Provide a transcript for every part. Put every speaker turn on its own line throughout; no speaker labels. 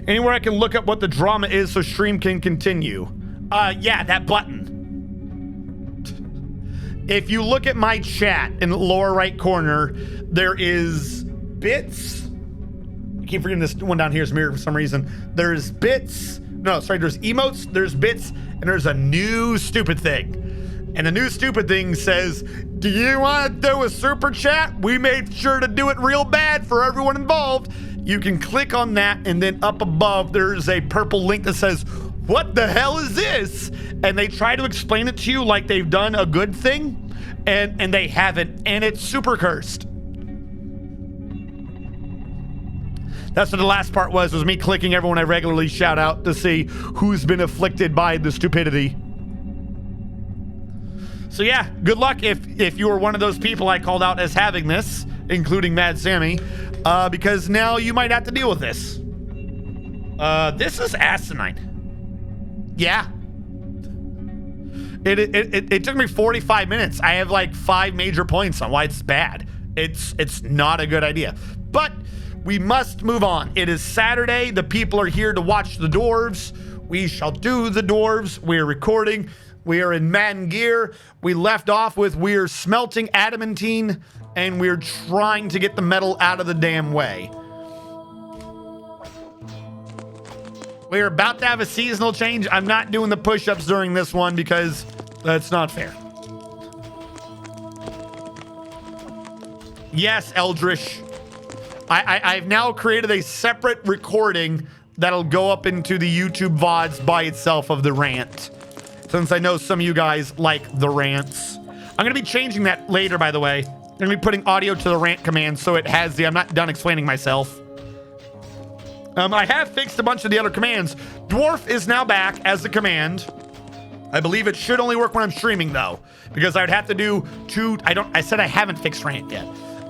Anywhere I can look up what the drama is so stream can continue. Yeah, that button. If you look at my chat in the lower right corner, there is bits. I keep forgetting this one down here is mirrored for some reason. There's bits. No, sorry, there's emotes, there's bits, and there's a new stupid thing. And the new stupid thing says, do you want to do a super chat? We made sure to do it real bad for everyone involved. You can click on that, and then up above, there's a purple link that says, what the hell is this? And they try to explain it to you like they've done a good thing, and they haven't, and it's super cursed. That's what the last part was me clicking everyone I regularly shout out to see who's been afflicted by the stupidity. So yeah, good luck if you were one of those people I called out as having this, including Mad Sammy, because now you might have to deal with this. This is asinine. Yeah. It took me 45 minutes. I have like 5 major points on why it's bad. It's not a good idea. But we must move on. It is Saturday. The people are here to watch the dwarves. We shall do the dwarves. We're recording. We are in ManGear. We left off with we're smelting adamantine and we're trying to get the metal out of the damn way. We're about to have a seasonal change. I'm not doing the push-ups during this one because that's not fair. Yes, Eldritch. I've now created a separate recording that'll go up into the YouTube VODs by itself of the rant, since I know some of you guys like the rants. I'm going to be changing that later, by the way. I'm going to be putting audio to the rant command so it has the I'm not done explaining myself. I have fixed a bunch of the other commands. Dwarf is now back as a command. I believe it should only work when I'm streaming, though, because I would have to do 2. I said I haven't fixed rant yet.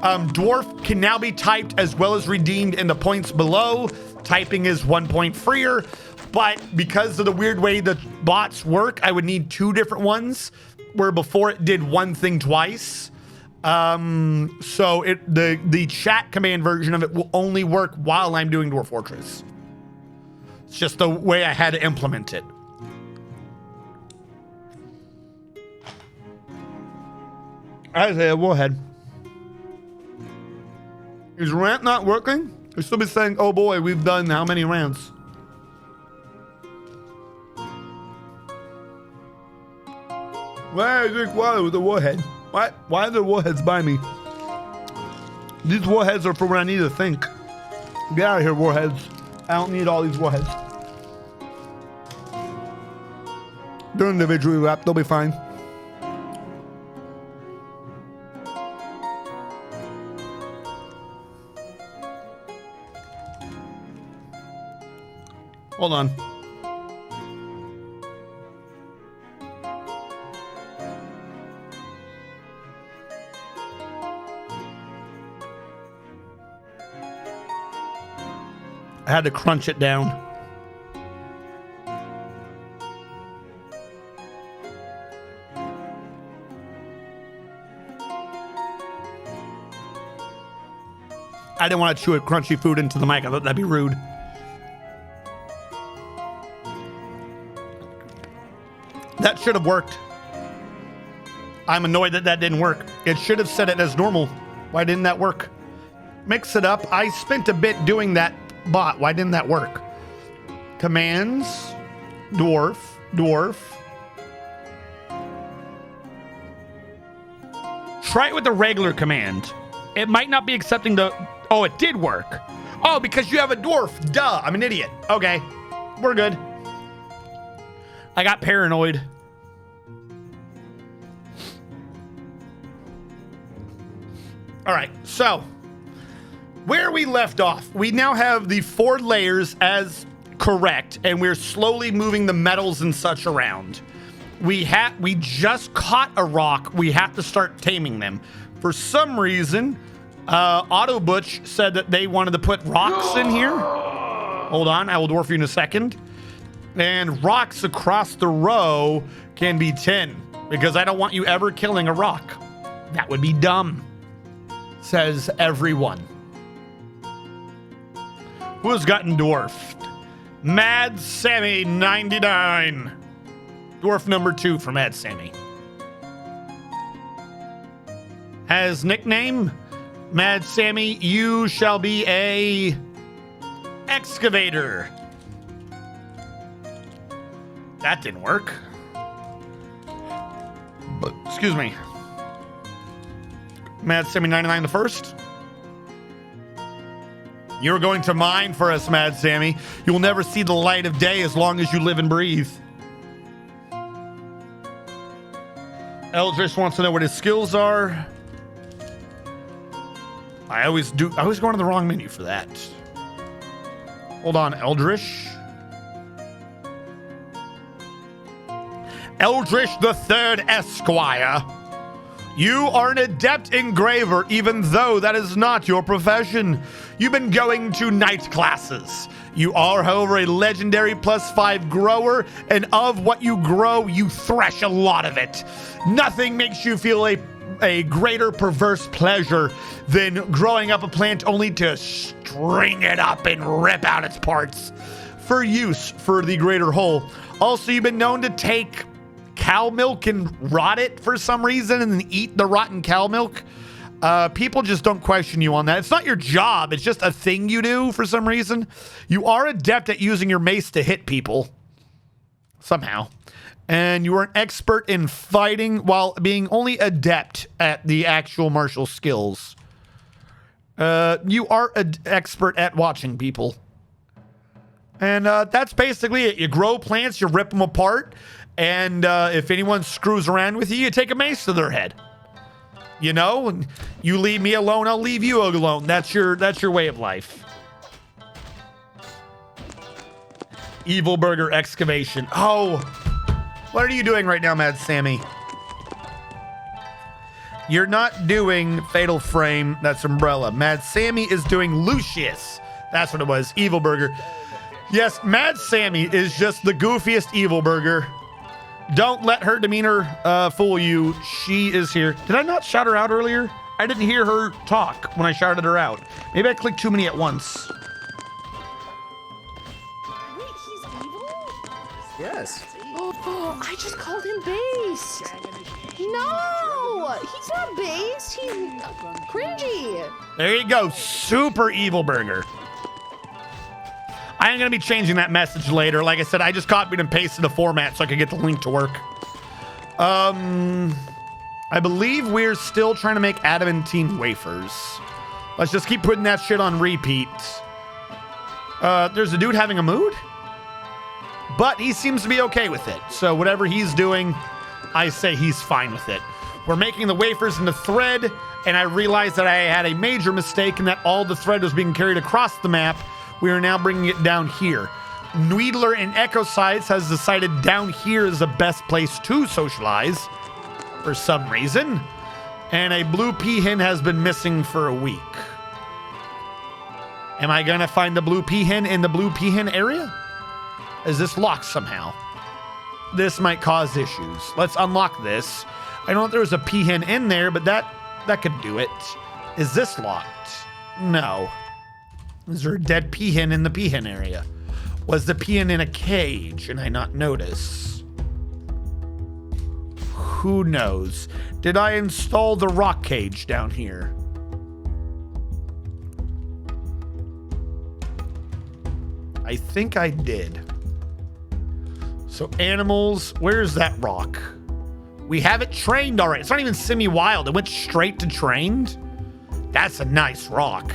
Dwarf can now be typed as well as redeemed in the points below. Typing is 1 point freer, but because of the weird way the bots work, I would need 2 different ones, where before it did one thing twice. So the chat command version of it will only work while I'm doing Dwarf Fortress. It's just the way I had to implement it. Isaiah, go ahead. Is rant not working? You still be saying, oh boy, we've done how many rants? Where is it? Why with the warhead? Why are there warheads by me? These warheads are for when I need to think. Get out of here, warheads. I don't need all these warheads. They're individually wrapped. They'll be fine. Hold on. I had to crunch it down. I didn't want to chew a crunchy food into the mic. I thought that'd be rude. That should have worked. I'm annoyed that that didn't work. It should have set it as normal. Why didn't that work? Mix it up. I spent a bit doing that bot. Why didn't that work? Commands. Dwarf. Dwarf. Try it with the regular command. It might not be accepting the... Oh, it did work. Oh, because you have a dwarf. Duh. I'm an idiot. Okay. We're good. I got paranoid. All right, so where we left off, we now have the 4 layers as correct, and we're slowly moving the metals and such around. We just caught a rock. We have to start taming them. For some reason, Auto Butch said that they wanted to put rocks in here. Hold on, I will dwarf you in a second. And rocks across the row can be 10, because I don't want you ever killing a rock. That would be dumb, says everyone. Who has gotten dwarfed? Mad Sammy 99. Dwarf number 2 for Mad Sammy. Has nickname Mad Sammy, you shall be a excavator. That didn't work. But excuse me. Mad Sammy 99 the first. You're going to mine for us, Mad Sammy. You will never see the light of day as long as you live and breathe. Eldritch wants to know what his skills are. I always go into the wrong menu for that. Hold on, Eldritch. Eldritch the Third Esquire. You are an adept engraver, even though that is not your profession. You've been going to night classes. You are, however, a legendary +5 grower, and of what you grow, you thresh a lot of it. Nothing makes you feel a greater perverse pleasure than growing up a plant only to string it up and rip out its parts for use for the greater whole. Also, you've been known to take cow milk and rot it for some reason and then eat the rotten cow milk. People just don't question you on that. It's not your job. It's just a thing you do for some reason. You are adept at using your mace to hit people somehow. And you are an expert in fighting while being only adept at the actual martial skills. You are an expert at watching people. And that's basically it. You grow plants, you rip them apart, and if anyone screws around with you, you take a mace to their head. You know, you leave me alone, I'll leave you alone. That's your way of life. Evil Burger excavation. Oh, what are you doing right now, Mad Sammy? You're not doing Fatal Frame. That's Umbrella. Mad Sammy is doing Lucius. That's what it was. Evil Burger. Yes, Mad Sammy is just the goofiest Evil Burger. Don't let her demeanor fool you. She is here. Did I not shout her out earlier? I didn't hear her talk when I shouted her out. Maybe I clicked too many at once.
Wait, he's evil?
Yes.
Oh, I just called him based. No, he's not based. He's cringy.
There you go. Super Evil Burger. I am going to be changing that message later. Like I said, I just copied and pasted the format so I could get the link to work. I believe we're still trying to make adamantine wafers. Let's just keep putting that shit on repeat. There's a dude having a mood, but he seems to be okay with it. So whatever he's doing, I say he's fine with it. We're making the wafers into thread, and I realized that I had a major mistake in that all the thread was being carried across the map. We are now bringing it down here. Needler and Ecosites has decided down here is the best place to socialize for some reason. And a blue peahen has been missing for a week. Am I going to find the blue peahen in the blue peahen area? Is this locked somehow? This might cause issues. Let's unlock this. I don't know if there was a peahen in there, but that could do it. Is this locked? No. Is there a dead peahen in the peahen area? Was the peahen in a cage and I not notice? Who knows? Did I install the rock cage down here? I think I did. So animals, where's that rock? We have it trained already. It's not even semi-wild. It went straight to trained. That's a nice rock.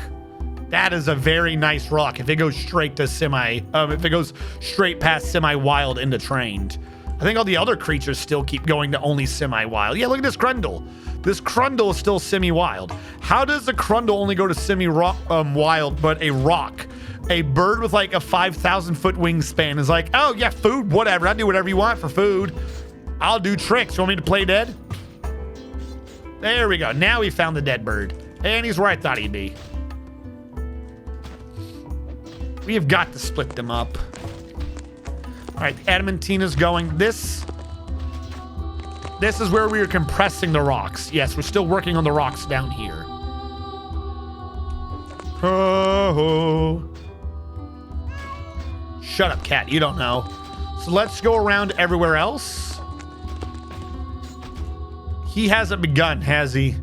That is a very nice rock. If it goes straight to if it goes straight past semi-wild into trained. I think all the other creatures still keep going to only semi-wild. Yeah, look at this Crundle. This Crundle is still semi-wild. How does the Crundle only go to semi-wild, but a rock, a bird with like a 5,000 foot wingspan is like, oh yeah, food, whatever. I'll do whatever you want for food. I'll do tricks. You want me to play dead? There we go. Now we found the dead bird. And he's where I thought he'd be. We have got to split them up. All right, the adamantine is going. This is where we are compressing the rocks. Yes, we're still working on the rocks down here. Oh. Shut up, cat. You don't know. So let's go around everywhere else. He hasn't begun, has he?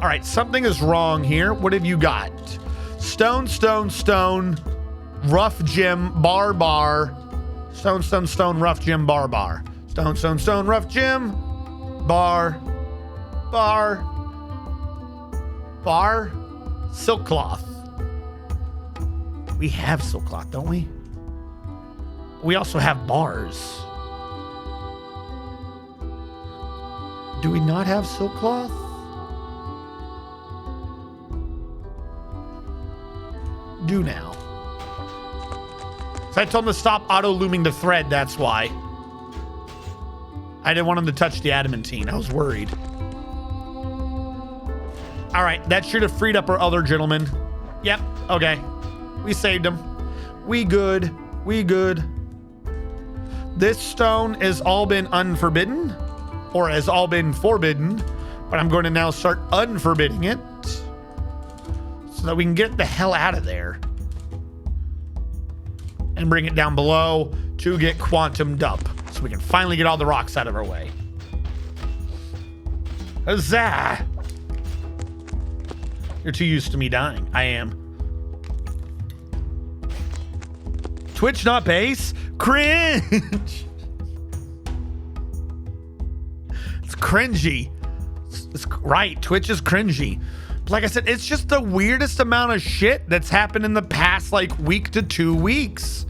All right, something is wrong here. What have you got? Stone, stone, stone, rough gym, bar, bar. Stone, stone, stone, rough gym, bar, bar. Stone, stone, stone, rough gym, bar, bar, bar, silk cloth. We have silk cloth, don't we? We also have bars. Do we not have silk cloth? Do now. So I told him to stop auto-looming the thread, that's why. I didn't want him to touch the adamantine. I was worried. All right, that should have freed up our other gentleman. Yep, okay. We saved him. We good. We good. This stone has all been unforbidden, or has all been forbidden, but I'm going to now start unforbidding it so that we can get the hell out of there and bring it down below to get quantumed up so we can finally get all the rocks out of our way. Huzzah! You're too used to me dying. I am. Twitch, not base? Cringe! It's cringy. It's right, Twitch is cringy. But like I said, it's just the weirdest amount of shit that's happened in the past, like, week to 2 weeks.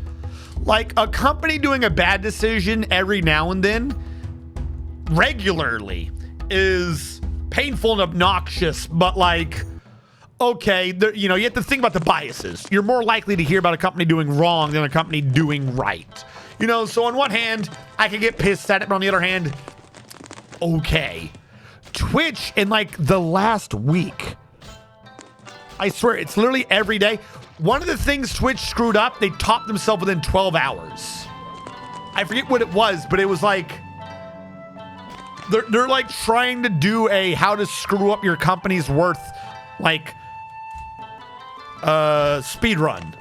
Like, a company doing a bad decision every now and then, regularly, is painful and obnoxious, but like... Okay, you know, you have to think about the biases. You're more likely to hear about a company doing wrong than a company doing right. You know, so on one hand, I can get pissed at it, but on the other hand, okay. Twitch in like the last week, I swear, it's literally every day. One of the things Twitch screwed up, they topped themselves within 12 hours. I forget what it was, but it was like, they're like trying to do a how to screw up your company's worth, like, speed run,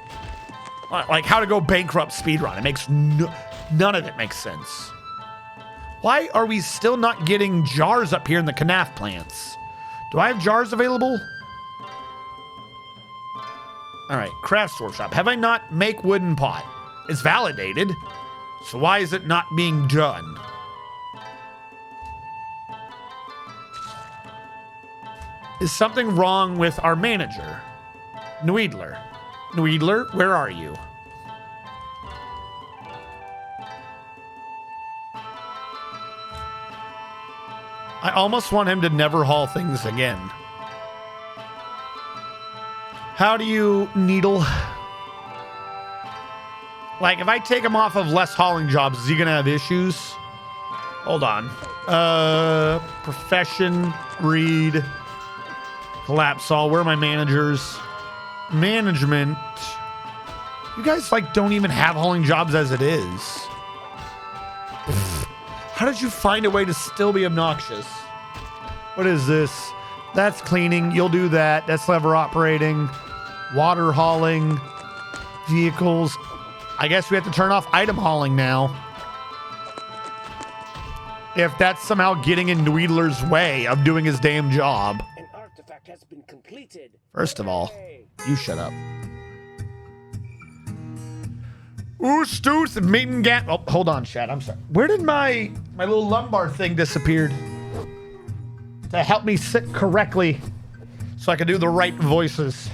like how to go bankrupt speed run. It makes none of it makes sense. Why are we still not getting jars up here in the canaf plants? Do I have jars available? All right, craft workshop. Have I not make wooden pot? It's validated, so why is it not being done? Is something wrong with our manager? Noodler. Noodler, where are you? I almost want him to never haul things again. How do you needle? Like, if I take him off of less hauling jobs, is he gonna have issues? Hold on. Profession, read, collapse all. Where are my managers? Management. You guys like don't even have hauling jobs as it is. How did you find a way to still be obnoxious? What is this? That's cleaning. You'll do that. That's lever operating. Water hauling. Vehicles. I guess we have to turn off item hauling now. If that's somehow getting in Dweedler's way of doing his damn job.
An artifact has been completed.
First of all, you shut up. Ooh-stooth, meeting gap. Oh, hold on, chat. I'm sorry. Where did my little lumbar thing disappeared? To help me sit correctly so I can do the right voices.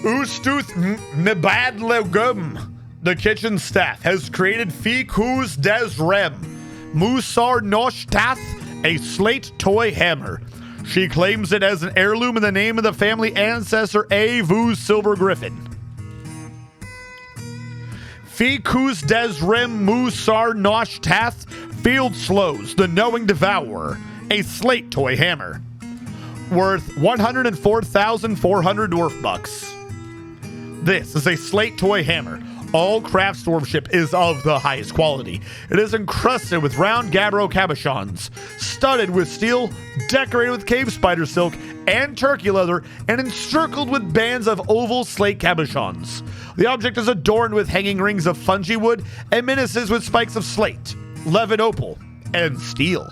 Ooh-stooth, mebad legum. The kitchen staff has created Fikus des Rem. Musar Noshtath, a slate toy hammer. She claims it as an heirloom in the name of the family ancestor Avu's Silver Griffin. Fikus des Rem Musar Noshtath Field Slows, the Knowing Devourer, a slate toy hammer. Worth 104,400 dwarf bucks. This is a slate toy hammer. All craft dwarfship is of the highest quality. It is encrusted with round gabbro cabochons, studded with steel, decorated with cave spider silk, and turkey leather and encircled with bands of oval slate cabochons. The object is adorned with hanging rings of fungi wood and menaces with spikes of slate, levin opal, and steel.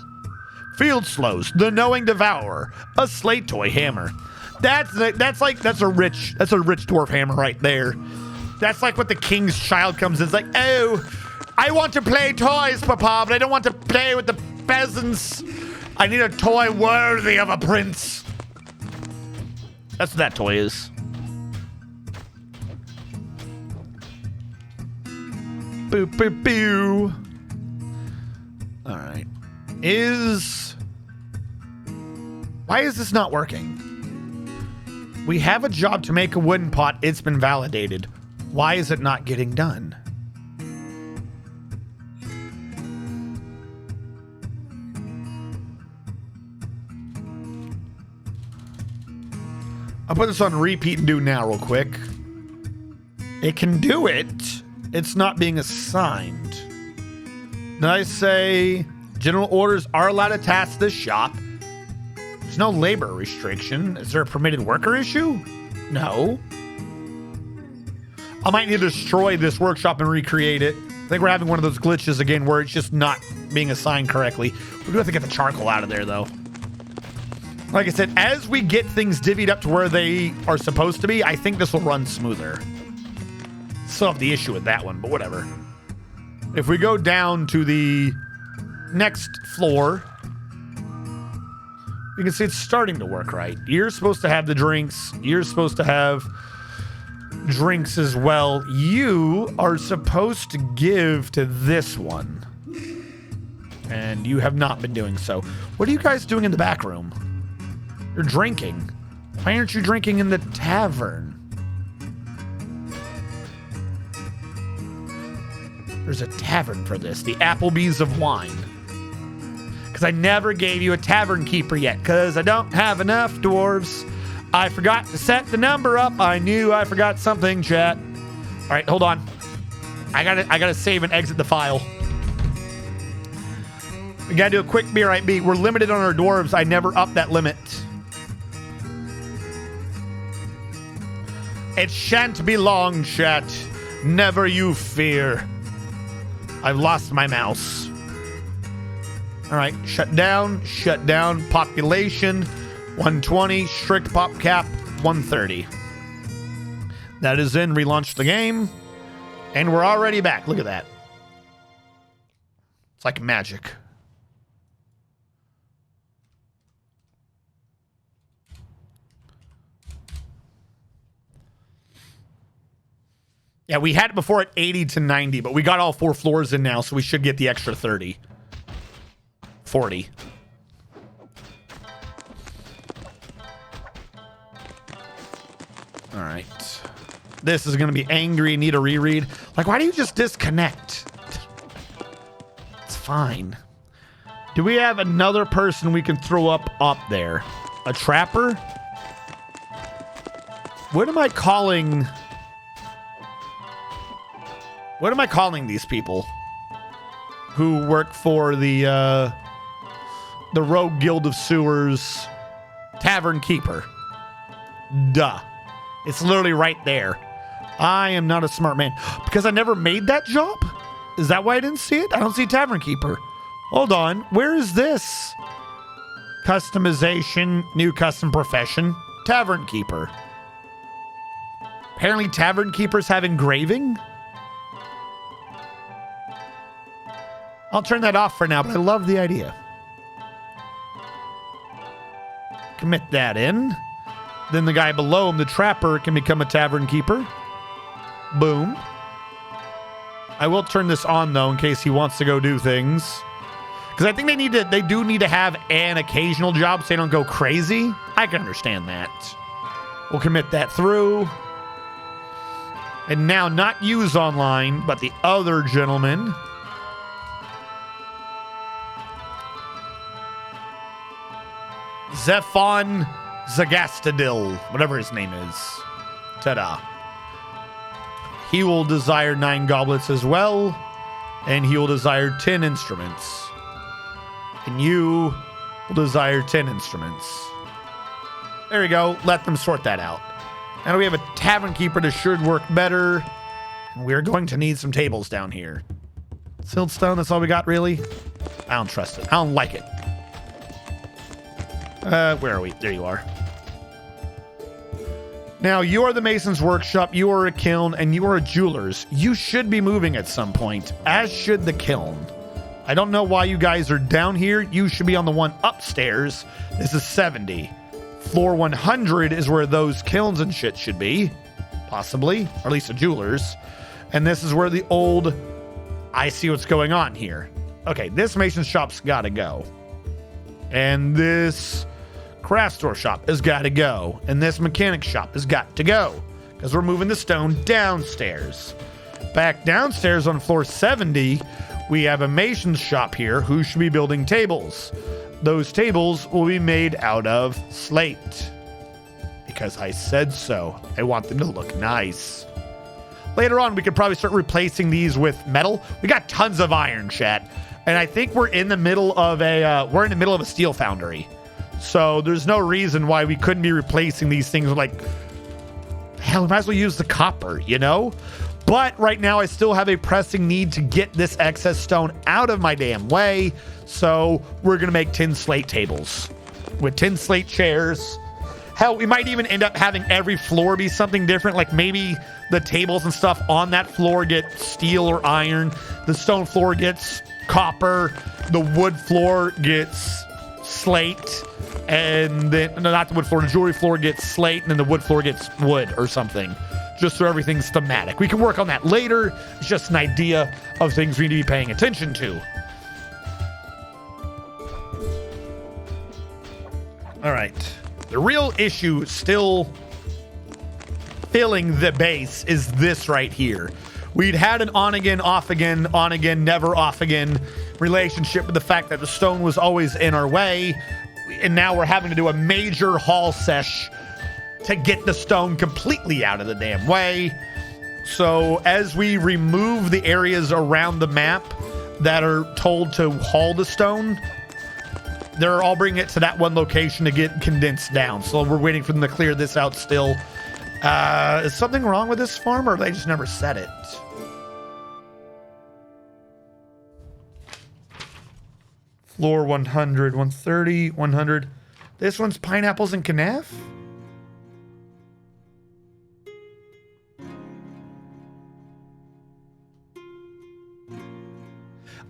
Field slows, the knowing devourer, a slate toy hammer. That's a rich dwarf hammer right there. That's like what the king's child comes in. It's like, oh, I want to play toys, Papa, but I don't want to play with the peasants. I need a toy worthy of a prince. That's what that toy is. Boo, boo, boo. All right. Why is this not working? We have a job to make a wooden pot. It's been validated. Why is it not getting done? I'll put this on repeat and do now real quick. It can do it. It's not being assigned. Then I say general orders are allowed to task this shop. There's no labor restriction. Is there a permitted worker issue? No. I might need to destroy this workshop and recreate it. I think we're having one of those glitches again where it's just not being assigned correctly. We do have to get the charcoal out of there though. Like I said, as we get things divvied up to where they are supposed to be, I think this will run smoother. Still have the issue with that one, but whatever. If we go down to the next floor, you can see it's starting to work right. You're supposed to have the drinks. You're supposed to have drinks as well. You are supposed to give to this one. And you have not been doing so. What are you guys doing in the back room? You're drinking. Why aren't you drinking in the tavern? There's a tavern for this. The Applebee's of wine. Because I never gave you a tavern keeper yet. Because I don't have enough dwarves. I forgot to set the number up. I knew I forgot something, chat. All right, hold on. I gotta save and exit the file. We gotta do a quick BRIB. We're limited on our dwarves. I never upped that limit. It shan't be long, chat. Never you fear. I've lost my mouse. All right, shut down. Population 120, strict pop cap 130. That is in, relaunch the game. And we're already back. Look at that. It's like magic. Yeah, we had it before at 80 to 90, but we got all 4 floors in now, so we should get the extra 30. 40. All right. This is going to be angry, need a reread. Like, why do you just disconnect? It's fine. Do we have another person we can throw up there? A trapper? What am I calling... What am I calling these people who work for the Rogue Guild of Sewers Tavern Keeper? Duh. It's literally right there. I am not a smart man. Because I never made that job? Is that why I didn't see it? I don't see Tavern Keeper. Hold on. Where is this? Customization, new custom profession, Tavern Keeper. Apparently Tavern Keepers have engraving? I'll turn that off for now, but I love the idea. Commit that in. Then the guy below him, the trapper, can become a tavern keeper. Boom. I will turn this on, though, in case he wants to go do things. Because I think they do need to have an occasional job so they don't go crazy. I can understand that. We'll commit that through. And now, not use online, but the other gentleman... Zephon Zagastadil, whatever his name is. Ta-da. He will desire 9 goblets as well, and he will desire 10 instruments. And you will desire 10 instruments. There you go. Let them sort that out. Now we have a tavern keeper that should work better. And we're going to need some tables down here. Siltstone, that's all we got, really? I don't trust it. I don't like it. Where are we? There you are. Now, you are the Mason's Workshop, you are a kiln, and you are a jeweler's. You should be moving at some point, as should the kiln. I don't know why you guys are down here. You should be on the one upstairs. This is 70. Floor 100 is where those kilns and shit should be. Possibly. Or at least the jeweler's. And this is where the old... I see what's going on here. Okay, this Mason's shop's gotta go. And this... craft store shop has got to go, and this mechanic shop has got to go because we're moving the stone downstairs. Back downstairs on floor 70, we have a mason's shop here who should be building tables. Those tables will be made out of slate because I said so. I want them to look nice. Later on, we could probably start replacing these with metal. We got tons of iron, chat, and I think we're in the middle of a steel foundry. So there's no reason why we couldn't be replacing these things with, like, hell, we might as well use the copper, you know? But right now I still have a pressing need to get this excess stone out of my damn way. So we're going to make tin slate tables with tin slate chairs. Hell, we might even end up having every floor be something different. Like maybe the tables and stuff on that floor get steel or iron. The stone floor gets copper. The wood floor gets slate. And then, no, not the wood floor, the jewelry floor gets slate, and then the wood floor gets wood or something. Just so everything's thematic. We can work on that later. It's just an idea of things we need to be paying attention to. All right. The real issue still filling the base is this right here. We'd had an on again, never off again relationship with the fact that the stone was always in our way. And now we're having to do a major haul sesh to get the stone completely out of the damn way. So as we remove the areas around the map that are told to haul the stone, they're all bringing it to that one location to get condensed down. So we're waiting for them to clear this out still. Is something wrong with this farm, or they just never said it? Floor 100, 130, 100. This one's pineapples and canaf?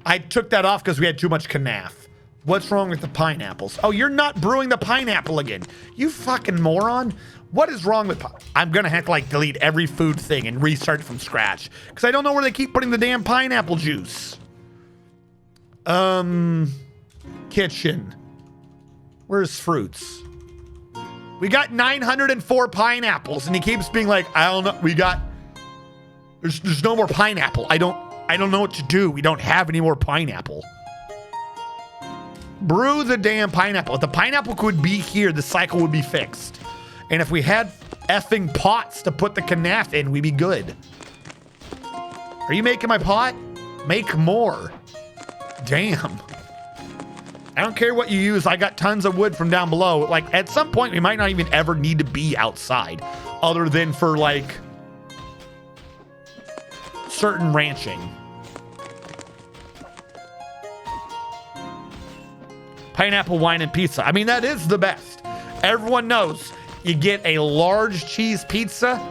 I took that off because we had too much canaf. What's wrong with the pineapples? Oh, you're not brewing the pineapple again. You fucking moron. What is wrong with... I'm going to have to, like, delete every food thing and restart from scratch. Because I don't know where they keep putting the damn pineapple juice. Kitchen. Where's fruits? We got 904 pineapples, and he keeps being like, I don't know. We got... There's no more pineapple. I don't know what to do. We don't have any more pineapple. Brew the damn pineapple. If the pineapple could be here, the cycle would be fixed. And if we had effing pots to put the canaf in, we'd be good. Are you making my pot? Make more. Damn. I don't care what you use. I got tons of wood from down below. Like, at some point, we might not even ever need to be outside other than for, like, certain ranching. Pineapple wine and pizza. I mean, that is the best. Everyone knows you get a large cheese pizza,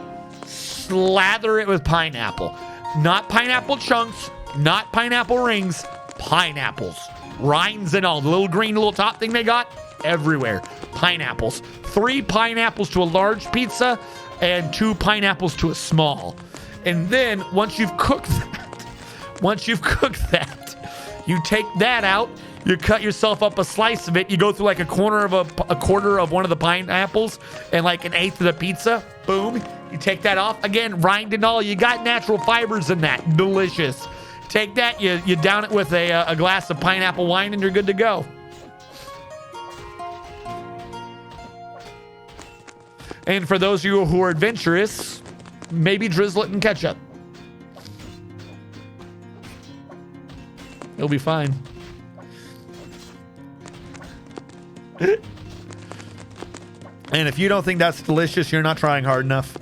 slather it with pineapple. Not pineapple chunks, not pineapple rings, pineapples. Rinds and all. The little green little top thing they got, everywhere. Pineapples. 3 pineapples to a large pizza and 2 pineapples to a small. And then once you've cooked that, you take that out, you cut yourself up a slice of it, you go through like a quarter of one of the pineapples and like 1/8 of the pizza. Boom. You take that off. Again, rind and all. You got natural fibers in that. Delicious. Take that, you down it with a glass of pineapple wine, and you're good to go. And for those of you who are adventurous, maybe drizzle it in ketchup. It'll be fine. And if you don't think that's delicious, you're not trying hard enough.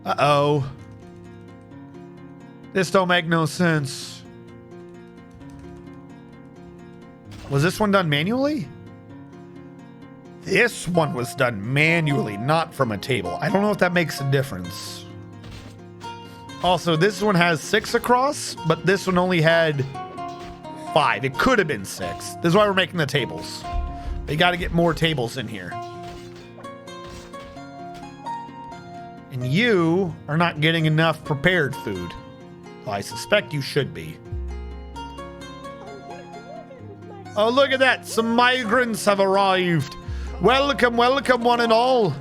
Uh-oh. This don't make no sense. Was this one done manually? This one was done manually, not from a table. I don't know if that makes a difference. Also, this one has 6 across, but this one only had 5. It could have been 6. This is why we're making the tables. We got to get more tables in here. And you are not getting enough prepared food. Well, I suspect you should be. Oh, look at that. Some migrants have arrived. Welcome, welcome, one and all.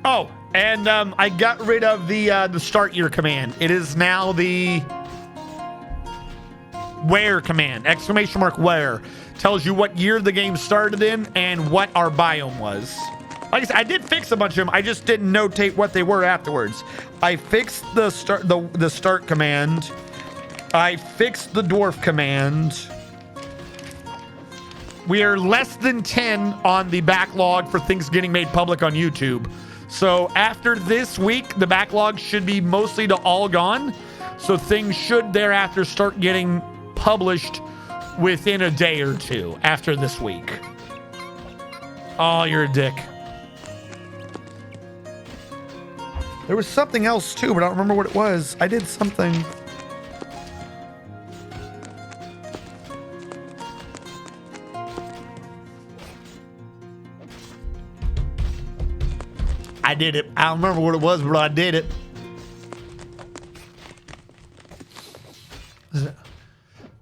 Oh, and I got rid of the start year command. It is now the where command. Exclamation mark where. Tells you what year the game started in and what our biome was. Like I said, I did fix a bunch of them. I just didn't notate what they were afterwards. I fixed the start command. I fixed the dwarf command. We are less than 10 on the backlog for things getting made public on YouTube. So after this week, the backlog should be mostly to all gone. So things should thereafter start getting published within a day or two after this week. Oh, you're a dick. There was something else too, but I don't remember what it was. I did something. I did it. I don't remember what it was, but I did it.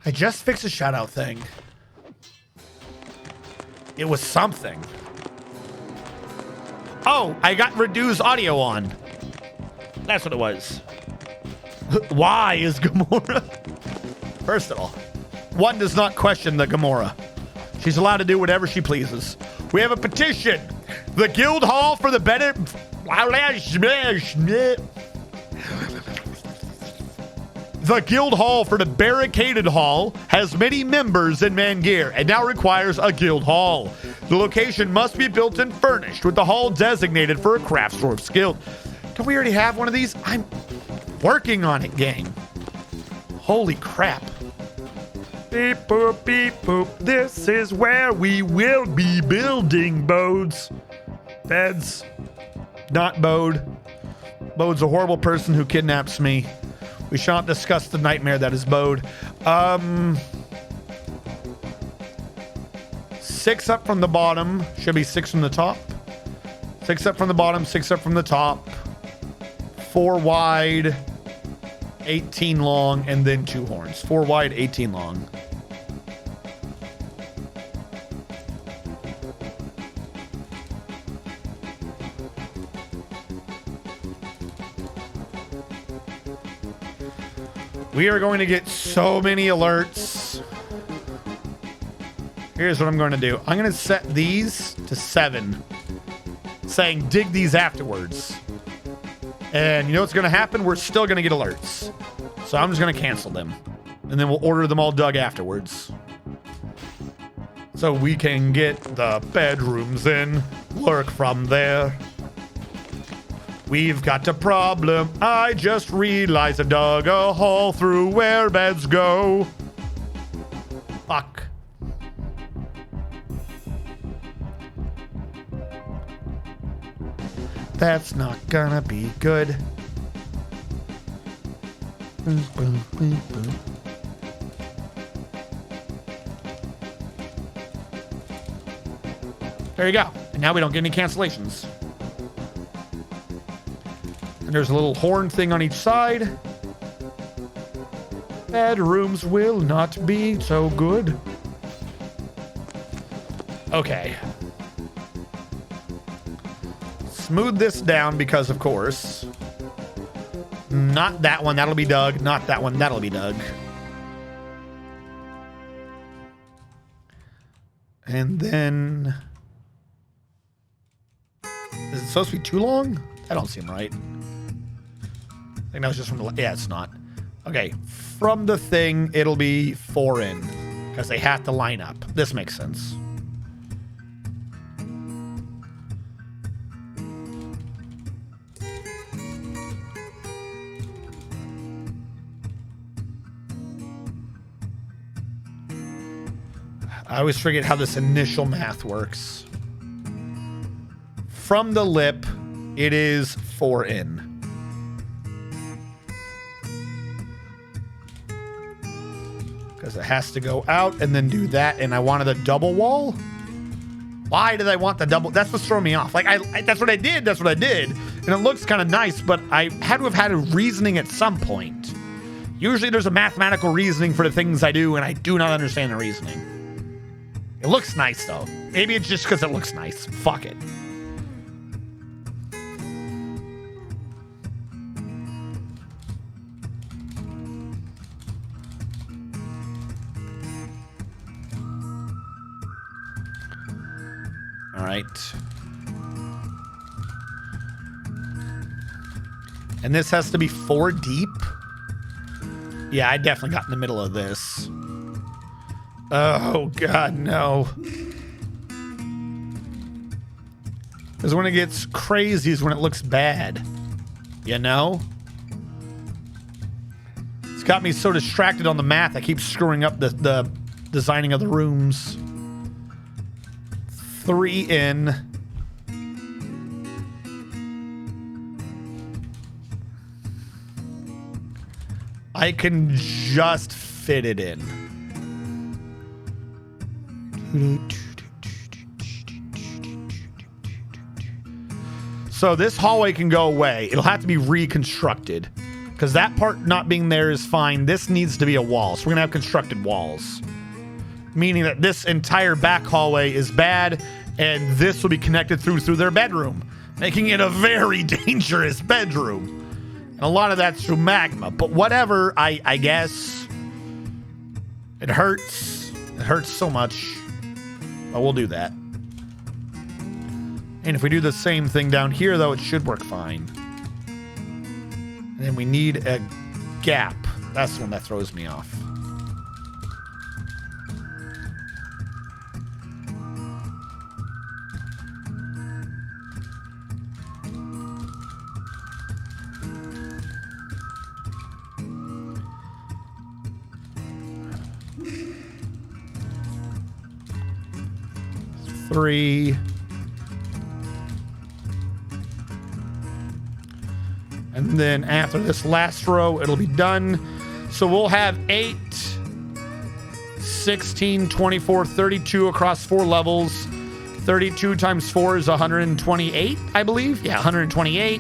I just fixed a shout out thing. It was something. Oh, I got reduced audio on. That's what it was. Why is Gamora? First of all, one does not question the Gamora. She's allowed to do whatever she pleases. We have a petition. The guild hall for the better. The guild hall for the barricaded hall has many members in ManGear and now requires a guild hall. The location must be built and furnished with the hall designated for a craftsdwarf's guild. Don't we already have one of these? I'm working on it, gang. Holy crap. Beep boop, beep boop. This is where we will be building bodes. Beds. Not Bode. Bode's a horrible person who kidnaps me. We shall not discuss the nightmare that is Bode. 6 up from the bottom. Should be 6 from the top. 6 up from the bottom, 6 up from the top. 4 wide, 18 long, and then 2 horns. 4 wide, 18 long. We are going to get so many alerts. Here's what I'm going to do. I'm going to set these to 7, saying dig these afterwards. And you know what's going to happen? We're still going to get alerts. So I'm just going to cancel them. And then we'll order them all dug afterwards. So we can get the bedrooms in, work from there. We've got a problem. I just realized I dug a hole through where beds go. Fuck. That's not gonna be good. There you go. And now we don't get any cancellations. And there's a little horn thing on each side. Bedrooms will not be so good. Okay. Smooth this down because, of course. Not that one, that'll be dug. Not that one, that'll be dug. And then... Is it supposed to be too long? That don't seem right. I think that was just from the... Yeah, it's not. Okay, from the thing, it'll be 4 in. because they have to line up. This makes sense. I always forget how this initial math works. From the lip, it is 4 in. Because it has to go out and then do that, and I wanted a double wall? Why did I want the double? That's what's throwing me off. Like, that's what I did, and it looks kind of nice, but I had to have had a reasoning at some point. Usually there's a mathematical reasoning for the things I do, and I do not understand the reasoning. It looks nice, though. Maybe it's just because it looks nice. Fuck it. All right. And this has to be 4 deep? Yeah, I definitely got in the middle of this. Oh, God, no. Because when it gets crazy is when it looks bad. You know? It's got me so distracted on the math, I keep screwing up the designing of the rooms. 3 in. I can just fit it in. So this hallway can go away. It'll have to be reconstructed because that part not being there is fine. This needs to be a wall. So we're gonna have constructed walls, meaning that this entire back hallway is bad and this will be connected through their bedroom, making it a very dangerous bedroom. And a lot of that's through magma, but whatever, I guess. It hurts. It hurts so much. But we'll do that. And if we do the same thing down here, though, it should work fine. And then we need a gap. That's the one that throws me off. Three. And then after this last row, it'll be done. So we'll have 8, 16, 24, 32 across 4 levels. 32 times 4 is 128, I believe. Yeah, 128.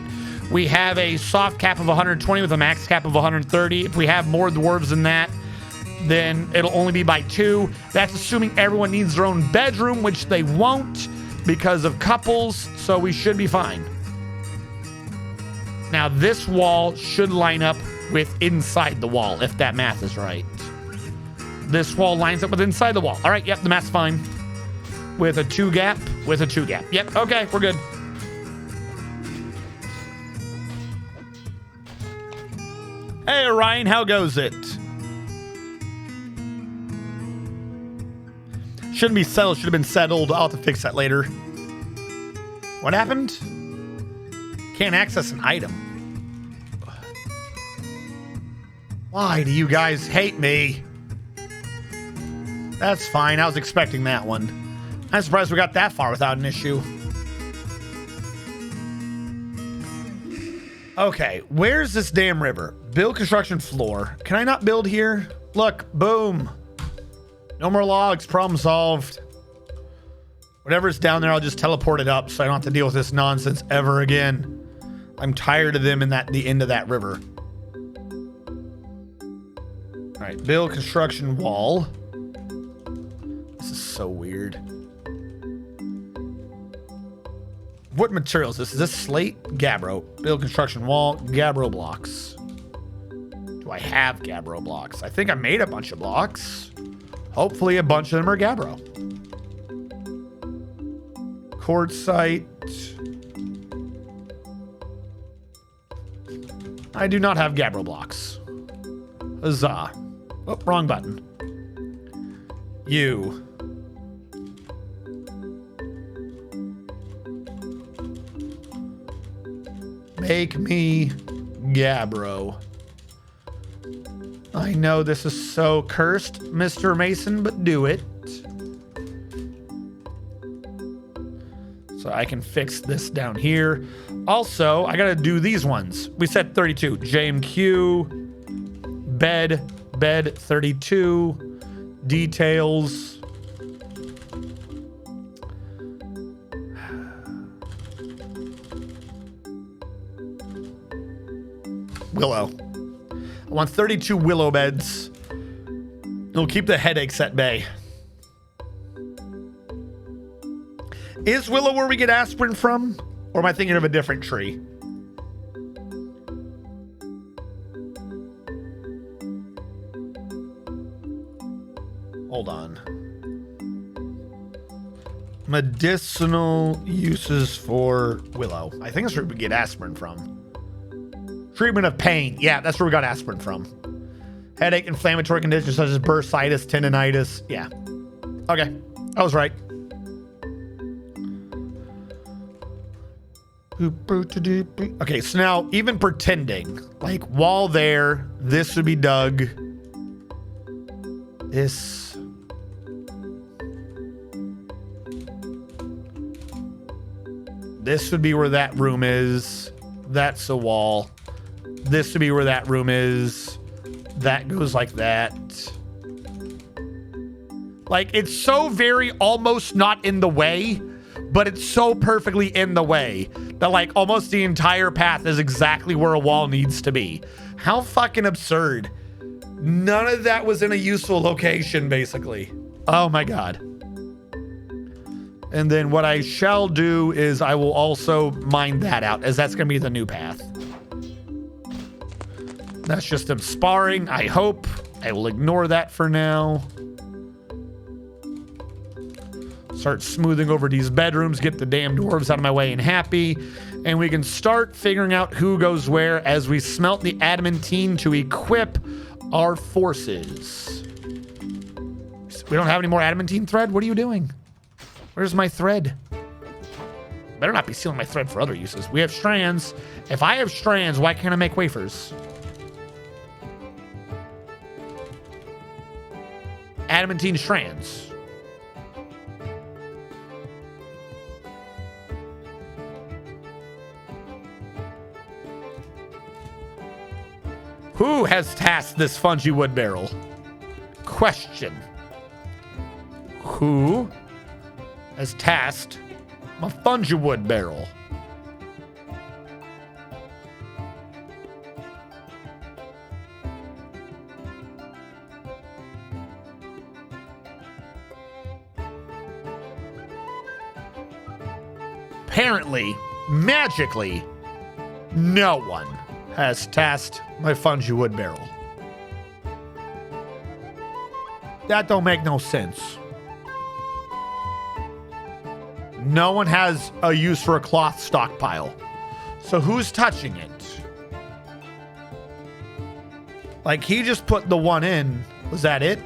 We have a soft cap of 120 with a max cap of 130. If we have more dwarves than that, then it'll only be by 2. That's assuming everyone needs their own bedroom, which they won't because of couples, so we should be fine. Now, this wall should line up with inside the wall, if that math is right. This wall lines up with inside the wall. All right, yep, the math's fine. With a 2 gap, with a 2 gap. Yep, okay, we're good. Hey, Ryan, how goes it? Shouldn't be settled, should have been settled. I'll have to fix that later. What happened? Can't access an item. Why do you guys hate me? That's fine, I was expecting that one. I'm surprised we got that far without an issue. Okay, where's this damn river? Build construction floor. Can I not build here? Look, boom. No more logs, problem solved. Whatever's down there, I'll just teleport it up so I don't have to deal with this nonsense ever again. I'm tired of them in the end of that river. All right, build construction wall. This is so weird. What material is this? Is this slate? Gabbro. Build construction wall. Gabbro blocks. Do I have Gabbro blocks? I think I made a bunch of blocks. Hopefully a bunch of them are Gabbro. Quartzite. I do not have Gabbro blocks. Huzzah. Oh, wrong button. You. Make me Gabbro. I know this is so cursed, Mr. Mason, but do it. So I can fix this down here. Also, I gotta do these ones. We said 32. JMQ, bed 32, details. Willow. I want 32 willow beds. It'll keep the headaches at bay. Is willow where we get aspirin from? Or am I thinking of a different tree? Hold on. Medicinal uses for willow. I think that's where we get aspirin from. Treatment of pain. Yeah, that's where we got aspirin from. Headache, inflammatory conditions such as bursitis, tendinitis. Yeah. Okay. I was right. Okay, so now even pretending, like while there, this would be dug. This. This would be where that room is. That's a wall. This would be where that room is. That goes like that. Like, it's so very almost not in the way, but it's so perfectly in the way that, like, almost the entire path is exactly where a wall needs to be. How fucking absurd. None of that was in a useful location, basically. Oh my God. And then what I shall do is I will also mine that out, as that's going to be the new path. That's just them sparring, I hope. I will ignore that for now. Start smoothing over these bedrooms, get the damn dwarves out of my way and happy. And we can start figuring out who goes where as we smelt the adamantine to equip our forces. We don't have any more adamantine thread? What are you doing? Where's my thread? Better not be stealing my thread for other uses. We have strands. If I have strands, why can't I make wafers? Adamantine strands. Who has tasked this fungi wood barrel? Question. Who has tasked my fungi wood barrel? Apparently, magically, no one has tasked my fungi wood barrel. That don't make no sense. No one has a use for a cloth stockpile. So who's touching it? Like, he just put the one in. Was that it?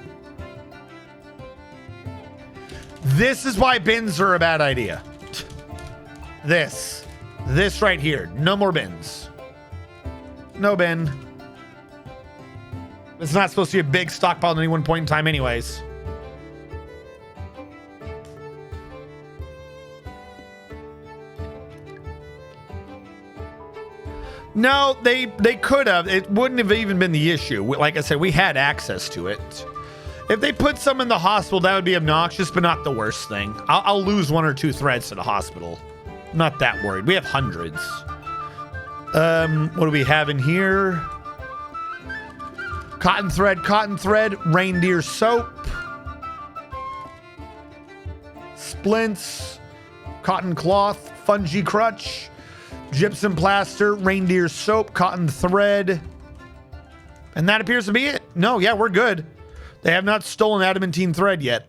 This is why bins are a bad idea. This right here. No more bins. No bin. It's not supposed to be a big stockpile at any one point in time anyways. No, they could have. It wouldn't have even been the issue. Like I said, we had access to it. If they put some in the hospital, that would be obnoxious, but not the worst thing. I'll lose one or two threads to the hospital. Not that worried. We have hundreds. What do we have in here? Cotton thread, reindeer soap, splints, cotton cloth, fungi crutch, gypsum plaster, reindeer soap, cotton thread. And that appears to be it. No, yeah, we're good. They have not stolen adamantine thread yet.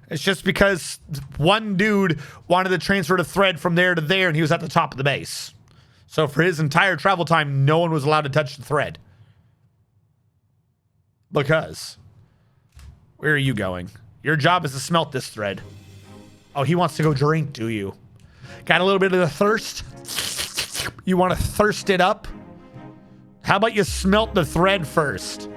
It's just because one dude wanted to transfer the thread from there to there, and he was at the top of the base. So for his entire travel time, no one was allowed to touch the thread. Because Where are you going? Your job is to smelt this thread. Oh, he wants to go drink, do you? Got a little bit of the thirst? You want to thirst it up? How about you smelt the thread first?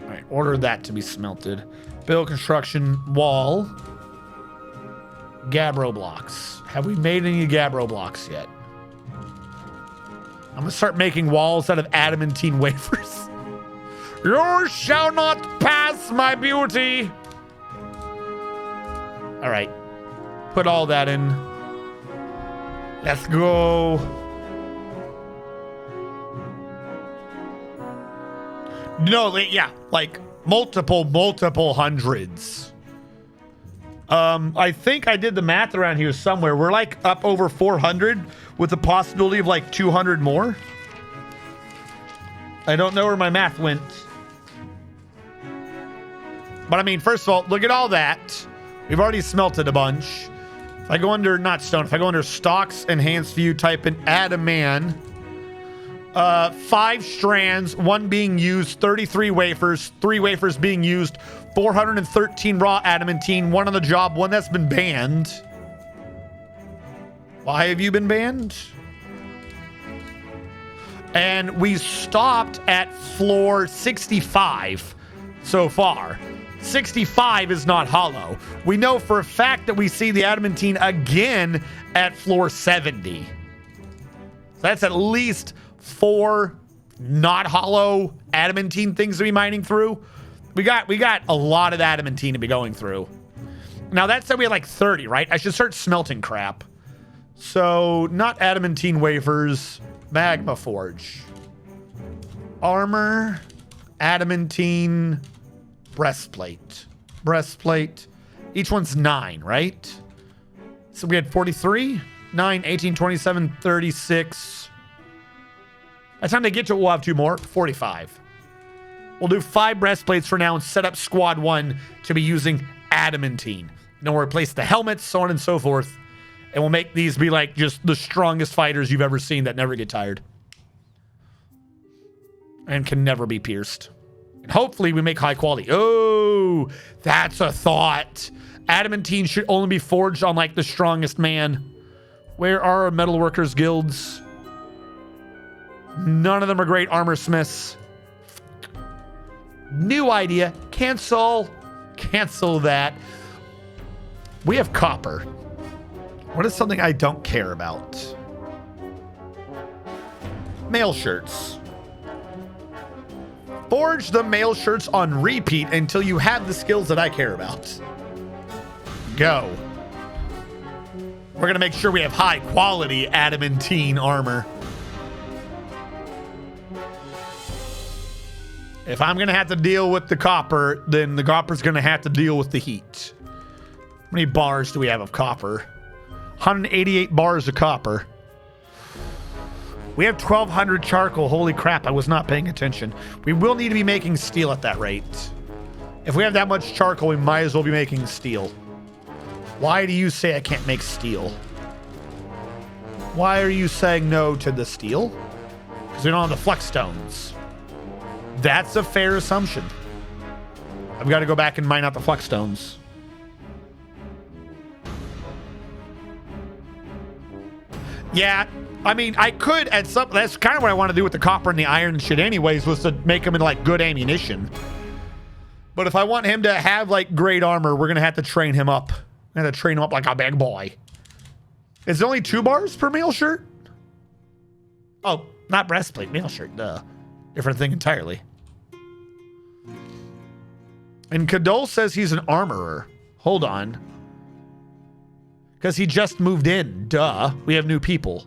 All right, order that to be smelted. Build construction wall. Gabbro blocks. Have we made any Gabbro blocks yet? I'm gonna start making walls out of adamantine wafers. You shall not pass, my beauty. All right, put all that in. Let's go. No, yeah, like multiple hundreds. I think I did the math around here somewhere. We're like up over 400 with the possibility of like 200 more. I don't know where my math went. But I mean, first of all, look at all that. We've already smelted a bunch. If I go under, not stone, if I go under stocks, enhanced view, type in adaman. 5 strands, 1 being used, 33 wafers, 3 wafers being used, 413 raw adamantine, 1 on the job, 1 that's been banned. Why have you been banned? And we stopped at floor 65 so far. 65 is not hollow. We know for a fact that we see the adamantine again at floor 70. So that's at least 4 not hollow adamantine things to be mining through. We got a lot of adamantine to be going through. Now that said we had like 30, right? I should start smelting crap. So not adamantine wafers, magma forge, armor, adamantine, breastplate. Each one's 9, right? So we had 43, 9, 18, 27, 36. By the time they get to it, we'll have 2 more, 45. We'll do 5 breastplates for now and set up squad 1 to be using adamantine. Then we'll replace the helmets, so on and so forth. And we'll make these be like just the strongest fighters you've ever seen that never get tired. And can never be pierced. And hopefully we make high quality. Oh, that's a thought. Adamantine should only be forged on like the strongest man. Where are our metalworkers guilds? None of them are great armor smiths. New idea. Cancel that. We have copper. What is something I don't care about? Mail shirts. Forge the mail shirts on repeat until you have the skills that I care about. Go. We're going to make sure we have high quality adamantine armor. If I'm going to have to deal with the copper, then the copper's going to have to deal with the heat. How many bars do we have of copper? 188 bars of copper. We have 1,200 charcoal. Holy crap, I was not paying attention. We will need to be making steel at that rate. If we have that much charcoal, we might as well be making steel. Why do you say I can't make steel? Why are you saying no to the steel? Because we don't have the flex stones. That's a fair assumption. I've got to go back and mine out the flex stones. Yeah, I mean, I could at some... That's kind of what I want to do with the copper and the iron and shit anyways, was to make them in, like, good ammunition. But if I want him to have, like, great armor, we're going to have to train him up. I'm going to train him up like a big boy. Is it only 2 bars per mail shirt? Oh, not breastplate, mail shirt, duh. Different thing entirely. And Kadol says he's an armorer. Hold on. Because he just moved in. Duh. We have new people.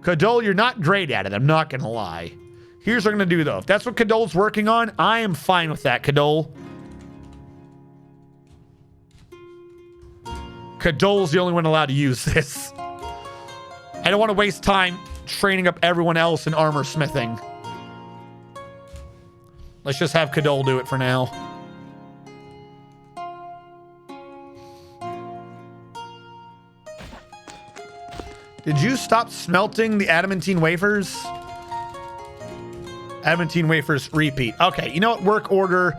Kadol, you're not great at it. I'm not going to lie. Here's what I'm going to do, though. If that's what Kadol's working on, I am fine with that, Kadol. Kadol's the only one allowed to use this. I don't want to waste time training up everyone else in armor smithing. Let's just have Kadol do it for now. Did you stop smelting the adamantine wafers? Adamantine wafers repeat. Okay, you know what? Work order.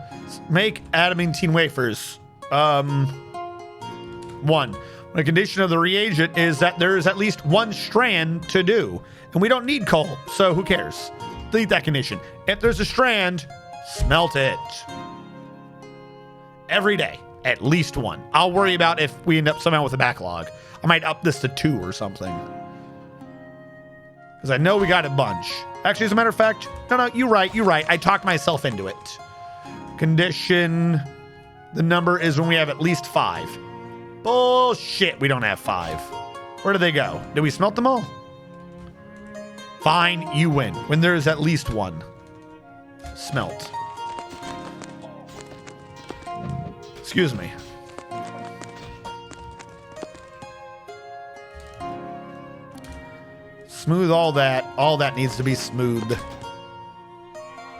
Make adamantine wafers. 1. The condition of the reagent is that there is at least 1 strand to do. And we don't need coal, so who cares? Delete that condition. If there's a strand, smelt it. Every day, at least 1. I'll worry about if we end up somehow with a backlog. I might up this to 2 or something. Because I know we got a bunch. Actually, as a matter of fact, no, you're right. I talked myself into it. Condition, the number is when we have at least 5. Bullshit, we don't have 5. Where do they go? Did we smelt them all? Fine, you win. When there is at least 1. Smelt. Excuse me. Smooth all that. All that needs to be smooth.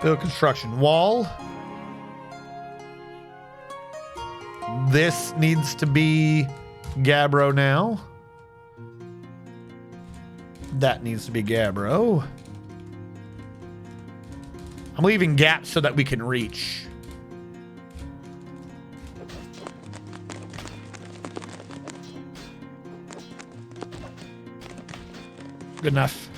Build construction wall. This needs to be Gabbro now. That needs to be Gabbro. I'm leaving gaps so that we can reach. Good enough.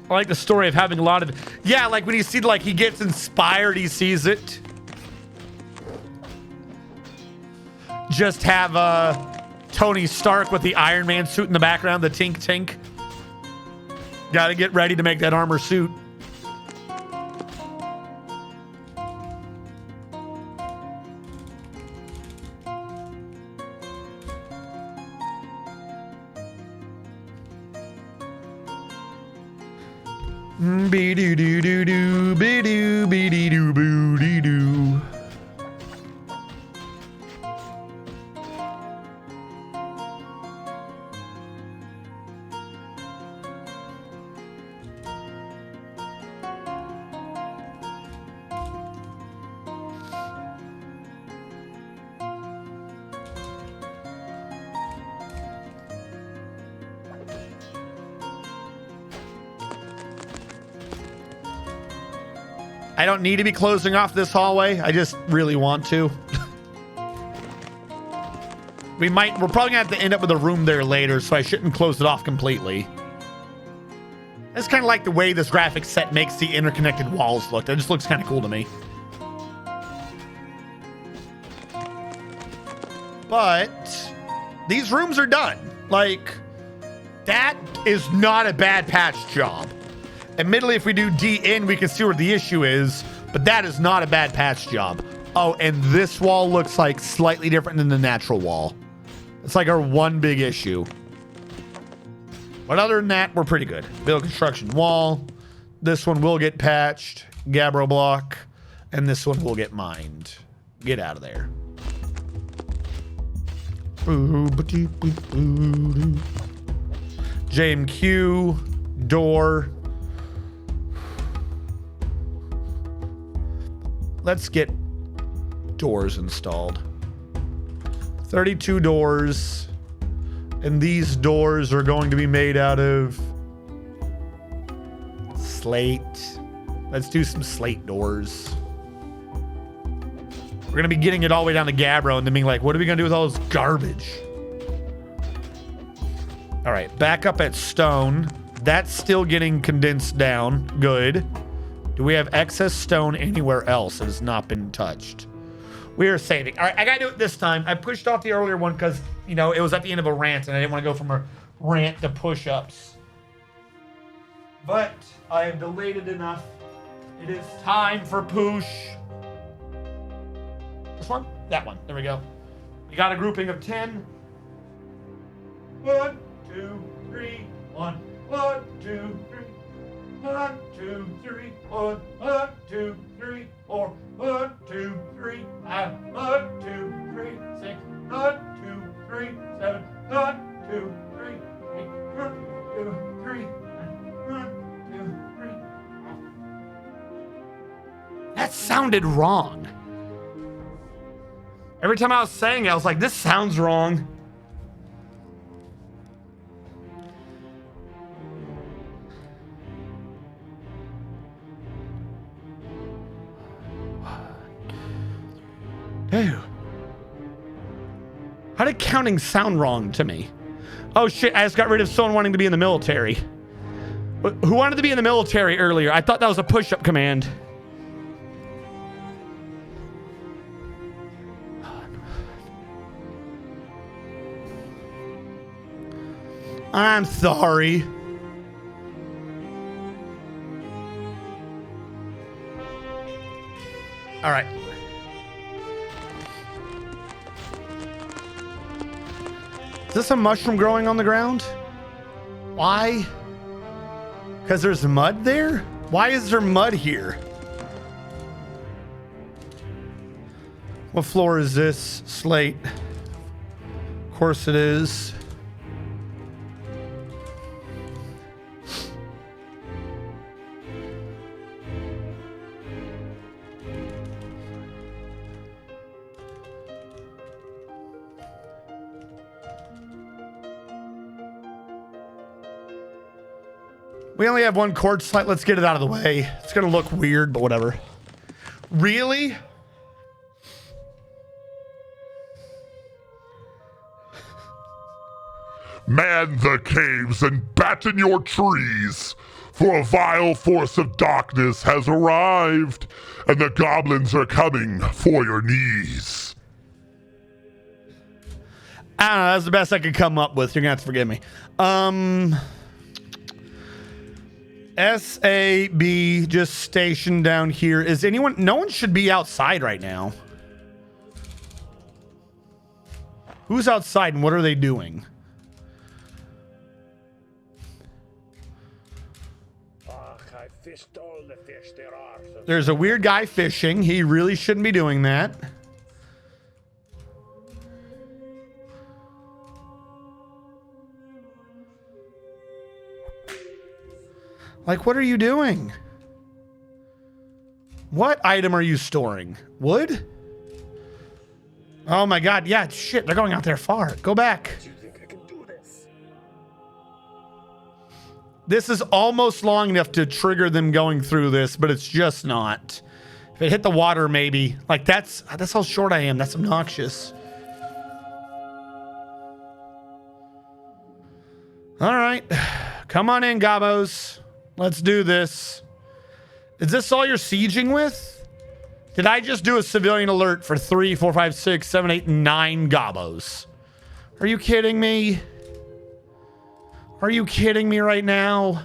I like the story of having a lot of... Yeah, like when you see, like, he gets inspired, he sees it. Just have Tony Stark with the Iron Man suit in the background, the tink tink. Gotta get ready to make that armor suit. Be-do-do-do-do, be-do, be-dee-do, boo-dee-doo. I don't need to be closing off this hallway. I just really want to. We're probably gonna have to end up with a room there later, so I shouldn't close it off completely. It's kind of like the way this graphic set makes the interconnected walls look. That just looks kind of cool to me. But these rooms are done. Like, that is not a bad patch job. Admittedly, if we do D in, we can see where the issue is, but that is not a bad patch job. Oh, and this wall looks like slightly different than the natural wall. It's like our one big issue. But other than that, we're pretty good. Build construction wall. This one will get patched. Gabbro block. And this one will get mined. Get out of there. JMQ. Door. Let's get doors installed. 32 doors. And these doors are going to be made out of slate. Let's do some slate doors. We're going to be getting it all the way down to Gabbro and then being like, what are we going to do with all this garbage? All right, back up at stone. That's still getting condensed down. Good. Do we have excess stone anywhere else that has not been touched? We are saving. All right, I got to do it this time. I pushed off the earlier one because, you know, it was at the end of a rant and I didn't want to go from a rant to push-ups. But I have delayed it enough. It is time for push. This one? That one. There we go. We got a grouping of 10. 1, 2, 3, 1. 1, 2, 3. 1, 2, 3, 1, 1, 2, 3, 4, 1, 2, 3, 5, 1, 2, 3, 6, 1, 2, 3, 7, 1, 2, 3, 8, 1, 2, 3, 1, 2, 3. That sounded wrong. Every time I was saying it, I was like, this sounds wrong. Ew. How did counting sound wrong to me? Oh shit, I just got rid of someone wanting to be in the military. Who wanted to be in the military earlier? I thought that was a push-up command. I'm sorry. All right. Is this a mushroom growing on the ground? Why? Because there's mud there? Why is there mud here? What floor is this? Slate. Of course it is. We only have one quartz slate. Let's get it out of the way. It's going to look weird, but whatever. Really?
Man the caves and batten your trees, for a vile force of darkness has arrived, and the goblins are coming for your knees.
I don't know. That's the best I could come up with. You're going to have to forgive me. SAB just stationed down here. Is anyone... No one should be outside right now. Who's outside and what are they doing?
I fished all the fish there are. So
There's a weird guy fishing. He really shouldn't be doing that. Like, what are you doing? What item are you storing? Wood? Oh my god, yeah, shit, they're going out there far. Go back.
do you think I can do this?
This is almost long enough to trigger them going through this, but it's just not. If it hit the water, maybe. Like, that's how short I am. That's obnoxious. All right. Come on in, Gabos. Let's do this. Is this all you're sieging with? Did I just do a civilian alert for 3, 4, 5, 6, 7, 8, 9 Gabos? Are you kidding me? Are you kidding me right now?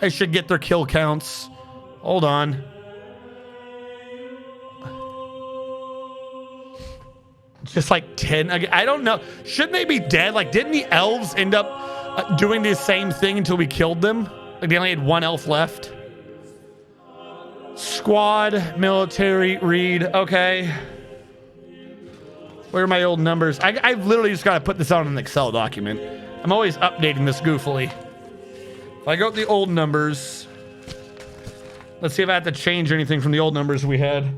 I should get their kill counts. Hold on. Just like 10. I don't know. Shouldn't they be dead? Like, didn't the elves end up doing the same thing until we killed them? Like, they only had one elf left. Squad, military, read. Okay. Where are my old numbers? I've literally just got to put this out in an Excel document. I'm always updating this goofily. If I go with the old numbers, let's see if I have to change anything from the old numbers we had.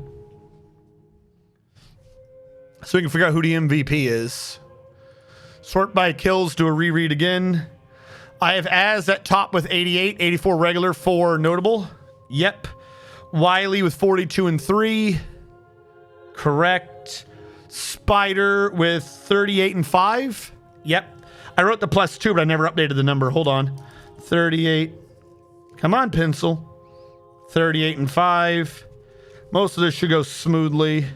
So we can figure out who the MVP is. Sort by kills, do a reread again. I have Az at top with 88, 84 regular, 4 notable. Yep. Wiley with 42 and 3. Correct. Spider with 38 and 5. Yep. I wrote the +2, but I never updated the number. Hold on. 38. Come on, pencil. 38 and 5. Most of this should go smoothly.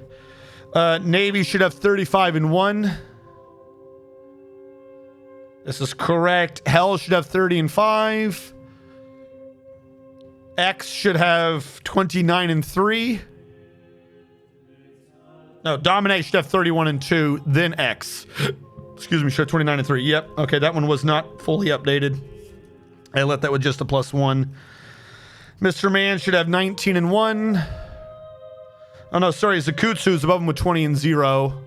Navy should have 35 and 1. This is correct. Hell should have 30 and 5. X should have 29 and 3. No, Dominate should have 31 and 2, then X. Excuse me, should have 29 and 3. Yep. Okay, that one was not fully updated. I left that with just a +1. Mr. Man should have 19 and 1. Oh no, sorry, Zakutsu's above him with 20 and 0.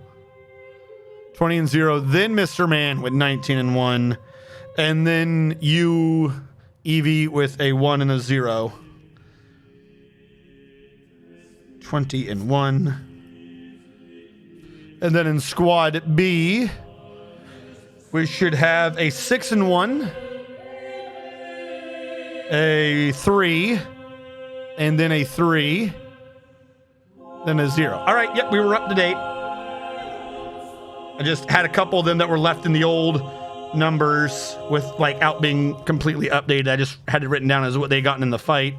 20 and 0. Then Mr. Man with 19 and 1. And then you, Evie, with a 1 and a 0. 20 and 1. And then in Squad B, we should have a 6 and 1. a 3, and then a 3, then a 0. All right, yep, we were up to date. I just had a couple of them that were left in the old numbers without being completely updated. I just had it written down as what they gotten in the fight.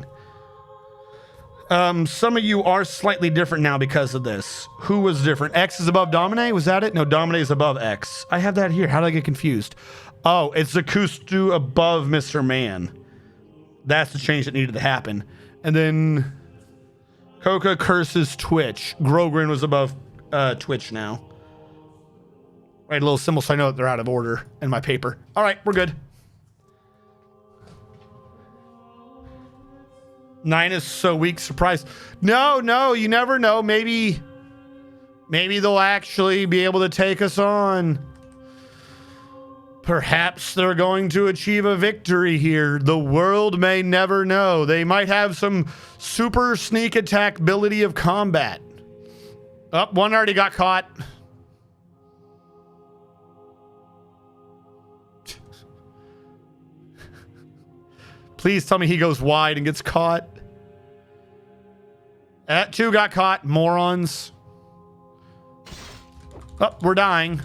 Some of you are slightly different now because of this. Who was different? X is above Domine? Was that it? No, Domine is above X. I have that here. How did I get confused? Oh, it's Zakustu above Mr. Man. That's the change that needed to happen. And then Coca curses Twitch. Grogrin was above Twitch now. Right, a little symbol so I know that they're out of order in my paper. All right, we're good. 9 is so weak, surprise. No, you never know. Maybe they'll actually be able to take us on. Perhaps they're going to achieve a victory here. The world may never know. They might have some super sneak attack ability of combat. Oh, one already got caught. Please tell me he goes wide and gets caught. That 2 got caught. Morons. Oh, we're dying.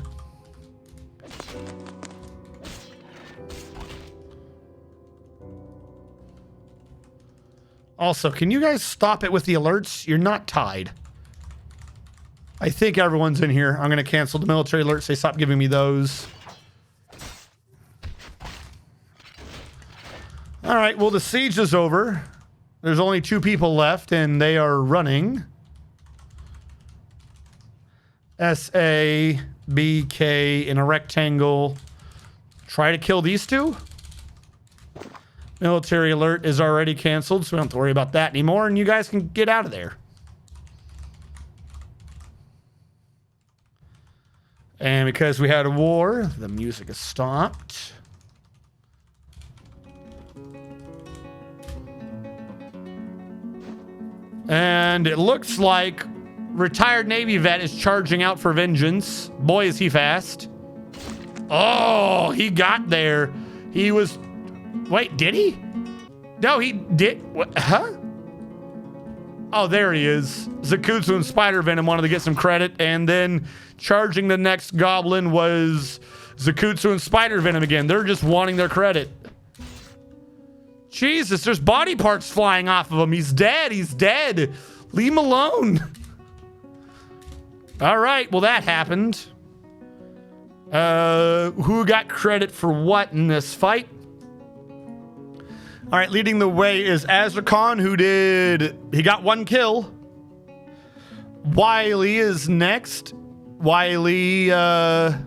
Also, can you guys stop it with the alerts? You're not tied. I think everyone's in here. I'm going to cancel the military alerts. They stopped giving me those. All right, well, the siege is over. There's only 2 people left, and they are running. S-A-B-K in a rectangle. Try to kill these 2. Military alert is already canceled, so we don't have to worry about that anymore, and you guys can get out of there. And because we had a war, the music is stopped. And it looks like retired Navy vet is charging out for vengeance. Boy, is he fast. Oh, he got there. He was... Wait, did he? No, he did. What? Huh? Oh, there he is. Zakutsu and Spider Venom wanted to get some credit, and then charging the next goblin was Zakutsu and Spider Venom again. They're just wanting their credit. Jesus, there's body parts flying off of him. He's dead. He's dead. Leave him alone. All right, well, that happened. Who got credit for what in this fight? All right, leading the way is Azrakhan, he got 1 kill. Wiley is next. Wiley got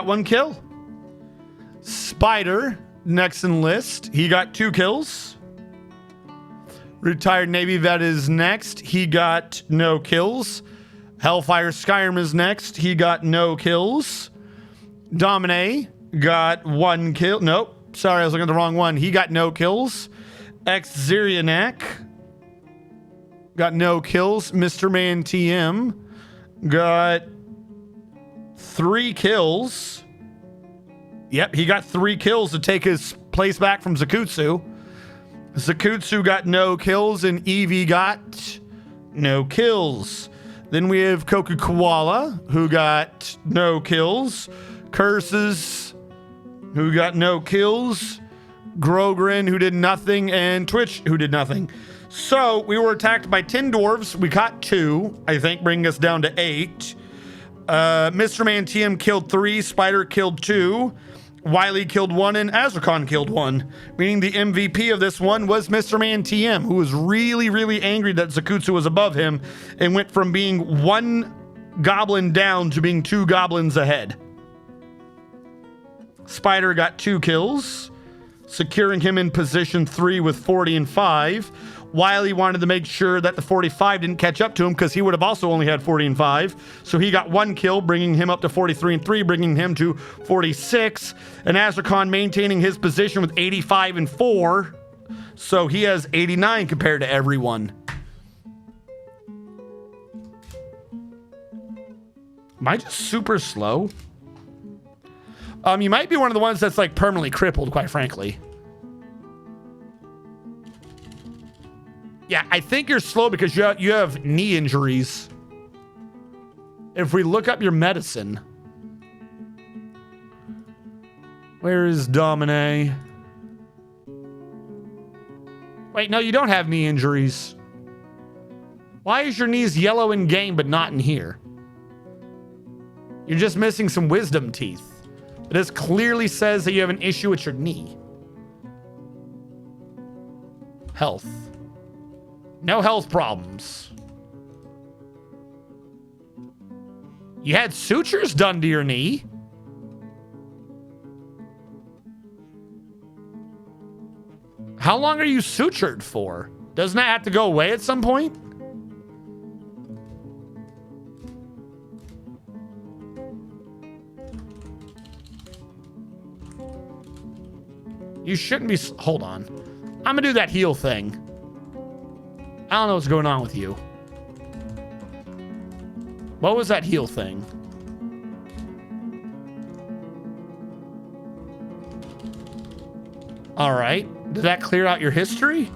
1 kill. Spider, next in list. He got 2 kills. Retired Navy vet is next. He got no kills. Hellfire Skyrim is next. He got no kills. Domine got 1 kill. Nope. Sorry, I was looking at the wrong one. He got no kills. Xzerianak got no kills. Mr. Man TM got 3 kills. Yep, he got 3 kills to take his place back from Zakutsu. Zakutsu got no kills, and Evie got no kills. Then we have Koku Koala, who got no kills. Curses, who got no kills. Grogrin, who did nothing. And Twitch, who did nothing. So, we were attacked by 10 dwarves. We caught 2, I think, bringing us down to 8. Mr. Man TM killed 3. Spider killed 2. Wiley killed 1 and Azrakhan killed 1, meaning the MVP of this one was Mr. Man TM, who was really, really angry that Zakutsu was above him and went from being 1 goblin down to being 2 goblins ahead. Spider got 2 kills, securing him in position 3 with 40 and 5. Wiley wanted to make sure that the 45 didn't catch up to him because he would have also only had 40 and 5. So he got 1 kill, bringing him up to 43 and 3, bringing him to 46. And Azrakhan maintaining his position with 85 and 4. So he has 89 compared to everyone. Am I just super slow? You might be one of the ones that's like permanently crippled, quite frankly. Yeah, I think you're slow because you have knee injuries. If we look up your medicine. Where is Domine? Wait, no, you don't have knee injuries. Why is your knees yellow in game but not in here? You're just missing some wisdom teeth. This clearly says that you have an issue with your knee. Health. No health problems. You had sutures done to your knee. How long are you sutured for? Doesn't that have to go away at some point? You shouldn't be... Hold on. I'm gonna do that heal thing. I don't know what's going on with you. What was that heal thing? All right. Did that clear out your history?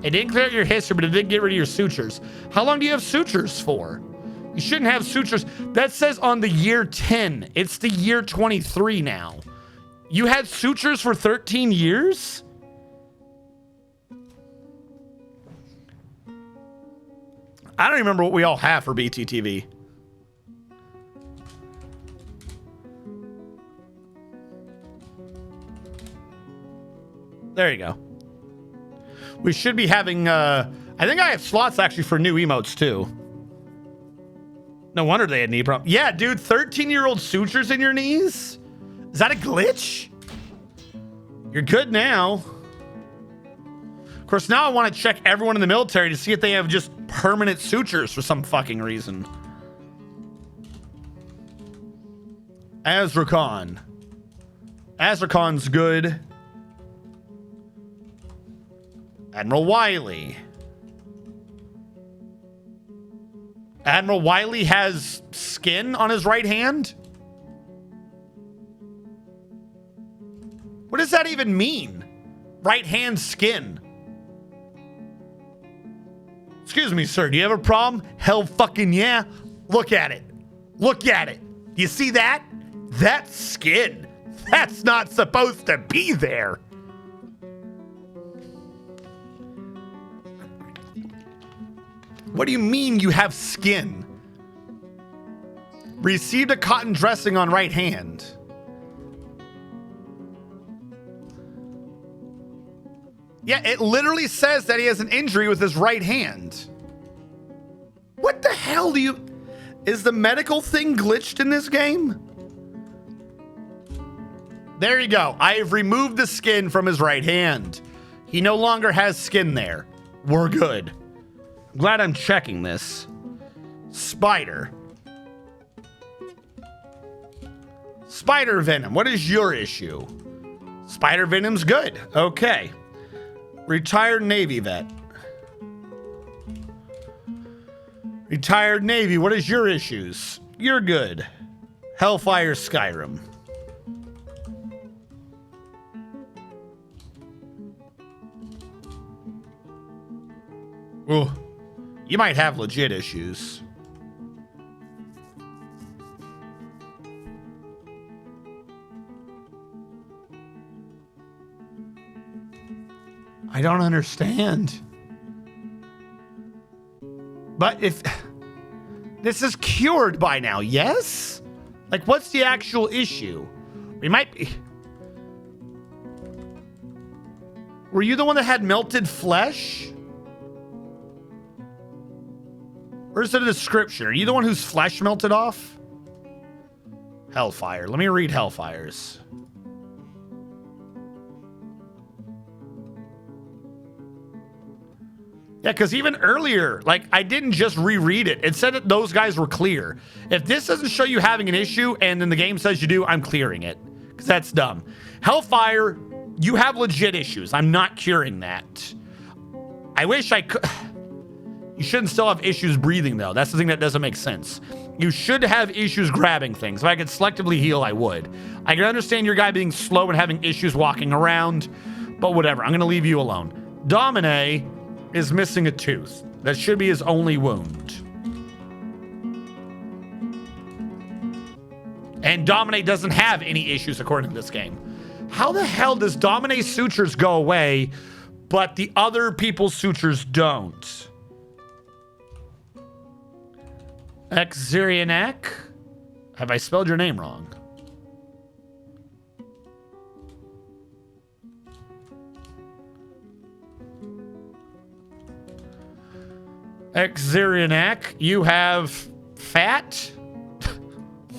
It didn't clear out your history, but it did get rid of your sutures. How long do you have sutures for? You shouldn't have sutures. That says on the year 10. It's the year 23 now. You had sutures for 13 years? I don't remember what we all have for BTTV. There you go. We should be having, I think I have slots actually for new emotes too. No wonder they had knee problems. Yeah, dude, 13-year-old sutures in your knees? Is that a glitch? You're good now. Of course, now I want to check everyone in the military to see if they have just permanent sutures for some fucking reason. Azrakon. Azrakon's good. Admiral Wiley. Admiral Wiley has skin on his right hand? What does that even mean? Right hand skin. Excuse me, sir. Do you have a problem? Hell fucking yeah. Look at it. Look at it. Do you see that? That's skin. That's not supposed to be there. What do you mean you have skin? Received a cotton dressing on right hand. Yeah, it literally says that he has an injury with his right hand. What the hell do you... Is the medical thing glitched in this game? There you go. I have removed the skin from his right hand. He no longer has skin there. We're good. I'm glad I'm checking this. Spider. Spider venom. What is your issue? Spider venom's good. Okay. Retired Navy vet. Retired Navy, what is your issues? You're good. Hellfire Skyrim. Ooh, you might have legit issues. I don't understand. But if this is cured by now, yes? Like, what's the actual issue? We might be... Were you the one that had melted flesh? Where's the description? Are you the one whose flesh melted off? Hellfire. Let me read Hellfire's. Yeah, because even earlier, like, I didn't just reread it. It said that those guys were clear. If this doesn't show you having an issue and then the game says you do, I'm clearing it. Because that's dumb. Hellfire, you have legit issues. I'm not curing that. I wish I could... You shouldn't still have issues breathing, though. That's the thing that doesn't make sense. You should have issues grabbing things. If I could selectively heal, I would. I can understand your guy being slow and having issues walking around, but whatever. I'm going to leave you alone. Domine is missing a tooth. That should be his only wound. And Domine doesn't have any issues according to this game. How the hell does Domine's sutures go away, but the other people's sutures don't? Xerianak? Have I spelled your name wrong? Xerianak, you have fat?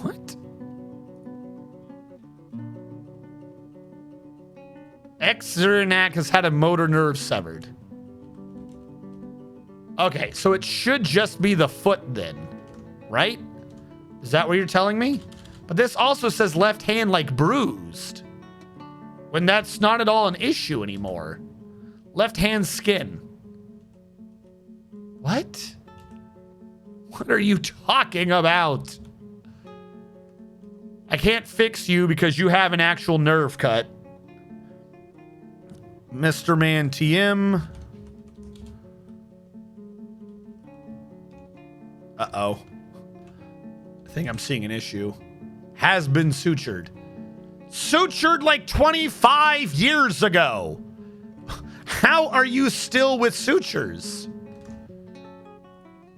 What? Xerianak has had a motor nerve severed. Okay, so it should just be the foot then, right? Is that what you're telling me? But this also says left hand like bruised, when that's not at all an issue anymore. Left hand skin. What? What are you talking about? I can't fix you because you have an actual nerve cut. Mr. Man TM. Uh-oh. I think I'm seeing an issue. Has been sutured. Sutured like 25 years ago. How are you still with sutures?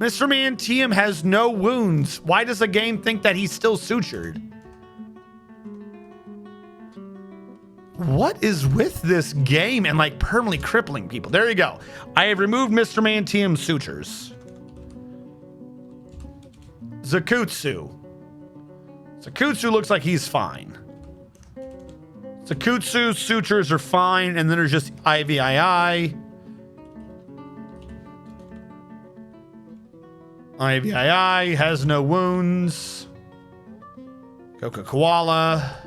Mr. Man TM has no wounds. Why does the game think that he's still sutured? What is with this game and like permanently crippling people? There you go. I have removed Mr. Man TM's sutures. Zakutsu. Zakutsu looks like he's fine. Zakutsu's sutures are fine, and then there's just IVII. IVII has no wounds. Coca Koala.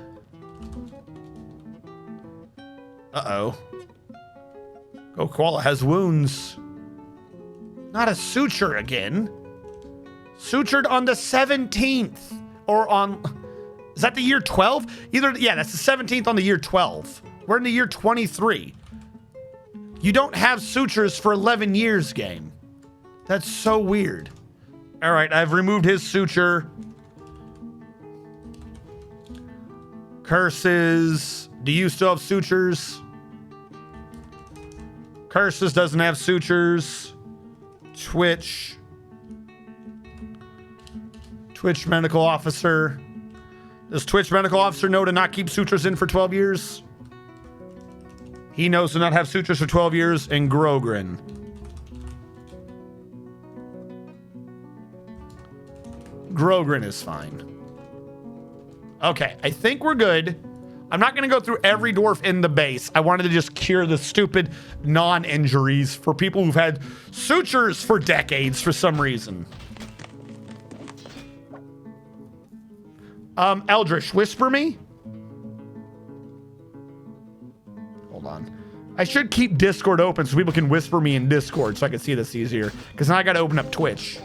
Uh-oh. Coca Koala has wounds. Not a suture again. Sutured on the 17th. Or on... Is that the year 12? Either... Yeah, that's the 17th on the year 12. We're in the year 23. You don't have sutures for 11 years, game. That's so weird. All right, I've removed his suture. Curses. Do you still have sutures? Curses doesn't have sutures. Twitch. Twitch medical officer. Does Twitch medical officer know to not keep sutures in for 12 years? He knows to not have sutures for 12 years. And Grogrin. Grogrin is fine. Okay, I think we're good. I'm not going to go through every dwarf in the base. I wanted to just cure the stupid non-injuries for people who've had sutures for decades for some reason. Eldritch, whisper me. Hold on. I should keep Discord open so people can whisper me in Discord so I can see this easier. Because now I got to open up Twitch.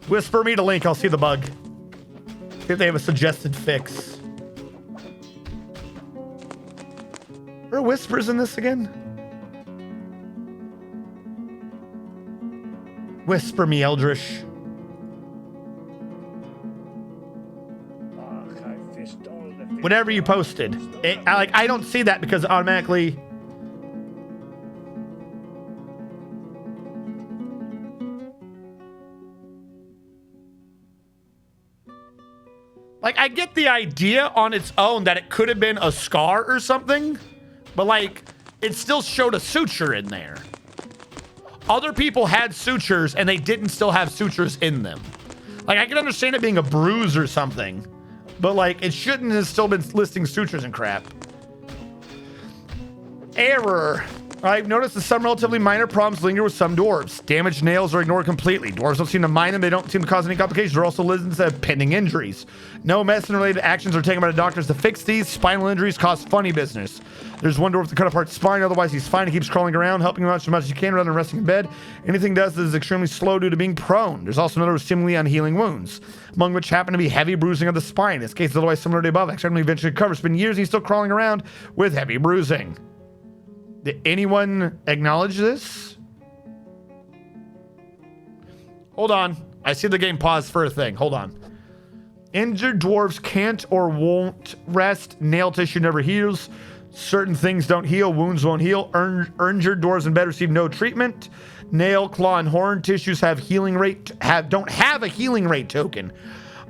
Whisper me to Link. I'll see the bug. See if they have a suggested fix. Are there whispers in this again? Whisper me, Eldritch. Whatever you posted. I don't see that because it automatically... Like, I get the idea on its own that it could have been a scar or something, but, like, it still showed a suture in there. Other people had sutures, and they didn't still have sutures in them. Like, I can understand it being a bruise or something, but, like, it shouldn't have still been listing sutures and crap. Error. I've noticed that some relatively minor problems linger with some dwarves. Damaged nails are ignored completely. Dwarves don't seem to mind them. They don't seem to cause any complications. They're also listed as pending injuries. No medicine-related actions are taken by the doctors to fix these. Spinal injuries cause funny business. There's one dwarf to cut apart spine. Otherwise, he's fine. He keeps crawling around, helping him out as much as you can rather than resting in bed. Anything he does is extremely slow due to being prone. There's also another with seemingly unhealing wounds, among which happen to be heavy bruising of the spine. His case is otherwise similar to the above. Extremely eventually recover. It's been years and he's still crawling around with heavy bruising. Did anyone acknowledge this? Hold on. I see the game pause for a thing. Hold on. Injured dwarves can't or won't rest. Nail tissue never heals. Certain things don't heal. Wounds won't heal. Injured dwarves in bed receive no treatment. Nail, claw, and horn tissues have healing rate. Don't have a healing rate token.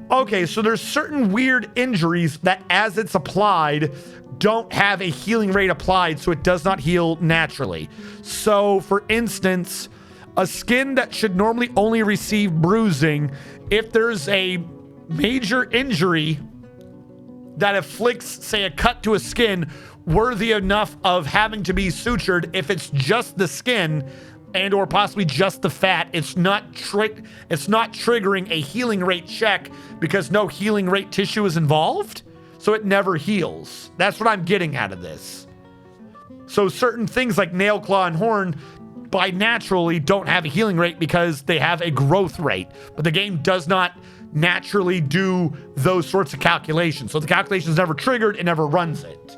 Okay, so there's certain weird injuries that, as it's applied, don't have a healing rate applied, so it does not heal naturally. So, for instance, a skin that should normally only receive bruising, if there's a major injury that afflicts, say, a cut to a skin worthy enough of having to be sutured, if it's just the skin and or possibly just the fat, it's not triggering a healing rate check because no healing rate tissue is involved, so it never heals. That's what I'm getting out of this. So certain things like nail, claw, and horn by naturally don't have a healing rate because they have a growth rate, but the game does not naturally do those sorts of calculations. So the calculation is never triggered, it never runs it.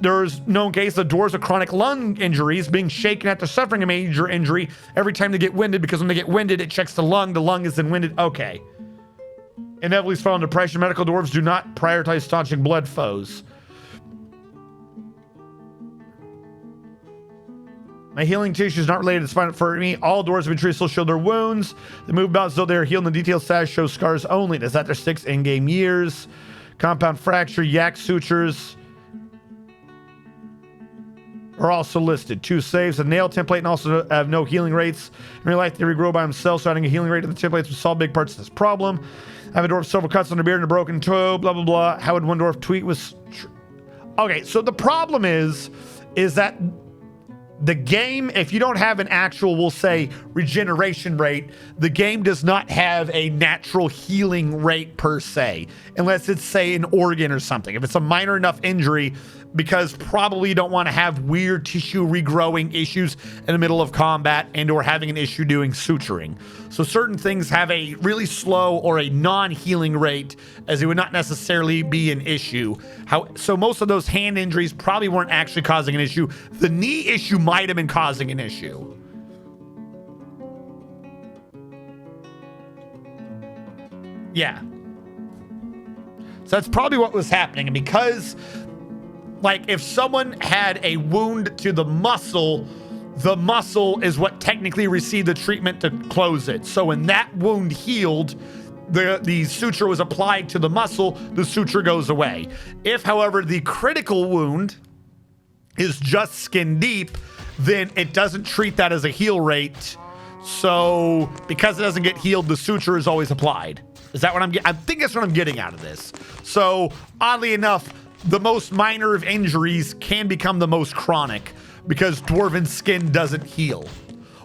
There's known cases of dwarves with chronic lung injuries being shaken after suffering a major injury every time they get winded, because when they get winded, it checks the lung is then winded. Okay. Inevitably fall in depression. Medical dwarves do not prioritize staunching blood flows. My healing tissue is not related to spine. For me, all dwarves have been treated still show their wounds. They move about as though they are healed, and the detailed status shows scars only. Does that their 6 in-game years? Compound fracture, yak sutures are also listed. 2 saves, a nail template, and also have no healing rates. In real life, they regrow by themselves, so adding a healing rate to the templates would solve big parts of this problem. I have a dwarf with several cuts on the beard and a broken toe, blah, blah, blah. How would one dwarf tweet was... Okay, so the problem is that the game, if you don't have an actual, we'll say, regeneration rate, the game does not have a natural healing rate per se, unless it's, say, an organ or something. If it's a minor enough injury, because probably you don't want to have weird tissue regrowing issues in the middle of combat and or having an issue doing suturing. So certain things have a really slow or a non-healing rate, as it would not necessarily be an issue. So most of those hand injuries probably weren't actually causing an issue. The knee issue might have been causing an issue. Yeah. So that's probably what was happening. And because, like, if someone had a wound to the muscle is what technically received the treatment to close it. So when that wound healed, the suture was applied to the muscle, the suture goes away. If, however, the critical wound is just skin deep, then it doesn't treat that as a heal rate. So because it doesn't get healed, the suture is always applied. Is that what I think that's what I'm getting out of this. So oddly enough, the most minor of injuries can become the most chronic because dwarven skin doesn't heal.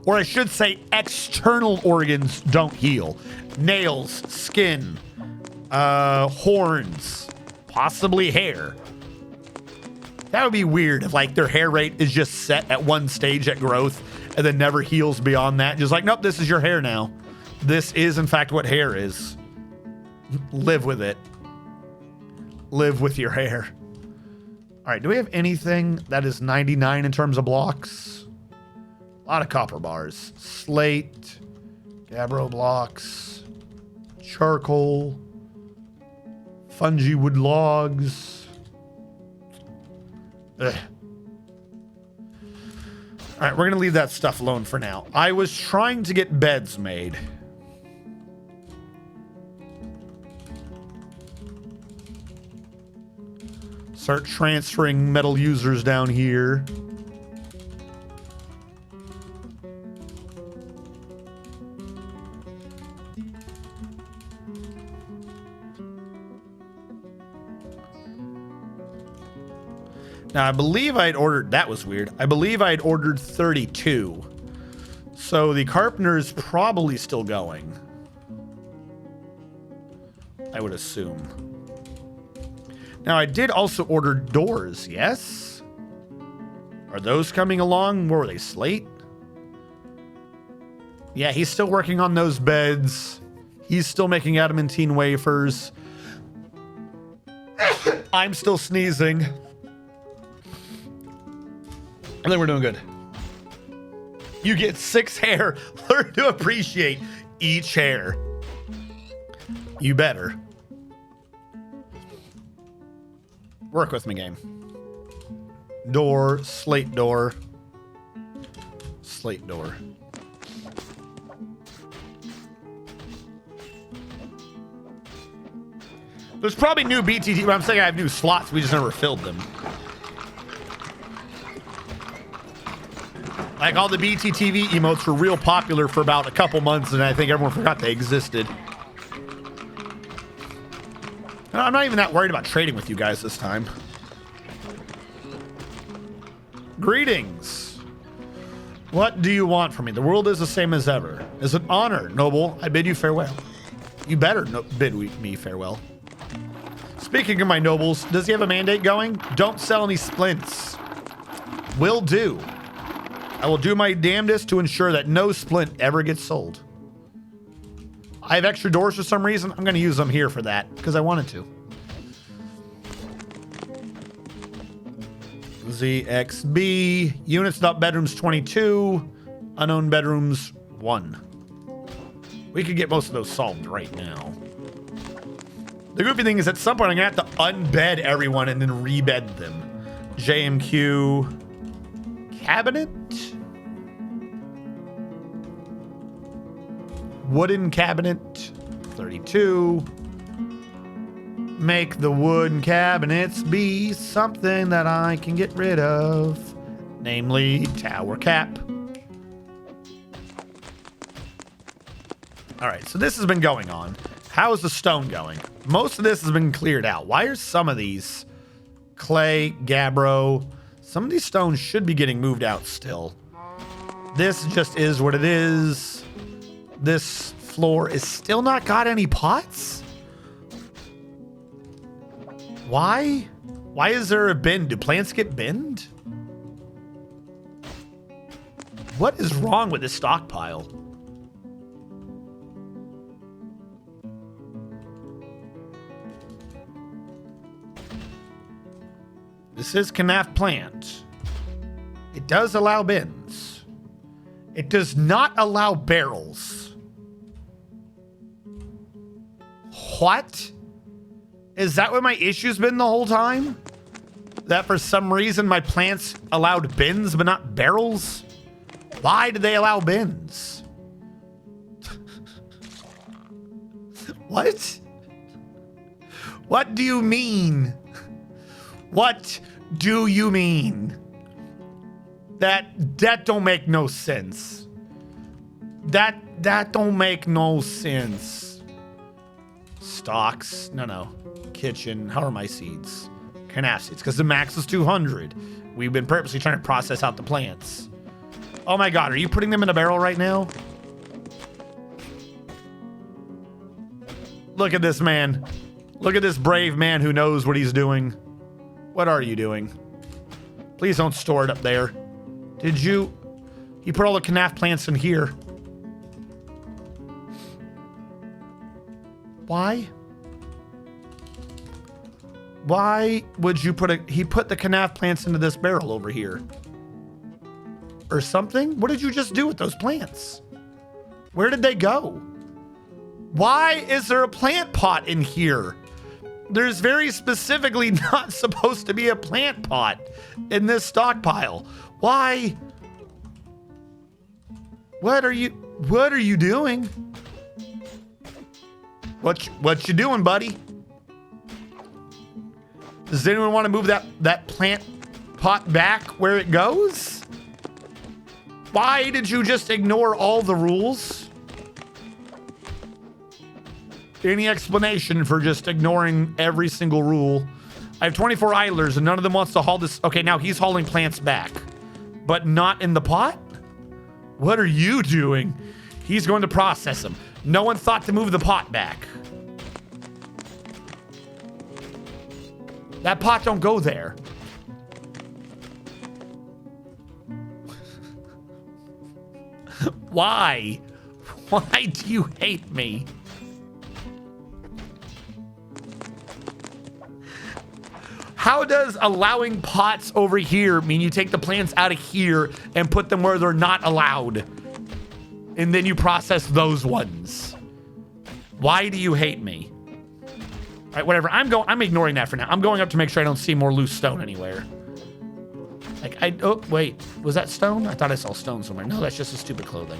Or I should say external organs don't heal. Nails, skin, horns, possibly hair. That would be weird if, like, their hair rate is just set at one stage at growth and then never heals beyond that. Just like, nope, this is your hair now. This is, in fact, what hair is. Live with it. Live with your hair. All right, do we have anything that is 99 in terms of blocks? A lot of copper bars. Slate, gabbro blocks, charcoal, fungi wood logs. Ugh. All right, we're going to leave that stuff alone for now. I was trying to get beds made. Start transferring metal users down here. Now, I believe I'd ordered, that was weird. I believe I'd ordered 32. So the carpenter's probably still going. I would assume. Now, I did also order doors, yes? Are those coming along? Where were they, slate? Yeah, he's still working on those beds. He's still making adamantine wafers. I'm still sneezing. I think we're doing good. You get 6 hair. Learn to appreciate each hair. You better. Work with me, game. Door, slate door. Slate door. There's probably new BTT, but I'm saying I have new slots. We just never filled them. Like, all the BTTV emotes were real popular for about a couple months, and I think everyone forgot they existed. And I'm not even that worried about trading with you guys this time. Greetings. What do you want from me? The world is the same as ever. As an honor, noble, I bid you farewell. You better bid me farewell. Speaking of my nobles, does he have a mandate going? Don't sell any splints. Will do. I will do my damnedest to ensure that no splint ever gets sold. I have extra doors for some reason. I'm going to use them here for that because I wanted to. ZXB. Units, not bedrooms, 22. Unknown bedrooms, 1. We could get most of those solved right now. The goofy thing is at some point I'm going to have to unbed everyone and then rebed them. JMQ. Cabinet? Wooden cabinet, 32. Make the wooden cabinets be something that I can get rid of, namely tower cap. All right, so this has been going on. How is the stone going? Most of this has been cleared out. Why are some of these clay, gabbro? Some of these stones should be getting moved out still. This just is what it is. This floor is still not got any pots? Why? Why is there a bin? Do plants get binned? What is wrong with this stockpile? This is Canaf plant. It does allow bins. It does not allow barrels. What? Is that what my issue's been the whole time? That for some reason my plants allowed bins but not barrels? Why did they allow bins? What? What do you mean? What do you mean? That don't make no sense. That don't make no sense. Stocks? No. Kitchen. How are my seeds? Canaf seeds, because the max is 200. We've been purposely trying to process out the plants. Oh my god, are you putting them in a barrel right now? Look at this man. Look at this brave man who knows what he's doing. What are you doing? Please don't store it up there. Did you? You put all the Canaf plants in here. Why? Why would you he put the Canaf plants into this barrel over here? Or something? What did you just do with those plants? Where did they go? Why is there a plant pot in here? There's very specifically not supposed to be a plant pot in this stockpile. Why? What are you doing? What you doing, buddy? Does anyone want to move that plant pot back where it goes? Why did you just ignore all the rules? Any explanation for just ignoring every single rule? I have 24 idlers and none of them wants to haul this. Okay, now he's hauling plants back, but not in the pot? What are you doing? He's going to process them. No one thought to move the pot back. That pot don't go there. Why? Why do you hate me? How does allowing pots over here mean you take the plants out of here and put them where they're not allowed? And then you process those ones. Why do you hate me? All right, whatever. I'm ignoring that for now. I'm going up to make sure I don't see more loose stone anywhere. Like, oh, wait. Was that stone? I thought I saw stone somewhere. No, that's just a stupid clothing.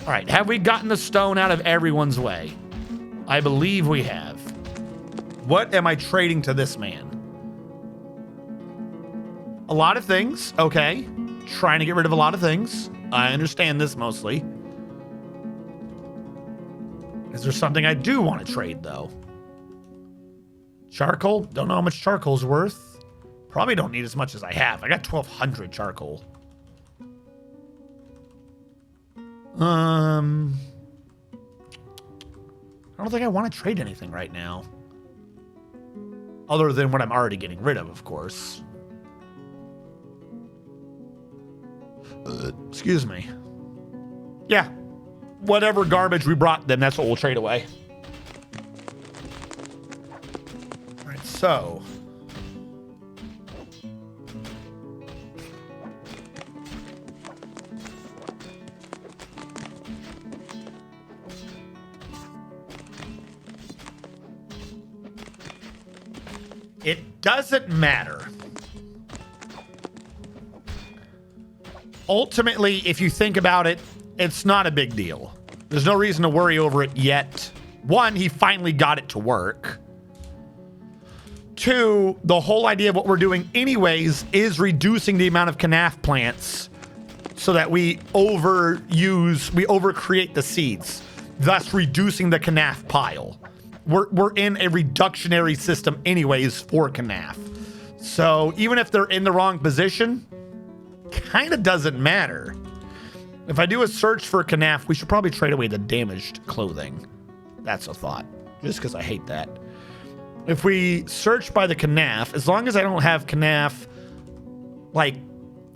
All right, have we gotten the stone out of everyone's way? I believe we have. What am I trading to this man? A lot of things. Okay. Trying to get rid of a lot of things. I understand this mostly. Is there something I do want to trade, though? Charcoal? Don't know how much charcoal's worth. Probably don't need as much as I have. I got 1,200 charcoal. I don't think I want to trade anything right now. Other than what I'm already getting rid of course. Excuse me. Yeah. Whatever garbage we brought them, that's what we'll trade away. All right, so. It doesn't matter. Ultimately, if you think about it, it's not a big deal. There's no reason to worry over it yet. One, he finally got it to work. Two, the whole idea of what we're doing anyways is reducing the amount of canaf plants so that we overcreate the seeds, thus reducing the canaf pile. We're in a reductionary system anyways for canaf. So even if they're in the wrong position, kind of doesn't matter. If I do a search for canaf, we should probably trade away the damaged clothing. That's a thought, just because I hate that. If we search by the canaf, as long as I don't have canaf, like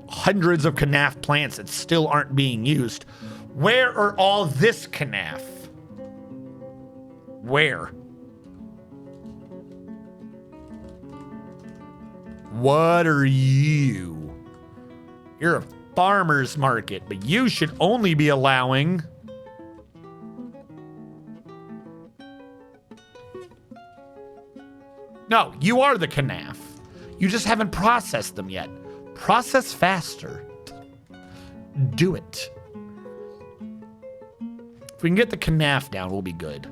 hundreds of canaf plants that still aren't being used, where are all this canaf? Where? What are you? You're a farmer's market, but you should only be allowing... No, you are the canaf. You just haven't processed them yet. Process faster. Do it. If we can get the canaf down, we'll be good.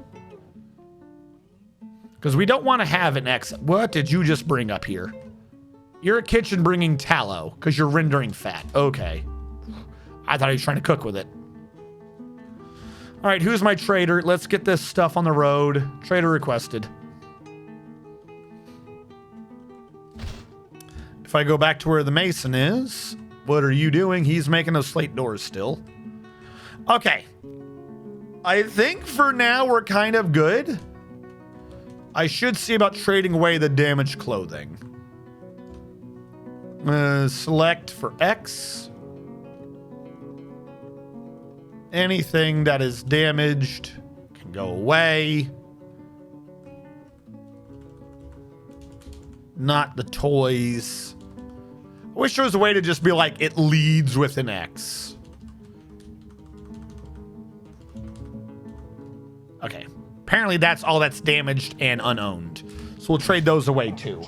Because we don't want to have an X. What did you just bring up here? You're a kitchen bringing tallow because you're rendering fat. Okay. I thought he was trying to cook with it. All right, who's my trader? Let's get this stuff on the road. Trader requested. If I go back to where the mason is, what are you doing? He's making those slate doors still. Okay. I think for now we're kind of good. I should see about trading away the damaged clothing. Select for X. Anything that is damaged can go away. Not the toys. I wish there was a way to just be like, it leads with an X. Okay. Apparently that's all that's damaged and unowned. So we'll trade those away too.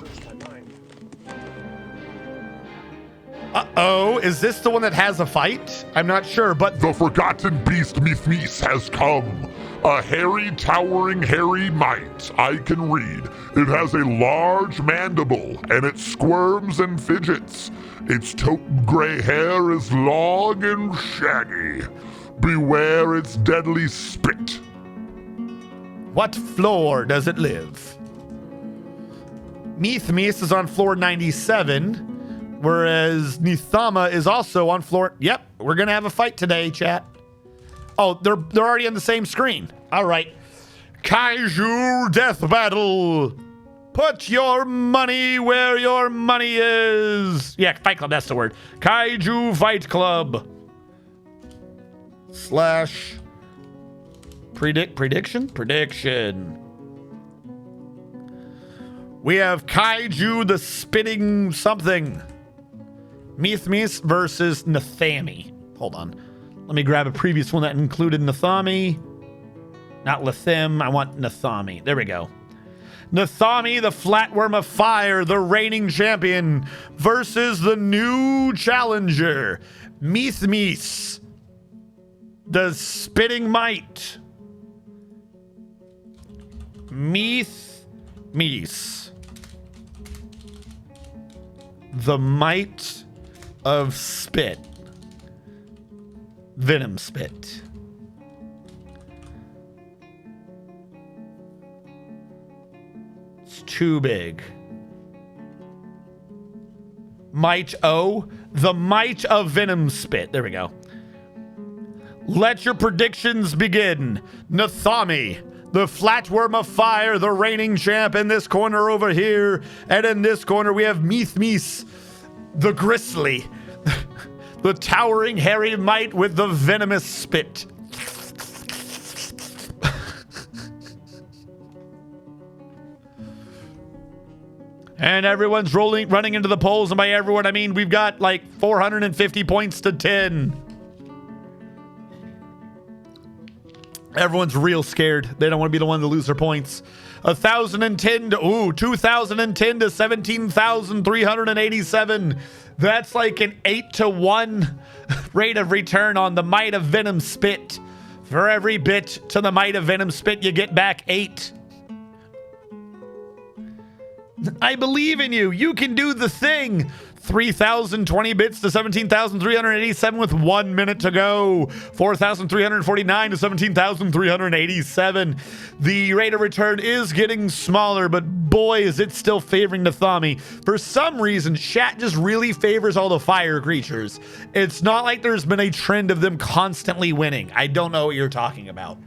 Uh-oh, is this the one that has a fight? I'm not sure, but...
The forgotten beast Mithmis has come. A hairy, towering, hairy mite. I can read. It has a large mandible, and it squirms and fidgets. Its taupe gray hair is long and shaggy. Beware its deadly spit.
What floor does it live? Meath is on floor 97, whereas Nithama is also on floor... Yep, we're going to have a fight today, chat. Oh, they're already on the same screen. All right. Kaiju Death Battle. Put your money where your money is. Yeah, Fight Club, that's the word. Kaiju Fight Club. / Prediction. We have Kaiju the Spitting Something. Meath versus Nathami. Hold on. Let me grab a previous one that included Nathami. Not Lathim. I want Nathami. There we go. Nathami, the Flatworm of Fire, the reigning champion, versus the new challenger, Meath, the Spitting Might. Meath, the Might of Spit. Venom Spit. It's too big. Might O, the Might of Venom Spit. There we go. Let your predictions begin. Nathami, the Flatworm of Fire, the reigning champ in this corner over here. And in this corner we have Meath, the Grizzly, the towering hairy might with the venomous spit. And everyone's running into the polls, and by everyone I mean we've got like 450 points to 10. Everyone's real scared. They don't want to be the one to lose their points. 2010 to 17,387. That's like an 8-to-1 rate of return on the Might of Venom Spit. For every bit to the Might of Venom Spit, you get back 8. I believe in you. You can do the thing. 3,020 bits to 17,387 with 1 minute to go. 4,349 to 17,387. The rate of return is getting smaller, but boy, is it still favoring Nathami. For some reason, chat just really favors all the fire creatures. It's not like there's been a trend of them constantly winning. I don't know what you're talking about.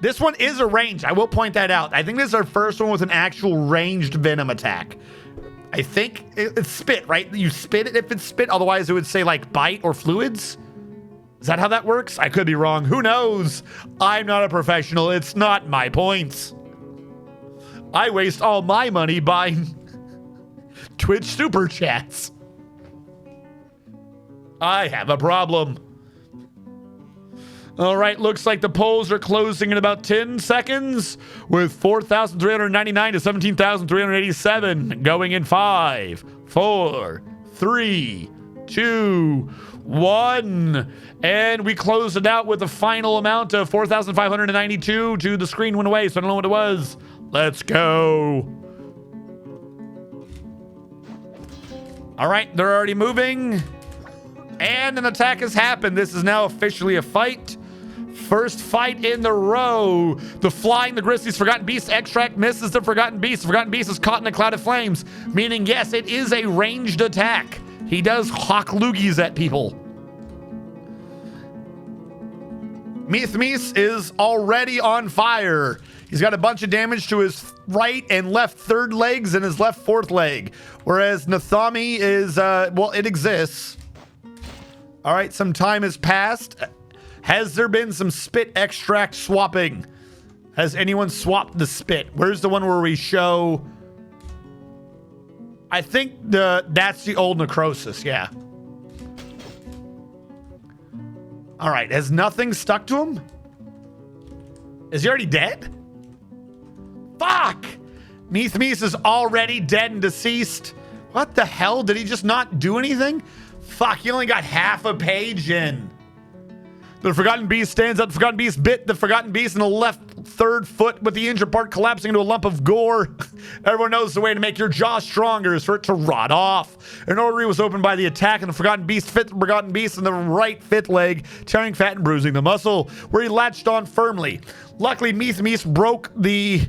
This one is a ranged. I will point that out. I think this is our first one with an actual ranged venom attack. I think it's spit, right? You spit it if it's spit. Otherwise, it would say like bite or fluids. Is that how that works? I could be wrong. Who knows? I'm not a professional. It's not my points. I waste all my money buying Twitch super chats. I have a problem. All right, looks like the polls are closing in about 10 seconds with 4,399 to 17,387 going in 5, 4, 3, 2, 1. And we closed it out with the final amount of 4,592 to the screen went away, so I don't know what it was. Let's go. All right, they're already moving. And an attack has happened. This is now officially a fight. First fight in the row. The Flying the Grizzly's Forgotten Beast extract misses the Forgotten Beast. The Forgotten Beast is caught in a cloud of flames, meaning, yes, it is a ranged attack. He does hawk loogies at people. Meath is already on fire. He's got a bunch of damage to his right and left third legs and his left fourth leg. Whereas Nathami is, well, it exists. All right, some time has passed. Has there been some spit extract swapping? Has anyone swapped the spit? Where's the one where we show? I think that's the old necrosis, yeah. All right, has nothing stuck to him? Is he already dead? Fuck! Meath is already dead and deceased. What the hell? Did he just not do anything? Fuck, he only got half a page in. The Forgotten Beast stands up. The Forgotten Beast bit the Forgotten Beast in the left third foot with the injured part collapsing into a lump of gore. Everyone knows the way to make your jaw stronger is for it to rot off. An artery was opened by the attack, and the Forgotten Beast fit the Forgotten Beast in the right fifth leg, tearing fat and bruising the muscle, where he latched on firmly. Luckily, Meath broke the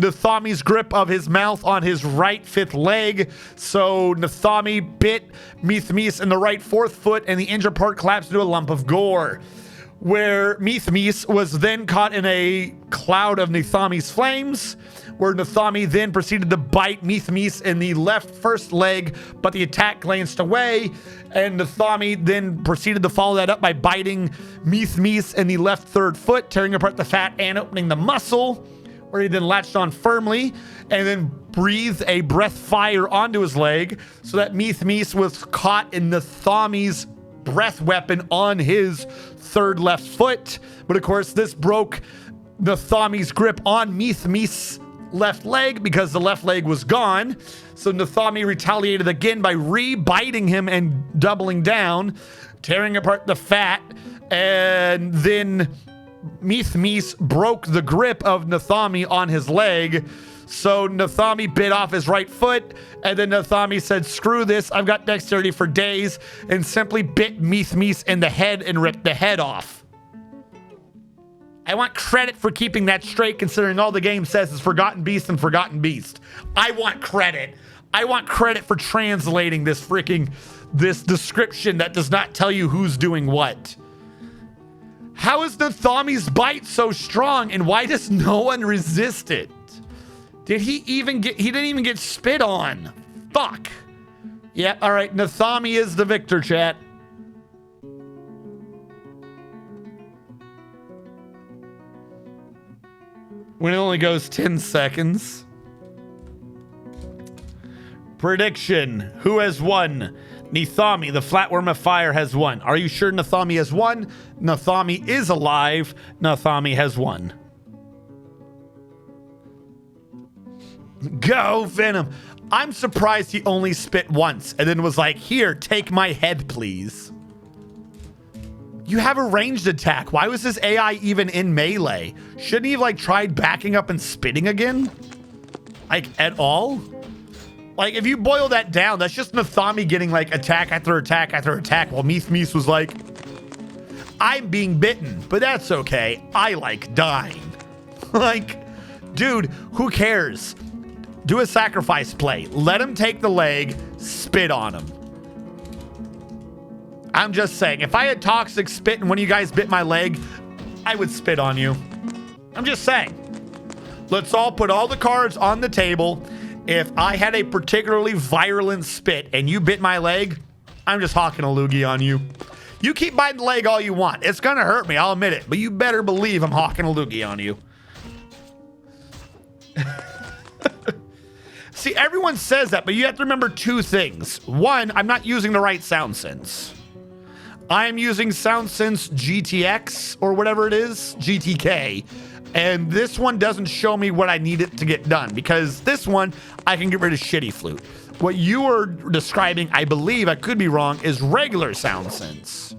Nathami's grip of his mouth on his right fifth leg. So Nathami bit Meethmees in the right fourth foot, and the injured part collapsed into a lump of gore, where Meethmees was then caught in a cloud of Nathami's flames, where Nathami then proceeded to bite Meethmees in the left first leg, but the attack glanced away, and Nathami then proceeded to follow that up by biting Meethmees in the left third foot, tearing apart the fat and opening the muscle, where he then latched on firmly and then breathed a breath fire onto his leg, so that Meethmees was caught in Nathami's breath weapon on his third left foot. But of course, this broke Nathami's grip on Meethmees' left leg because the left leg was gone. So Nathami retaliated again by re-biting him and doubling down, tearing apart the fat, and then Meethmees broke the grip of Nathami on his leg. So Nathami bit off his right foot, and then Nathami said, screw this, I've got dexterity for days, and simply bit Meethmees in the head and ripped the head off. I want credit for keeping that straight, considering all the game says is Forgotten Beast and Forgotten Beast. I want credit. I want credit for translating this description that does not tell you who's doing what. How is Nathami's bite so strong, and why does no one resist it? Did he didn't even get spit on. Fuck. Yeah, all right, Nathami is the victor, chat. When it only goes 10 seconds. Prediction. Who has won? Nathami, the flatworm of fire, has won. Are you sure Nathami has won? Nathami is alive. Nathami has won. Go, Venom. I'm surprised he only spit once and then was like, here, take my head, please. You have a ranged attack. Why was this AI even in melee? Shouldn't he have like tried backing up and spitting again? Like at all? Like if you boil that down, that's just Nathami getting like attack after attack after attack while Meethmees was like, I'm being bitten, but that's okay. I like dying. Like, dude, who cares? Do a sacrifice play. Let him take the leg, spit on him. I'm just saying, if I had toxic spit and one of you guys bit my leg, I would spit on you. I'm just saying. Let's all put all the cards on the table. If I had a particularly virulent spit and you bit my leg, I'm just hawking a loogie on you. You keep biting the leg all you want. It's gonna hurt me, I'll admit it, but you better believe I'm hawking a loogie on you. See, everyone says that, but you have to remember two things. One, I'm not using the right sound sense. I'm using SoundSense GTX or whatever it is, GTK. And this one doesn't show me what I need it to get done, because this one, I can get rid of shitty flute. What you are describing, I believe, I could be wrong, is regular SoundSense.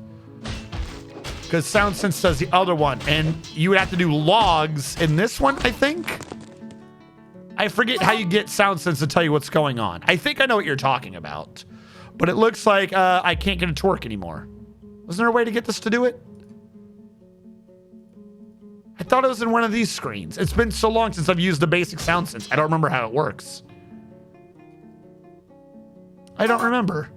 Because SoundSense does the other one, and you would have to do logs in this one, I think. I forget how you get SoundSense to tell you what's going on. I think I know what you're talking about. But it looks like I can't get it to work anymore. Wasn't there a way to get this to do it? I thought it was in one of these screens. It's been so long since I've used the basic SoundSense. I don't remember how it works. I don't remember.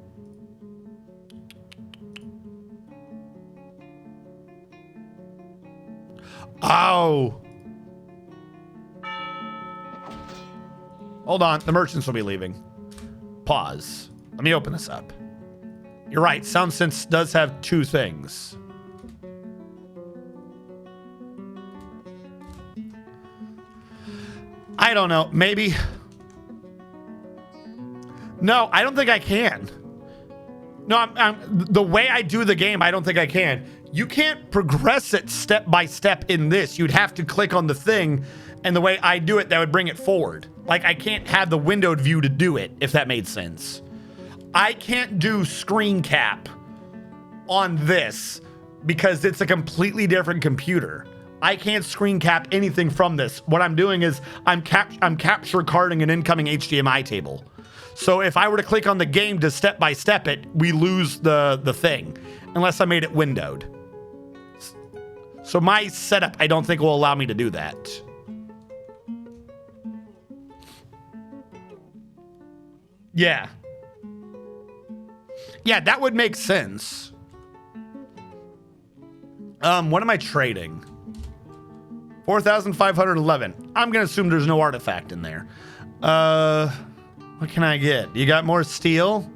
Oh. Hold on. The merchants will be leaving. Pause. Let me open this up. You're right. SoundSense does have two things. I don't know. Maybe. No, I don't think I can. No, the way I do the game, I don't think I can. You can't progress it step by step in this. You'd have to click on the thing, and the way I do it, that would bring it forward. Like, I can't have the windowed view to do it, if that made sense. I can't do screen cap on this because it's a completely different computer. I can't screen cap anything from this. What I'm doing is I'm capture carding an incoming HDMI table. So if I were to click on the game to step by step it, we lose the thing unless I made it windowed. So my setup, I don't think will allow me to do that. Yeah. Yeah, that would make sense. What am I trading? 4,511. I'm gonna assume there's no artifact in there. What can I get? You got more steel?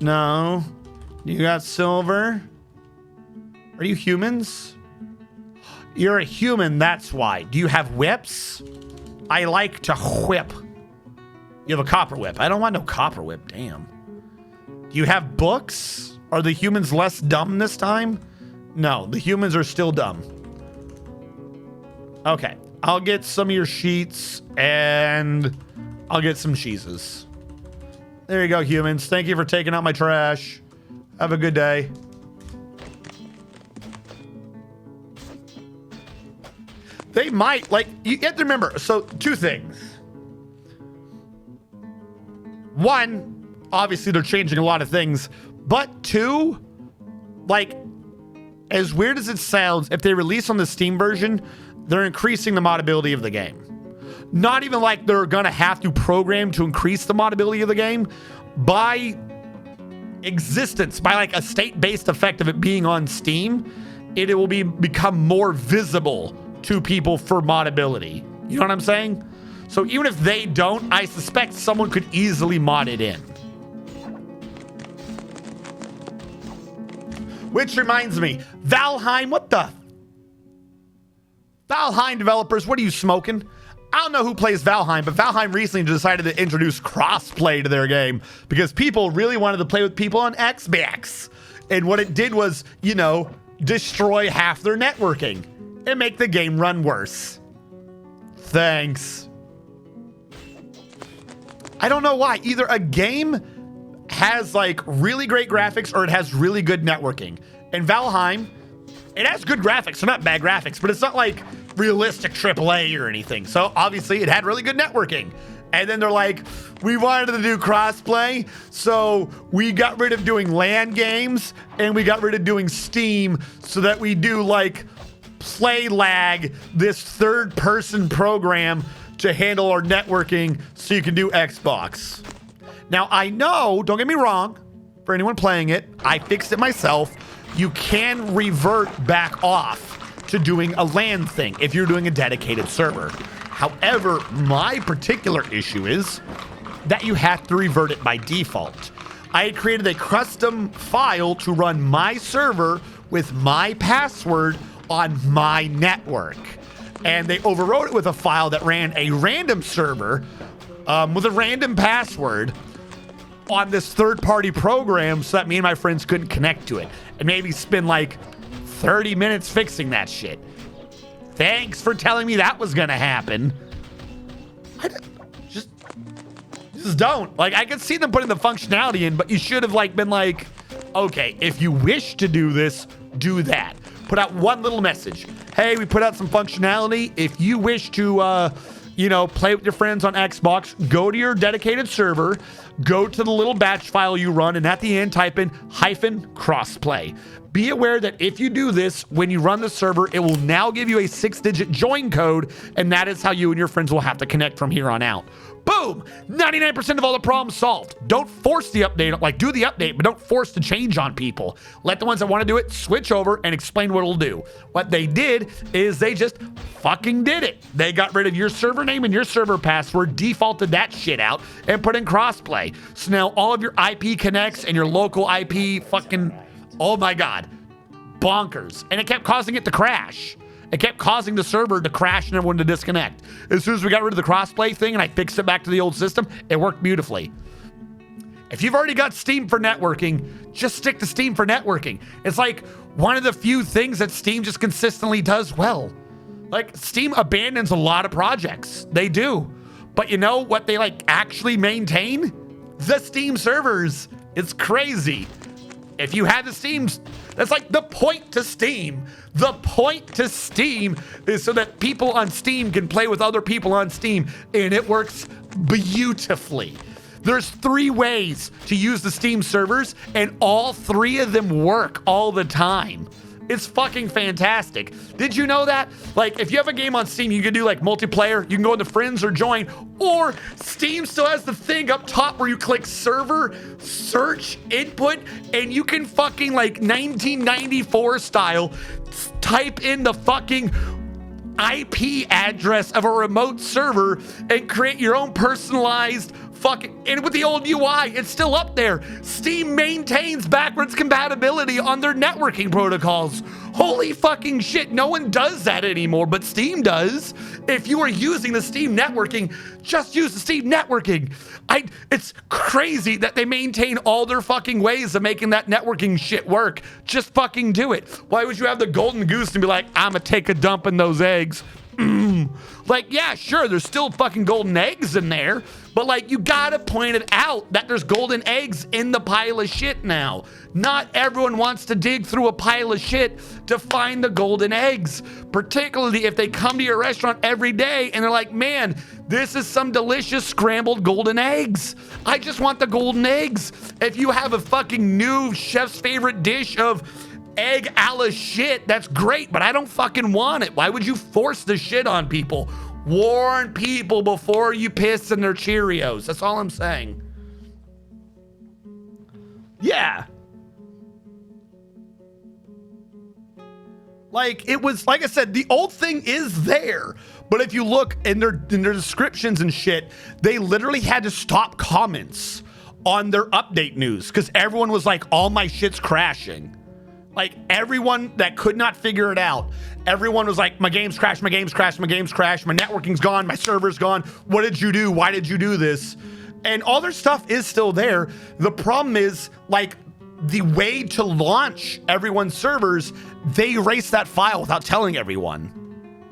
No. You got silver? Are you humans? You're a human, that's why. Do you have whips? I like to whip. You have a copper whip. I don't want no copper whip, damn. Do you have books? Are the humans less dumb this time? No, the humans are still dumb. Okay, I'll get some of your sheets and I'll get some cheeses. There you go, humans. Thank you for taking out my trash. Have a good day. They might, like, you have to remember, so 2 things. One, obviously they're changing a lot of things, but 2, like, as weird as it sounds, if they release on the Steam version, they're increasing the modability of the game. Not even like they're gonna have to program to increase the modability of the game. By existence, by like a state-based effect of it being on Steam, it will become more visible to people for modability. You know what I'm saying? So even if they don't, I suspect someone could easily mod it in. Which reminds me, Valheim, what the? Valheim developers, what are you smoking? I don't know who plays Valheim, but Valheim recently decided to introduce crossplay to their game because people really wanted to play with people on Xbox. And what it did was, you know, destroy half their networking and make the game run worse. Thanks. I don't know why. Either a game has like really great graphics or it has really good networking. And Valheim, it has good graphics. So not bad graphics, but it's not like realistic AAA or anything. So obviously it had really good networking. And then they're like, we wanted to do crossplay, so we got rid of doing LAN games and we got rid of doing Steam so that we do like play lag, this third-person program to handle our networking so you can do Xbox. Now, I know, don't get me wrong, for anyone playing it, I fixed it myself. You can revert back off to doing a LAN thing if you're doing a dedicated server. However, my particular issue is that you have to revert it by default. I had created a custom file to run my server with my password on my network. And they overrode it with a file that ran a random server with a random password on this third-party program so that me and my friends couldn't connect to it. And maybe spend like 30 minutes fixing that shit. Thanks for telling me that was gonna happen. Just don't. Like, I could see them putting the functionality in, but you should have like been like, okay, if you wish to do this, do that. Put out one little message. Hey, we put out some functionality. If you wish to, you know, play with your friends on Xbox, go to your dedicated server, go to the little batch file you run, and at the end, type in -crossplay. Be aware that if you do this, when you run the server, it will now give you a 6-digit join code, and that is how you and your friends will have to connect from here on out. Boom! 99% of all the problems solved. Don't force the update. Like, do the update, but don't force the change on people. Let the ones that want to do it switch over and explain what it'll do. What they did is they just fucking did it. They got rid of your server name and your server password, defaulted that shit out, and put in crossplay. So now all of your IP connects and your local IP fucking... Oh my God. Bonkers. And it kept causing it to crash. It kept causing the server to crash and everyone to disconnect. As soon as we got rid of the crossplay thing and I fixed it back to the old system, it worked beautifully. If you've already got Steam for networking, just stick to Steam for networking. It's like one of the few things that Steam just consistently does well. Like, Steam abandons a lot of projects. They do. But you know what they like actually maintain? The Steam servers. It's crazy. If you had the Steam, that's like the point to Steam. The point to Steam is so that people on Steam can play with other people on Steam, and it works beautifully. There's 3 ways to use the Steam servers, and all 3 of them work all the time. It's fucking fantastic. Did you know that? Like, if you have a game on Steam, you can do like multiplayer. You can go into friends or join. Or Steam still has the thing up top where you click server, search, input, and you can fucking like 1994 style type in the fucking IP address of a remote server and create your own personalized fucking, and with the old UI, it's still up there. Steam maintains backwards compatibility on their networking protocols. Holy fucking shit, no one does that anymore, but Steam does. If you are using the Steam networking, just use the Steam networking. It's crazy that they maintain all their fucking ways of making that networking shit work. Just fucking do it. Why would you have the golden goose and be like, I'm gonna take a dump in those eggs? Like, yeah, sure, there's still fucking golden eggs in there, but like, you gotta point it out that there's golden eggs in the pile of shit now. Not everyone wants to dig through a pile of shit to find the golden eggs, particularly if they come to your restaurant every day and they're like, man, this is some delicious scrambled golden eggs. I just want the golden eggs. If you have a fucking new chef's favorite dish of egg a la shit, that's great, but I don't fucking want it. Why would you force the shit on people? Warn people before you piss in their Cheerios. That's all I'm saying. Yeah. Like, it was, like I said, the old thing is there, but if you look in their descriptions and shit, they literally had to stop comments on their update news because everyone was like, all my shit's crashing. Like, everyone that could not figure it out, everyone was like, my game's crashed, my game's crashed, my game's crashed, my networking's gone, my server's gone. What did you do? Why did you do this? And all their stuff is still there. The problem is, like, the way to launch everyone's servers, they erased that file without telling everyone.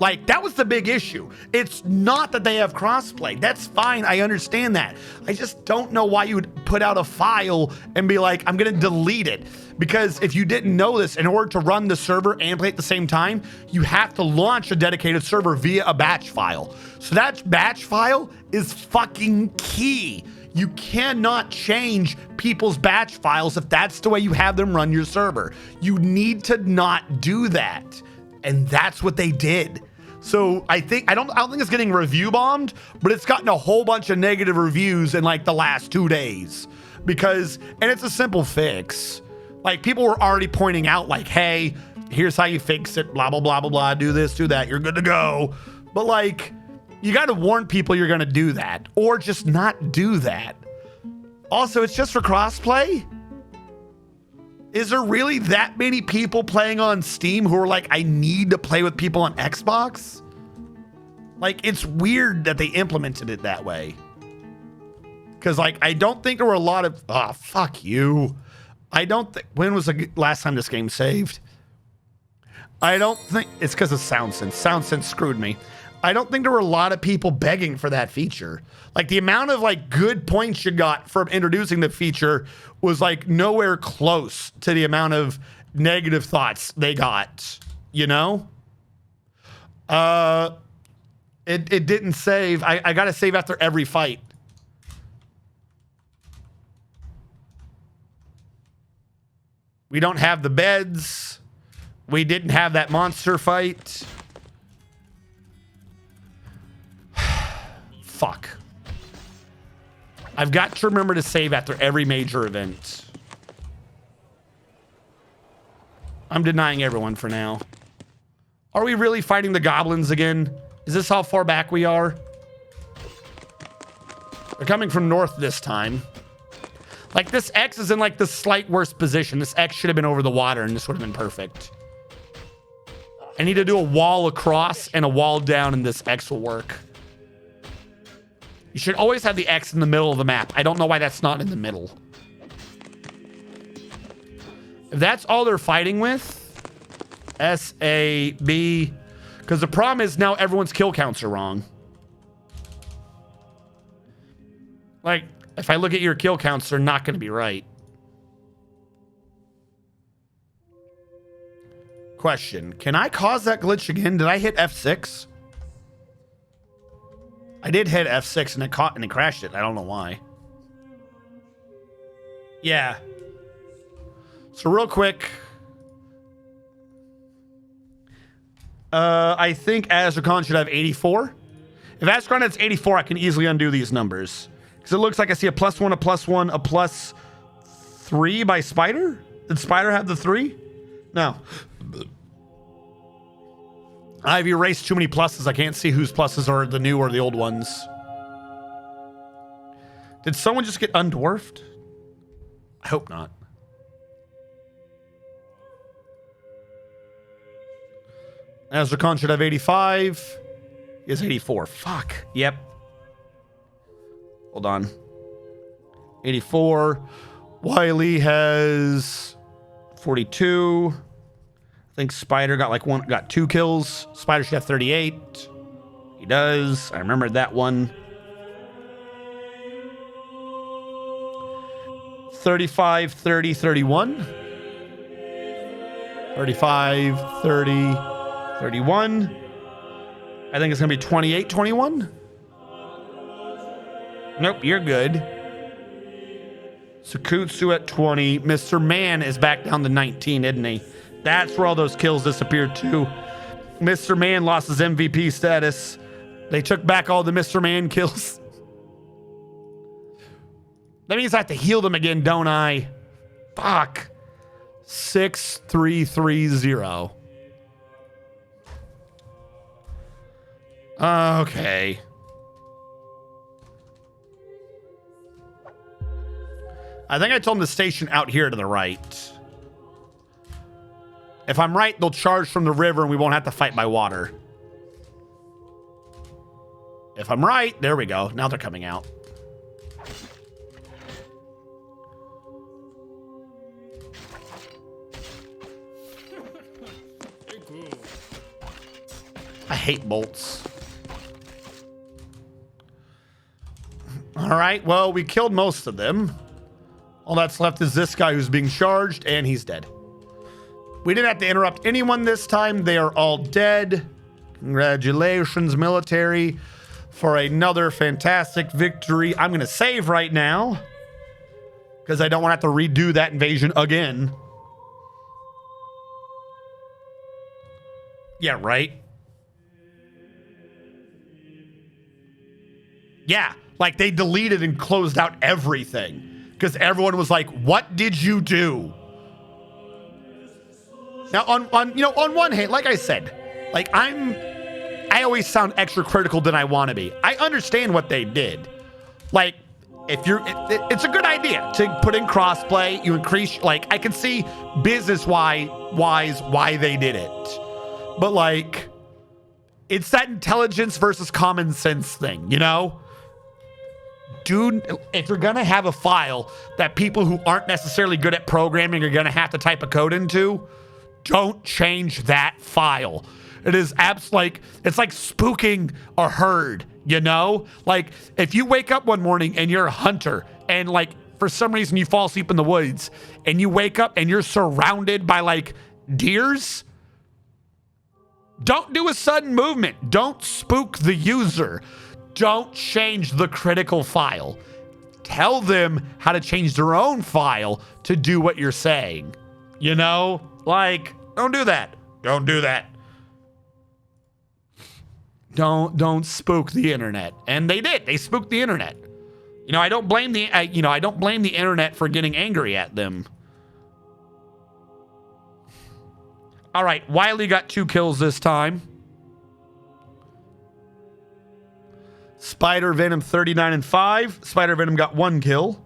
Like, that was the big issue. It's not that they have crossplay. That's fine. I understand that. I just don't know why you would put out a file and be like, I'm going to delete it. Because if you didn't know this, in order to run the server and play at the same time, you have to launch a dedicated server via a batch file. So that batch file is fucking key. You cannot change people's batch files if that's the way you have them run your server. You need to not do that. And that's what they did. So I don't think it's getting review bombed, but it's gotten a whole bunch of negative reviews in like the last 2 days because, and it's a simple fix. Like, people were already pointing out like, hey, here's how you fix it, blah, blah, blah, blah, blah, do this, do that, you're good to go. But like, you got to warn people you're going to do that or just not do that. Also, it's just for crossplay. Is there really that many people playing on Steam who are like, I need to play with people on Xbox? Like, it's weird that they implemented it that way. Because, like, I don't think there were a lot of... Oh, fuck you. I don't think... When was the last time this game saved? I don't think... It's because of SoundSense. SoundSense screwed me. I don't think there were a lot of people begging for that feature. Like, the amount of, like, good points you got from introducing the feature was, like, nowhere close to the amount of negative thoughts they got, you know? It didn't save. I got to save after every fight. We don't have the beds. We didn't have that monster fight. Fuck. I've got to remember to save after every major event. I'm denying everyone for now. Are we really fighting the goblins again? Is this how far back we are? They're coming from north this time. Like, this X is in like the slight worst position. This X should have been over the water and this would have been perfect. I need to do a wall across and a wall down and this X will work. You should always have the X in the middle of the map. I don't know why that's not in the middle. If that's all they're fighting with, S-A-B, because the problem is now everyone's kill counts are wrong. Like, if I look at your kill counts, they're not going to be right. Question, can I cause that glitch again? Did I hit F6? I did hit F6 and it crashed it. I don't know why. Yeah. So real quick. I think Azrakon should have 84. If Azrakon has 84, I can easily undo these numbers. Because it looks like I see a +1, a +1, a +3 by Spider. Did Spider have the 3? No. I've erased too many pluses. I can't see whose pluses are the new or the old ones. Did someone just get undwarfed? I hope not. Azrakon should have 85. He has 84. Fuck. Yep. Hold on. 84. Wiley has 42. I think Spider got 2 kills. Spider should have 38. He does. I remembered that one. 35, 30, 31. 35, 30, 31. I think it's going to be 28, 21. Nope, you're good. Sukutsu at 20. Mr. Man is back down to 19, isn't he? That's where all those kills disappeared too. Mr. Man lost his MVP status. They took back all the Mr. Man kills. That means I have to heal them again, don't I? Fuck. 6330. Okay. I think I told them to station out here to the right. If I'm right, they'll charge from the river and we won't have to fight by water. If I'm right, there we go. Now they're coming out. I hate bolts. All right, well, we killed most of them. All that's left is this guy who's being charged, and he's dead. We didn't have to interrupt anyone this time. They are all dead. Congratulations, military, for another fantastic victory. I'm going to save right now because I don't want to have to redo that invasion again. Yeah, right? Yeah, like they deleted and closed out everything because everyone was like, what did you do? Now, on one hand, like I said, like I always sound extra critical than I want to be. I understand what they did. Like, if you're, it's a good idea to put in crossplay. You increase, like, I can see business-wise why they did it. But, like, it's that intelligence versus common sense thing, you know? Dude, if you're going to have a file that people who aren't necessarily good at programming are going to have to type a code into, don't change that file. It is like, it's like spooking a herd, you know? Like, if you wake up one morning and you're a hunter and, like, for some reason you fall asleep in the woods and you wake up and you're surrounded by, like, deers, don't do a sudden movement. Don't spook the user. Don't change the critical file. Tell them how to change their own file to do what you're saying. You know? Like, don't do that. Don't do that. Don't spook the internet. And they did. They spooked the internet. You know, I don't blame the internet for getting angry at them. All right, Wiley got 2 kills this time. Spider Venom 39 and 5. Spider Venom got 1 kill.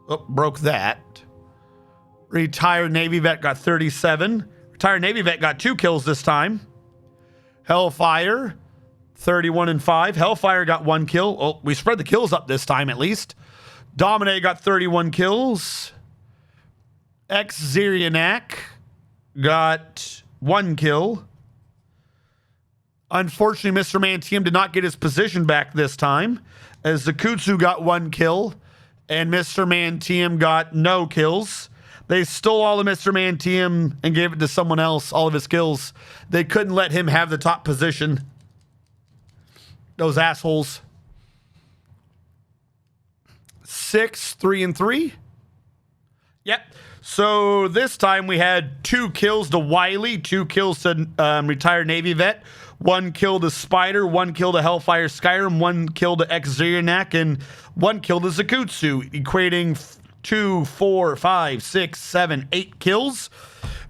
Oh, broke that. Retired Navy Vet got 37. Retired Navy Vet got 2 kills this time. Hellfire 31 and 5. Hellfire got 1 kill. Oh, we spread the kills up this time at least. Domine got 31 kills. X-Zirianak got 1 kill. Unfortunately, Mr. Mantium did not get his position back this time, as Zakutsu got 1 kill, and Mr. Mantium got no kills. They stole all of Mr. Mantium and gave it to someone else, all of his kills. They couldn't let him have the top position. Those assholes. 6, 3, and 3. Yep. So this time we had 2 kills to Wiley, 2 kills to retired Navy vet, 1 kill to Spider, 1 kill to Hellfire Skyrim, 1 kill to Xerianak, and 1 kill to Zakutsu, equating 2, 4, 5, 6, 7, 8 kills,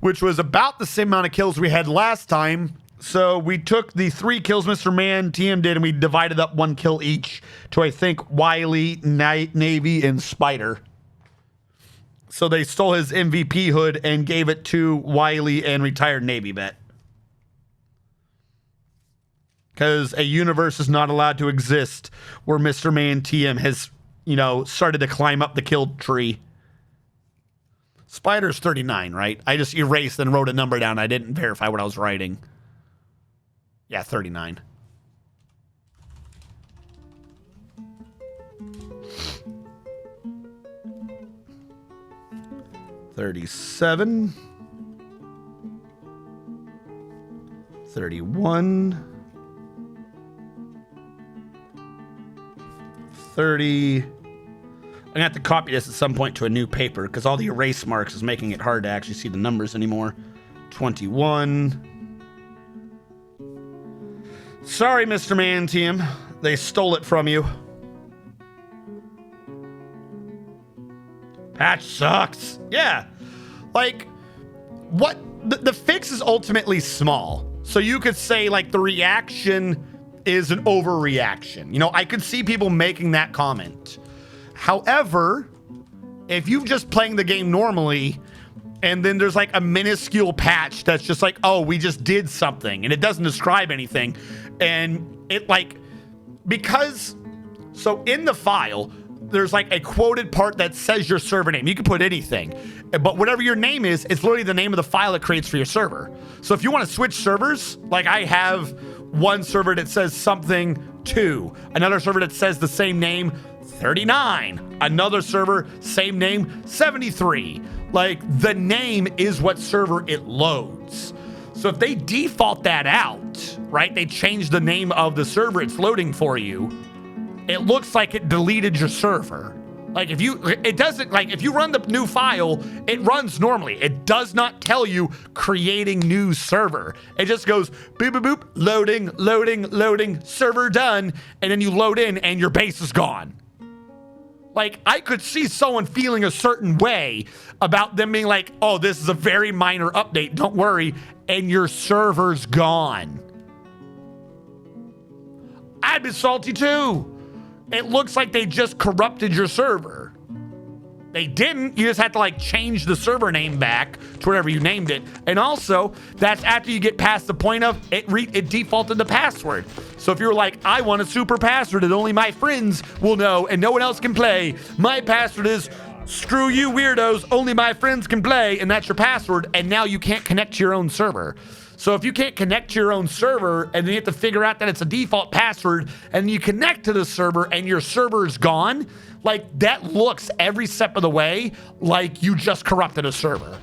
which was about the same amount of kills we had last time. So we took the 3 kills Mr. Man TM did, and we divided up 1 kill each to, I think, Wiley, Navy, and Spider. So they stole his MVP hood and gave it to Wiley and retired Navy vet. Because a universe is not allowed to exist where Mr. Man TM has, you know, started to climb up the kill tree. Spider's 39, right? I just erased and wrote a number down. I didn't verify what I was writing. Yeah, 39. $37, $31, $30. I'm gonna have to copy this at some point to a new paper because all the erase marks is making it hard to actually see the numbers anymore. 21. Sorry, Mr. Man Team. They stole it from you. Patch sucks. Yeah. Like, what? The fix is ultimately small. So you could say, like, the reaction is an overreaction. You know, I could see people making that comment. However, if you're just playing the game normally, and then there's, like, a minuscule patch that's just like, oh, we just did something, and it doesn't describe anything, and it, like, because, so in the file, there's like a quoted part that says your server name. You can put anything, but whatever your name is, it's literally the name of the file it creates for your server. So if you want to switch servers, like I have one server that says something 2, another server that says the same name 39, another server, same name 73. Like the name is what server it loads. So if they default that out, right, they change the name of the server it's loading for you, it looks like it deleted your server. Like if you, it doesn't, like if you run the new file, it runs normally. It does not tell you creating new server. It just goes boop, boop, boop, loading, loading, loading, server done. And then you load in and your base is gone. Like I could see someone feeling a certain way about them being like, oh, this is a very minor update. Don't worry. And your server's gone. I'd be salty too. It looks like they just corrupted your server. They didn't. You just have to like change the server name back to whatever you named it. And also, that's after you get past the point of it defaulted the password. So if you're like, I want a super password that only my friends will know and no one else can play. My password is screw you weirdos, only my friends can play, and that's your password. And now you can't connect to your own server. So if you can't connect to your own server and then you have to figure out that it's a default password and you connect to the server and your server is gone, like that looks every step of the way like you just corrupted a server.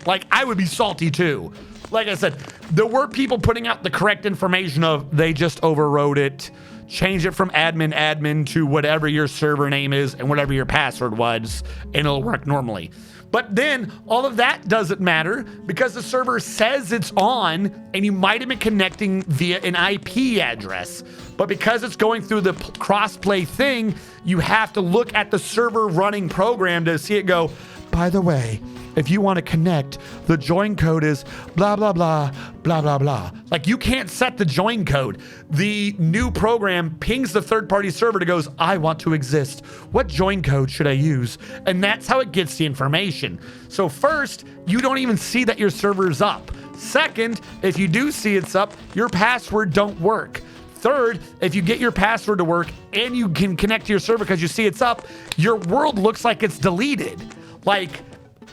Like I would be salty too. Like I said, there were people putting out the correct information of they just overrode it, change it from admin to whatever your server name is and whatever your password was, and it'll work normally. But then all of that doesn't matter because the server says it's on and you might have been connecting via an IP address. But because it's going through the crossplay thing, you have to look at the server running program to see it go, by the way, if you want to connect, the join code is blah, blah, blah, blah, blah, blah. Like you can't set the join code. The new program pings the third-party server to goes, I want to exist. What join code should I use? And that's how it gets the information. So first, you don't even see that your server's up. Second, if you do see it's up, your password don't work. Third, if you get your password to work and you can connect to your server because you see it's up, your world looks like it's deleted. Like,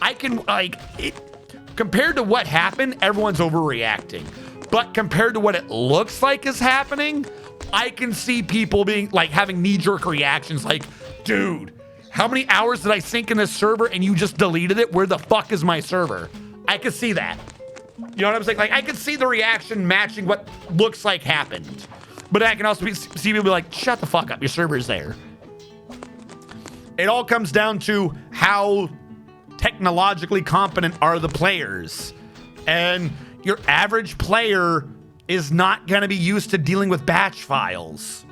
I can, like, compared to what happened, everyone's overreacting. But compared to what it looks like is happening, I can see people being, like, having knee-jerk reactions like, dude, how many hours did I sink in this server and you just deleted it? Where the fuck is my server? I could see that. You know what I'm saying? Like, I could see the reaction matching what looks like happened. But I can also see people be like, shut the fuck up, your server's there. It all comes down to how technologically competent are the players? And your average player is not going to be used to dealing with batch files.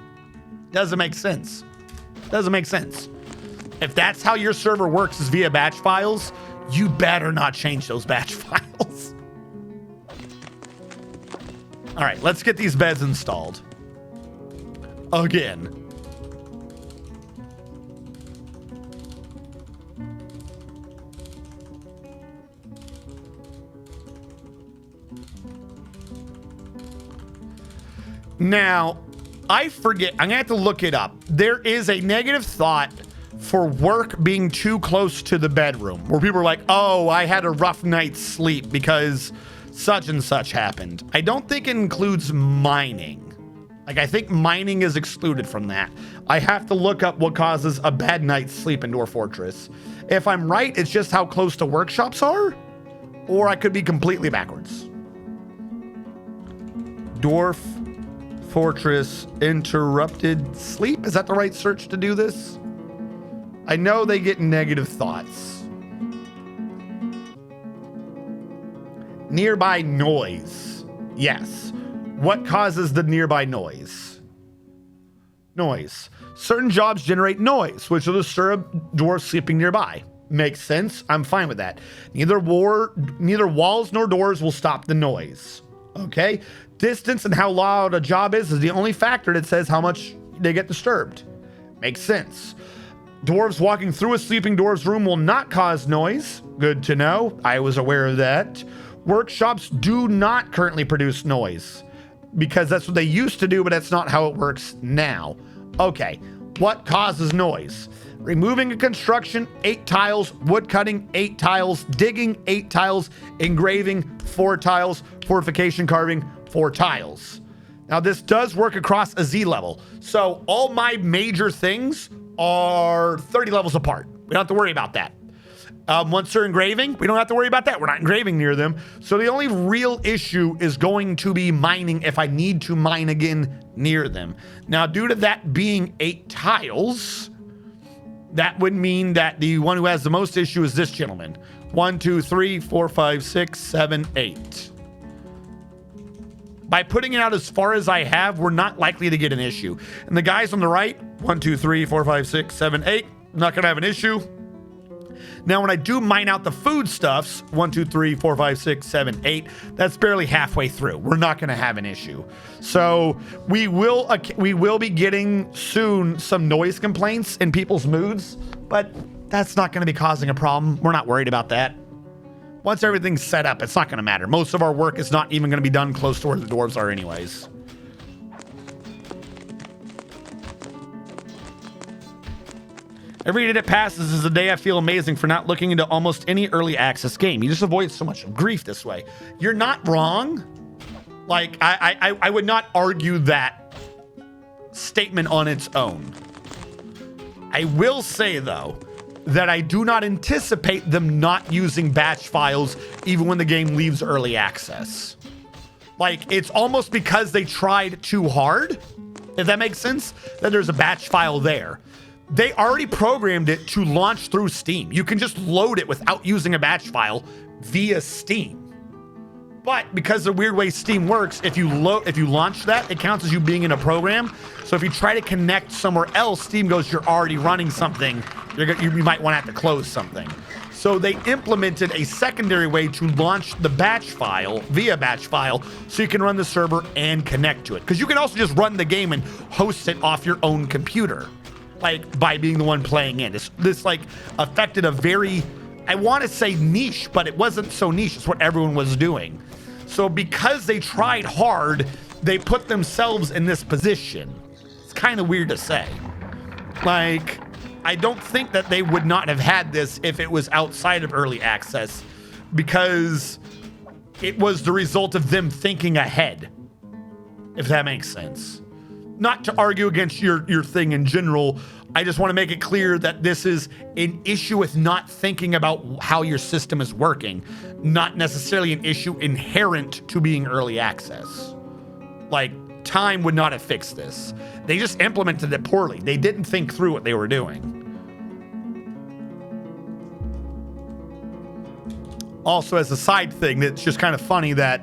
Doesn't make sense. Doesn't make sense. If that's how your server works, is via batch files, you better not change those batch files. All right, let's get these beds installed. Again. Now, I forget, I'm gonna have to look it up. There is a negative thought for work being too close to the bedroom, where people are like, oh, I had a rough night's sleep because such and such happened. I don't think it includes mining. Like, I think mining is excluded from that. I have to look up what causes a bad night's sleep in Dwarf Fortress. If I'm right, it's just how close the workshops are, or I could be completely backwards. Dwarf Fortress interrupted sleep. Is that the right search to do this? I know they get negative thoughts. Nearby noise. Yes. What causes the nearby noise? Noise. Certain jobs generate noise, which will disturb dwarves sleeping nearby. Makes sense. I'm fine with that. Neither walls nor doors will stop the noise. Okay? Distance and how loud a job is the only factor that says how much they get disturbed. Makes sense. Dwarves walking through a sleeping dwarf's room will not cause noise. Good to know. I was aware of that. Workshops do not currently produce noise because that's what they used to do, but that's not how it works now. Okay, what causes noise? Removing a construction, 8 tiles, wood cutting, 8 tiles, digging, 8 tiles, engraving, 4 tiles, fortification carving, 4 tiles. Now this does work across a Z level. So all my major things are 30 levels apart. We don't have to worry about that. Once they're engraving, we don't have to worry about that. We're not engraving near them. So the only real issue is going to be mining if I need to mine again near them. Now, due to that being 8 tiles, that would mean that the one who has the most issue is this gentleman. 1, 2, 3, 4, 5, 6, 7, 8. By putting it out as far as I have, we're not likely to get an issue. And the guys on the right, 1, 2, 3, 4, 5, 6, 7, 8, not gonna have an issue. Now, when I do mine out the foodstuffs, 1, 2, 3, 4, 5, 6, 7, 8, that's barely halfway through. We're not gonna have an issue. So we will be getting soon some noise complaints in people's moods, but that's not gonna be causing a problem. We're not worried about that. Once everything's set up, it's not going to matter. Most of our work is not even going to be done close to where the dwarves are anyways. Every day that passes is a day I feel amazing for not looking into almost any early access game. You just avoid so much grief this way. You're not wrong. Like, I would not argue that statement on its own. I will say, though, that I do not anticipate them not using batch files even when the game leaves early access. Like, it's almost because they tried too hard, if that makes sense, that there's a batch file there. They already programmed it to launch through Steam. You can just load it without using a batch file via Steam. But because the weird way Steam works, if you launch that, it counts as you being in a program. So if you try to connect somewhere else, Steam goes, you're already running something. You might want to have to close something. So they implemented a secondary way to launch the batch file via batch file so you can run the server and connect to it. Because you can also just run the game and host it off your own computer, like by being the one playing in. This like affected a very, I want to say niche, but it wasn't so niche. It's what everyone was doing. So because they tried hard, they put themselves in this position. It's kind of weird to say. Like, I don't think that they would not have had this if it was outside of early access, because it was the result of them thinking ahead, if that makes sense. Not to argue against your thing in general, I just want to make it clear that this is an issue with not thinking about how your system is working, not necessarily an issue inherent to being early access. Like, time would not have fixed this. They just implemented it poorly. They didn't think through what they were doing. Also, as a side thing, it's just kind of funny that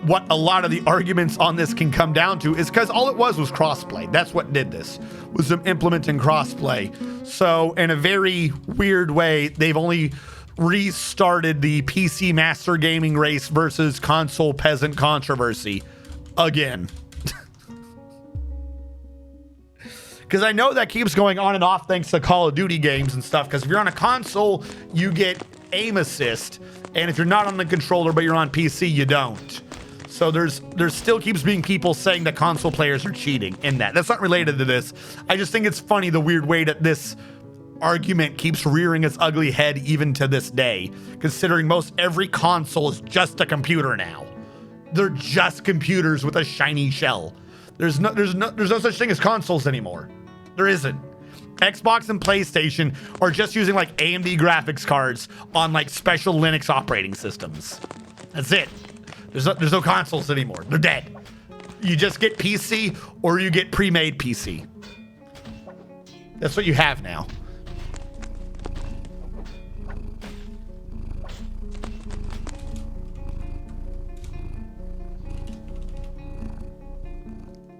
what a lot of the arguments on this can come down to is because all it was crossplay. That's what did this, was them implementing crossplay. So in a very weird way, they've only restarted the PC master gaming race versus console peasant controversy again. Because I know that keeps going on and off thanks to Call of Duty games and stuff. Because if you're on a console, you get aim assist. And if you're not on the controller, but you're on PC, you don't. So there's still keeps being people saying that console players are cheating in that. That's not related to this. I just think it's funny the weird way that this argument keeps rearing its ugly head even to this day. Considering most every console is just a computer now. They're just computers with a shiny shell. There's no such thing as consoles anymore. There isn't. Xbox and PlayStation are just using like AMD graphics cards on like special Linux operating systems. That's it. There's no consoles anymore. They're dead. You just get PC or you get pre-made PC. That's what you have now.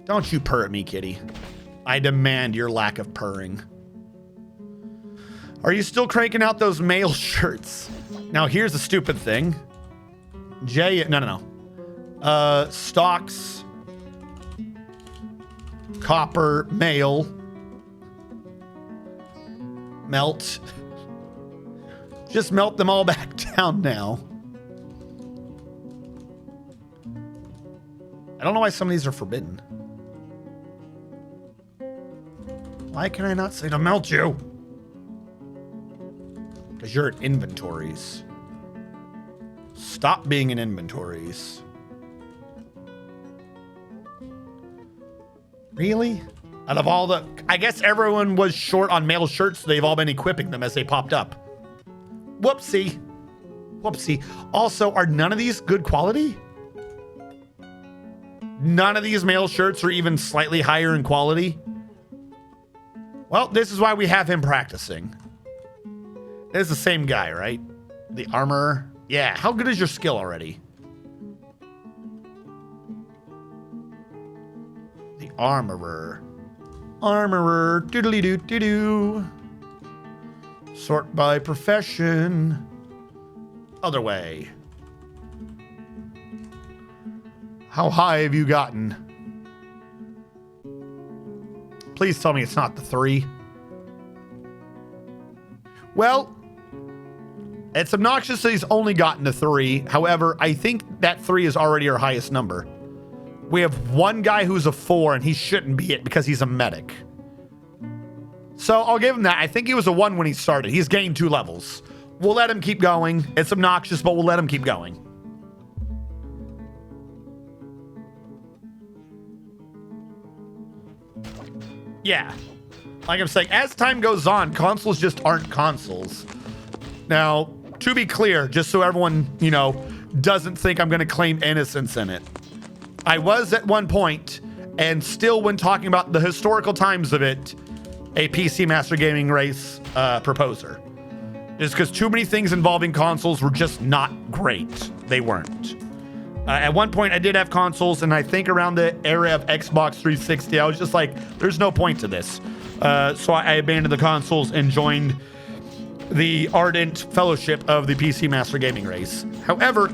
Don't you purr at me, kitty. I demand your lack of purring. Are you still cranking out those male shirts? Now, here's the stupid thing. No. Stocks. Copper, male. Melt. Just melt them all back down now. I don't know why some of these are forbidden. Why can I not say to melt you? Because you're at inventories. Stop being in inventories. Really? Out of all the... I guess everyone was short on male shirts, so they've all been equipping them as they popped up. Whoopsie. Whoopsie. Also, are none of these good quality? None of these male shirts are even slightly higher in quality? Well, this is why we have him practicing. It's the same guy, right? The armorer. Yeah, how good is your skill already? The armorer. Armorer. Doodly-doo-doo-doo. Sort by profession. Other way. How high have you gotten? Please tell me it's not the 3. Well, it's obnoxious that he's only gotten to 3. However, I think that 3 is already our highest number. We have one guy who's a 4, and he shouldn't be it because he's a medic. So I'll give him that. I think he was a 1 when he started. He's gained 2 levels. We'll let him keep going. It's obnoxious, but we'll let him keep going. Yeah. Like I'm saying, as time goes on, consoles just aren't consoles. Now, to be clear, just so everyone, you know, doesn't think I'm going to claim innocence in it. I was at one point, and still when talking about the historical times of it, a PC Master Gaming Race proposer. Just because too many things involving consoles were just not great. They weren't. At one point, I did have consoles, and I think around the era of Xbox 360, I was just like, there's no point to this. So I abandoned the consoles and joined the ardent fellowship of the PC Master Gaming Race. However,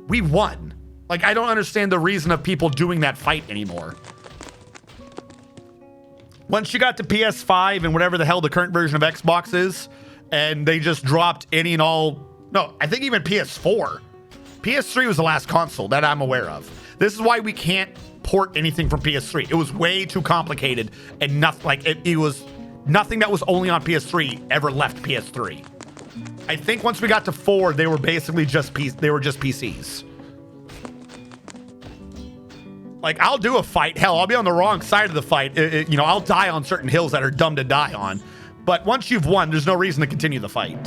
we won. Like, I don't understand the reason of people doing that fight anymore. Once you got to PS5 and whatever the hell the current version of Xbox is, and they just dropped any and all... No, I think even PS4. PS3 was the last console that I'm aware of. This is why we can't port anything from PS3. It was way too complicated, and nothing like it was nothing that was only on PS3 ever left PS3. I think once we got to 4, they were basically just PCs. Like, I'll do a fight. Hell, I'll be on the wrong side of the fight. You know, I'll die on certain hills that are dumb to die on. But once you've won, there's no reason to continue the fight.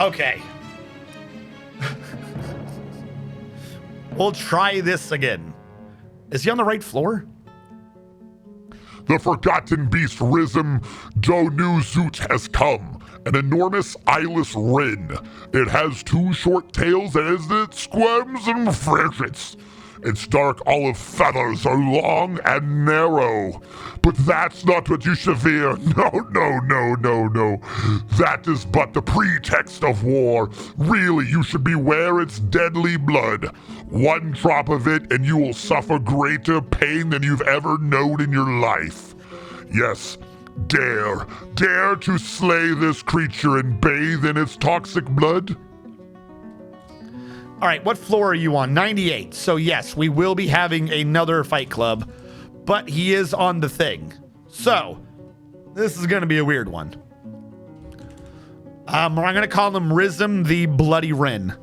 Okay. We'll try this again. Is he on the right floor?
The forgotten beast Rhythm Do New Zoot has come, an enormous eyeless wren. It has 2 short tails and as it squirms and fidgets. Its dark olive feathers are long and narrow. But that's not what you should fear. No, no, no, no, no. That is but the pretext of war. Really, you should beware its deadly blood. 1 drop of it and you will suffer greater pain than you've ever known in your life. Yes, dare to slay this creature and bathe in its toxic blood?
All right, what floor are you on? 98. So yes, we will be having another fight club, but he is on the thing. So this is going to be a weird one. I'm going to call him Rizm the Bloody Wren.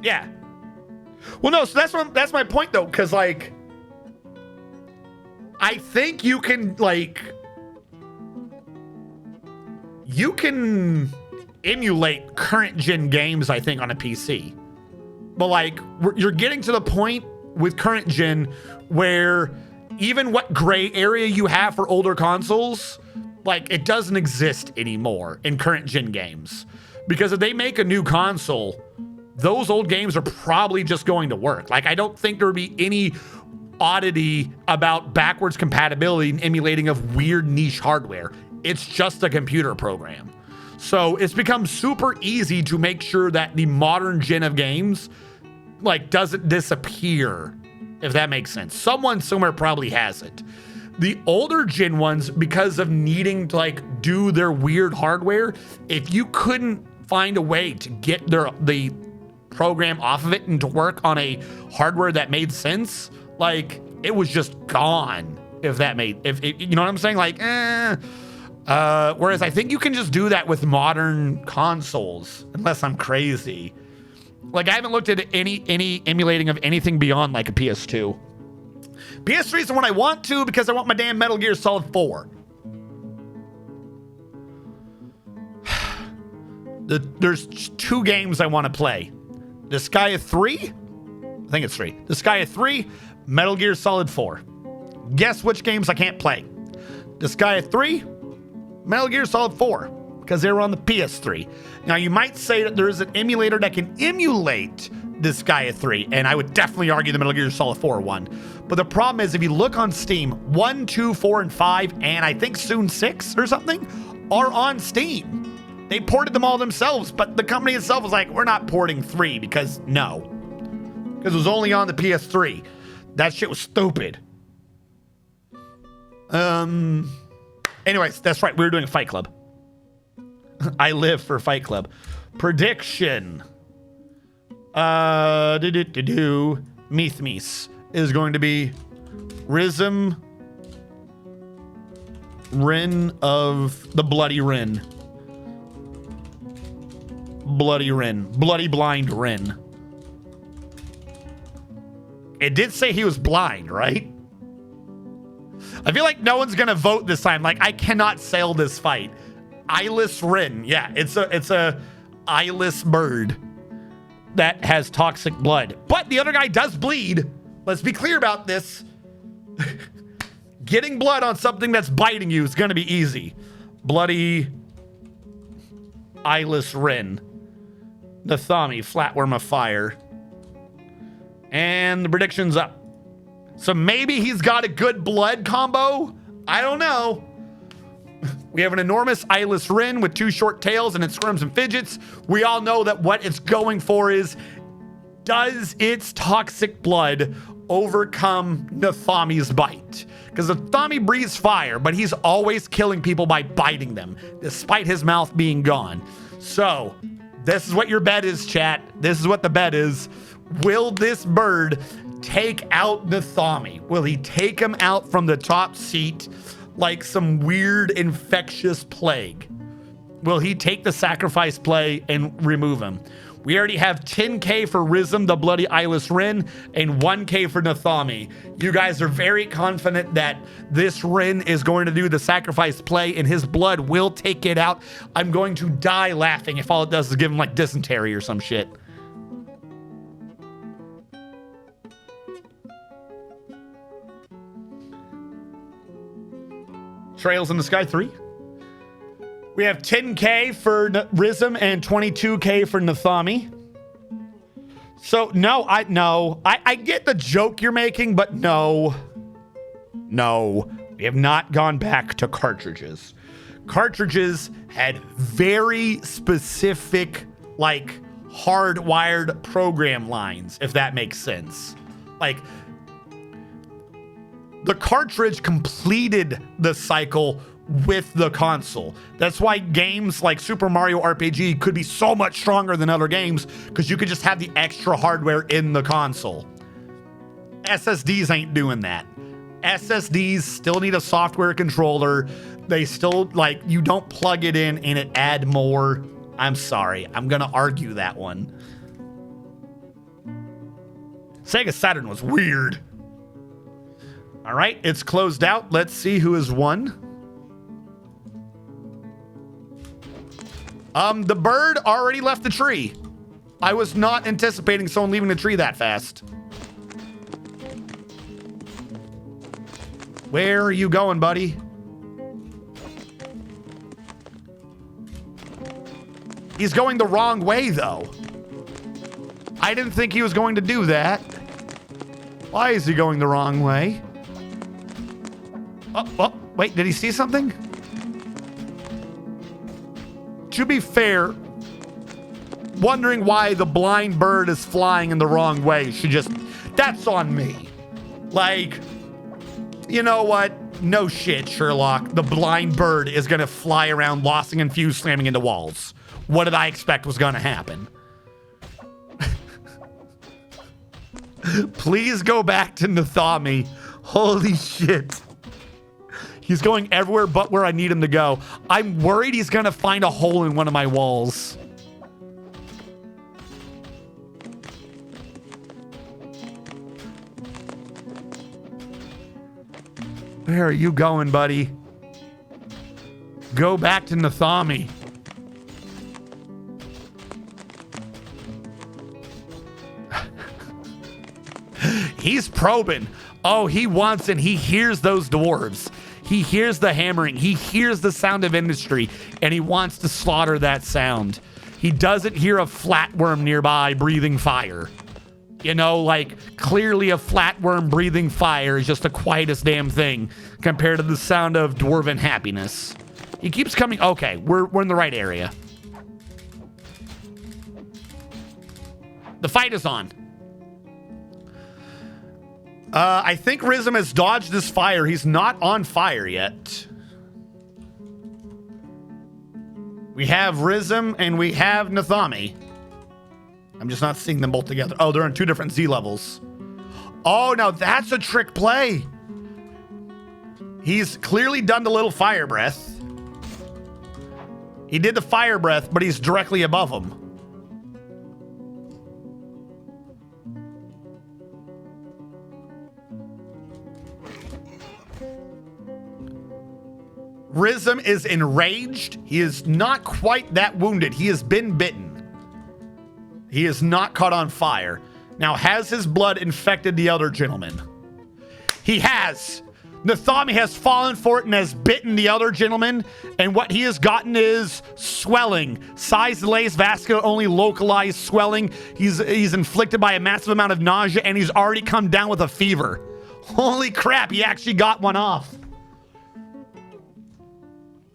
Yeah. Well, no, so that's my point though, because like, I think you can emulate current gen games, I think, on a PC. But like, you're getting to the point with current gen where even what gray area you have for older consoles, like, it doesn't exist anymore in current gen games. Because if they make a new console, those old games are probably just going to work. Like, I don't think there would be any oddity about backwards compatibility and emulating of weird niche hardware. It's just a computer program. So it's become super easy to make sure that the modern gen of games like doesn't disappear, if that makes sense. Someone somewhere probably has it. The older gen ones, because of needing to like do their weird hardware, if you couldn't find a way to get the program off of it and to work on a hardware that made sense, like it was just gone. If you know what I'm saying? Like, whereas I think you can just do that with modern consoles, unless I'm crazy. Like, I haven't looked at any emulating of anything beyond like a PS2. PS3 is the one I want to because I want my damn Metal Gear Solid 4. There's 2 games I want to play. Disgaea 3? I think it's 3. Disgaea 3, Metal Gear Solid 4. Guess which games I can't play? Disgaea 3, Metal Gear Solid 4, because they were on the PS3. Now, you might say that there is an emulator that can emulate Disgaea 3, and I would definitely argue the Metal Gear Solid 4 one. But the problem is, if you look on Steam, 1, 2, 4, and 5, and I think soon 6 or something, are on Steam. They ported them all themselves, but the company itself was like, we're not porting 3 because no. Because it was only on the PS3. That shit was stupid. Anyways, that's right. We were doing a Fight Club. I live for Fight Club. Prediction. Meathmeese is going to be Rizm Wren of the Bloody Wren. Bloody Wren. Bloody blind Wren. It did say he was blind, right? I feel like no one's gonna vote this time. Like, I cannot sail this fight. Eyeless Wren. Yeah, it's a eyeless bird that has toxic blood. But the other guy does bleed. Let's be clear about this. Getting blood on something that's biting you is gonna be easy. Bloody eyeless Wren. Nathami, flatworm of fire. And the prediction's up. So maybe he's got a good blood combo. I don't know. We have an enormous eyeless Wren with 2 short tails and it squirms and fidgets. We all know that what it's going for is, does its toxic blood overcome Nathami's bite? Because Nathami breathes fire, but he's always killing people by biting them, despite his mouth being gone. So this is what your bet is, chat. This is what the bet is. Will this bird take out Nathami? Will he take him out from the top seat like some weird infectious plague? Will he take the sacrifice play and remove him? We already have 10K for Rizm, the Bloody Eyeless Wren, and 1K for Nathami. You guys are very confident that this Wren is going to do the sacrifice play and his blood will take it out. I'm going to die laughing if all it does is give him like dysentery or some shit. Trails in the Sky 3. We have 10K for Rizm and 22K for Nathami. So, no, I get the joke you're making, but no. No, we have not gone back to cartridges. Cartridges had very specific, like, hardwired program lines, if that makes sense. Like, the cartridge completed the cycle with the console. That's why games like Super Mario RPG could be so much stronger than other games, because you could just have the extra hardware in the console. SSDs ain't doing that. SSDs still need a software controller. They still, like, you don't plug it in and it add more. I'm sorry, I'm gonna argue that one. Sega Saturn was weird. All right, it's closed out. Let's see who has won. The bird already left the tree. I was not anticipating someone leaving the tree that fast. Where are you going, buddy? He's going the wrong way, though. I didn't think he was going to do that. Why is he going the wrong way? Oh, wait, did he see something? To be fair, wondering why the blind bird is flying in the wrong way should just... That's on me. Like, you know what? No shit, Sherlock. The blind bird is going to fly around, lost and confused, slamming into walls. What did I expect was going to happen? Please go back to Nathami. Holy shit. He's going everywhere but where I need him to go. I'm worried he's going to find a hole in one of my walls. Where are you going, buddy? Go back to Nathami. He's probing. Oh, he wants and he hears those dwarves. He hears the hammering. He hears the sound of industry, and he wants to slaughter that sound. He doesn't hear a flatworm nearby breathing fire. You know, like, clearly a flatworm breathing fire is just the quietest damn thing compared to the sound of dwarven happiness. He keeps coming. Okay, we're in the right area. The fight is on. I think Rizm has dodged this fire. He's not on fire yet. We have Rizm and we have Nathami. I'm just not seeing them both together. Oh, they're on two different Z levels. Oh, now that's a trick play. He's clearly done the little fire breath. He did the fire breath, but he's directly above him. Rizm is enraged. He is not quite that wounded. He has been bitten. He is not caught on fire. Now, has his blood infected the other gentleman? He has. Nathami has fallen for it and has bitten the other gentleman. And what he has gotten is swelling. Size delays, vascular only localized swelling. He's inflicted by a massive amount of nausea, and he's already come down with a fever. Holy crap, he actually got one off.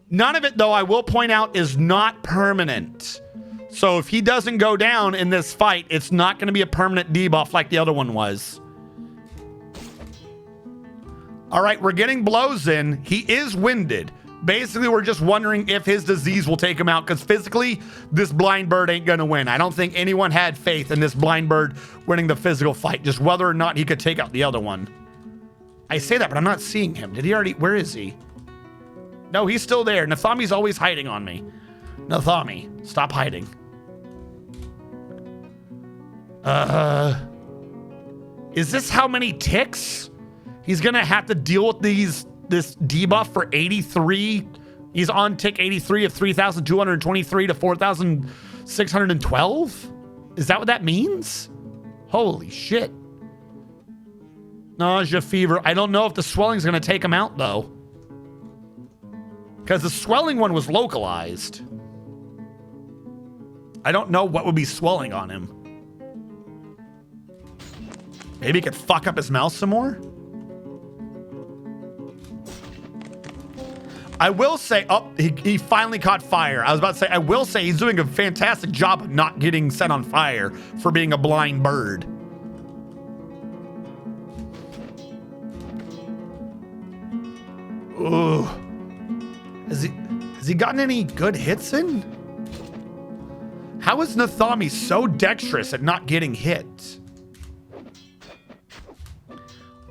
None of it, though, I will point out, is not permanent. So if he doesn't go down in this fight, it's not going to be a permanent debuff like the other one was. All right, we're getting blows in. He is winded. Basically, we're just wondering if his disease will take him out, because physically, this blind bird ain't going to win. I don't think anyone had faith in this blind bird winning the physical fight, just whether or not he could take out the other one. I say that, but I'm not seeing him. Did he already? Where is he? No, he's still there. Nathami's always hiding on me. Nathami, stop hiding. Is this how many ticks? He's gonna have to deal with this debuff for 83. He's on tick 83 of 3,223 to 4,612. Is that what that means? Holy shit. Nausea, fever. I don't know if the swelling's gonna take him out, though. Because the swelling one was localized. I don't know what would be swelling on him. Maybe he could fuck up his mouth some more? I will say, oh, he finally caught fire. I was about to say, I will say he's doing a fantastic job of not getting set on fire for being a blind bird. Ooh. Has he gotten any good hits in? How is Nathami so dexterous at not getting hit?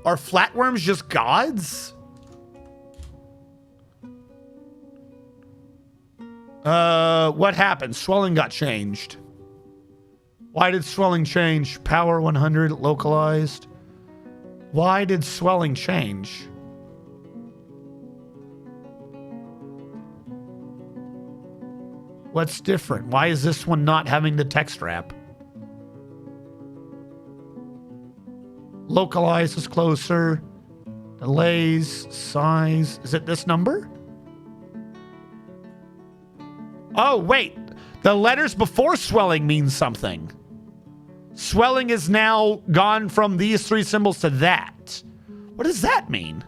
Are flatworms just gods? What happened? Swelling got changed. Why did swelling change? Power 100 localized. Why did swelling change? What's different? Why is this one not having the text wrap? Localize is closer. Delays, size. Is it this number? Oh, wait. The letters before swelling mean something. Swelling is now gone from these three symbols to that. What does that mean?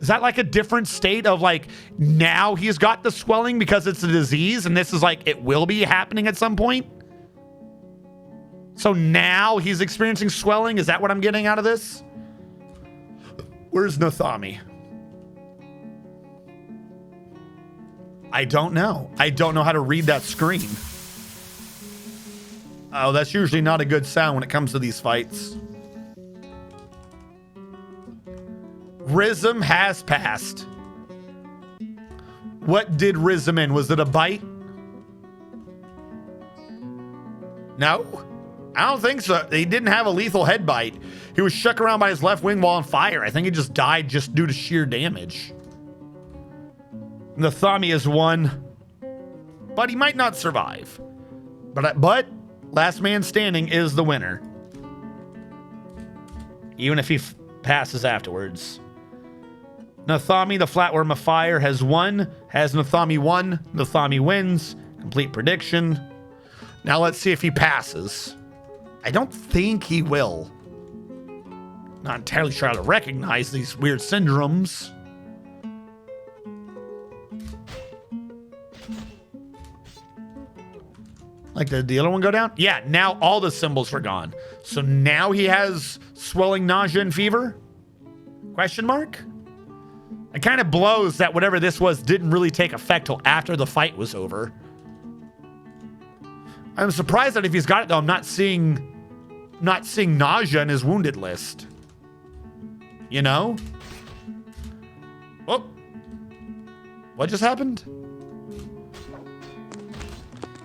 Is that like a different state of like, now he's got the swelling because it's a disease and this is like, it will be happening at some point? So now he's experiencing swelling? Is that what I'm getting out of this? Where's Nathami? I don't know. I don't know how to read that screen. Oh, that's usually not a good sound when it comes to these fights. Rhythm has passed. What did Rhythm in? Was it a bite? No, I don't think so. He didn't have a lethal head bite. He was shook around by his left wing while on fire. I think he just died just due to sheer damage. Nathami is one, but he might not survive. But last man standing is the winner. Even if he passes afterwards. Nathami, the flatworm of fire, has won. Has Nathami won? Nathami wins. Complete prediction. Now let's see if he passes. I don't think he will. Not entirely sure how to recognize these weird syndromes. Like, did the other one go down? Yeah, now all the symbols are gone. So now he has swelling, nausea, and fever? Question mark? It kind of blows that whatever this was didn't really take effect till after the fight was over. I'm surprised that if he's got it though, I'm not seeing nausea in his wounded list. You know? Oh. What just happened?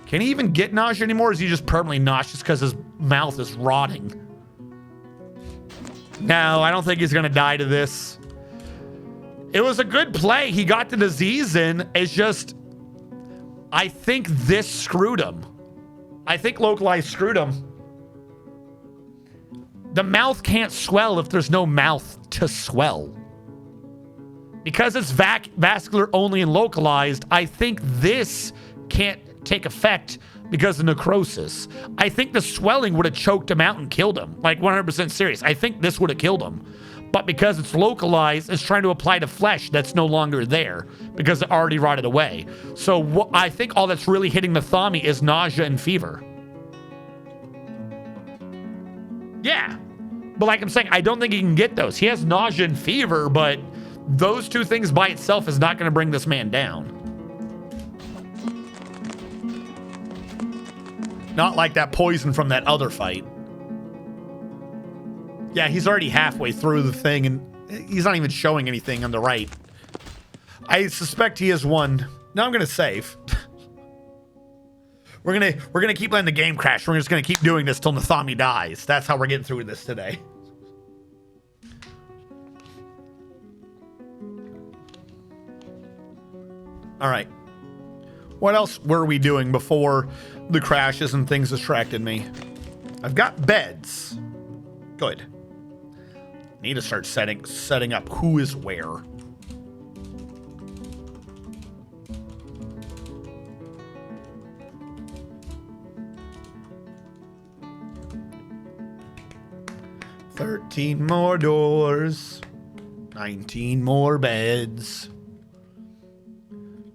Can he even get nausea anymore? Or is he just permanently nauseous because his mouth is rotting? No, I don't think he's going to die to this. It was a good play. He got the disease in. It's just, I think this screwed him. I think localized screwed him. The mouth can't swell if there's no mouth to swell. Because it's vascular only and localized, I think this can't take effect because of necrosis. I think the swelling would have choked him out and killed him. Like 100% serious. I think this would have killed him. But because it's localized, it's trying to apply to flesh that's no longer there because it already rotted away. So I think all that's really hitting Nathami is nausea and fever. Yeah. But like I'm saying, I don't think he can get those. He has nausea and fever, but those two things by itself is not going to bring this man down. Not like that poison from that other fight. Yeah, he's already halfway through the thing, and he's not even showing anything on the right. I suspect he has won. Now I'm gonna save. We're gonna keep letting the game crash. We're just gonna keep doing this till Nathami dies. That's how we're getting through this today. All right. What else were we doing before the crashes and things distracted me? I've got beds. Good. Need to start setting up who is where. 13 more doors. 19 more beds.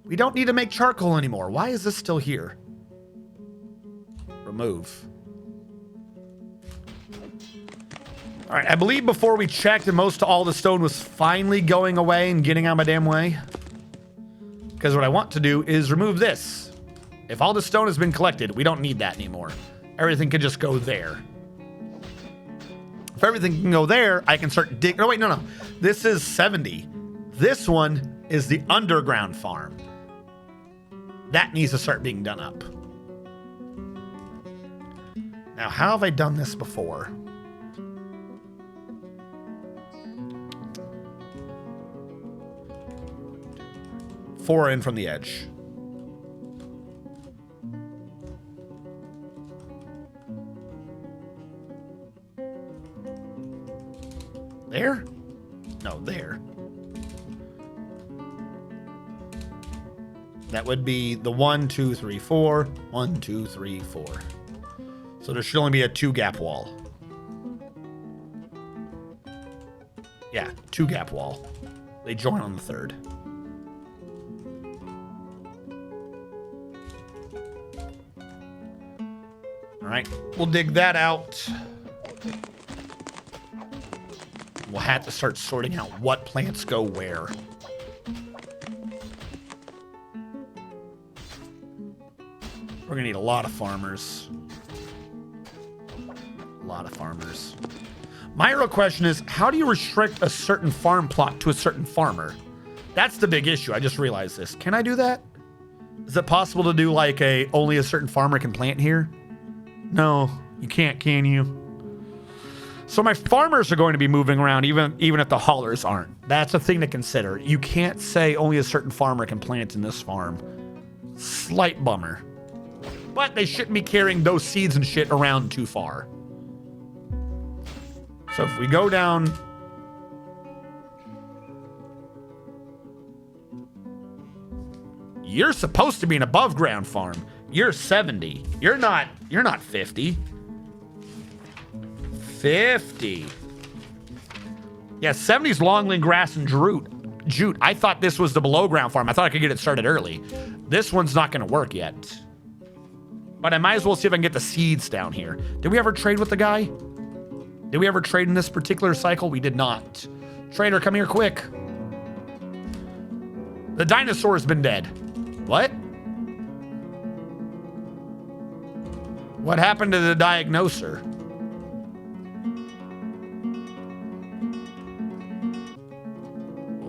We don't need to make charcoal anymore. Why is this still here? Remove. All right, I believe before we checked and most all the stone was finally going away and getting out of my damn way. Because what I want to do is remove this. If all the stone has been collected, we don't need that anymore. Everything can just go there. If everything can go there, I can start digging. Oh, wait, no. This is 70. This one is the underground farm. That needs to start being done up. Now, how have I done this before? Four in from the edge. There? No, there. That would be the 1, 2, 3, 4. 1, 2, 3, 4. So there should only be a 2 gap wall. Yeah, 2 gap wall. They join on the 3rd. All right, we'll dig that out. We'll have to start sorting out what plants go where. We're gonna need a lot of farmers. A lot of farmers. My real question is, how do you restrict a certain farm plot to a certain farmer? That's the big issue. I just realized this. Can I do that? Is it possible to do like only a certain farmer can plant here? No, you can't, can you? So my farmers are going to be moving around even if the haulers aren't. That's a thing to consider. You can't say only a certain farmer can plant in this farm. Slight bummer. But they shouldn't be carrying those seeds and shit around too far. So if we go down... You're supposed to be an above ground farm. You're 70. You're not 50. 50. Yeah, 70's longland grass and jute. I thought this was the below ground farm. I thought I could get it started early. This one's not going to work yet. But I might as well see if I can get the seeds down here. Did we ever trade with the guy? Did we ever trade in this particular cycle? We did not. Trader, come here quick. The dinosaur's been dead. What? What happened to the diagnoser?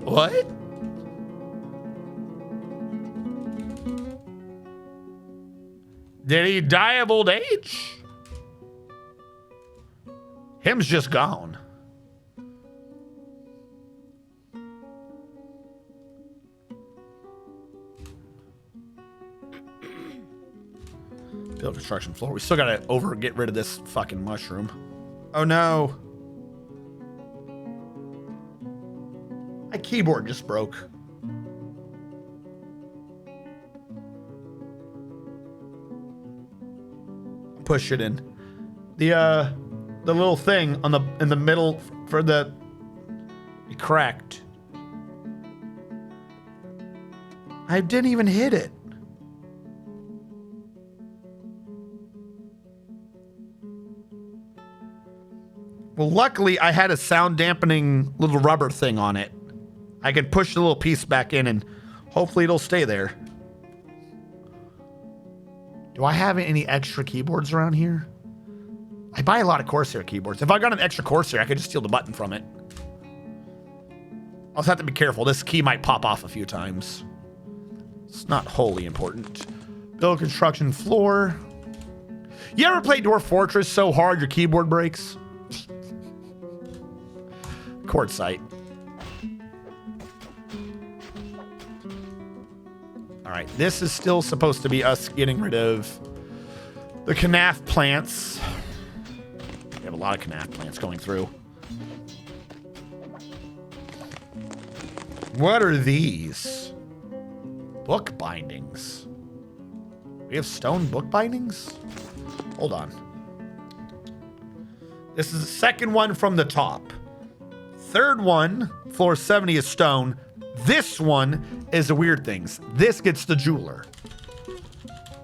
What? Did he die of old age? Him's just gone. Build construction floor. We still gotta get rid of this fucking mushroom. Oh no. My keyboard just broke. Push it in. The little thing on in the middle for it cracked. I didn't even hit it. Well, luckily I had a sound dampening little rubber thing on it. I can push the little piece back in and hopefully it'll stay there. Do I have any extra keyboards around here? I buy a lot of Corsair keyboards. If I got an extra Corsair, I could just steal the button from it. I'll just have to be careful. This key might pop off a few times. It's not wholly important. Build construction floor. You ever play Dwarf Fortress so hard your keyboard breaks? Quartzite. All right, this is still supposed to be us getting rid of the canaf plants. We have a lot of canaf plants going through. What are these? Book bindings. We have stone book bindings? Hold on. This is the second one from the top. Third one, floor 70 is stone. This one is the weird things. This gets the jeweler.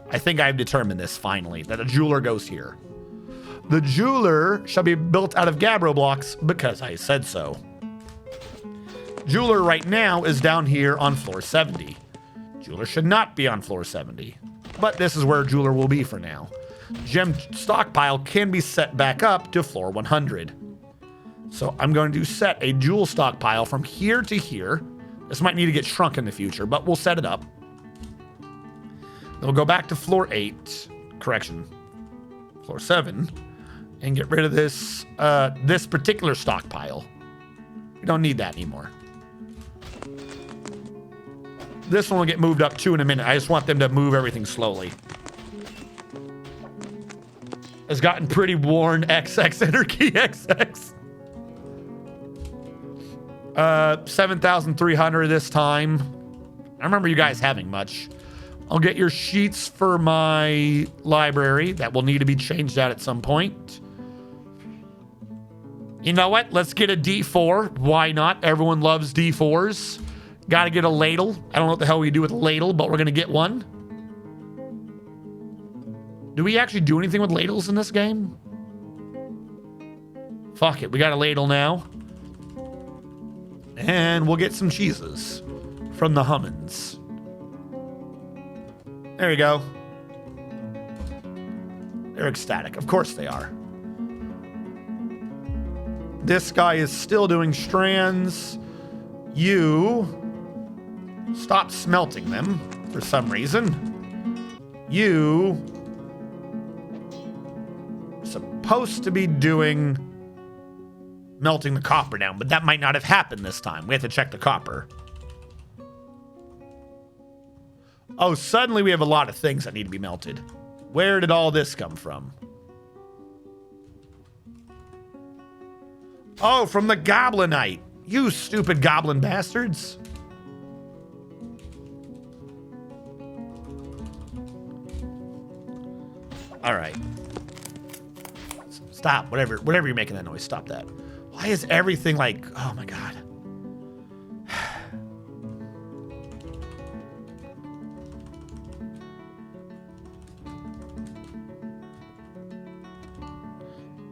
I think I've determined this finally, that a jeweler goes here. The jeweler shall be built out of gabbro blocks because I said so. Jeweler right now is down here on floor 70. Jeweler should not be on floor 70, but this is where jeweler will be for now. Gem stockpile can be set back up to floor 100. So I'm going to set a jewel stockpile from here to here. This might need to get shrunk in the future, but we'll set it up. Then we'll go back to floor 8, correction, floor 7, and get rid of this, this particular stockpile. We don't need that anymore. This one will get moved up too in a minute. I just want them to move everything slowly. It's gotten pretty worn, XX, enter key XX. 7,300 this time. I remember you guys having much. I'll get your sheets for my library. That will need to be changed out at some point. You know what? Let's get a D4. Why not? Everyone loves D4s. Got to get a ladle. I don't know what the hell we do with a ladle, but we're going to get one. Do we actually do anything with ladles in this game? Fuck it. We got a ladle now. And we'll get some cheeses from the Hummins. There you go. They're ecstatic. Of course they are. This guy is still doing strands. You stop smelting them for some reason. You are supposed to be doing melting the copper down, but that might not have happened this time. We have to check the copper. Oh, suddenly we have a lot of things that need to be melted. Where did all this come from? Oh, from the Goblinite. You stupid goblin bastards. All right. Stop. Whatever you're making that noise, stop that. Why is everything like, oh my God.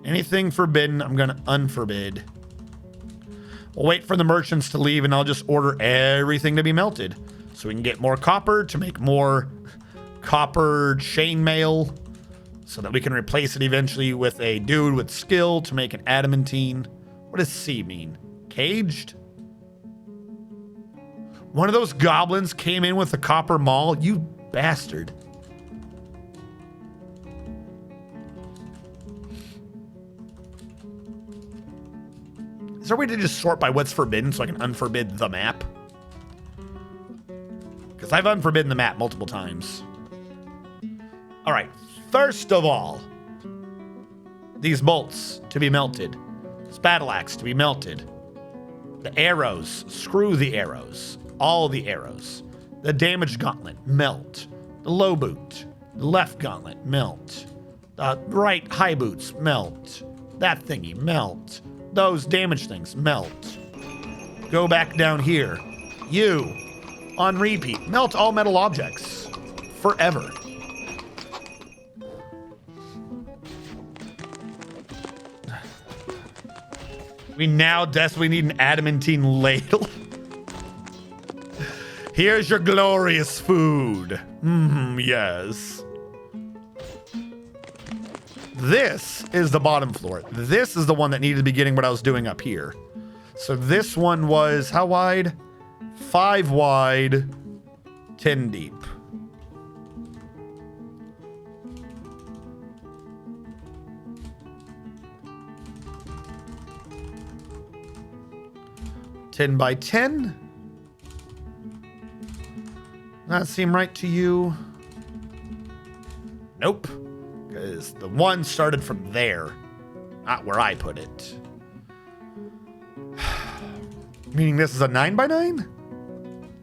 Anything forbidden, I'm going to unforbid. We'll wait for the merchants to leave and I'll just order everything to be melted. So we can get more copper to make more copper chainmail so that we can replace it eventually with a dude with skill to make an adamantine. What does C mean? Caged? One of those goblins came in with a copper maul? You bastard. Is there a way to just sort by what's forbidden so I can unforbid the map? Because I've unforbidden the map multiple times. All right. First of all, these bolts to be melted. This battle axe to be melted. The arrows. Screw the arrows. All the arrows. The damage gauntlet. Melt. The low boot. The left gauntlet. Melt. The right high boots. Melt. That thingy. Melt. Those damage things, melt. Go back down here. You, on repeat, melt all metal objects. Forever. We now desperately need an adamantine ladle. Here's your glorious food. Yes. This is the bottom floor. This is the one that needed to be getting what I was doing up here. So this one was how wide? 5 wide, 10 deep. $10 by 10. That seem right to you? Nope. Because the one started from there, not where I put it. Meaning this is a 9 by 9?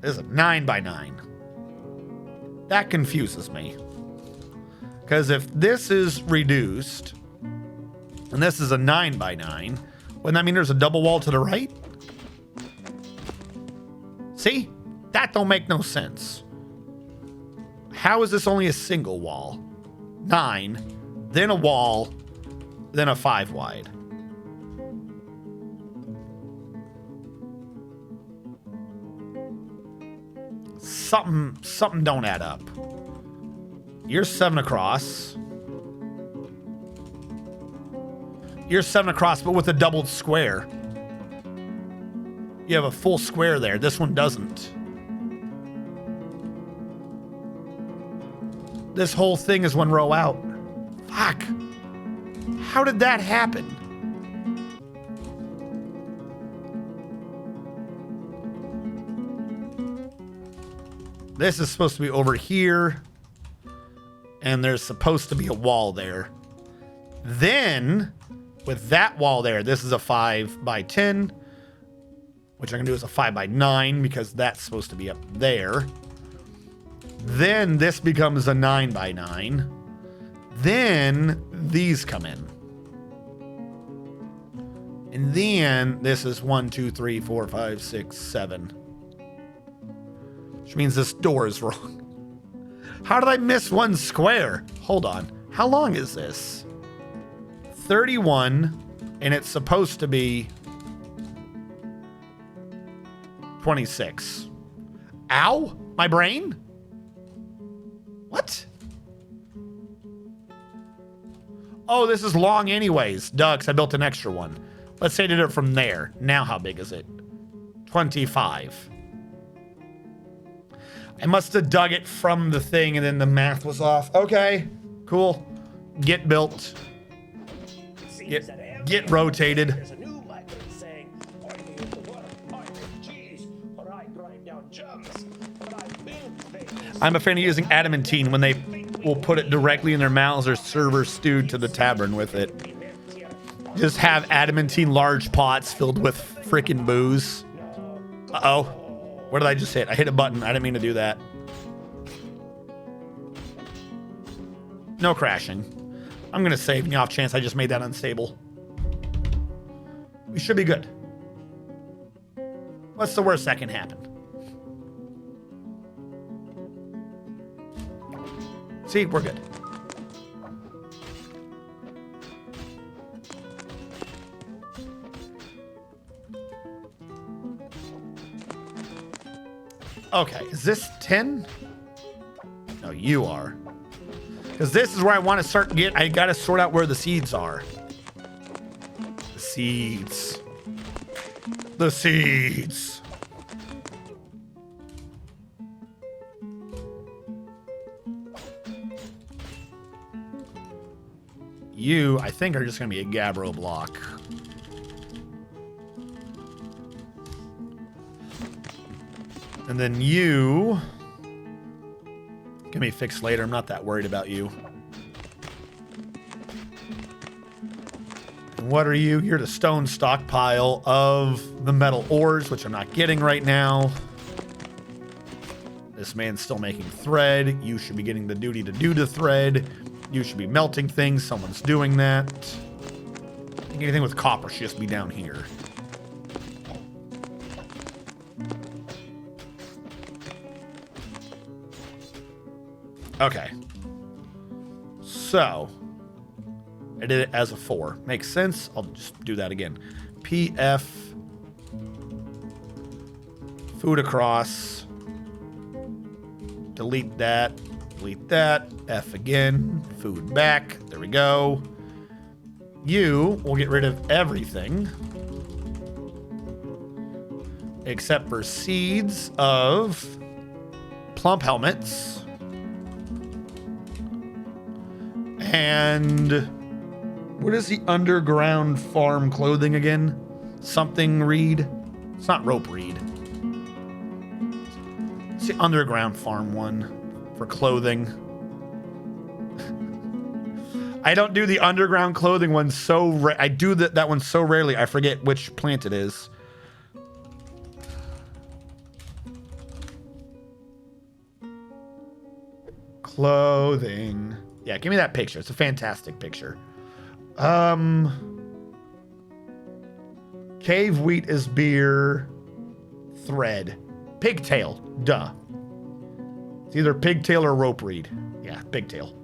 This is a 9 by 9. That confuses me. Because if this is reduced, And this is a 9 by 9. Wouldn't that mean there's a double wall to the right? See? That don't make no sense. How is this only a single wall? 9, then a wall, then a 5 wide. Something don't add up. You're 7 across. You're 7 across, but with a doubled square. You have a full square there. This one doesn't. This whole thing is 1 row out. Fuck. How did that happen? This is supposed to be over here. And there's supposed to be a wall there. Then, with that wall there, this is a 5 by 10. Which I'm going to do is a 5 by 9 because that's supposed to be up there. Then this becomes a 9 by 9. Then these come in. And then this is 1, 2, 3, 4, 5, 6, 7. Which means this door is wrong. How did I miss 1 square? Hold on. How long is this? 31, and it's supposed to be 26. Ow! My brain? What? Oh, this is long anyways. Duh, 'cause I built an extra one. Let's say I did it from there. Now how big is it? 25. I must have dug it from the thing and then the math was off. Okay, cool. Get built. Get rotated.
There's a new micro saying, I need to work, I make cheese, or I grind down germs, or I build things.
I'm a fan of using adamantine when they will put it directly in their mouths or server stewed to the tavern with it. Just have adamantine large pots filled with freaking booze. Uh-oh. What did I just hit? I hit a button. I didn't mean to do that. No crashing. I'm going to save in the off chance I just made that unstable. We should be good. What's the worst that can happen? See, we're good. Okay, is this 10? No, you are. Because this is where I want to start I got to sort out where the seeds are. The seeds. The seeds. You, I think, are just going to be a Gabbro block. And then you can be fixed later. I'm not that worried about you. And what are you? You're the stone stockpile of the metal ores, which I'm not getting right now. This man's still making thread. You should be getting the duty to do the thread. You should be melting things. Someone's doing that. I think anything with copper should just be down here. Okay. So, I did it as a 4. Makes sense. I'll just do that again. PF. Food across. Delete that. Delete that. F again. Food back. There we go. You will get rid of everything. Except for seeds of plump helmets. And what is the underground farm clothing again? Something reed? It's not rope reed. It's the underground farm one for clothing. I don't do the underground clothing one so I do that one so rarely I forget which plant it is. Clothing. Yeah, give me that picture. It's a fantastic picture. Cave wheat is beer. Thread. Pigtail. Duh. It's either pigtail or rope reed. Yeah, pigtail.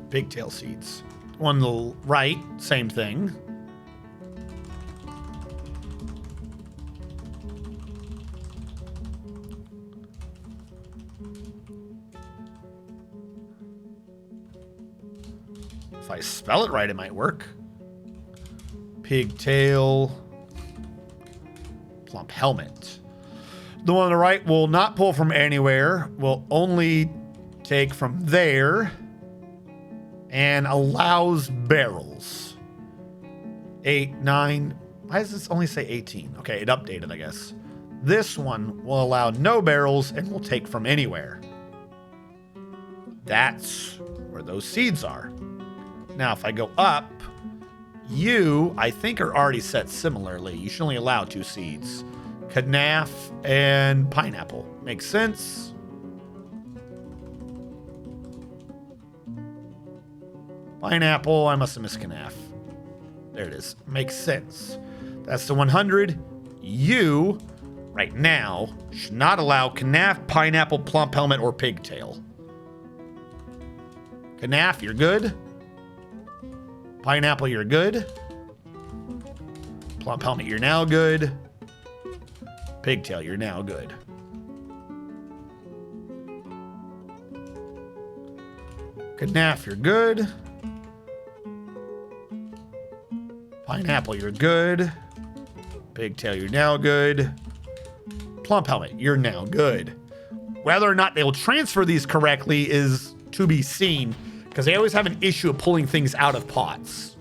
Pigtail seeds. On the right, same thing. If I spell it right, it might work. Pigtail. Plump helmet. The one on the right will not pull from anywhere. Will only take from there. And allows barrels. 8, 9. Why does this only say 18? Okay, it updated, I guess. This one will allow no barrels and will take from anywhere. That's where those seeds are. Now, if I go up, you, I think, are already set similarly. You should only allow 2 seeds. Knaf and pineapple. Makes sense. Pineapple, I must have missed Knaf. There it is. Makes sense. That's the 100. You, right now, should not allow Knaf, pineapple, plump helmet, or pigtail. Knaf, you're good. Pineapple, you're good. Plump helmet, you're now good. Pigtail, you're now good. Knaf, you're good. Pineapple, you're good. Pigtail, you're now good. Plump helmet, you're now good. Whether or not they'll transfer these correctly is to be seen, because they always have an issue of pulling things out of pots.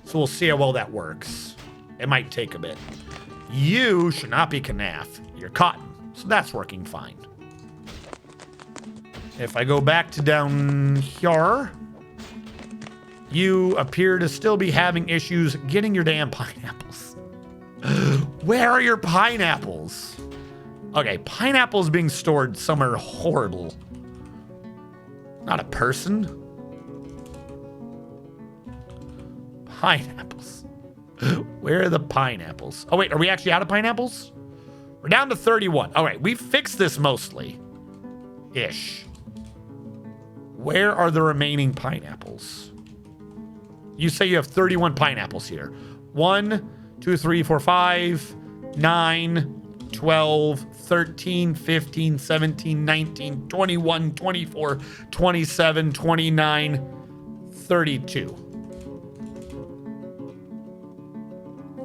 So we'll see how well that works. It might take a bit. You should not be Knaf. You're cotton. So that's working fine. If I go back to down here, you appear to still be having issues getting your damn pineapples. Where are your pineapples? Okay, pineapples being stored somewhere horrible. Not a person. Pineapples. Where are the pineapples? Oh, wait, are we actually out of pineapples? We're down to 31. All right, we've fixed this mostly. Ish. Where are the remaining pineapples? You say you have 31 pineapples here. 1, 2, 3, 4, 5, 9, 12, 13, 15, 17, 19, 21, 24, 27, 29, 32.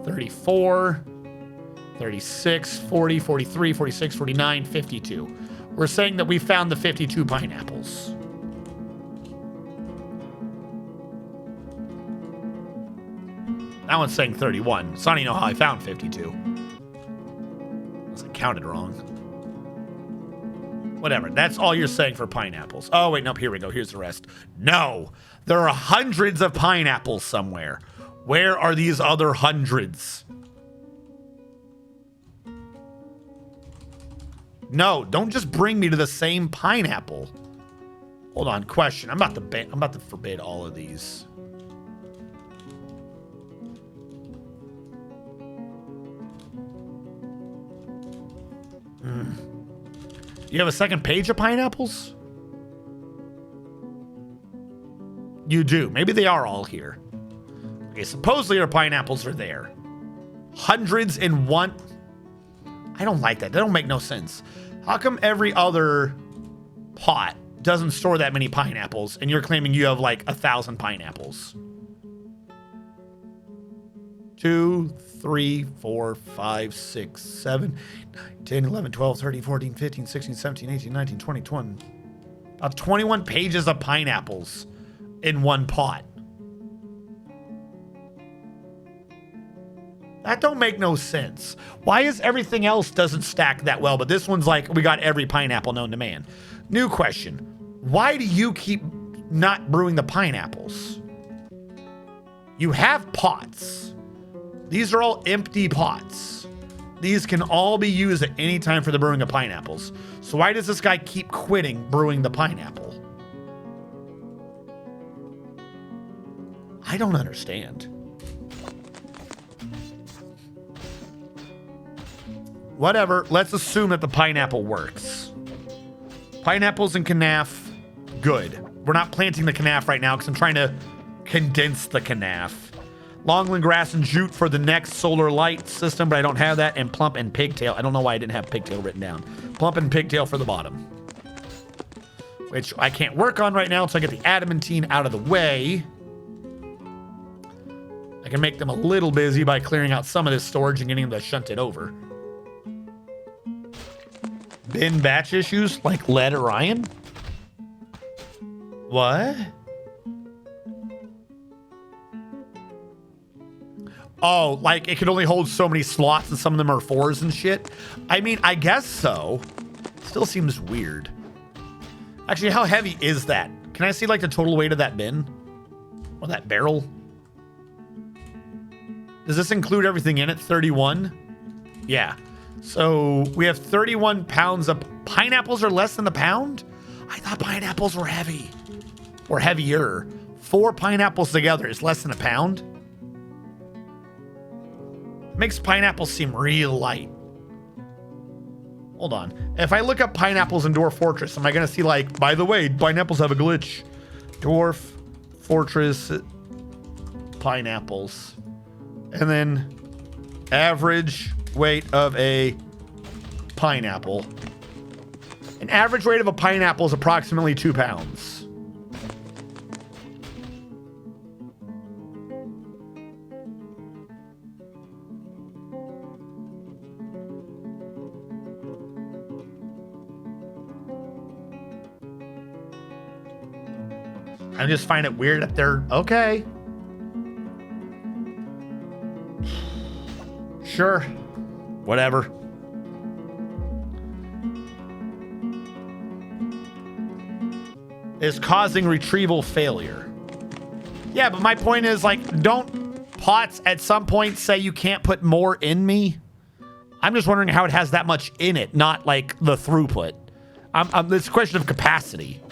34, 36, 40, 43, 46, 49, 52. We're saying that we found the 52 pineapples. That one's saying 31. So I don't even know how I found 52. Unless I counted wrong. Whatever. That's all you're saying for pineapples. Oh, wait, nope. Here we go. Here's the rest. No. There are hundreds of pineapples somewhere. Where are these other hundreds? No, don't just bring me to the same pineapple. Hold on. Question. I'm about to forbid all of these. You have a second page of pineapples? You do. Maybe they are all here. Okay, supposedly our pineapples are there. Hundreds in one. I don't like that. That don't make no sense. How come every other pot doesn't store that many pineapples and you're claiming you have like 1,000 pineapples? 2, 3, 4, 5, 6, 7, 9, 10, 11, 12, 13, 14, 15, 16, 17, 18, 19, 20, 21. About 21 pages of pineapples in one pot. That don't make no sense. Why is everything else doesn't stack that well, but this one's like, we got every pineapple known to man. New question. Why do you keep not brewing the pineapples? You have pots. These are all empty pots. These can all be used at any time for the brewing of pineapples. So why does this guy keep quitting brewing the pineapple? I don't understand. Whatever, let's assume that the pineapple works. Pineapples and canaf, good. We're not planting the canaf right now because I'm trying to condense the canaf. Longland grass and jute for the next solar light system, but I don't have that. And plump and pigtail. I don't know why I didn't have pigtail written down. Plump and pigtail for the bottom, which I can't work on right now until I get the adamantine out of the way. I can make them a little busy by clearing out some of this storage and getting them to shunt it over. Bin batch issues like lead or iron? What? Oh, like it can only hold so many slots and some of them are 4s and shit? I mean, I guess so. Still seems weird. Actually, how heavy is that? Can I see like the total weight of that bin? Or that barrel? Does this include everything in it? 31? Yeah. So we have 31 pounds of pineapples are less than the pound? I thought pineapples were heavy. Or heavier. 4 pineapples together is less than a pound? Makes pineapples seem real light. Hold on. If I look up pineapples in Dwarf Fortress, am I going to see like, by the way, pineapples have a glitch. Dwarf Fortress pineapples. And then average weight of a pineapple. An average weight of a pineapple is approximately 2 pounds. I just find it weird that they're okay. Sure. Whatever. Is causing retrieval failure. Yeah, but my point is, like, don't pots at some point say you can't put more in me? I'm just wondering how it has that much in it, not like the throughput. It's a question of capacity.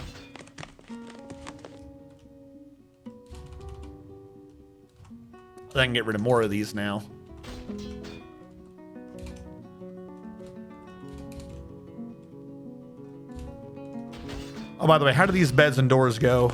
I can get rid of more of these now. Oh, by the way, how do these beds and doors go?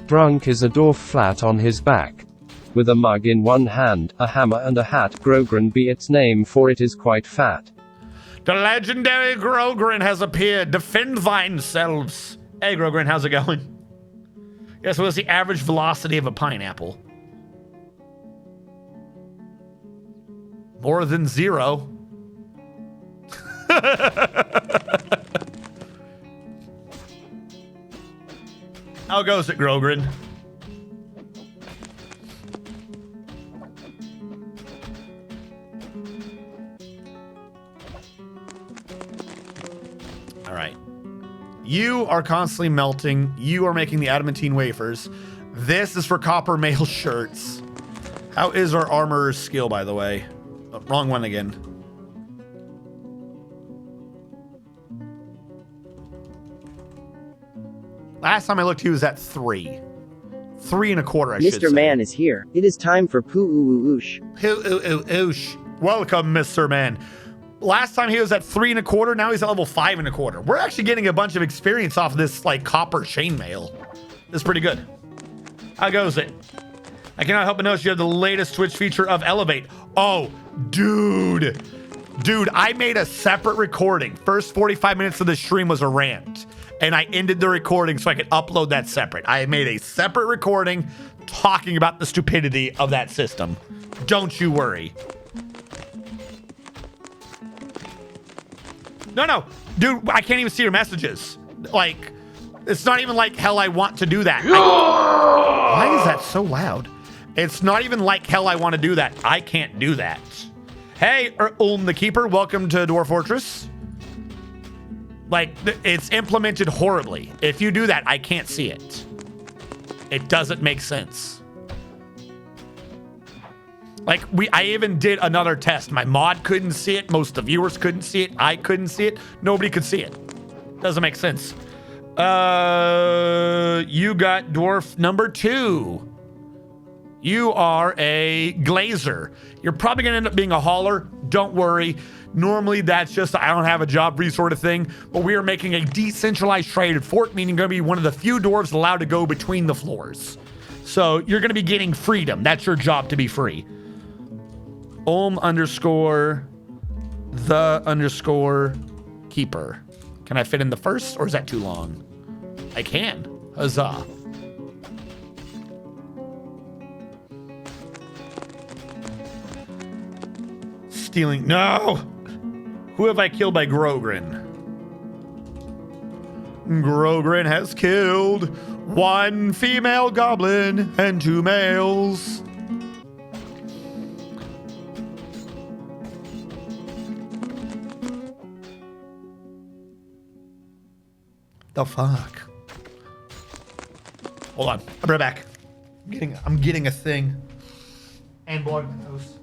Drunk is a dwarf flat on his back. With a mug in one hand, a hammer and a hat. Grogran be its name, for it is quite fat.
The legendary Grogran has appeared. Defend thine selves. Hey, Grogran, how's it going? Guess what's the average velocity of a pineapple? More than 0. How goes it, Grogran? All right. You are constantly melting. You are making the adamantine wafers. This is for copper mail shirts. How is our armorer's skill, by the way? Oh, wrong one again. Last time I looked, he was at 3. 3 1/4, I should say.
Mr. Man is here. It is time for poo-oo-oosh.
Oosh. Welcome, Mr. Man. Last time he was at 3 1/4. Now he's at level 5 1/4. We're actually getting a bunch of experience off of this, like, copper chainmail. It's pretty good. How goes it? I cannot help but notice you have the latest Twitch feature of Elevate. Oh, dude. Dude, I made a separate recording. First 45 minutes of the stream was a rant. And I ended the recording so I could upload that separate. I made a separate recording talking about the stupidity of that system. Don't you worry. No. Dude, I can't even see your messages. Like, it's not even like hell I want to do that. Why is that so loud? It's not even like hell I want to do that. I can't do that. Hey, the Keeper, welcome to Dwarf Fortress. Like, it's implemented horribly. If you do that, I can't see it. It doesn't make sense. Like, I even did another test. My mod couldn't see it. Most of the viewers couldn't see it. I couldn't see it. Nobody could see it. Doesn't make sense. You got dwarf number 2. You are a glazer. You're probably going to end up being a hauler. Don't worry. Normally, that's just I don't have a job for you sort of thing. But we are making a decentralized traded fort, meaning going to be one of the few dwarves allowed to go between the floors. So you're going to be getting freedom. That's your job, to be free. _the_keeper. Can I fit in the first, or is that too long? I can. Huzzah. Stealing. No! Who have I killed by Grogrin? Grogrin has killed 1 female goblin and 2 males. The fuck? Hold on. I'll be right back. I'm getting a thing. And blog my nose.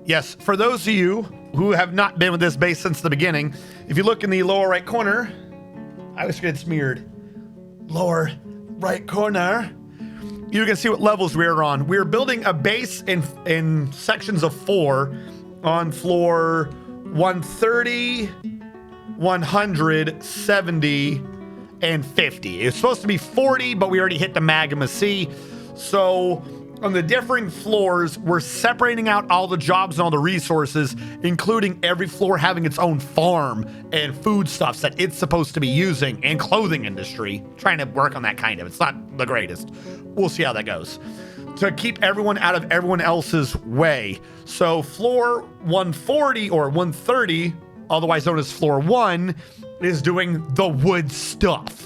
Yes, for those of you who have not been with this base since the beginning, if you look in the lower right corner, I always get smeared. Lower right corner, you can see what levels we're on. We're building a base in sections of 4 on floor 130, 100, 70, and 50. It's supposed to be 40, but we already hit the Magma C. So on the different floors, we're separating out all the jobs and all the resources, including every floor having its own farm and foodstuffs that it's supposed to be using, and clothing industry. Trying to work on that kind of. It's not the greatest. We'll see how that goes. To keep everyone out of everyone else's way. So floor 140 or 130, otherwise known as floor 1, is doing the wood stuff.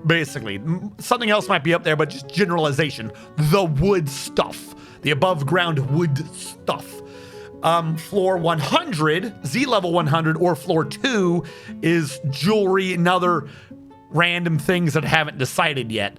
Basically, something else might be up there, but just generalization. The wood stuff, the above ground wood stuff. Floor 100, Z level 100, or floor 2 is jewelry and other random things that haven't decided yet.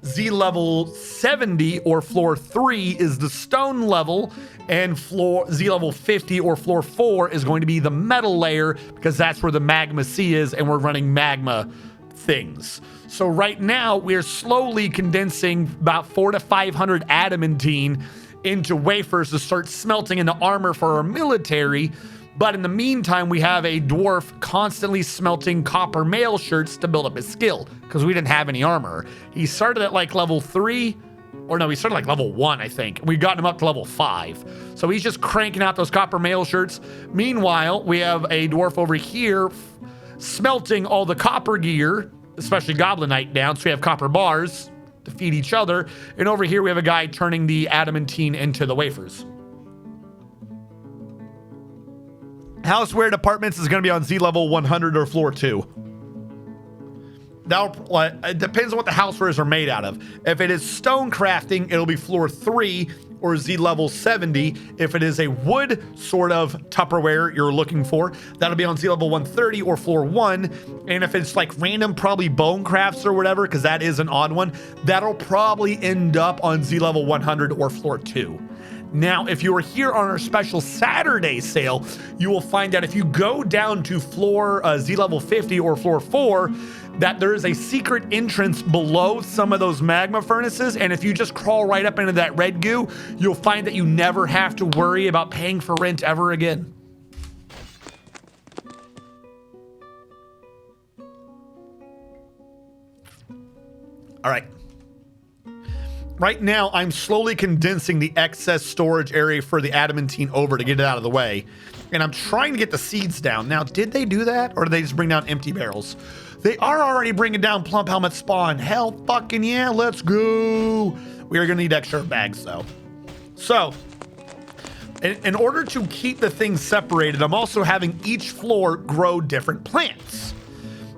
Z level 70 or floor 3 is the stone level, and Z level 50 or floor 4 is going to be the metal layer, because that's where the magma C is, and we're running magma things. So right now we're slowly condensing about 400 to 500 adamantine into wafers to start smelting into armor for our military. But in the meantime, we have a dwarf constantly smelting copper mail shirts to build up his skill, because we didn't have any armor. He started at like level 3, or no, he started like level 1, I think. We got him up to level 5. So he's just cranking out those copper mail shirts. Meanwhile, we have a dwarf over here smelting all the copper gear, especially Goblinite down, so we have copper bars to feed each other. And over here we have a guy turning the adamantine into the wafers. Houseware departments is going to be on Z level 100 or floor 2. It depends on what the housewares are made out of. If it is stone crafting, it'll be floor 3 or Z level 70. If it is a wood sort of Tupperware you're looking for, that'll be on Z level 130 or floor 1. And if it's like random, probably bone crafts or whatever, because that is an odd one, that'll probably end up on Z level 100 or floor 2. Now, if you are here on our special Saturday sale, you will find that if you go down to floor Z level 50 or floor 4, that there is a secret entrance below some of those magma furnaces. And if you just crawl right up into that red goo, you'll find that you never have to worry about paying for rent ever again. All right. Right now, I'm slowly condensing the excess storage area for the adamantine over to get it out of the way. And I'm trying to get the seeds down. Now, did they do that? Or did they just bring down empty barrels? They are already bringing down plump helmet spawn. Hell fucking yeah, let's go. We are going to need extra bags, though. So, in order to keep the things separated, I'm also having each floor grow different plants.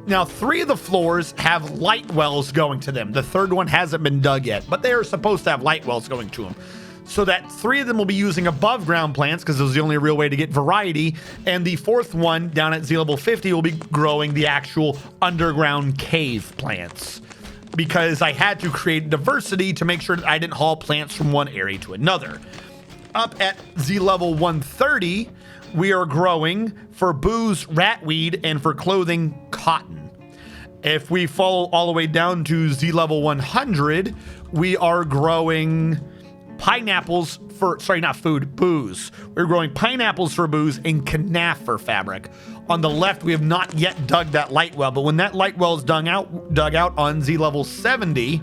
Now, 3 of the floors have light wells going to them. The third one hasn't been dug yet, but they are supposed to have light wells going to them. So that 3 of them will be using above ground plants because it was the only real way to get variety. And the 4th one down at Z level 50 will be growing the actual underground cave plants, because I had to create diversity to make sure that I didn't haul plants from one area to another. Up at Z level 130, we are growing for booze, ratweed, and for clothing, cotton. If we fall all the way down to Z level 100, we are growing pineapples for, sorry, not food, booze. We're growing pineapples for booze and knaf for fabric. On the left, we have not yet dug that light well, but when that light well is dug out on Z level 70,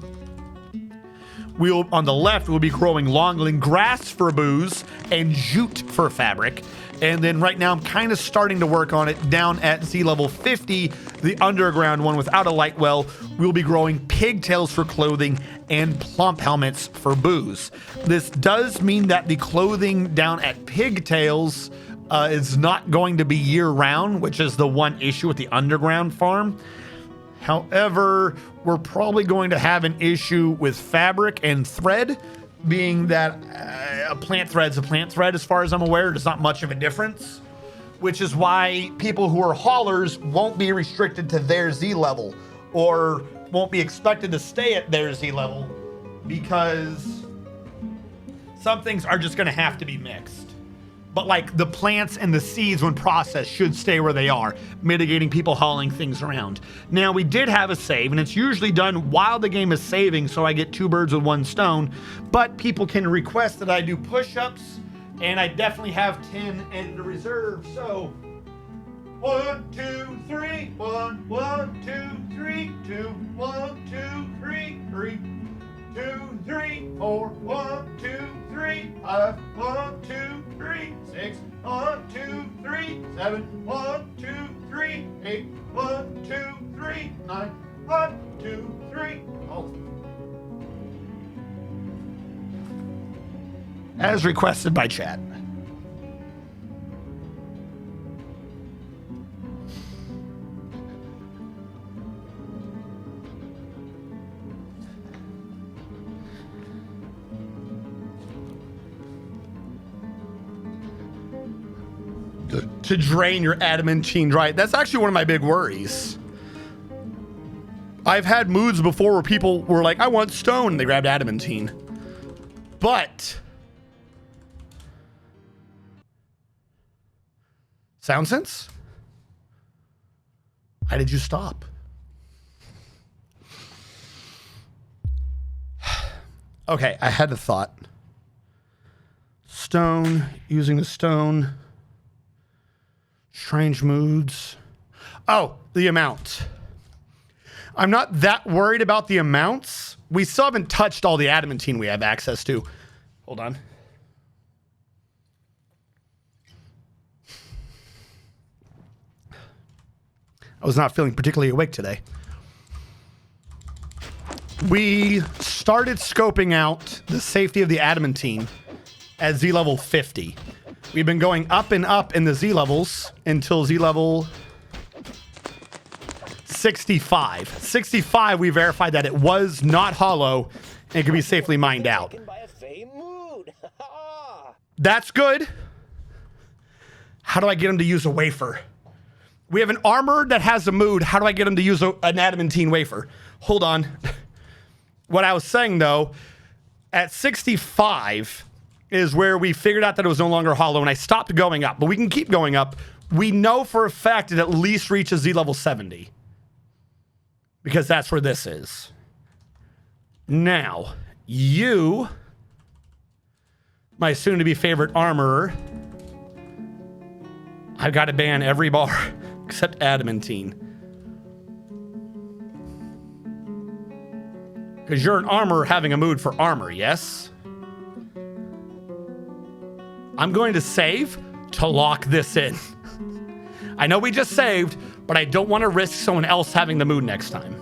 on the left, we'll be growing longling grass for booze and jute for fabric. And then right now, I'm kind of starting to work on it down at Z level 50, the underground one without a light well. We'll be growing pigtails for clothing and plump helmets for booze. This does mean that the clothing down at pigtails is not going to be year round, which is the one issue with the underground farm. However, we're probably going to have an issue with fabric and thread, being that a plant thread's a plant thread as far as I'm aware. There's not much of a difference, which is why people who are haulers won't be restricted to their Z level or won't be expected to stay at their Z level, because some things are just going to have to be mixed. But like the plants and the seeds when processed should stay where they are, mitigating people hauling things around. Now, we did have a save, and it's usually done while the game is saving, so I get 2 birds with 1 stone. But people can request that I do push-ups, and I definitely have 10 in reserve. So 1, 2, 3, 1, 1, 2, 3, 2, 1, 2, 3, 3, 2, 3, 4, 1, 2, 3, 5, 1, 2, 3, 6, 1, 2, 3, 7, 1, 2, 3, 8, 1, 2, 3, 9, 1, 2, 3. Oh. As requested by chat. To drain your adamantine dry. That's actually one of my big worries. I've had moods before where people were like, I want stone, and they grabbed adamantine. But sound sense? Why did you stop? Okay, I had a thought. Stone, using the stone. Strange moods. Oh, the amount. I'm not that worried about the amounts. We still haven't touched all the adamantine we have access to. Hold on. I was not feeling particularly awake today. We started scoping out the safety of the adamantine at Z level 50. We've been going up and up in the Z levels until Z level 65. 65, we verified that it was not hollow and it could be safely mined out. That's good. How do I get him to use a wafer? We have an armor that has a mood. How do I get him to use an adamantine wafer? Hold on. What I was saying, though, at 65, is where we figured out that it was no longer hollow, and I stopped going up. But we can keep going up. We know for a fact it at least reaches Z level 70. Because that's where this is. Now, you, my soon-to-be favorite armorer, I've got to ban every bar except adamantine. Because you're an armorer having a mood for armor, yes? I'm going to save to lock this in. I know we just saved, but I don't want to risk someone else having the mood next time.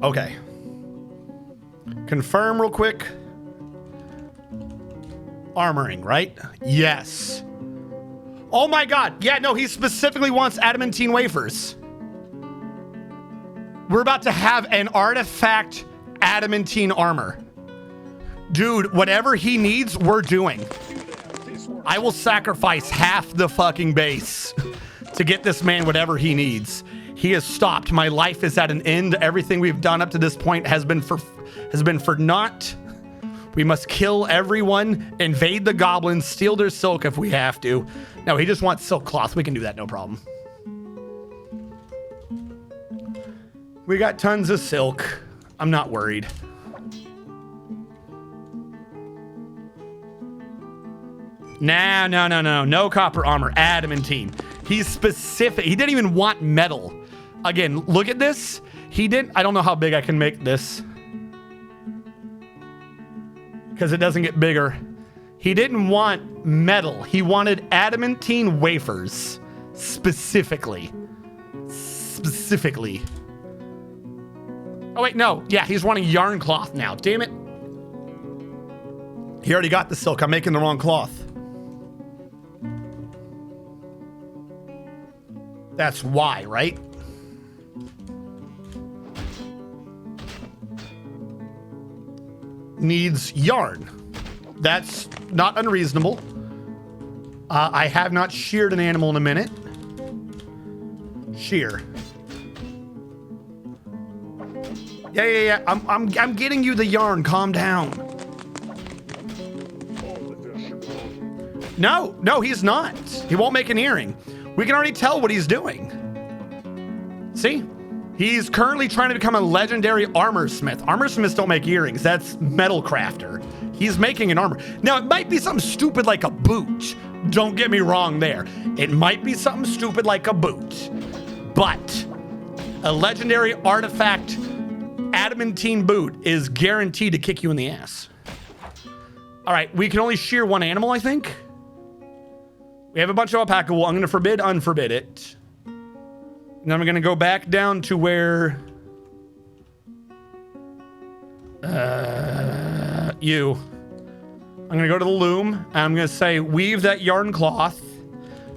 Okay. Confirm real quick. Armoring, right? Yes. Oh my god. Yeah, no, he specifically wants adamantine wafers. We're about to have an artifact adamantine armor. Dude, whatever he needs, we're doing. I will sacrifice half the fucking base to get this man whatever he needs. He has stopped. My life is at an end. Everything we've done up to this point has been for naught. We must kill everyone, invade the goblins, steal their silk if we have to. No, he just wants silk cloth. We can do that, no problem. We got tons of silk. I'm not worried. No copper armor, adamantine. He's specific. He didn't even want metal. Again, look at this. He didn't. I don't know how big I can make this because it doesn't get bigger. He didn't want metal. He wanted adamantine wafers specifically. Oh wait, no. Yeah, he's wanting yarn cloth now. Damn it. He already got the silk. I'm making the wrong cloth. That's why, right? Needs yarn. That's not unreasonable. I have not sheared an animal in a minute. Shear. Yeah. I'm getting you the yarn. Calm down. No, he's not. He won't make an earring. We can already tell what he's doing. See? He's currently trying to become a legendary armor smith. Armor smiths don't make earrings. That's metal crafter. He's making an armor. Now, it might be something stupid like a boot. Don't get me wrong there. It might be something stupid like a boot. But a legendary artifact adamantine boot is guaranteed to kick you in the ass. All right, we can only shear one animal, I think. We have a bunch of alpaca wool. I'm going to unforbid it. And then I'm going to go back down to where... you. I'm going to go to the loom. And I'm going to say, weave that yarn cloth.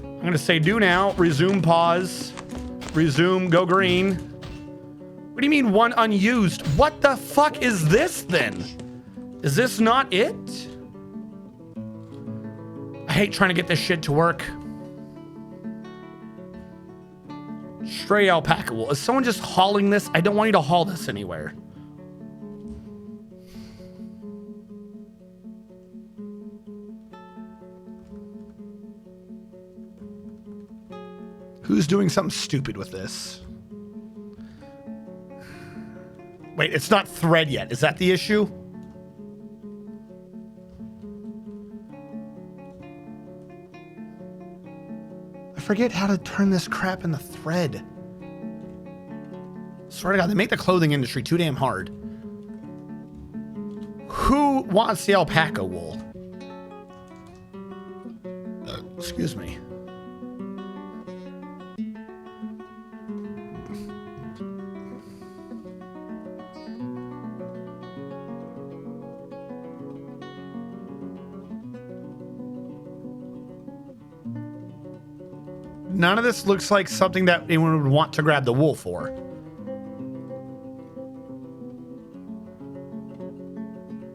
I'm going to say, do now. Resume, pause. Resume, go green. What do you mean one unused? What the fuck is this then? Is this not it? I hate trying to get this shit to work. Stray alpaca wool. Is someone just hauling this? I don't want you to haul this anywhere. Who's doing something stupid with this? Wait, it's not thread yet. Is that the issue? I forget how to turn this crap into thread. Swear to God, they make the clothing industry too damn hard. Who wants the alpaca wool? Excuse me. None of this looks like something that anyone would want to grab the wool for.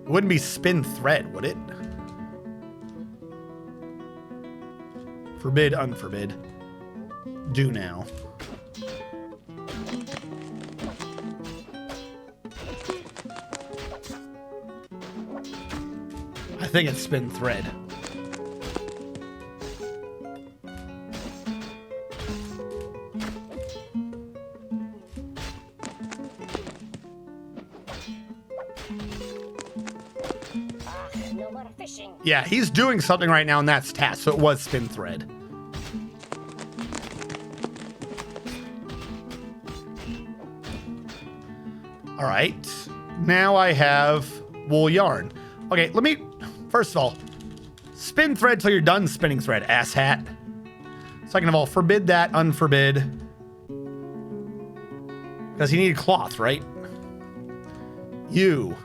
It wouldn't be spin thread, would it? Forbid, unforbid. Do now. think it's spin thread.
No more fishing.
Yeah, he's doing something right now, and that's task. So it was spin thread. All right. Now I have wool yarn. Okay, let me... First of all, spin thread till you're done spinning thread, asshat. Second of all, forbid that, unforbid. Because you need cloth, right? You.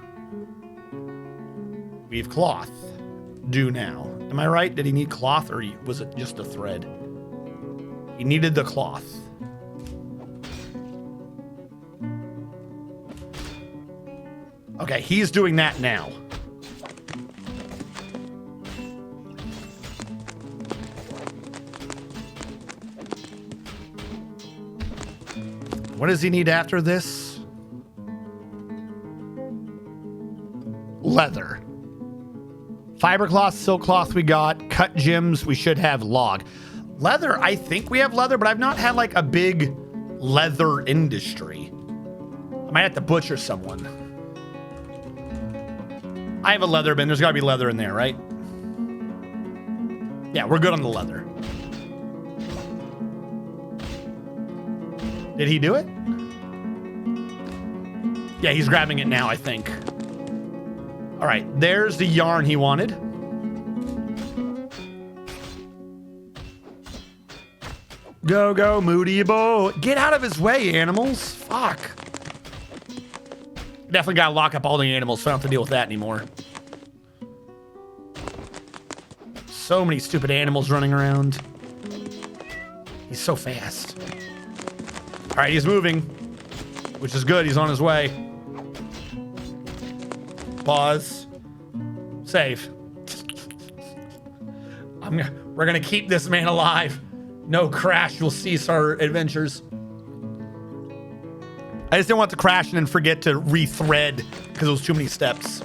Weave cloth. Do now. Am I right? Did he need cloth or was it just a thread? He needed the cloth. Okay, he's doing that now. What does he need after this? Leather. Fiber cloth, silk cloth we got. Cut gems, we should have log. Leather, I think we have leather, but I've not had like a big leather industry. I might have to butcher someone. I have a leather bin. There's got to be leather in there, right? Yeah, we're good on the leather. Did he do it? Yeah, he's grabbing it now, I think. All right, there's the yarn he wanted. Go, go, Moody boy. Get out of his way, animals. Fuck. Definitely gotta lock up all the animals so I don't have to deal with that anymore. So many stupid animals running around. He's so fast. All right, he's moving, which is good. He's on his way. Pause. Save. We're gonna keep this man alive. No crash will cease our adventures. I just didn't want to crash and then forget to rethread because it was too many steps.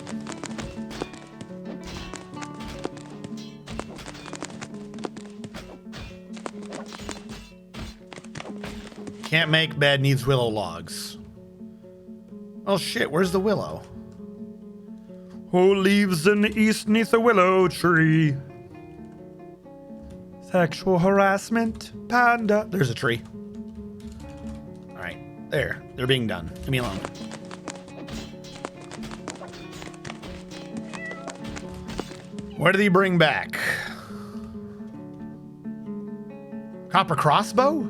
Can't make bed, needs willow logs. Oh shit, where's the willow? Who lives in the east neath a willow tree? Sexual harassment, panda. There's a tree. All right, there. They're being done. Leave me alone. What did he bring back? Copper crossbow?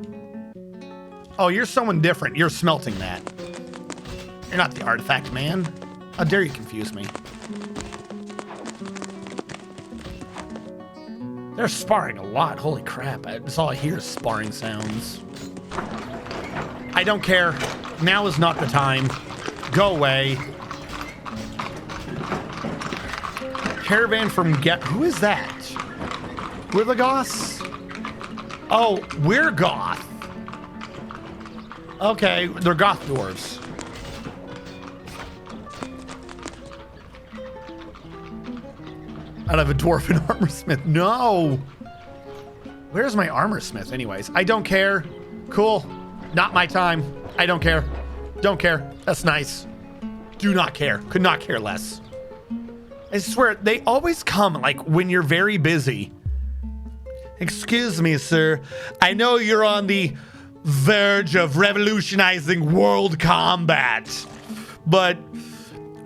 Oh, you're someone different. You're smelting that. You're not the artifact man. How dare you confuse me? They're sparring a lot. Holy crap. That's all I hear is sparring sounds. I don't care. Now is not the time. Go away. Caravan from Who is that? We're the Goths? Oh, we're Goth. Okay, they're Goth dwarves. I'd have a dwarf and armor smith. No. Where's my armor smith anyways? I don't care. Cool. Not my time. I don't care. Don't care. That's nice. Do not care. Could not care less. I swear, they always come like when you're very busy. Excuse me, sir. I know you're on the verge of revolutionizing world combat, but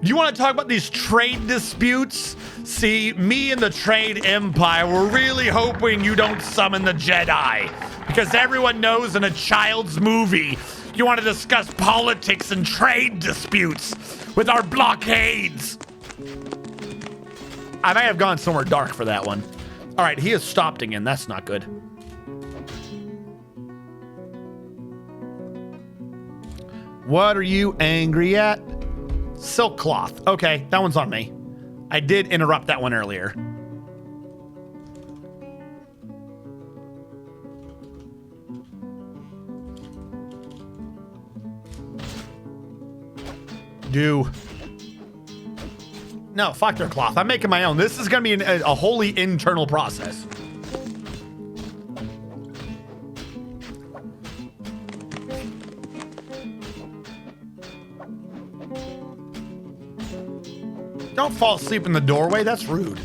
you want to talk about these trade disputes? See, me and the trade empire were really hoping you don't summon the Jedi, because everyone knows in a child's movie you want to discuss politics and trade disputes with our blockades. I may have gone somewhere dark for that one. All right, he has stopped again. That's not good. What are you angry at? Silk cloth. Okay, that one's on me. I did interrupt that one earlier. No, fuck their cloth. I'm making my own. This is going to be a wholly internal process. Don't fall asleep in the doorway. That's rude.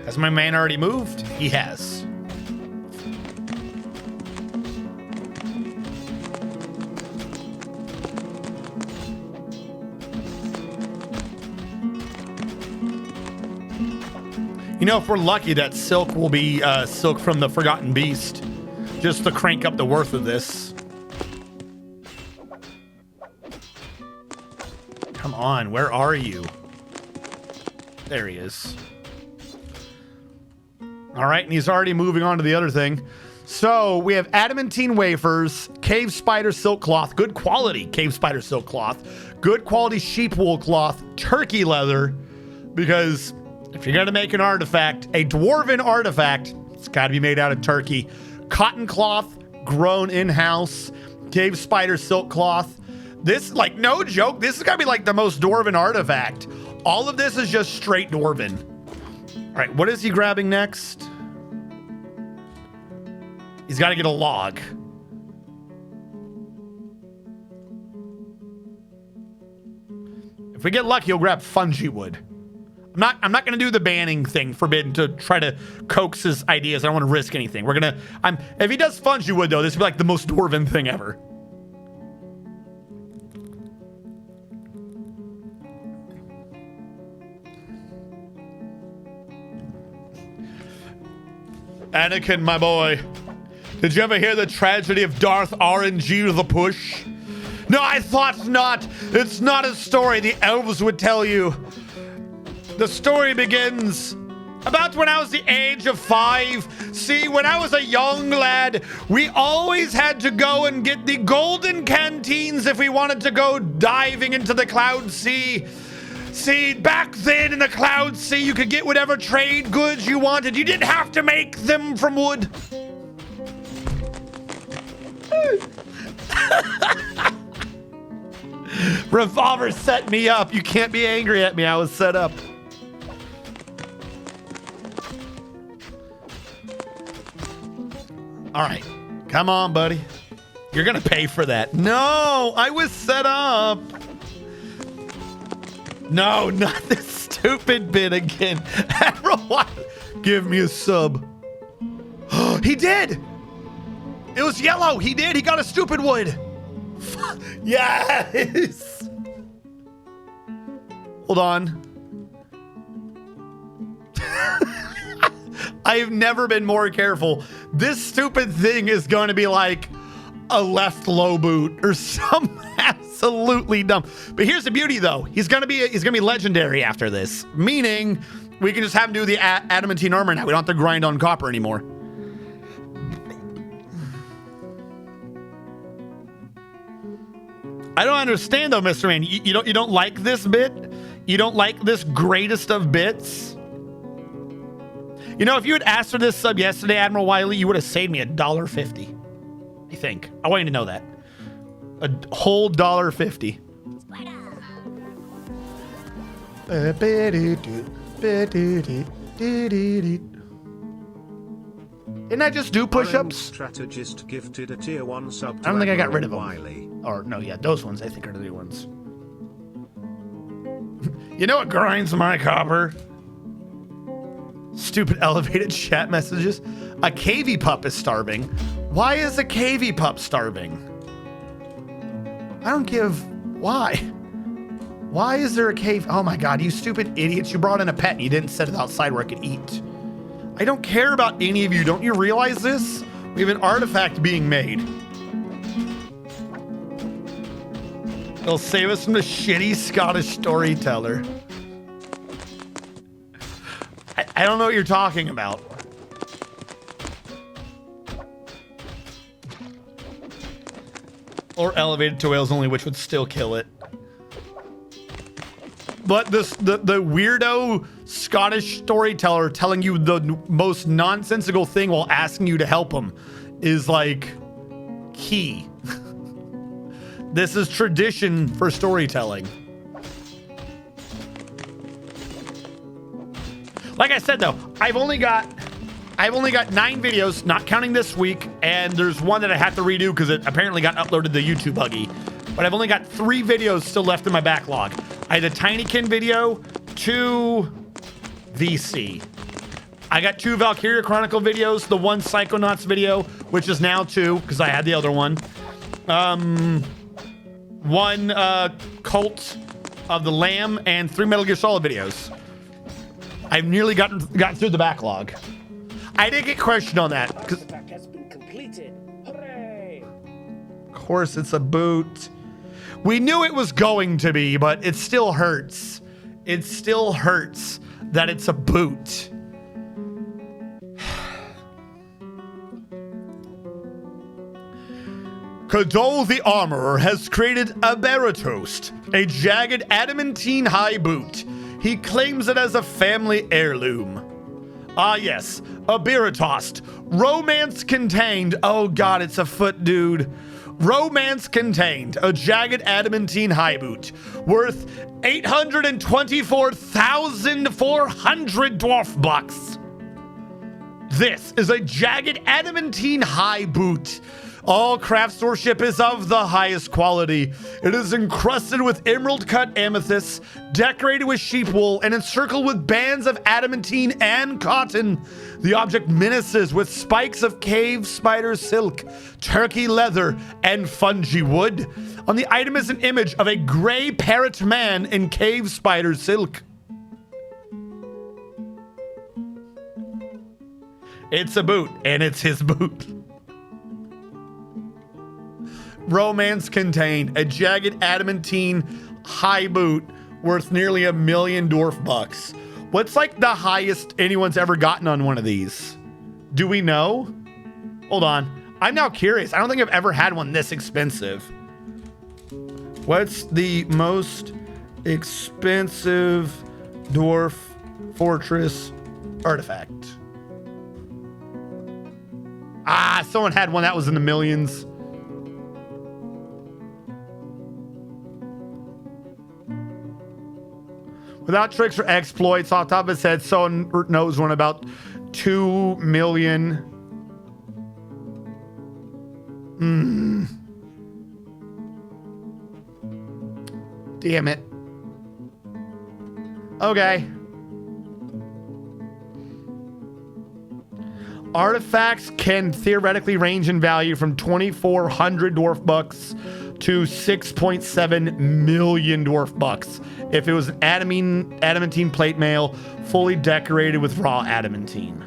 Has my man already moved? He has. You know, if we're lucky, that silk will be silk from the Forgotten Beast. Just to crank up the worth of this. Come on, where are you? There he is. All right, and he's already moving on to the other thing. So we have adamantine wafers, cave spider silk cloth, good quality cave spider silk cloth, good quality sheep wool cloth, turkey leather, because if you're gonna make an artifact, a dwarven artifact, it's gotta be made out of turkey. Cotton cloth, grown in-house, cave spider silk cloth. This, like, no joke, this is gonna be like the most dwarven artifact. All of this is just straight dwarven. All right, what is he grabbing next? He's got to get a log. If we get lucky, he'll grab fungi wood. I'm not going to do the banning thing, forbidden, to try to coax his ideas. I don't want to risk anything. If he does fungi wood, though, this would be like the most dwarven thing ever. Anakin, my boy, did you ever hear the tragedy of Darth RNG the Push? No, I thought not. It's not a story the elves would tell you. The story begins about when I was the age of 5. See, when I was a young lad, we always had to go and get the golden canteens if we wanted to go diving into the Cloud Sea. See, back then in the Cloud Sea, you could get whatever trade goods you wanted. You didn't have to make them from wood. Revolver set me up. You can't be angry at me. I was set up. All right. Come on, buddy. You're going to pay for that. No, I was set up. No, not this stupid bit again. Admiral, give me a sub. He did. It was yellow. He did. He got a stupid wood. Yes. Hold on. I've never been more careful. This stupid thing is going to be like a left low boot or something absolutely dumb. But here's the beauty, though. He's gonna be legendary after this, meaning we can just have him do the adamantine armor now. We don't have to grind on copper anymore. I don't understand though, Mr. Man. You don't like this bit? You don't like this greatest of bits? You know, if you had asked for this sub yesterday, Admiral Wiley, you would have saved me $1.50. I think. I want you to know that. A whole $1.50. Didn't I just do push-ups?
Strategist gifted a tier 1 sub.
I don't think I got rid of them.
Wiley.
Or no, yeah, those ones I think are the new ones. You know what grinds my copper? Stupid elevated chat messages. A cavy pup is starving. Why is a cavy pup starving? I don't give... Why? Why is there a cave? Oh my god, you stupid idiots. You brought in a pet and you didn't set it outside where it could eat. I don't care about any of you. Don't you realize this? We have an artifact being made. It'll save us from the shitty Scottish storyteller. I don't know what you're talking about. Or elevated to whales only, which would still kill it. But this the weirdo Scottish storyteller telling you the most nonsensical thing while asking you to help him is like key. This is tradition for storytelling. Like I said though, I've only got 9 videos, not counting this week, and there's one that I have to redo because it apparently got uploaded to YouTube buggy. But I've only got 3 videos still left in my backlog. I had a Tinykin video, 2 VC. I got 2 Valkyria Chronicle videos, the 1 Psychonauts video, which is now 2 because I had the other one. 1 Cult of the Lamb, and 3 Metal Gear Solid videos. I've nearly gotten through the backlog. I did get questioned on that.
Artifact has been completed. Hooray!
Of course, it's a boot. We knew it was going to be, but it still hurts. It still hurts that it's a boot. Kadol the Armorer has created a Baratost, a jagged adamantine high boot. He claims it as a family heirloom. Ah yes, a Baratost. Romance contained. Oh god, it's a foot, dude. Romance contained. A jagged adamantine high boot. Worth 824,400 dwarf bucks. This is a jagged adamantine high boot. All craft storesmanship is of the highest quality. It is encrusted with emerald cut amethysts, decorated with sheep wool, and encircled with bands of adamantine and cotton. The object menaces with spikes of cave spider silk, turkey leather, and fungi wood. On the item is an image of a gray parrot man in cave spider silk. It's a boot, and it's his boot. Romance contained. A jagged adamantine high boot worth nearly $1 million dwarf bucks. What's like the highest anyone's ever gotten on one of these? Do we know? Hold on. I'm now curious. I don't think I've ever had one this expensive. What's the most expensive dwarf fortress artifact? Ah, someone had one that was in the millions. Without tricks or exploits, off the top of his head, someone knows one about 2 million. Damn it. Okay. Artifacts can theoretically range in value from 2,400 dwarf bucks to 6.7 million dwarf bucks if it was an adamantine plate mail fully decorated with raw adamantine.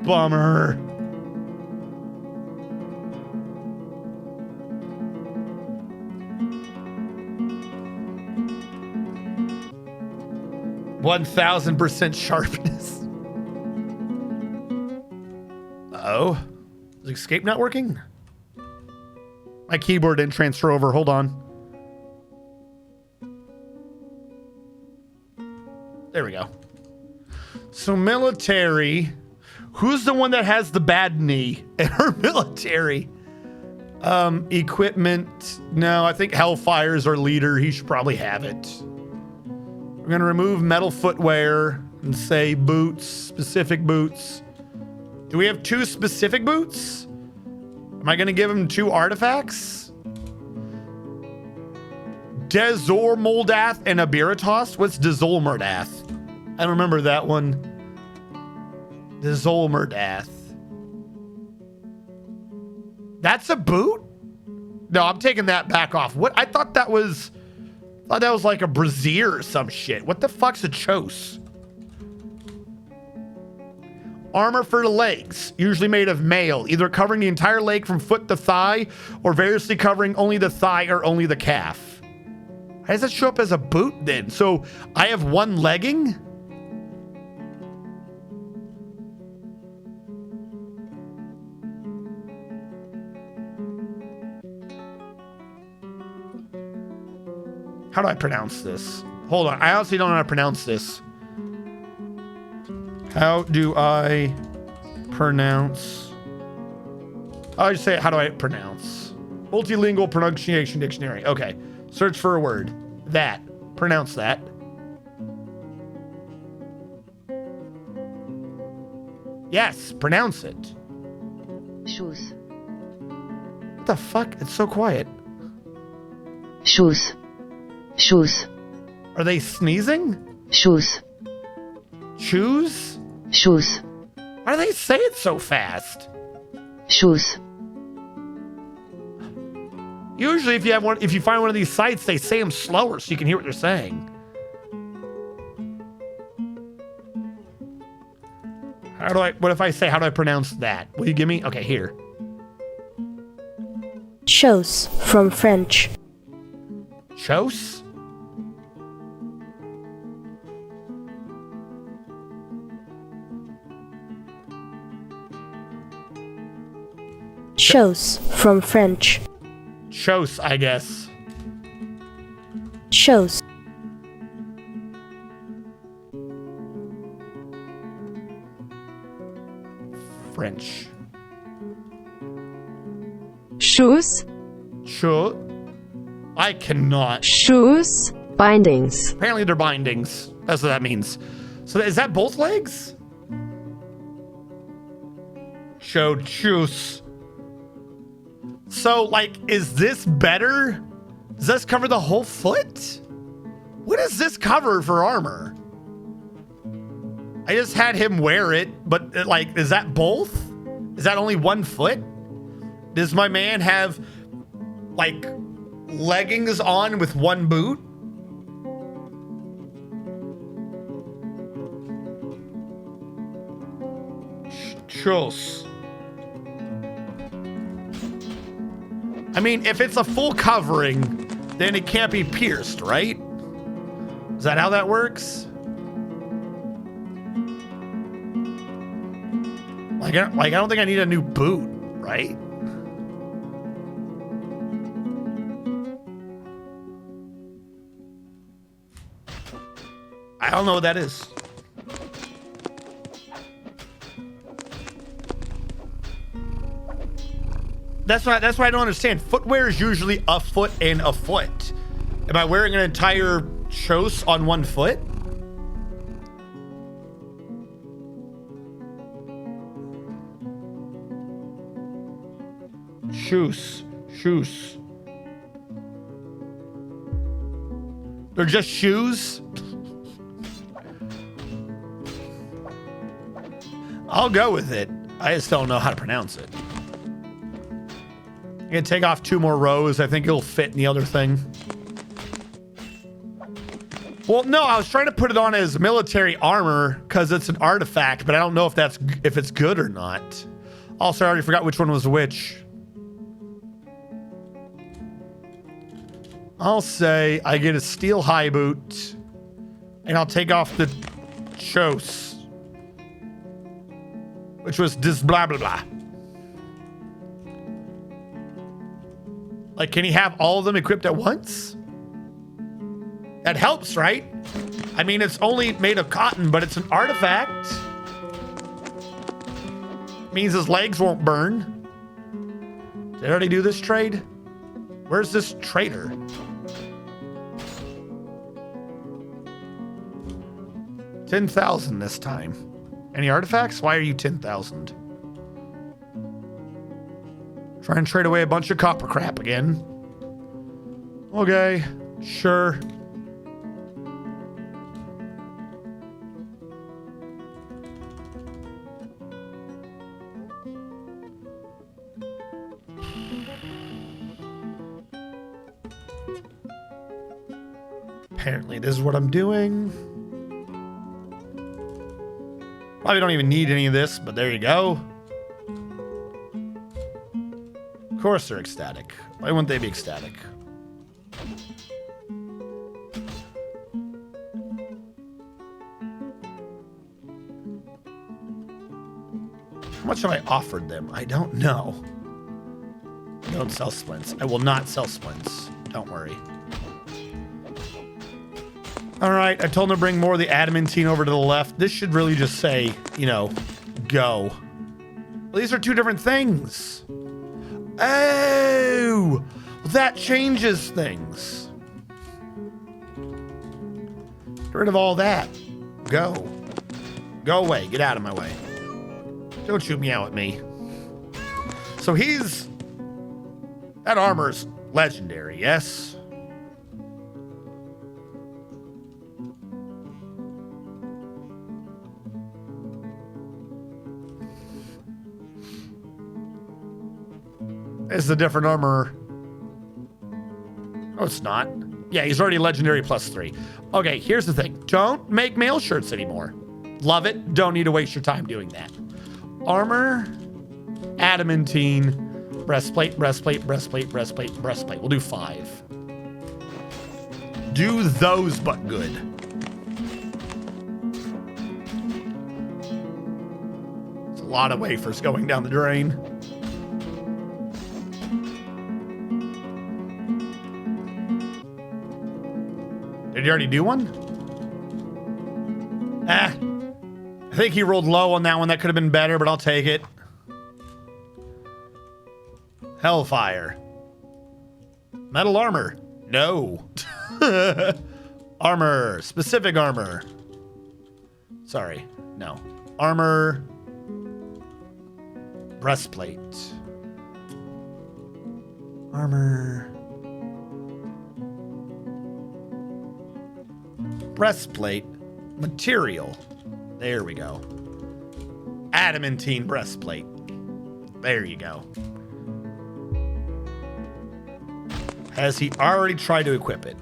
Bummer. %1,000% sharpness. Uh-oh. Is escape not working? My keyboard didn't transfer over. Hold on. There we go. So military. Who's the one that has the bad knee in her military? Equipment. No, I think Hellfire's our leader. He should probably have it. We're going to remove metal footwear and say boots, specific boots. Do we have 2 specific boots? Am I going to give him 2 artifacts? Dezormoldath and a Baratost? What's Dezolmerdath? I don't remember that one. Dezolmerdath. That's a boot? No, I'm taking that back off. What? I thought that was like a brassiere or some shit. What the fuck's a chose? Armor for the legs, usually made of mail, either covering the entire leg from foot to thigh, or variously covering only the thigh or only the calf. How does that show up as a boot then? So I have 1 legging? How do I pronounce this? Hold on, I honestly don't know how to pronounce this. How do I pronounce? I'll just say, how do I pronounce? Multilingual pronunciation dictionary. Okay. Search for a word. That. Pronounce that. Yes, pronounce it.
Shoes.
What the fuck? It's so quiet.
Shoes. Shoes.
Are they sneezing?
Shoes.
Shoes?
Shoes.
Why do they say it so fast?
Shoes.
Usually if you find one of these sites, they say them slower so you can hear what they're saying. What if I say, how do I pronounce that? Will you give me? Okay, here.
Chose from French.
Chose?
Chose from French.
Chose, I guess.
Chose.
French.
Shoes.
Sure. I cannot.
Shoes. Bindings.
Apparently they're bindings. That's what that means. So is that both legs? Showed shoes. So, like, is this better? Does this cover the whole foot? What does this cover for armor? I just had him wear it, but like, is that both? Is that only one foot? Does my man have like leggings on with one boot? Shoes. I mean, if it's a full covering, then it can't be pierced, right? Is that how that works? I don't think I need a new boot, right? I don't know what that is. That's why I don't understand. Footwear is usually a foot and a foot. Am I wearing an entire chose on one foot? Shoes. They're just shoes? I'll go with it. I just don't know how to pronounce it. I'm gonna take off 2 more rows. I think it'll fit in the other thing. Well, no, I was trying to put it on as military armor because it's an artifact, but I don't know if it's good or not. Also, I already forgot which one was which. I'll say I get a steel high boot, and I'll take off the chose, which was this blah blah blah. Like, can he have all of them equipped at once? That helps, right? I mean, it's only made of cotton, but it's an artifact. Means his legs won't burn. Did I already do this trade? Where's this trader? $10,000 this time. Any artifacts? Why are you 10,000? Try and trade away a bunch of copper crap again. Okay, sure. Apparently this is what I'm doing. Probably don't even need any of this, but there you go. Of course they're ecstatic. Why wouldn't they be ecstatic? How much have I offered them? I don't know. Don't sell splints. I will not sell splints. Don't worry. All right, I told him to bring more of the adamantine over to the left. This should really just say, you know, go. These are 2 different things. Oh, that changes things. Get rid of all that. Go. Go away. Get out of my way. Don't you meow at me. So he's... That armor's legendary, yes? This is a different armor. No, it's not. Yeah, he's already legendary +3. Okay, here's the thing. Don't make mail shirts anymore. Love it. Don't need to waste your time doing that. Armor, adamantine, breastplate, breastplate, breastplate, breastplate, breastplate. We'll do 5. Do those but good. It's a lot of wafers going down the drain. Did you already do one? I think he rolled low on that one. That could have been better, but I'll take it. Hellfire. Metal armor. No. Armor. Specific armor. Sorry. No. Armor. Breastplate. Armor. Breastplate. Material. There we go. Adamantine breastplate. There you go. Has he already tried to equip it?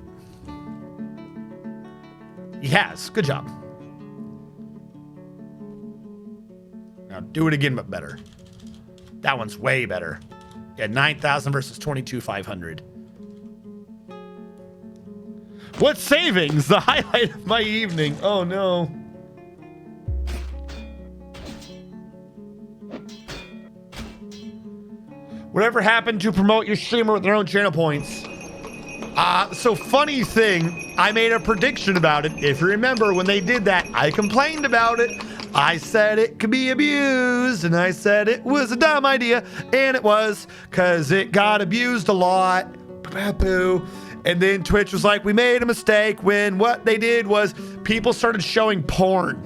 He has. Good job. Now do it again, but better. That one's way better. Yeah, 9,000 versus 22,500. What savings? The highlight of my evening. Oh no. Whatever happened to promote your streamer with their own channel points? So funny thing, I made a prediction about it. If you remember when they did that, I complained about it. I said it could be abused, and I said it was a dumb idea, and it was, because it got abused a lot. Boo. And then Twitch was like, we made a mistake, when what they did was people started showing porn.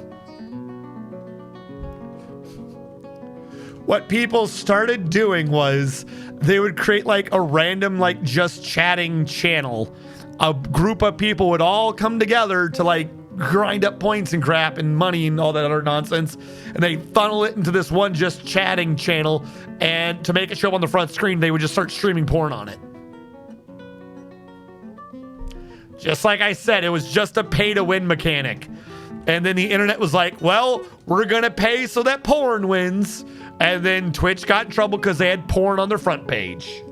What people started doing was they would create like a random, like just chatting channel. A group of people would all come together to like grind up points and crap and money and all that other nonsense. And they funnel it into this one just chatting channel. And to make it show up on the front screen, they would just start streaming porn on it. Just like I said, it was just a pay to win mechanic. And then the internet was like, well, we're going to pay so that porn wins. And then Twitch got in trouble because they had porn on their front page.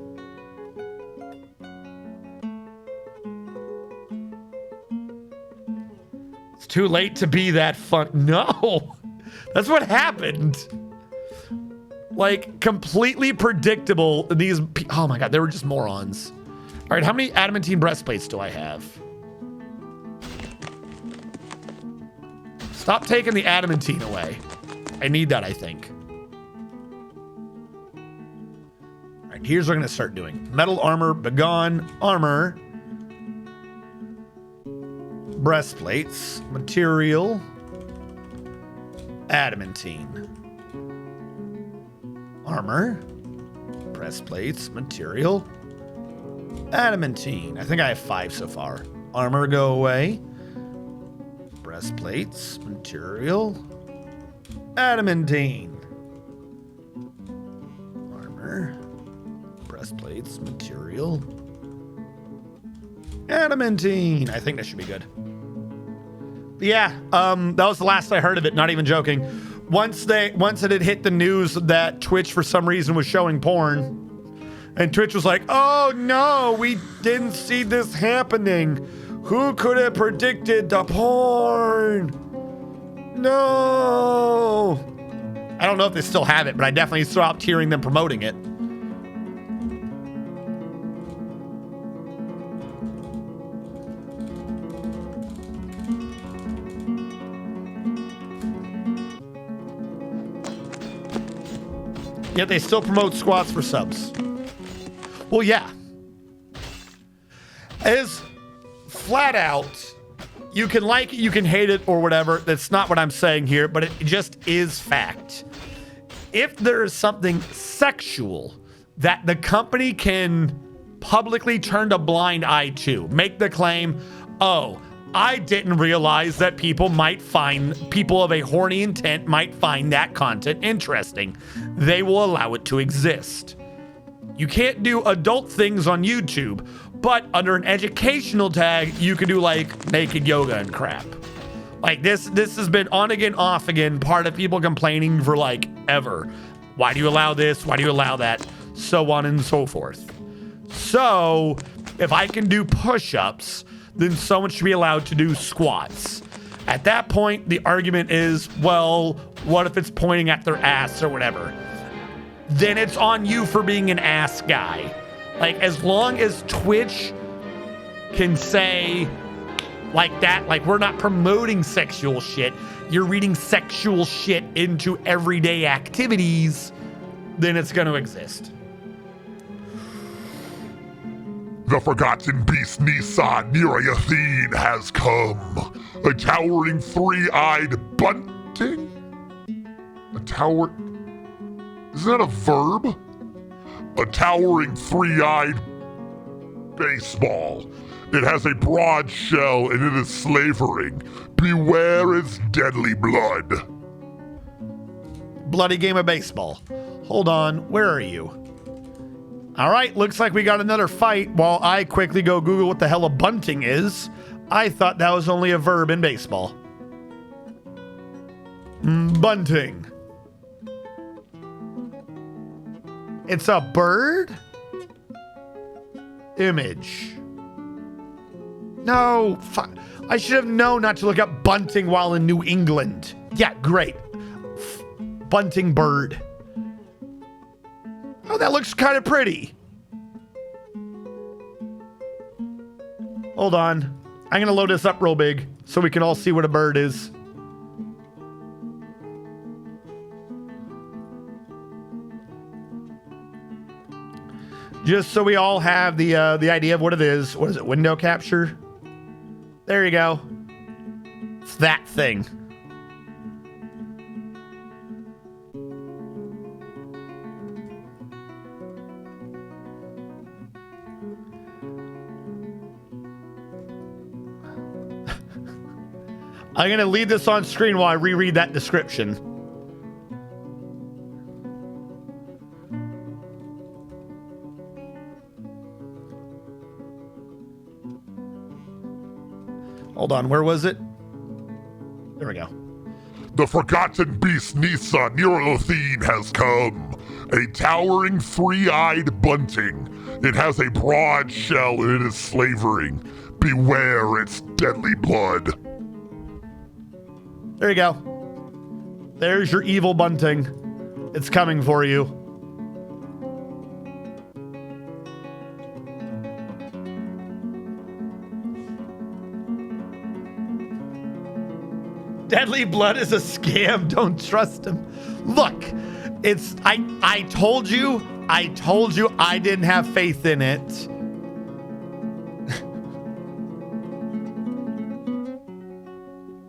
It's too late to be that fun. No, that's what happened. Like completely predictable. These, oh my God, they were just morons. All right, how many adamantine breastplates do I have? Stop taking the adamantine away. I need that, I think. All right, here's what I'm going to start doing. Metal armor, begone, armor. Breastplates, material, adamantine. Armor, breastplates, material, adamantine. I think I have 5 so far. Armor, go away. Breastplates, material, adamantine. Armor, breastplates, material, adamantine. I think that should be good. But yeah, that was the last I heard of it, not even joking. Once it had hit the news that Twitch for some reason was showing porn, and Twitch was like, oh no, we didn't see this happening. Who could have predicted the porn? No. I don't know if they still have it, but I definitely stopped hearing them promoting it. Yet they still promote squats for subs. Well, yeah. As flat out, you can like it, you can hate it or whatever. That's not what I'm saying here, but it just is fact. if there is something sexual that the company can publicly turn a blind eye to, make the claim, oh, I didn't realize that people of a horny intent might find that content interesting, they will allow it to exist. You can't do adult things on YouTube, but under an educational tag, you can do like naked yoga and crap. Like this has been on again, off again, part of people complaining for like ever. Why do you allow this? Why do you allow that? So on and so forth. So if I can do push-ups, then someone should be allowed to do squats. At that point, the argument is, well, what if it's pointing at their ass or whatever? Then it's on you for being an ass guy. Like, as long as Twitch can say like that, like we're not promoting sexual shit, you're reading sexual shit into everyday activities, then it's going to exist.
The forgotten beast Nissan Nirayathene has come. A towering three-eyed bunting? Is that a verb? A towering three-eyed baseball. It has a broad shell and it is slavering. Beware its deadly blood.
Bloody game of baseball. Hold on, where are you? All right, looks like we got another fight while I quickly go Google what the hell a bunting is. I thought that was only a verb in baseball. Bunting. It's a bird? Image. No, I should have known not to look up bunting while in New England. Yeah, great. Bunting bird. Oh, that looks kind of pretty. Hold on. I'm going to load this up real big so we can all see what a bird is. Just so we all have the idea of what it is. What is it? Window capture? There you go. It's that thing. I'm going to leave this on screen while I reread that description. Hold on, where was it? There we go.
The forgotten beast Nisa Nirayathene has come. A towering three-eyed bunting. It has a broad shell and it is slavering. Beware its deadly blood.
There you go. There's your evil bunting. It's coming for you. Deadly blood is a scam. Don't trust him. Look, I told you I didn't have faith in it.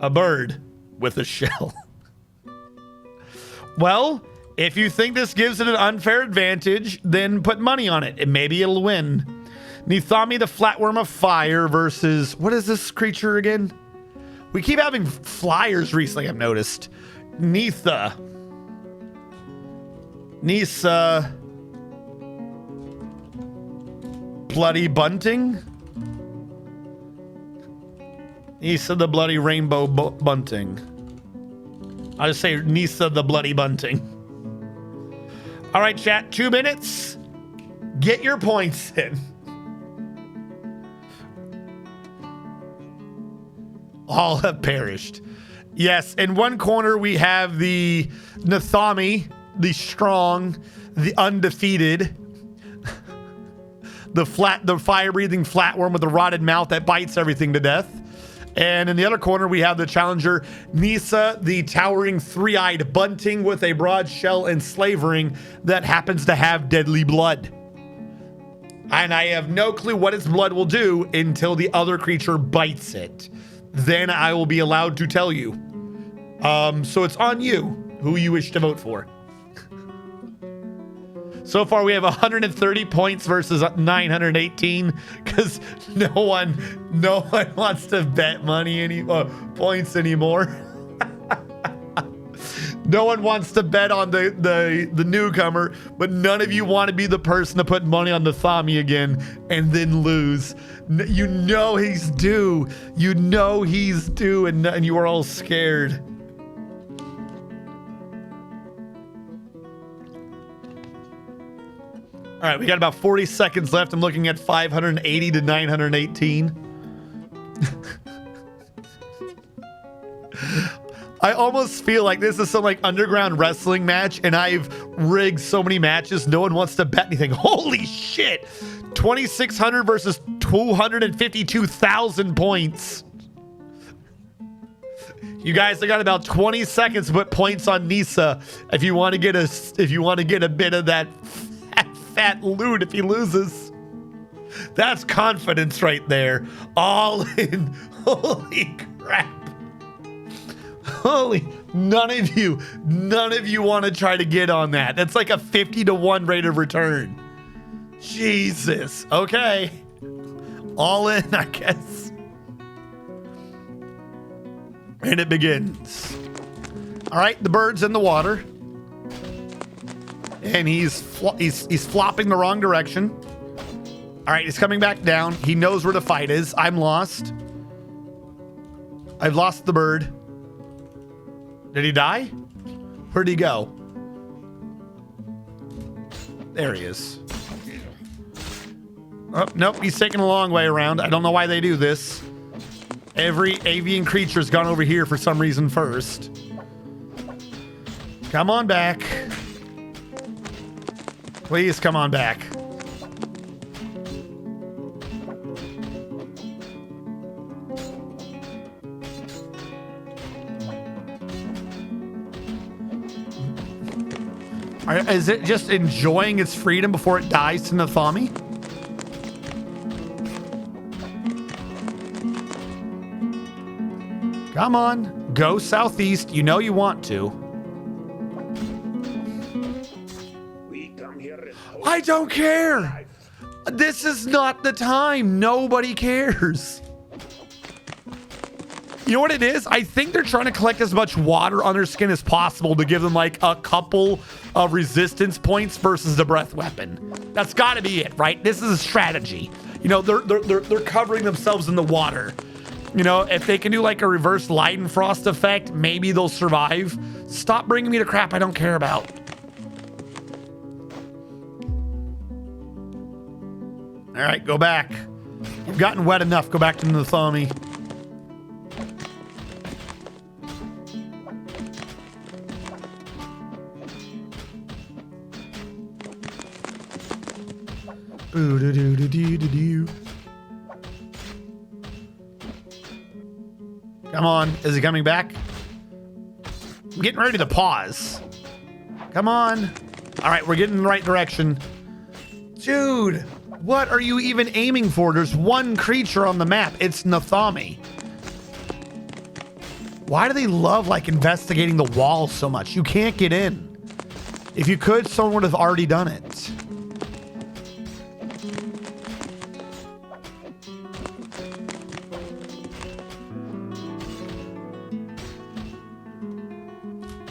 A bird with a shell. Well, if you think this gives it an unfair advantage, then put money on it and maybe it'll win. Nithami the flatworm of fire versus, what is this creature again? We keep having flyers recently, I've noticed. Nisa. Bloody bunting? Nisa the bloody rainbow bunting. I'll just say Nisa the bloody bunting. All right, chat, 2 minutes. Get your points in. All have perished. Yes, in one corner we have the Nithami, the strong, the undefeated, the fire-breathing flatworm with the rotted mouth that bites everything to death. And in the other corner, we have the challenger, Nisa, the towering three-eyed bunting with a broad shell and slavering that happens to have deadly blood. And I have no clue what its blood will do until the other creature bites it. Then I will be allowed to tell you. So it's on you who you wish to vote for. So far, we have 130 points versus 918 because no one wants to bet money points anymore. No one wants to bet on the newcomer, but none of you want to be the person to put money on the Thami again and then lose. You know he's due. You know he's due, and you are all scared. All right, we got about 40 seconds left. I'm looking at 580 to 918. I almost feel like this is some like underground wrestling match, and I've rigged so many matches. No one wants to bet anything. Holy shit! 2,600 versus 252,000 points. You guys have got about 20 seconds to put points on Nisa if you want to get a bit of that fat loot if he loses. That's confidence right there. All in. Holy crap. Holy, none of you want to try to get on that. That's like a 50-to-1 rate of return. Jesus. Okay. All in, I guess. And it begins. All right, the bird's in the water. And he's flopping the wrong direction. All right, he's coming back down. He knows where the fight is. I'm lost. I've lost the bird. Did he die? Where'd he go? There he is. Oh, nope, he's taking a long way around. I don't know why they do this. Every avian creature's gone over here for some reason first. Come on back. Please come on back. Is it just enjoying its freedom before it dies to Nathami? Come on, go southeast. You know you want to.
We come here
I don't care. This is not the time. Nobody cares. You know what it is? I think they're trying to collect as much water on their skin as possible to give them like a couple of resistance points versus the breath weapon. That's got to be it, right? This is a strategy. You know, they're covering themselves in the water. You know, if they can do like a reverse Leidenfrost effect, maybe they'll survive. Stop bringing me to crap I don't care about. All right, go back. You've gotten wet enough. Go back to Nathami. Come on, is he coming back? I'm getting ready to pause. Come on. All right, we're getting in the right direction. Dude, what are you even aiming for? There's one creature on the map. It's Nathami. Why do they love like investigating the walls so much? You can't get in. If you could, someone would have already done it.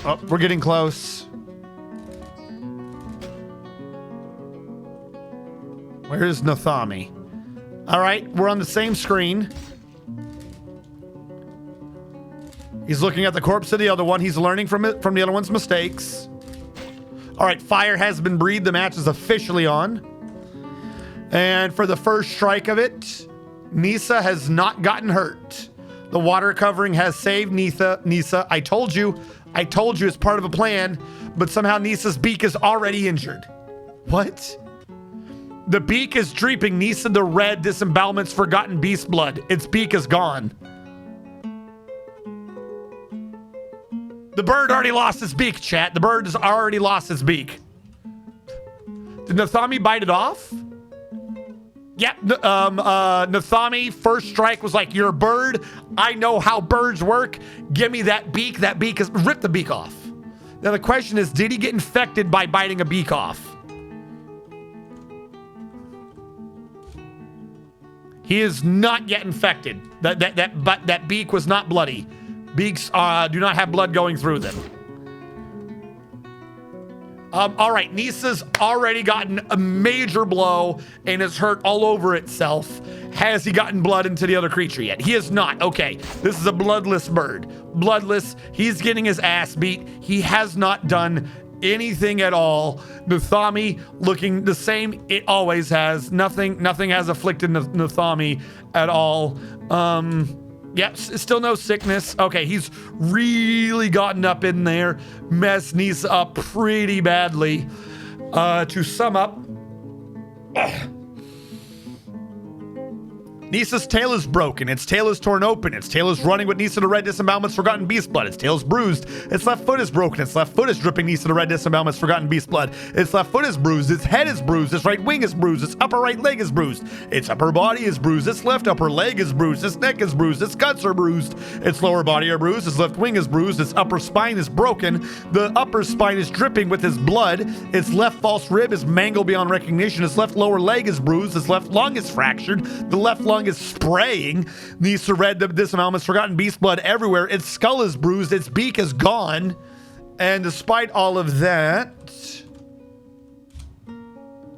Oh, we're getting close. Where's Nathami? All right, we're on the same screen. He's looking at the corpse of the other one. He's learning from the other one's mistakes. All right, fire has been breathed. The match is officially on. And for the first strike of it, Nisa has not gotten hurt. The water covering has saved Nisa. I told you it's part of a plan, but somehow Nisa's beak is already injured. What? The beak is dreeping. Nisa the red disembowelment's forgotten beast blood. Its beak is gone. The bird already lost its beak, chat. The bird has already lost its beak. Did Nathami bite it off? Yeah, Nathami, first strike was like, you're a bird. I know how birds work. Give me that beak. That beak is, rip the beak off. Now the question is, did he get infected by biting a beak off? He is not yet infected. That beak was not bloody. Beaks do not have blood going through them. All right, Nisa's already gotten a major blow and is hurt all over itself. Has he gotten blood into the other creature yet? He has not. Okay, this is a bloodless bird. Bloodless. He's getting his ass beat. He has not done anything at all. Nathami looking the same it always has. Nothing has afflicted Nathami at all. Yep, still no sickness. Okay, he's really gotten up in there, messed Nisa up pretty badly. To sum up, Nisa's tail is broken. Its tail is torn open. Its tail is running with Nisa to red disembowelment's forgotten beast blood. Its tail is bruised. Its left foot is broken. Its left foot is dripping Nisa to red disembowelment's forgotten beast blood. Its left foot is bruised. Its head is bruised. Its right wing is bruised. Its upper right leg is bruised. Its upper body is bruised. Its left upper leg is bruised. Its neck is bruised. Its guts are bruised. Its lower body are bruised. Its left wing is bruised. Its upper spine is broken. The upper spine is dripping with his blood. Its left false rib is mangled beyond recognition. Its left lower leg is bruised. Its left lung is fractured. The left lung is spraying. Needs to red disembowelment's forgotten beast blood everywhere. Its skull is bruised. Its beak is gone. And despite all of that,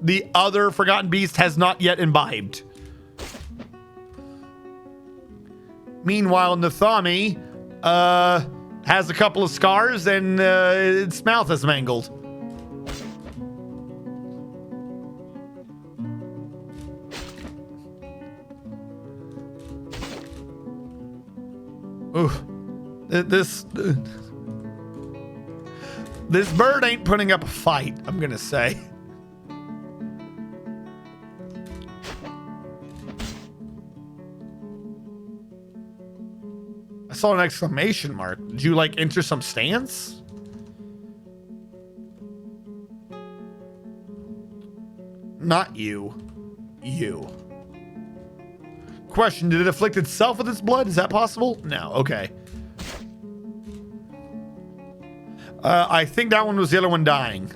the other forgotten beast has not yet imbibed. Meanwhile, Nathami has a couple of scars and its mouth is mangled. Ooh, this bird ain't putting up a fight, I'm gonna say. I saw an exclamation mark. Did you like enter some stance? Not you. You. Question, did it afflict itself with its blood? Is that possible? No, okay. I think that one was the other one dying.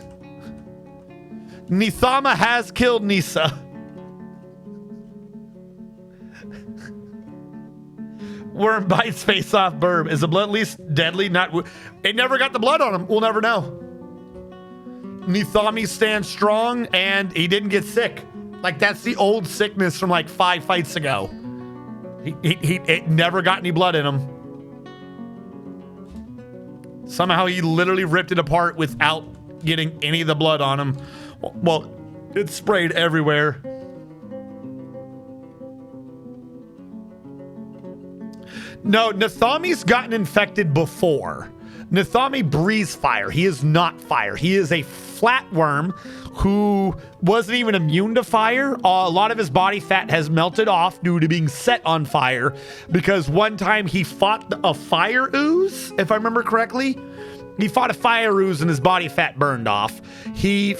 Nithama has killed Nisa. Worm bites face off Burb. Is the blood at least deadly? Not. It never got the blood on him. We'll never know. Nithami stands strong and he didn't get sick. Like that's the old sickness from like 5 fights ago. It never got any blood in him. Somehow he literally ripped it apart without getting any of the blood on him. Well, it sprayed everywhere. No, Nathami's gotten infected before. Nathami breathes fire. He is not fire. He is a flatworm who wasn't even immune to fire. A lot of his body fat has melted off due to being set on fire because one time he fought a fire ooze, if I remember correctly. He fought a fire ooze and his body fat burned off. He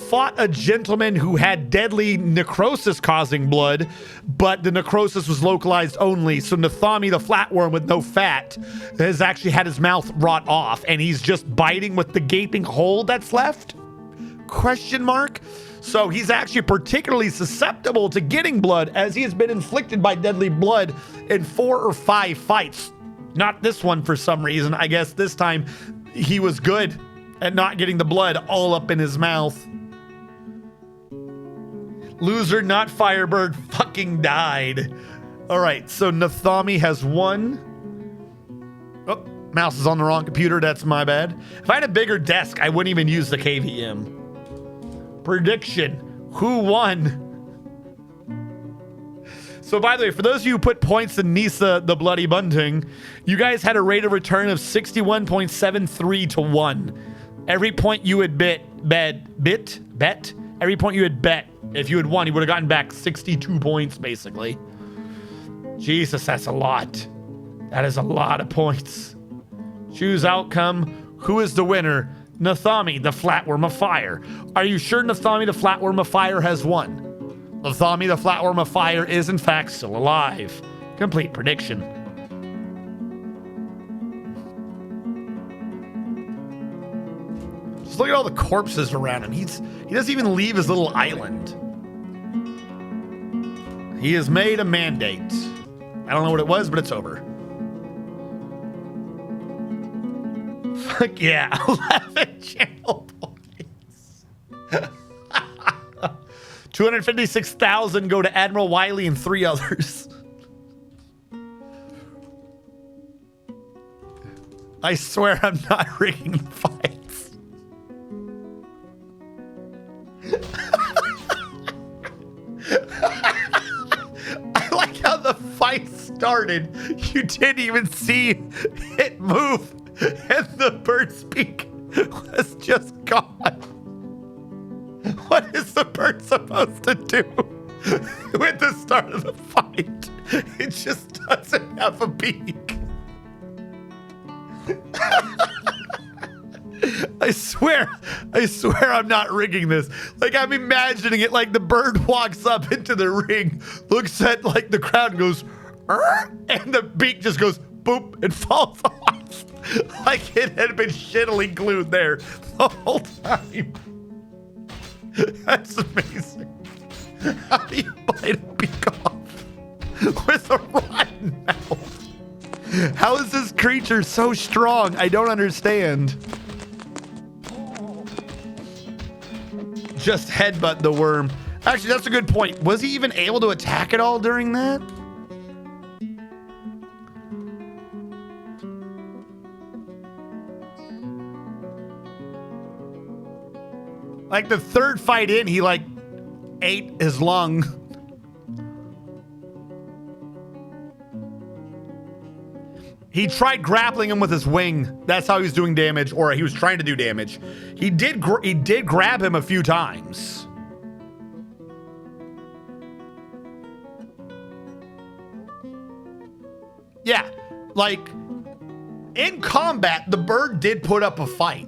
fought a gentleman who had deadly necrosis causing blood, but the necrosis was localized only. So Nathami, the flatworm with no fat, has actually had his mouth rot off and he's just biting with the gaping hole that's left? Question mark? So he's actually particularly susceptible to getting blood as he has been inflicted by deadly blood in 4 or 5 fights. Not this one for some reason. I guess this time he was good at not getting the blood all up in his mouth. Loser, not Firebird, fucking died. All right, so Nathami has won. Oh, mouse is on the wrong computer. That's my bad. If I had a bigger desk, I wouldn't even use the KVM. Prediction. Who won? So by the way, for those of you who put points in Nisa, the Bloody Bunting, you guys had a rate of return of 61.73 to 1. Every point you had bet, every point you had bet, if you had won, you would have gotten back 62 points, basically. Jesus, that's a lot. That is a lot of points. Choose outcome. Who is the winner? Nathami, the Flatworm of Fire. Are you sure Nathami, the Flatworm of Fire, has won? Nathami, the Flatworm of Fire, is in fact still alive. Complete prediction. Just look at all the corpses around him. He doesn't even leave his little island. He has made a mandate. I don't know what it was, but it's over. Fuck yeah, 11 channel points. 256,000 go to Admiral Wiley and 3 others. I swear I'm not rigging the fights. I like how the fight started. You didn't even see it move, and the bird's beak was just gone. What is the bird supposed to do with the start of the fight? It just doesn't have a beak. I swear I'm not rigging this. Like, I'm imagining it like the bird walks up into the ring, looks at like the crowd and goes, and the beak just goes boop and falls off. Like it had been shittily glued there the whole time. That's amazing. How do you bite a beak off with a rotten mouth? How is this creature so strong? I don't understand. Just headbutt the worm. Actually, that's a good point. Was he even able to attack at all during that? Like the third fight in, he like ate his lung. He tried grappling him with his wing. That's how he was doing damage, or he was trying to do damage. He did grab him a few times. Yeah, like in combat, the bird did put up a fight.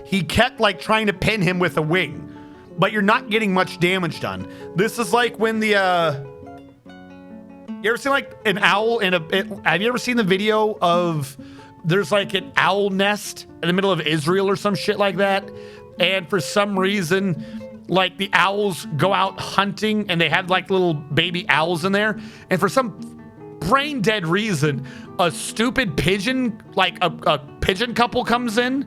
He kept like trying to pin him with a wing, but you're not getting much damage done. This is like when the you ever seen like an owl in a? Have you ever seen the video of there's like an owl nest in the middle of Israel or some shit like that, and for some reason, like the owls go out hunting and they have like little baby owls in there, and for some brain dead reason, a stupid pigeon, like a pigeon couple comes in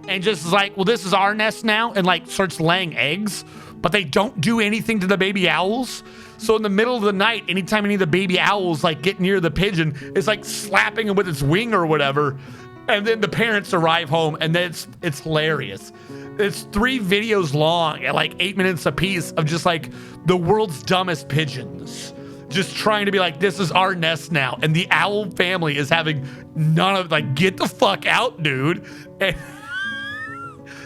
and just is like, well, this is our nest now, and like starts laying eggs, but they don't do anything to the baby owls. So in the middle of the night, anytime any of the baby owls like get near the pigeon, it's like slapping him with its wing or whatever. And then the parents arrive home, and then it's hilarious. It's 3 videos long at like 8 minutes a piece of just like the world's dumbest pigeons just trying to be like, this is our nest now. And the owl family is having none of like, get the fuck out, dude. And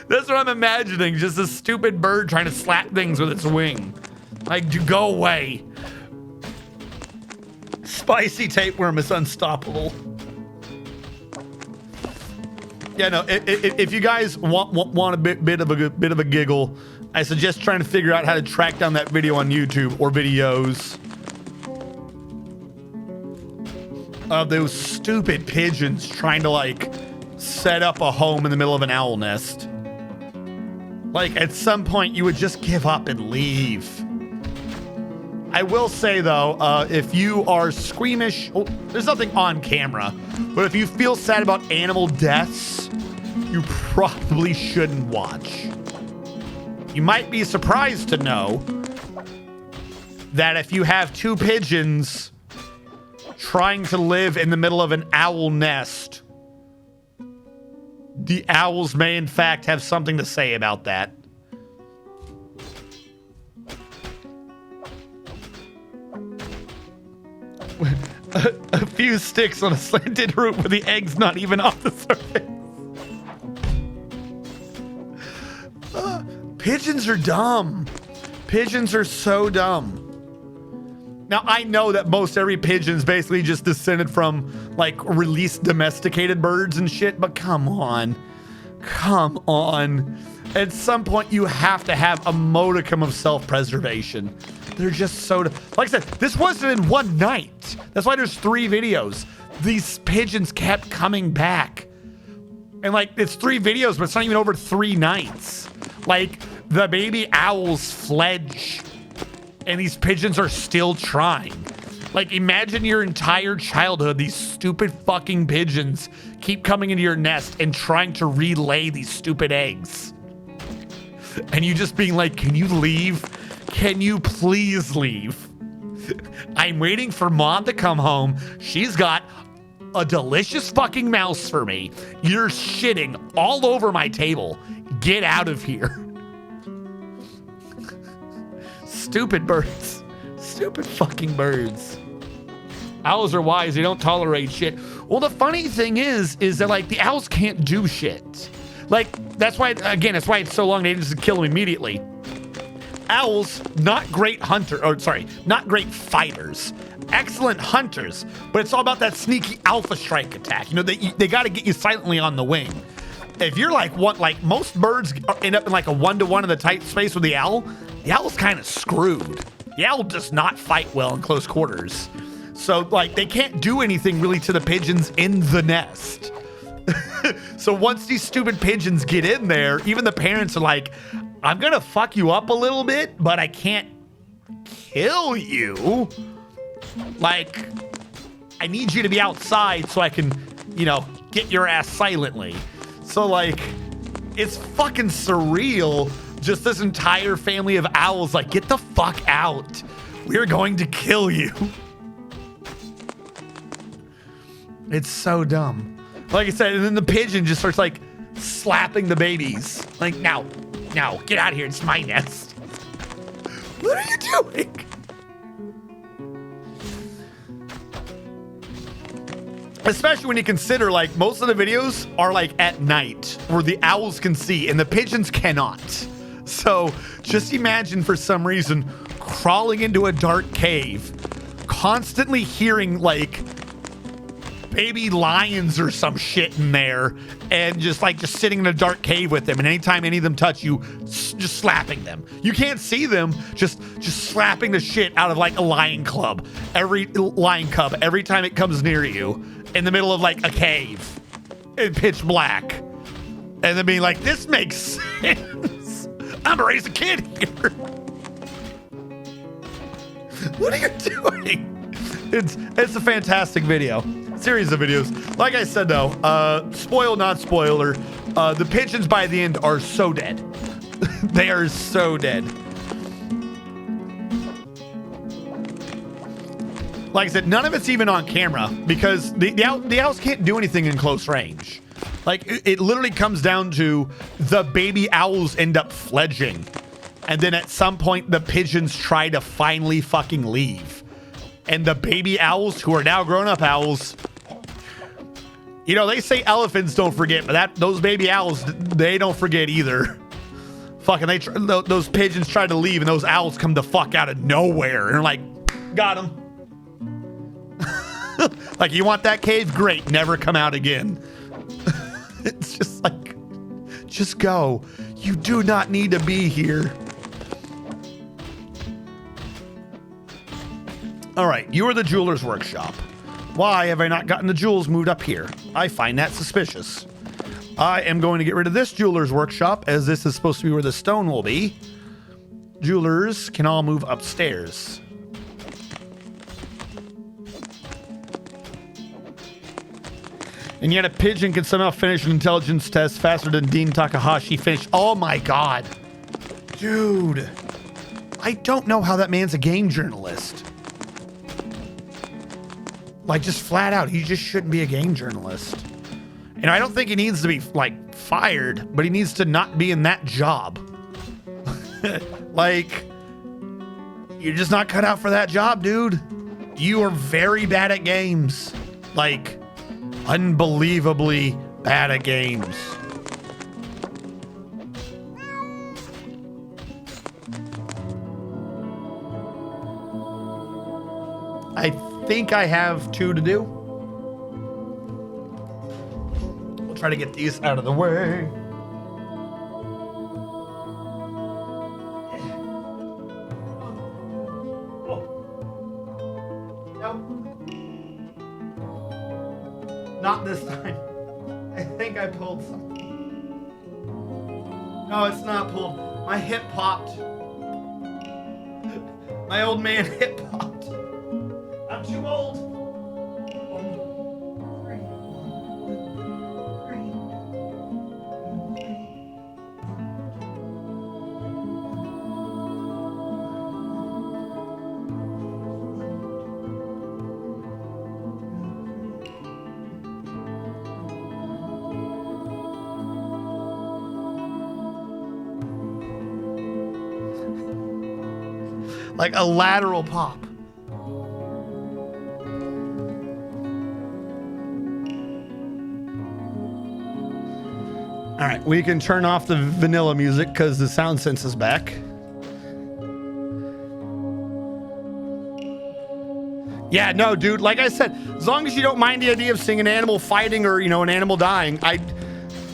that's what I'm imagining. Just a stupid bird trying to slap things with its wing. Like, you go away. Spicy tapeworm is unstoppable. Yeah, no. If you guys want a bit of a giggle, I suggest trying to figure out how to track down that video on YouTube or videos of those stupid pigeons trying to like set up a home in the middle of an owl nest. Like, at some point, you would just give up and leave. I will say, though, if you are squeamish, there's nothing on camera, but if you feel sad about animal deaths, you probably shouldn't watch. You might be surprised to know that if you have 2 pigeons trying to live in the middle of an owl nest, the owls may in fact have something to say about that. A few sticks on a slanted roof with the eggs not even off the surface. Pigeons are dumb. Pigeons are so dumb. Now, I know that most every pigeon's basically just descended from, like, released domesticated birds and shit, but come on. Come on. At some point, you have to have a modicum of self-preservation. They're just so... Like I said, this wasn't in one night. That's why there's 3 videos. These pigeons kept coming back. And, like, it's 3 videos, but it's not even over 3 nights. Like, the baby owls fledge And these pigeons are still trying. Like, imagine your entire childhood, these stupid fucking pigeons keep coming into your nest and trying to relay these stupid eggs. And you just being like, can you leave? Can you please leave? I'm waiting for Mom to come home. She's got a delicious fucking mouse for me. You're shitting all over my table. Get out of here. Stupid birds. Stupid fucking birds. Owls are wise. They don't tolerate shit. Well, the funny thing is that like the owls can't do shit. Like, that's why, again, that's why it's so long they just kill them immediately. Owls, not great not great fighters. Excellent hunters, but it's all about that sneaky alpha strike attack. You know, they got to get you silently on the wing. If you're like most birds end up in like a 1-to-1 in the tight space with the owl's kind of screwed. The owl does not fight well in close quarters. So like they can't do anything really to the pigeons in the nest. So once these stupid pigeons get in there, even the parents are like, I'm gonna fuck you up a little bit, but I can't kill you. Like, I need you to be outside so I can, you know, get your ass silently. So like, it's fucking surreal. Just this entire family of owls like, get the fuck out. We're going to kill you. It's so dumb. Like I said, and then the pigeon just starts like slapping the babies. Like, now, get out of here. It's my nest. What are you doing? Especially when you consider like most of the videos are like at night where the owls can see and the pigeons cannot. So just imagine for some reason crawling into a dark cave, constantly hearing like baby lions or some shit in there, and just sitting in a dark cave with them, and anytime any of them touch you, just slapping them. You can't see them, just slapping the shit out of like a lion cub every time it comes near you in the middle of like a cave in pitch black, and then being like, this makes sense. I'm gonna raise a kid here. What are you doing? It's a fantastic video. Series of videos. Like I said though, spoil not spoiler, the pigeons by the end are so dead. They are so dead. Like I said, none of it's even on camera because the owls can't do anything in close range. Like it literally comes down to the baby owls end up fledging, and then at some point the pigeons try to finally fucking leave. And the baby owls, who are now grown-up owls, you know, they say elephants don't forget, but those baby owls, they don't forget either. Fucking, those pigeons try to leave, and those owls come the fuck out of nowhere, and they're like, got him. Like, you want that cave? Great, never come out again. It's just like, just go. You do not need to be here. All right, you are the jeweler's workshop. Why have I not gotten the jewels moved up here? I find that suspicious. I am going to get rid of this jeweler's workshop, as this is supposed to be where the stone will be. Jewelers can all move upstairs. And yet a pigeon can somehow finish an intelligence test faster than Dean Takahashi finished. Oh my god. Dude. I don't know how that man's a game journalist. Like, just flat out, he just shouldn't be a game journalist. And I don't think he needs to be, like, fired, but he needs to not be in that job. Like, you're just not cut out for that job, dude. You are very bad at games. Like, unbelievably bad at games. I think I have 2 to do. We'll try to get these out of the way. Not this time. I think I pulled something. No, it's not pulled. My hip popped. My old man hip hopped. I'm too old. Like a lateral pop. All right, we can turn off the vanilla music because the sound sense is back. Yeah, no, dude, like I said, as long as you don't mind the idea of seeing an animal fighting or, you know, an animal dying,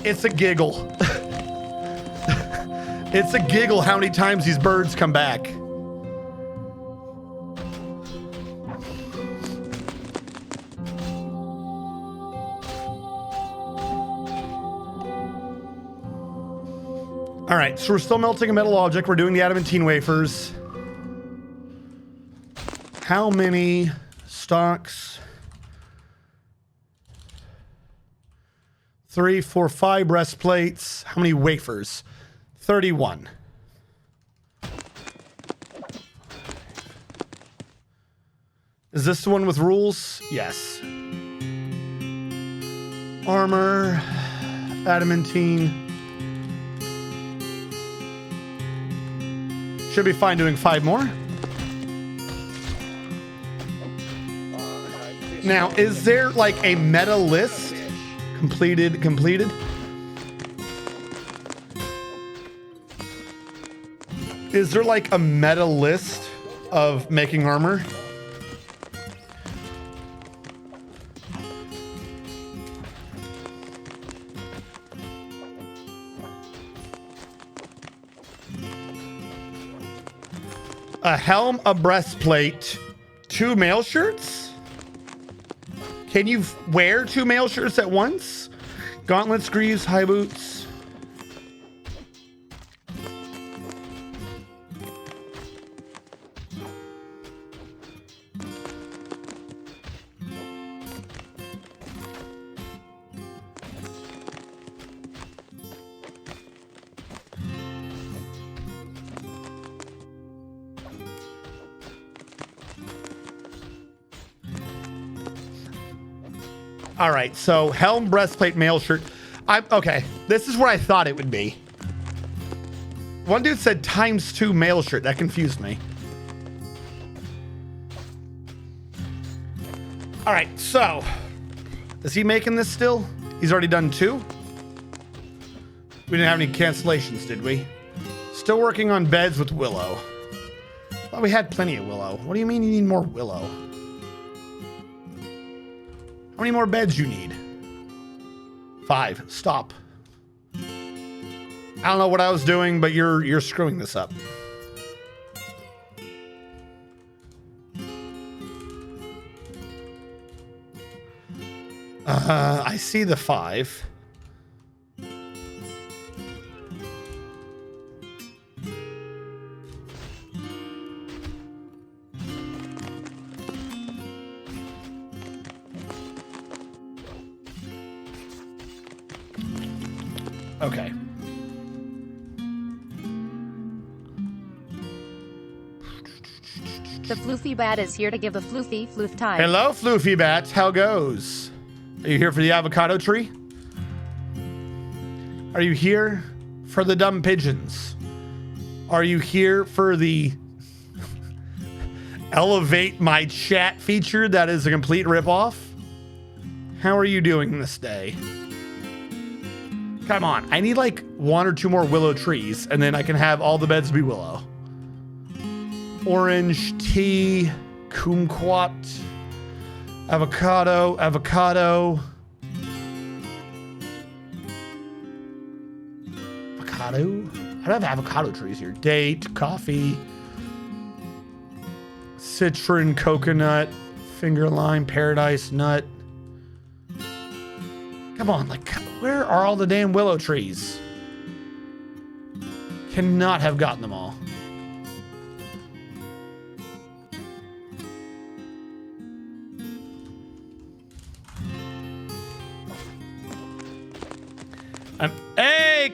it's a giggle. It's a giggle how many times these birds come back. All right, so we're still melting a metal object. We're doing the adamantine wafers. How many stocks? 3, 4, 5 breastplates. How many wafers? 31. Is this the one with rules? Yes. Armor, adamantine. Should be fine doing 5 more. Now, is there like a meta list? Completed. Is there like a meta list of making armor? A helm, a breastplate, 2 mail shirts? Can you wear 2 mail shirts at once? Gauntlets, greaves, high boots. All right, so helm, breastplate, mail shirt. Okay, this is what I thought it would be. One dude said ×2 mail shirt. That confused me. All right, so is he making this still? He's already done 2? We didn't have any cancellations, did we? Still working on beds with willow. Well, we had plenty of willow. What do you mean you need more willow? How many more beds you need? 5. Stop. I don't know what I was doing, but you're screwing this up. I see the 5. Okay.
The Floofy Bat is here to give the Floofy Floof time.
Hello, Floofy Bats. How goes? Are you here for the avocado tree? Are you here for the dumb pigeons? Are you here for the elevate my chat feature that is a complete ripoff? How are you doing this day? Come on, I need like 1 or 2 more willow trees, and then I can have all the beds be willow. Orange, tea, kumquat, avocado. Avocado. I don't have avocado trees here. Date, coffee, citron, coconut, finger lime, paradise nut. Come on, like, where are all the damn willow trees? Cannot have gotten them all.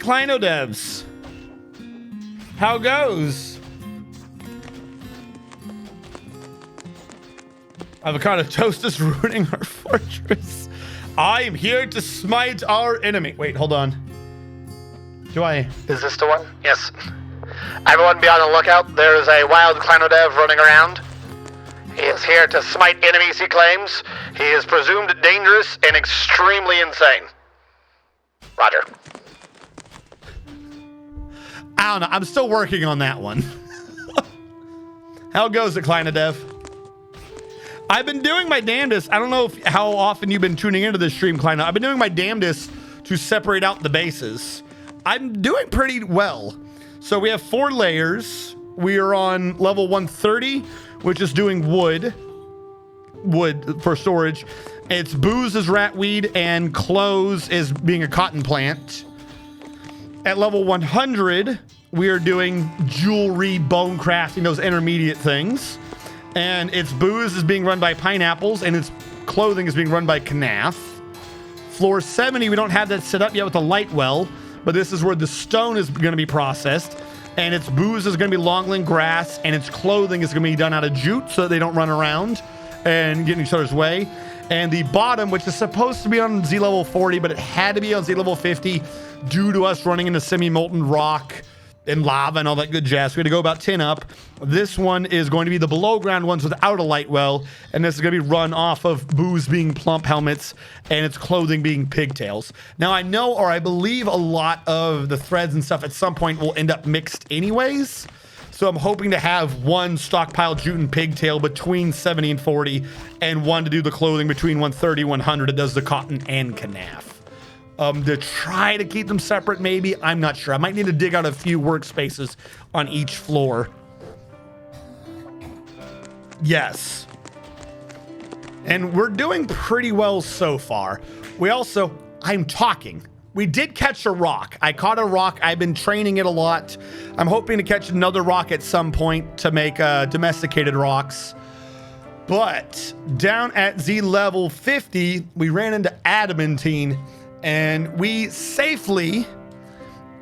Kleino devs. How goes? Avocado toast is ruining our fortress. I am here to smite our enemy. Wait, hold on.
Is this the one? Yes. Everyone be on the lookout. There is a wild Kleino dev running around. He is here to smite enemies, he claims. He is presumed dangerous and extremely insane. Roger.
I don't know. I'm still working on that one. How goes it, Kleino dev? I've been doing my damnedest. I don't know how often you've been tuning into this stream, Kleino. I've been doing my damnedest to separate out the bases. I'm doing pretty well. So we have 4 layers. We are on level 130, which is doing wood for storage. It's booze is ratweed and clothes is being a cotton plant. At level 100, we are doing jewelry, bone crafting, those intermediate things. And its booze is being run by pineapples and its clothing is being run by Knaf. Floor 70, we don't have that set up yet with the light well, but this is where the stone is going to be processed. And its booze is going to be longland grass, and its clothing is going to be done out of jute so that they don't run around and get in each other's way. And the bottom, which is supposed to be on Z level 40, but it had to be on Z level 50 due to us running into semi-molten rock and lava and all that good jazz. We had to go about 10 up. This one is going to be the below ground ones without a light well, and this is going to be run off of booze being plump helmets and its clothing being pigtails. Now I know, or I believe, a lot of the threads and stuff at some point will end up mixed anyways. So I'm hoping to have one stockpile jute and pigtail between 70 and 40, and one to do the clothing between 130 and 100 that does the cotton and Knaf. To try to keep them separate, maybe. I'm not sure. I might need to dig out a few workspaces on each floor. Yes. And we're doing pretty well so far. I'm talking. We did catch a rock. I caught a rock. I've been training it a lot. I'm hoping to catch another rock at some point to make domesticated rocks. But down at Z level 50, we ran into adamantine. And we safely,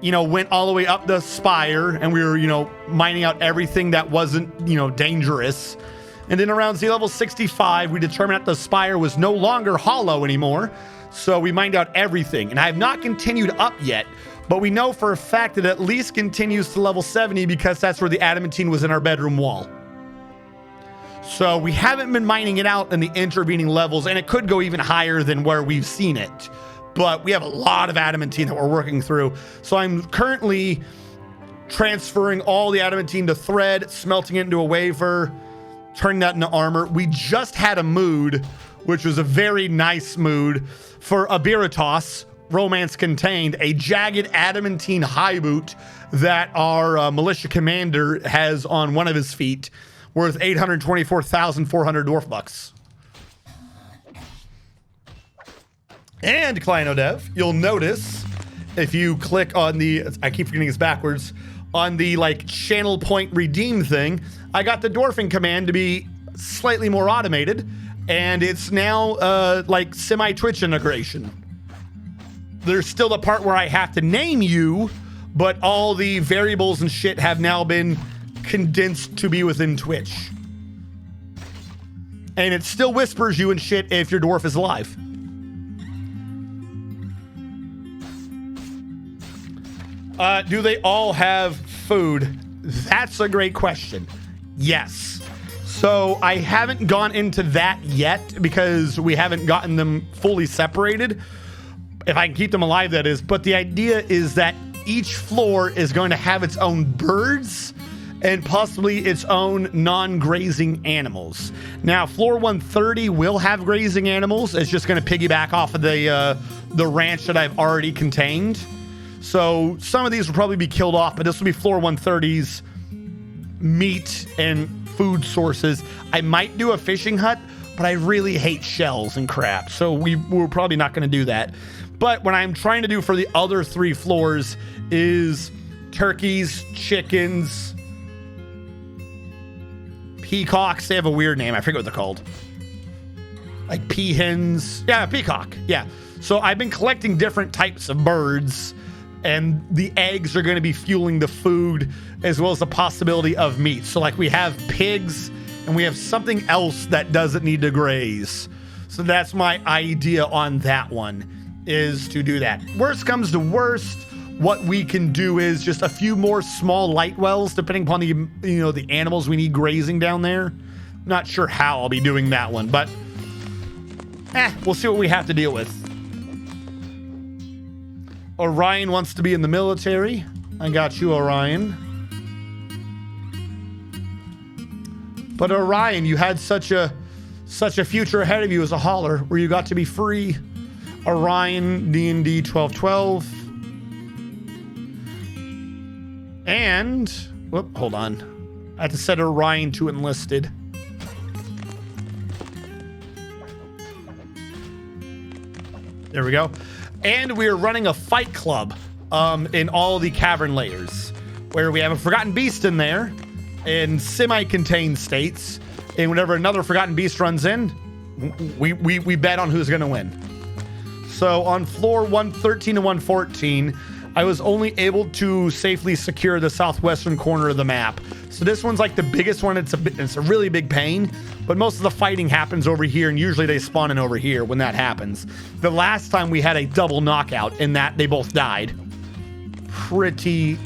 went all the way up the spire, and we were, mining out everything that wasn't, dangerous. And then around Z level 65, we determined that the spire was no longer hollow anymore. So we mined out everything. And I have not continued up yet, but we know for a fact that it at least continues to level 70 because that's where the adamantine was in our bedroom wall. So we haven't been mining it out in the intervening levels, and it could go even higher than where we've seen it. But we have a lot of adamantine that we're working through. So I'm currently transferring all the adamantine to thread, smelting it into a wafer, turning that into armor. We just had a mood, which was a very nice mood, for Abiritos, Romance Contained, a jagged adamantine high boot that our militia commander has on one of his feet, worth 824,400 dwarf bucks. And Kleino Dev, you'll notice if you click on the, I keep forgetting it's backwards, on the channel point redeem thing, I got the dwarfing command to be slightly more automated, and it's now semi-Twitch integration. There's still the part where I have to name you, but all the variables and shit have now been condensed to be within Twitch. And it still whispers you and shit if your dwarf is alive. Do they all have food? That's a great question. Yes. So I haven't gone into that yet because we haven't gotten them fully separated. If I can keep them alive, that is. But the idea is that each floor is going to have its own birds and possibly its own non-grazing animals. Now, floor 130 will have grazing animals. It's just going to piggyback off of the ranch that I've already contained. So some of these will probably be killed off, but this will be floor 130's meat and food sources. I might do a fishing hut, but I really hate shells and crap. So we're probably not going to do that. But what I'm trying to do for the other 3 floors is turkeys, chickens, peacocks. They have a weird name. I forget what they're called. Like peahens. Yeah, peacock. Yeah. So I've been collecting different types of birds and the eggs are going to be fueling the food as well as the possibility of meat. So like we have pigs and we have something else that doesn't need to graze. So that's my idea on that one, is to do that. Worst comes to worst, what we can do is just a few more small light wells, depending upon the, you know, the animals we need grazing down there. Not sure how I'll be doing that one, but we'll see what we have to deal with. Orion wants to be in the military. I got you, Orion. But Orion, you had such a future ahead of you as a hauler where you got to be free. Orion, D&D 1212. And, whoop, hold on. I have to set Orion to enlisted. There we go. And we are running a fight club in all the cavern layers, where we have a Forgotten Beast in there in semi-contained states. And whenever another Forgotten Beast runs in, we bet on who's going to win. So on floor 113 and 114, I was only able to safely secure the southwestern corner of the map. So this one's like the biggest one. It's a really big pain, but most of the fighting happens over here, and usually they spawn in over here when that happens. The last time we had a double knockout in that they both died. Pretty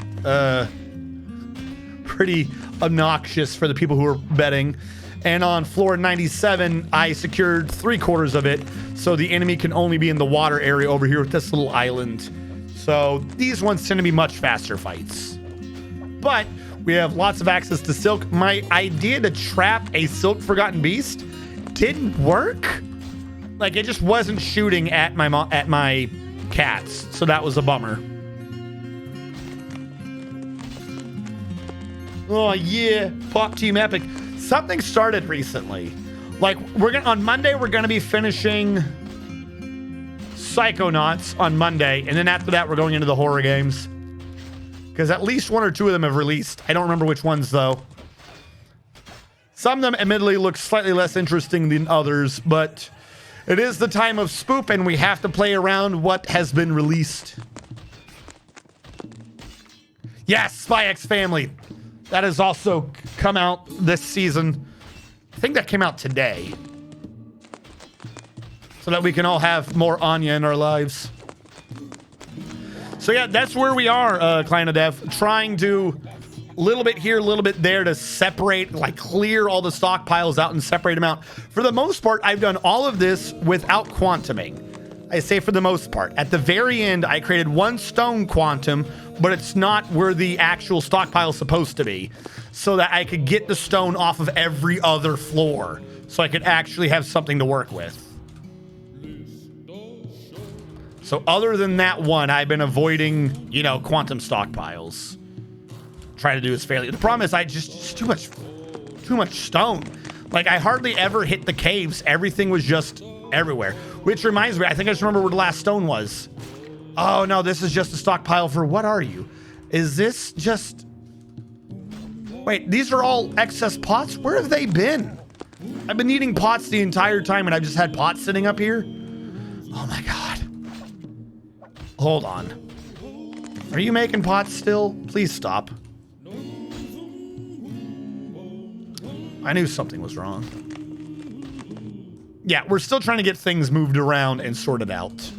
obnoxious for the people who are betting. And on floor 97, I secured 3/4 of it, so the enemy can only be in the water area over here with this little island. So these ones tend to be much faster fights. But we have lots of access to silk. My idea to trap a silk Forgotten Beast didn't work. Like, it just wasn't shooting at my cats, so that was a bummer. Oh yeah, Pop Team Epic. Something started recently. Like, on Monday we're gonna be finishing Psychonauts on Monday, and then after that we're going into the horror games, because at least 1 or 2 of them have released. I don't remember which ones though. Some of them admittedly look slightly less interesting than others, but it is the time of Spoop and we have to play around what has been released. Yes, Spy X Family. That has also come out this season. I think that came out today, so that we can all have more Anya in our lives. So yeah, that's where we are, Client of Dev. Trying to a little bit here, a little bit there to separate, like clear all the stockpiles out and separate them out. For the most part, I've done all of this without quantuming. I say for the most part. At the very end, I created 1 stone quantum, but it's not where the actual stockpile is supposed to be, so that I could get the stone off of every other floor, so I could actually have something to work with. So other than that one, I've been avoiding, you know, quantum stockpiles. Try to do this fairly. The problem is I just too much stone. Like, I hardly ever hit the caves. Everything was just everywhere. Which reminds me, I think I just remember where the last stone was. Oh no, this is just a stockpile for, what are you? Is this just... Wait, these are all excess pots? Where have they been? I've been eating pots the entire time and I've just had pots sitting up here? Oh my god. Hold on. Are you making pots still? Please stop. I knew something was wrong. Yeah, we're still trying to get things moved around and sorted out.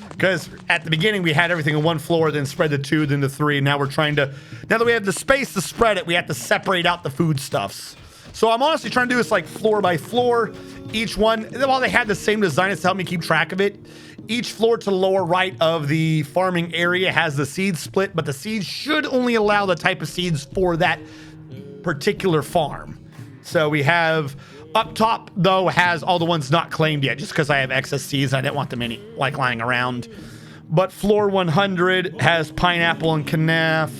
Because at the beginning we had everything on 1 floor, then spread to 2, then to 3. Now we're trying to, now that we have the space to spread it, we have to separate out the foodstuffs. So I'm honestly trying to do this like floor by floor. Each one, while they had the same design, it's to help me keep track of it. Each floor to the lower right of the farming area has the seeds split, but the seeds should only allow the type of seeds for that particular farm. So we have up top, though, has all the ones not claimed yet, just because I have excess seeds. I didn't want them any like lying around. But floor 100 has pineapple and canaf.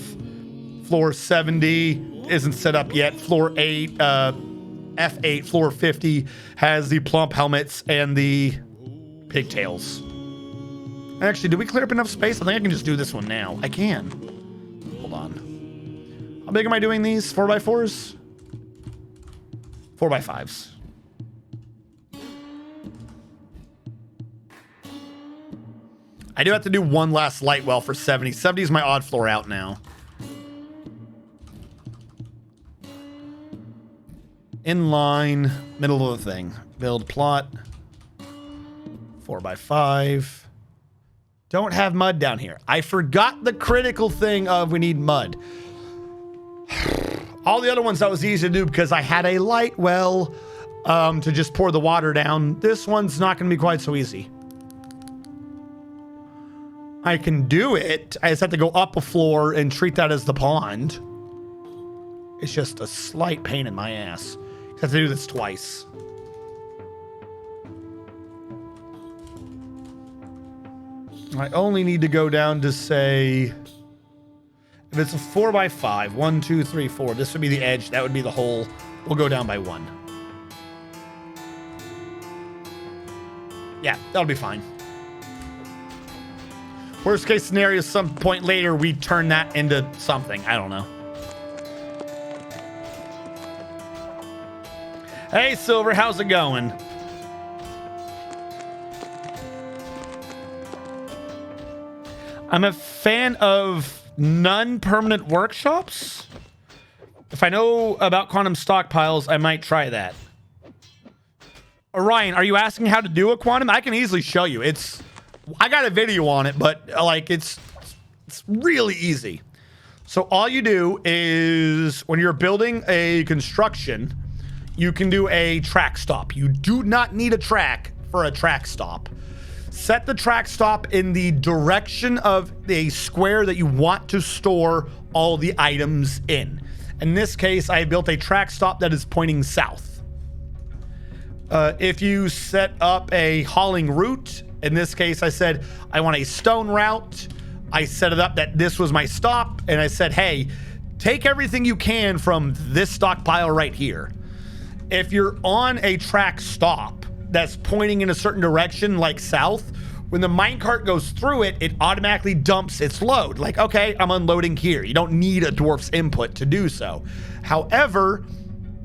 Floor 70 isn't set up yet. Floor 8, F8, floor 50 has the plump helmets and the pigtails. Actually, did we clear up enough space? I think I can just do this one now. I can. Hold on. How big am I doing these? 4x4s? 4x5s. I do have to do one last light well for 70. 70 is my odd floor out now. Inline, middle of the thing. Build plot. 4x5. Don't have mud down here. I forgot the critical thing of we need mud. All the other ones that was easy to do because I had a light well to just pour the water down. This one's not going to be quite so easy. I can do it. I just have to go up a floor and treat that as the pond. It's just a slight pain in my ass. I have to do this twice. I only need to go down to say, if it's a 4x5, 1, 2, 3, 4, this would be the edge. That would be the hole. We'll go down by 1. Yeah, that'll be fine. Worst case scenario, some point later, we turn that into something. I don't know. Hey, Silver, how's it going? I'm a fan of non-permanent workshops. If I know about quantum stockpiles, I might try that. Orion, are you asking how to do a quantum? I can easily show you. I got a video on it, but like it's really easy. So all you do is when you're building a construction, you can do a track stop. You do not need a track for a track stop. Set the track stop in the direction of a square that you want to store all the items in. In this case, I built a track stop that is pointing south. If you set up a hauling route, in this case, I said, I want a stone route. I set it up that this was my stop. And I said, hey, take everything you can from this stockpile right here. If you're on a track stop that's pointing in a certain direction, like south, when the minecart goes through it, it automatically dumps its load. Like, okay, I'm unloading here. You don't need a dwarf's input to do so. However,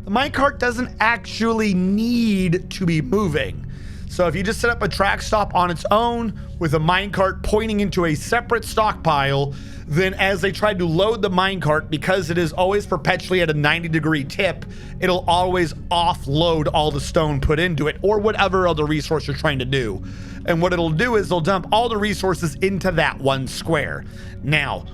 the minecart doesn't actually need to be moving. So if you just set up a track stop on its own with a minecart pointing into a separate stockpile, then as they try to load the minecart, because it is always perpetually at a 90-degree tip, it'll always offload all the stone put into it or whatever other resource you're trying to do. And what it'll do is they'll dump all the resources into that one square. Now,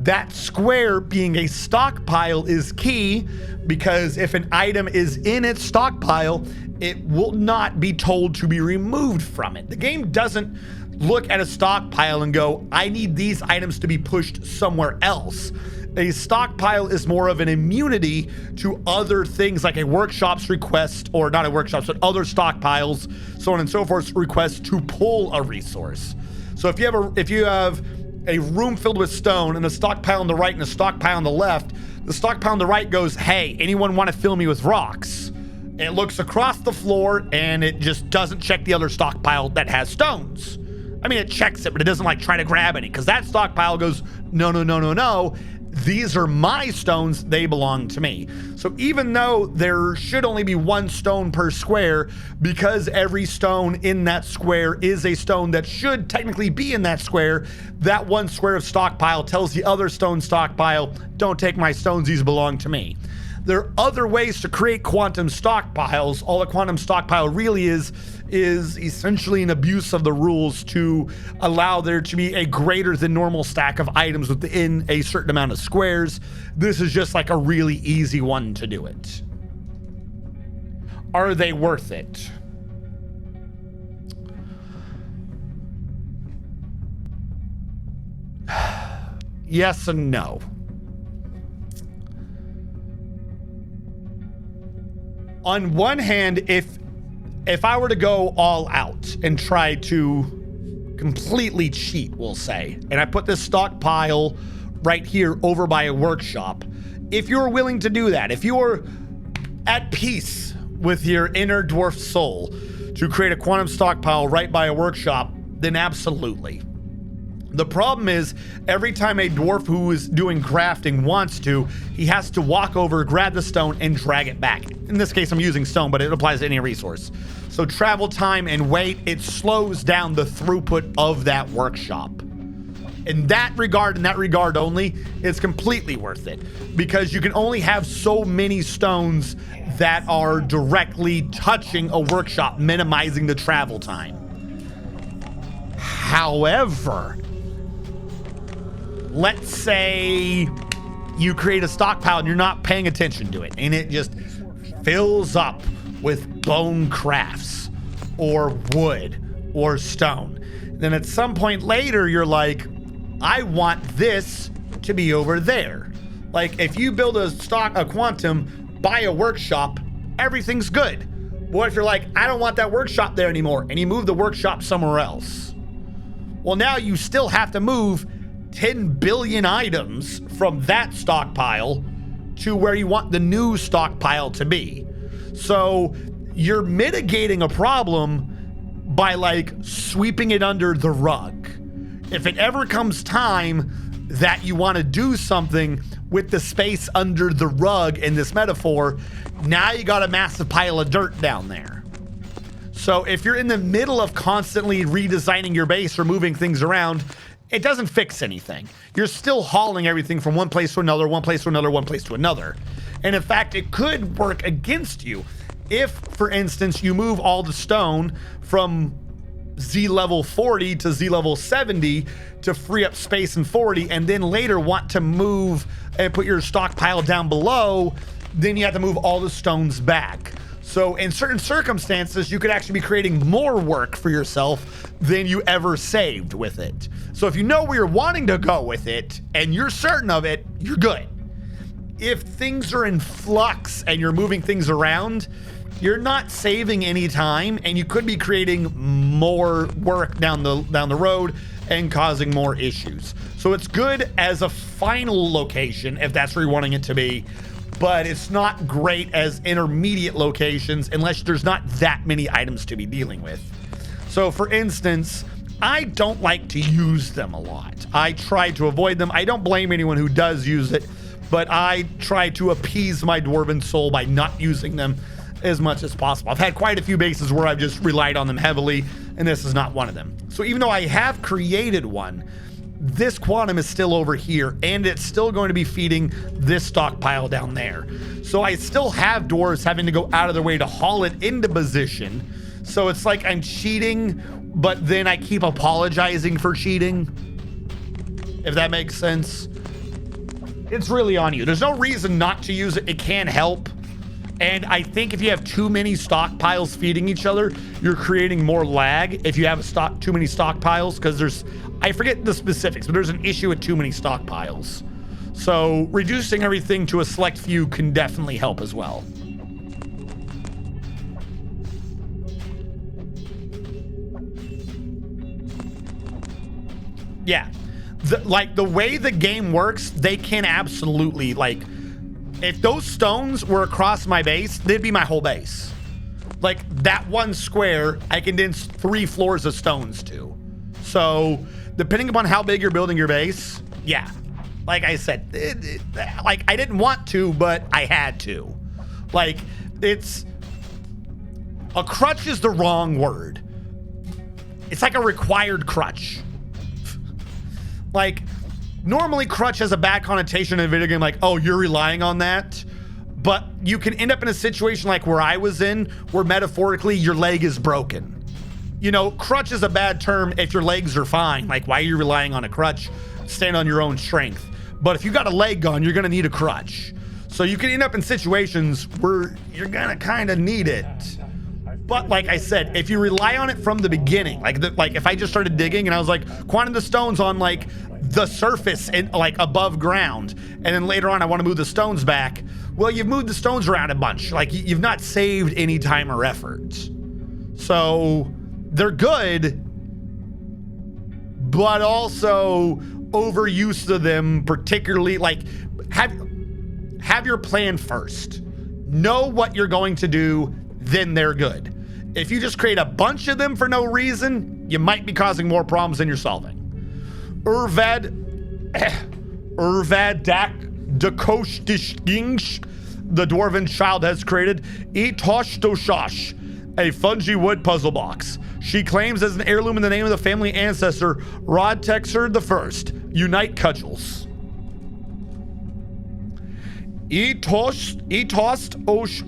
that square being a stockpile is key because if an item is in its stockpile, it will not be told to be removed from it. The game doesn't look at a stockpile and go, I need these items to be pushed somewhere else. A stockpile is more of an immunity to other things like a workshop's request, or not a workshop's, but other stockpiles, so on and so forth, request to pull a resource. So if you have a room filled with stone and a stockpile on the right and a stockpile on the left, the stockpile on the right goes, hey, anyone want to fill me with rocks? It looks across the floor and it just doesn't check the other stockpile that has stones. I mean, it checks it, but it doesn't like try to grab any because that stockpile goes, no, no, no, no, no. These are my stones. They belong to me. So even though there should only be one stone per square, because every stone in that square is a stone that should technically be in that square, that one square of stockpile tells the other stone stockpile, don't take my stones, these belong to me. There are other ways to create quantum stockpiles. All a quantum stockpile really is essentially an abuse of the rules to allow there to be a greater than normal stack of items within a certain amount of squares. This is just like a really easy one to do it. Are they worth it? Yes and no. On one hand, if I were to go all out and try to completely cheat, we'll say, and I put this stockpile right here over by a workshop, if you're willing to do that, if you're at peace with your inner dwarf soul to create a quantum stockpile right by a workshop, then absolutely. The problem is every time a dwarf who is doing crafting wants to, he has to walk over, grab the stone, and drag it back. In this case, I'm using stone, but it applies to any resource. So travel time and weight, it slows down the throughput of that workshop. In that regard only, it's completely worth it because you can only have so many stones that are directly touching a workshop, minimizing the travel time. However, let's say you create a stockpile and you're not paying attention to it and it just fills up with bone crafts or wood or stone. Then at some point later, you're like, I want this to be over there. Like if you build a quantum, buy a workshop, everything's good. But what if you're like, I don't want that workshop there anymore, and you move the workshop somewhere else? Well, now you still have to move 10 billion items from that stockpile to where you want the new stockpile to be. So you're mitigating a problem by like sweeping it under the rug. If it ever comes time that you want to do something with the space under the rug in this metaphor, now you got a massive pile of dirt down there. So if you're in the middle of constantly redesigning your base or moving things around, it doesn't fix anything. You're still hauling everything from one place to another, one place to another, one place to another. And in fact, it could work against you. If, for instance, you move all the stone from Z level 40 to Z level 70 to free up space in 40, and then later want to move and put your stockpile down below, then you have to move all the stones back. So in certain circumstances, you could actually be creating more work for yourself than you ever saved with it. So if you know where you're wanting to go with it and you're certain of it, you're good. If things are in flux and you're moving things around, you're not saving any time and you could be creating more work down the road and causing more issues. So it's good as a final location if that's where you're wanting it to be, but it's not great as intermediate locations unless there's not that many items to be dealing with. So for instance, I don't like to use them a lot. I try to avoid them. I don't blame anyone who does use it, but I try to appease my dwarven soul by not using them as much as possible. I've had quite a few bases where I've just relied on them heavily, and this is not one of them. So even though I have created one, this quantum is still over here, and it's still going to be feeding this stockpile down there. So I still have dwarves having to go out of their way to haul it into position. So it's like I'm cheating, but then I keep apologizing for cheating, if that makes sense. It's really on you. There's no reason not to use it. It can help. And I think if you have too many stockpiles feeding each other, you're creating more lag if you have too many stockpiles, because I forget the specifics, but there's an issue with too many stockpiles. So reducing everything to a select few can definitely help as well. Yeah, the way the game works, they can absolutely, like, if those stones were across my base, they'd be my whole base. Like that one square, I condense 3 floors of stones to. So depending upon how big you're building your base, yeah, like I said, like I didn't want to, but I had to. Like a crutch is the wrong word. It's like a required crutch. Like, normally crutch has a bad connotation in a video game, like, oh, you're relying on that. But you can end up in a situation like where I was in, where metaphorically your leg is broken. You know, crutch is a bad term if your legs are fine. Like, why are you relying on a crutch? Stand on your own strength. But if you got a leg gone, you're gonna need a crutch. So you can end up in situations where you're gonna kind of need it. But like I said, if you rely on it from the beginning, like if I just started digging and I was like, quantum the stones on like the surface and like above ground, and then later on I want to move the stones back, well, you've moved the stones around a bunch. Like you've not saved any time or effort. So they're good, but also overuse of them, particularly like have your plan first. Know what you're going to do, then they're good. If you just create a bunch of them for no reason, you might be causing more problems than you're solving. Dakoshtishgingsh, the dwarven child, has created Etosh, a fungi wood puzzle box. She claims as an heirloom in the name of the family ancestor Rodtexer I. Unite cudgels.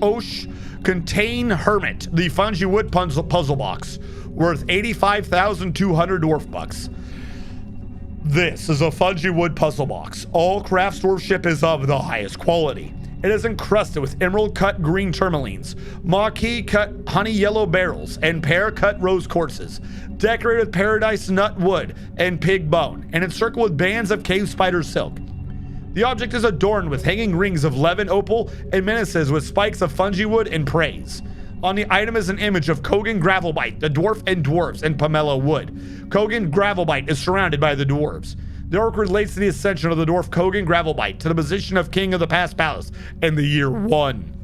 Osh contain hermit, the fungi wood puzzle box, worth 85,200 dwarf bucks. This is a fungi wood puzzle box. All craft dwarfship is of the highest quality. It is encrusted with emerald cut green tourmalines, marquee cut honey yellow barrels, and pear cut rose quartzes, decorated with paradise nut wood and pig bone, and encircled with bands of cave spider silk. The object is adorned with hanging rings of levin opal and menaces with spikes of fungi wood and praise. On the item is an image of Kogan Gravelbite, the dwarf and dwarves, and Pomelo wood. Kogan Gravelbite is surrounded by the dwarves. The orc relates to the ascension of the dwarf Kogan Gravelbite to the position of king of the past palace in the year 1.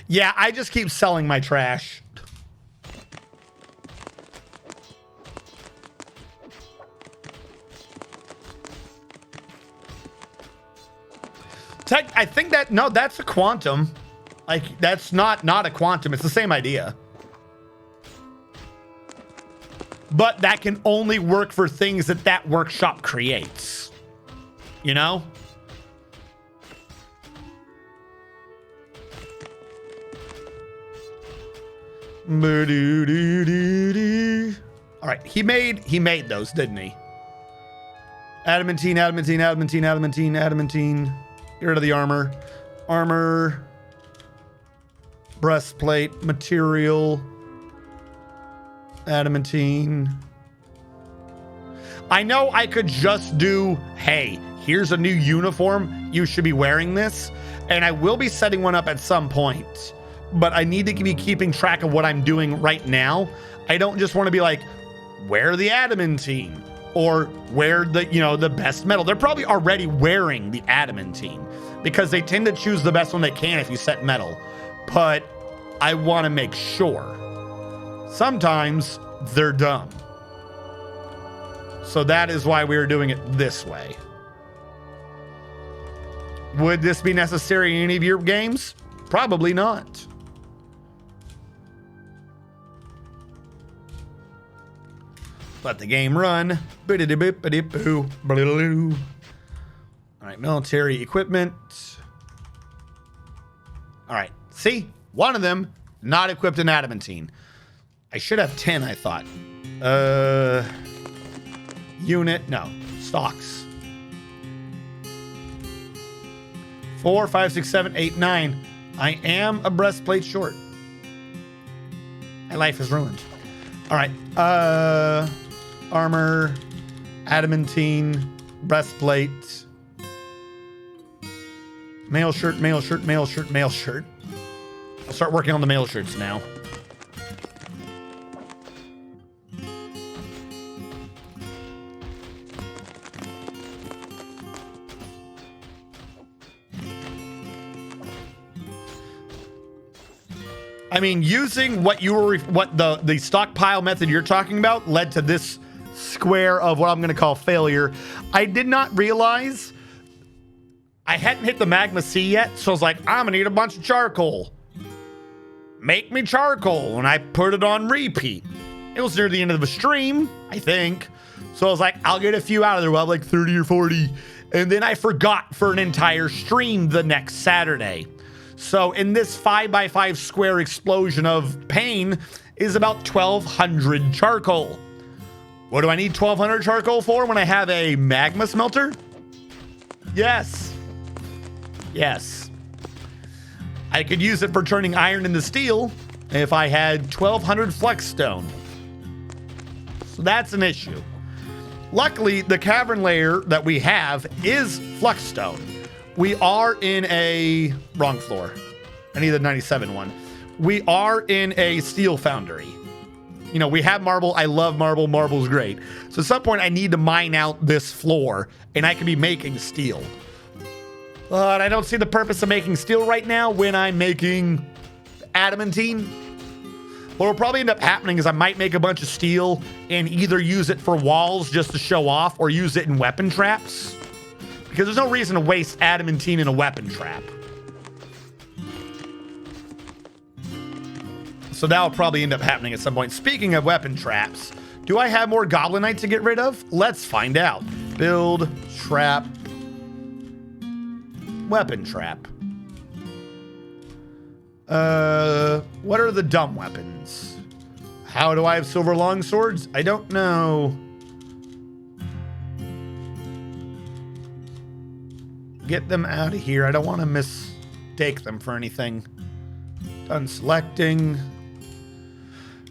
Yeah, I just keep selling my trash. I think that, no, that's a quantum. Like, that's not a quantum. It's the same idea. But that can only work for things that workshop creates. You know? All right, he made those, didn't he? Adamantine. Get rid of the armor. Armor. Breastplate. Material. Adamantine. I know I could just do, hey, here's a new uniform. You should be wearing this. And I will be setting one up at some point. But I need to be keeping track of what I'm doing right now. I don't just want to be like, wear the adamantine. Or wear the best metal. They're probably already wearing the adamantine because they tend to choose the best one they can if you set metal. But I want to make sure. Sometimes they're dumb. So that is why we are doing it this way. Would this be necessary in any of your games? Probably not. Let the game run. All right, military equipment. All right, see? One of them not equipped in adamantine. I should have 10, I thought. Unit, no. Stocks. 4, 5, 6, 7, 8, 9. I am a breastplate short. My life is ruined. All right. Armor, adamantine, breastplate, mail shirt. I'll start working on the mail shirts now. I mean, using what the stockpile method you're talking about led to this square of what I'm going to call failure. I did not realize I hadn't hit the magma sea yet, so I was like, I'm gonna need a bunch of charcoal. Make me charcoal, and I put it on repeat. It was near the end of the stream, I think. So I was like, I'll get a few out of there. We'll have like 30 or 40. And then I forgot for an entire stream the next Saturday. So in this 5x5 square explosion of pain is about 1,200 charcoal. What do I need 1,200 charcoal for when I have a magma smelter? Yes. Yes. I could use it for turning iron into steel if I had 1,200 flex stone. So that's an issue. Luckily, the cavern layer that we have is flux stone. We are in a wrong floor. I need the 97 one. We are in a steel foundry. You know, we have marble. I love marble. Marble's great. So at some point I need to mine out this floor and I can be making steel. But I don't see the purpose of making steel right now when I'm making adamantine. What will probably end up happening is I might make a bunch of steel and either use it for walls just to show off or use it in weapon traps. Because there's no reason to waste adamantine in a weapon trap. So that'll probably end up happening at some point. Speaking of weapon traps, do I have more goblinite to get rid of? Let's find out. Build, trap, weapon trap. What are the dumb weapons? How do I have silver longswords? I don't know. Get them out of here. I don't want to mistake them for anything. Done selecting.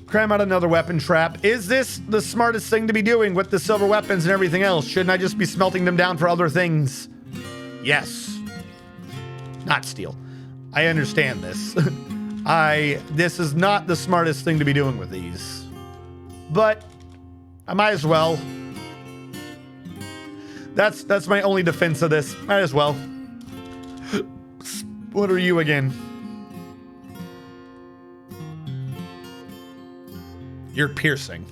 Cram out another weapon trap. Is this the smartest thing to be doing with the silver weapons and everything else? Shouldn't I just be smelting them down for other things? Yes. Not steel. I understand this. This is not the smartest thing to be doing with these. But I might as well. That's my only defense of this. Might as well. What are you again? You're piercing.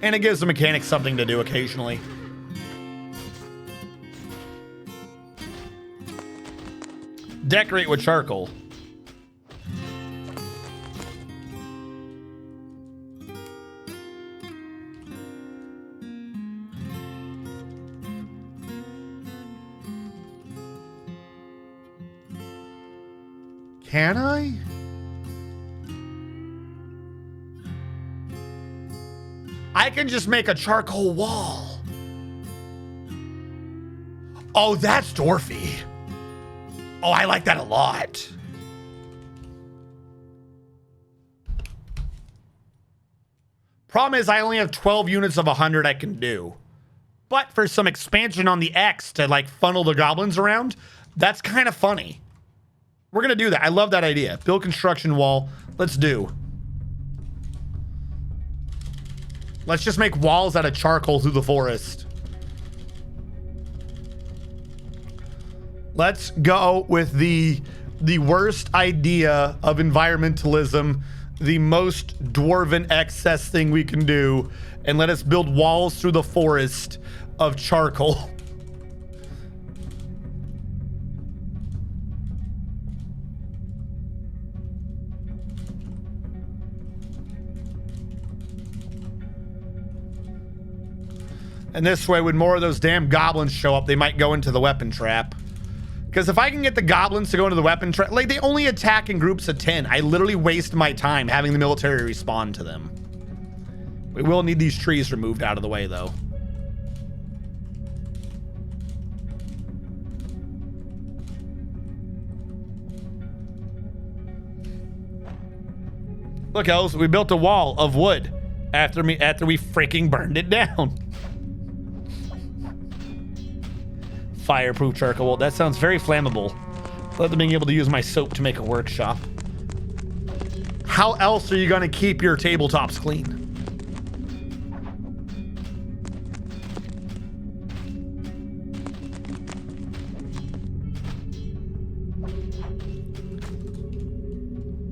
And it gives the mechanics something to do occasionally. Decorate with charcoal. Can I? I can just make a charcoal wall. Oh, that's Dwarfy. Oh, I like that a lot. Problem is I only have 12 units of 100 I can do. But for some expansion on the X to like funnel the goblins around, that's kind of funny. We're going to do that. I love that idea. Build construction wall. Let's do. Let's just make walls out of charcoal through the forest. Let's go with the worst idea of environmentalism, the most dwarven excess thing we can do, and let us build walls through the forest of charcoal. And this way, when more of those damn goblins show up, they might go into the weapon trap. Because if I can get the goblins to go into the weapon trap, like they only attack in groups of 10. I literally waste my time having the military respond to them. We will need these trees removed out of the way, though. Look, elves, we built a wall of wood after we freaking burned it down. Fireproof charcoal. That sounds very flammable. Love them being able to use my soap to make a workshop. How else are you going to keep your tabletops clean?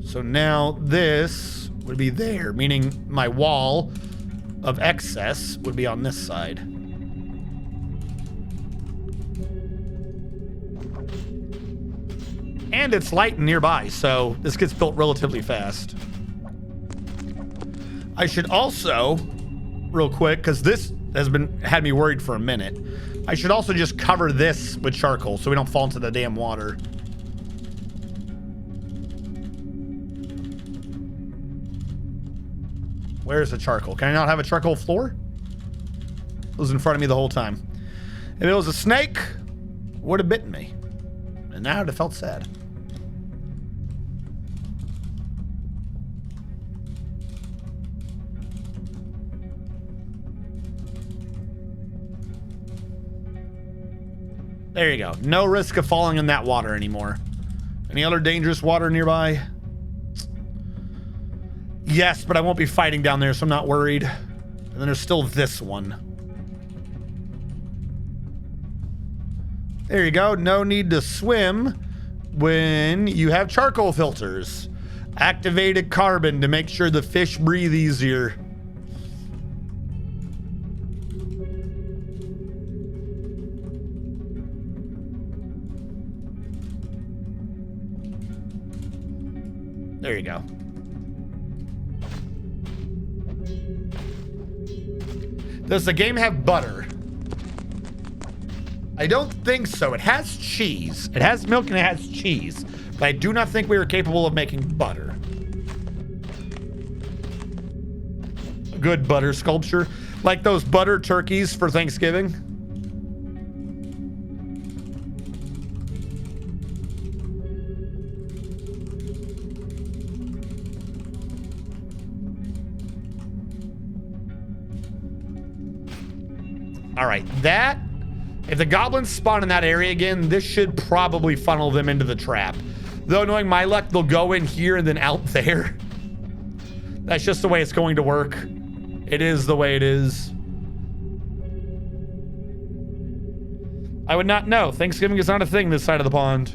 So now this would be there, meaning my wall of excess would be on this side. And it's light and nearby, so this gets built relatively fast. I should also, real quick, because this has had me worried for a minute, I should also just cover this with charcoal so we don't fall into the damn water. Where's the charcoal? Can I not have a charcoal floor? It was in front of me the whole time. If it was a snake, it would have bitten me. And now I'd have felt sad. There you go. No risk of falling in that water anymore. Any other dangerous water nearby? Yes, but I won't be fighting down there, so I'm not worried. And then there's still this one. There you go. No need to swim when you have charcoal filters. Activated carbon to make sure the fish breathe easier. There you go. Does the game have butter? I don't think so. It has cheese. It has milk and it has cheese. But I do not think we are capable of making butter. A good butter sculpture. Like those butter turkeys for Thanksgiving. All right, that, if the goblins spawn in that area again, this should probably funnel them into the trap. Though knowing my luck, they'll go in here and then out there. That's just the way it's going to work. It is the way it is. I would not know. Thanksgiving is not a thing this side of the pond.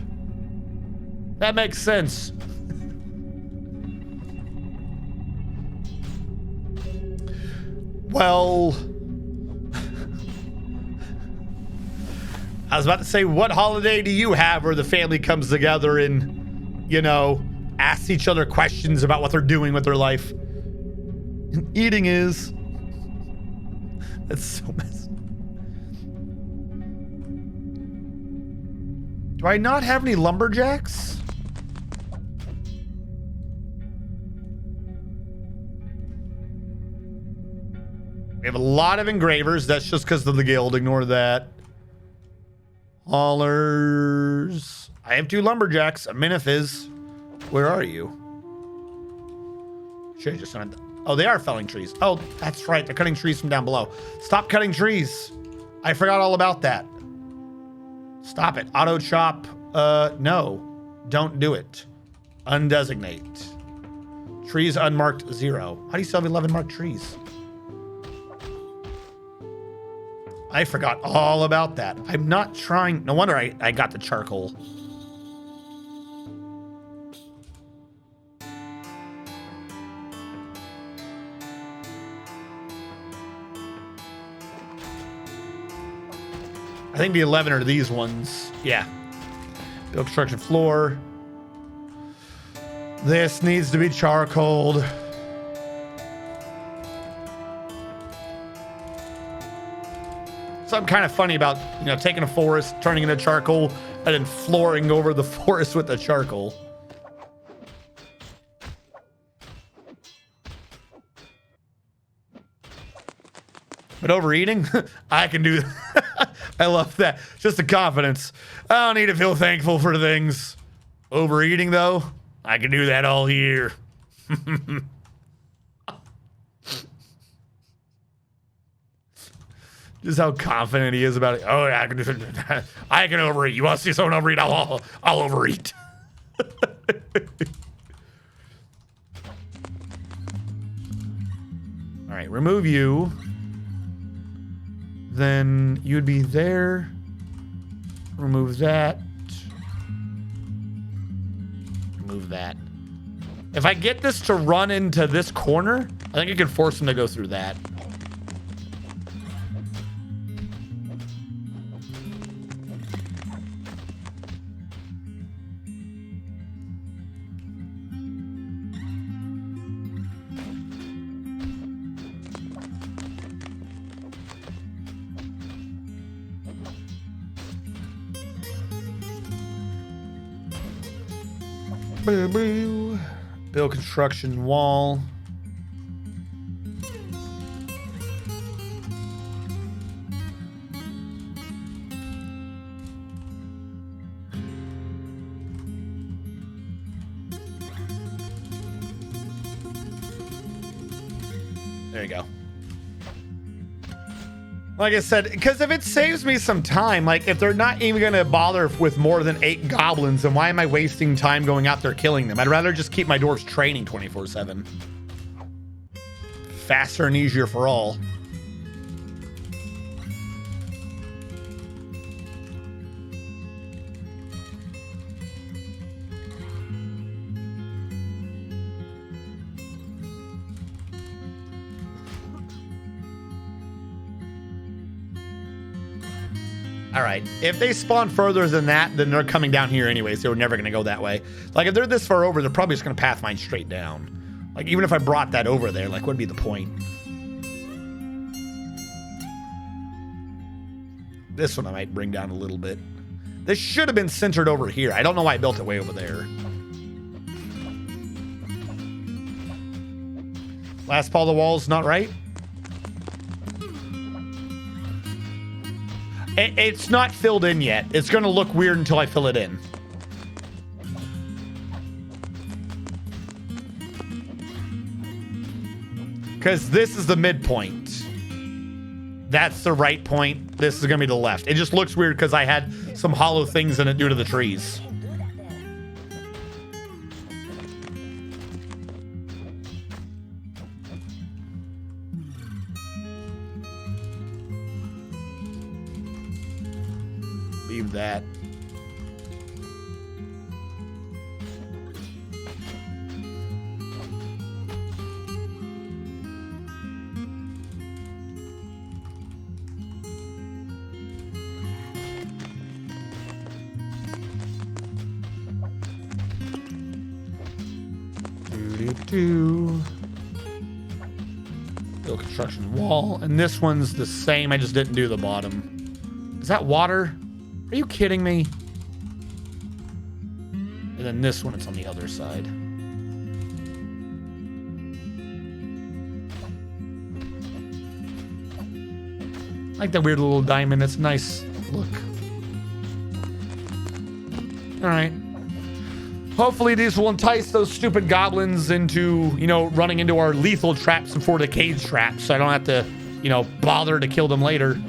That makes sense. Well, I was about to say, what holiday do you have where the family comes together and, you know, asks each other questions about what they're doing with their life? And eating is. That's so messed. Do I not have any lumberjacks? We have a lot of engravers. That's just because of the guild. Ignore that. Haulers. I have 2 lumberjacks. A Minifiz. Where are you? Should have just done it. Oh, they are felling trees. Oh, that's right. They're cutting trees from down below. Stop cutting trees. I forgot all about that. Stop it. Auto chop. No. Don't do it. Undesignate. Trees unmarked 0. How do you still have 11 marked trees? I forgot all about that. I'm not trying. No wonder I got the charcoal. I think the 11 are these ones. Yeah. Build construction floor. This needs to be charcoaled. Something kind of funny about, you know, taking a forest, turning it into charcoal, and then flooring over the forest with the charcoal. But overeating, I can do that. I love that. Just the confidence. I don't need to feel thankful for things. Overeating, though, I can do that all year. Just how confident he is about it. Oh, yeah, I can overeat. You want to see someone overeat? I'll overeat. All right, remove you. Then you'd be there. Remove that. Remove that. If I get this to run into this corner, I think I can force him to go through that. Build construction wall. There you go. Like I said, because if it saves me some time, like if they're not even going to bother with more than 8 goblins, then why am I wasting time going out there killing them? I'd rather just keep my dwarves training 24/7. Faster and easier for all. All right. If they spawn further than that, then they're coming down here anyways. They were never going to go that way. Like, if they're this far over, they're probably just going to pathfind straight down. Like, even if I brought that over there, like, what would be the point? This one I might bring down a little bit. This should have been centered over here. I don't know why I built it way over there. Last part of the wall's not right. It's not filled in yet. It's going to look weird until I fill it in. Because this is the midpoint. That's the right point. This is going to be the left. It just looks weird because I had some hollow things in it due to the trees. Leave that. Build construction wall, and this one's the same. I just didn't do the bottom. Is that water? Are you kidding me? And then this one, it's on the other side. I like that weird little diamond. It's a nice look. All right. Hopefully these will entice those stupid goblins into, you know, running into our lethal traps before the cage traps, so I don't have to, you know, bother to kill them later.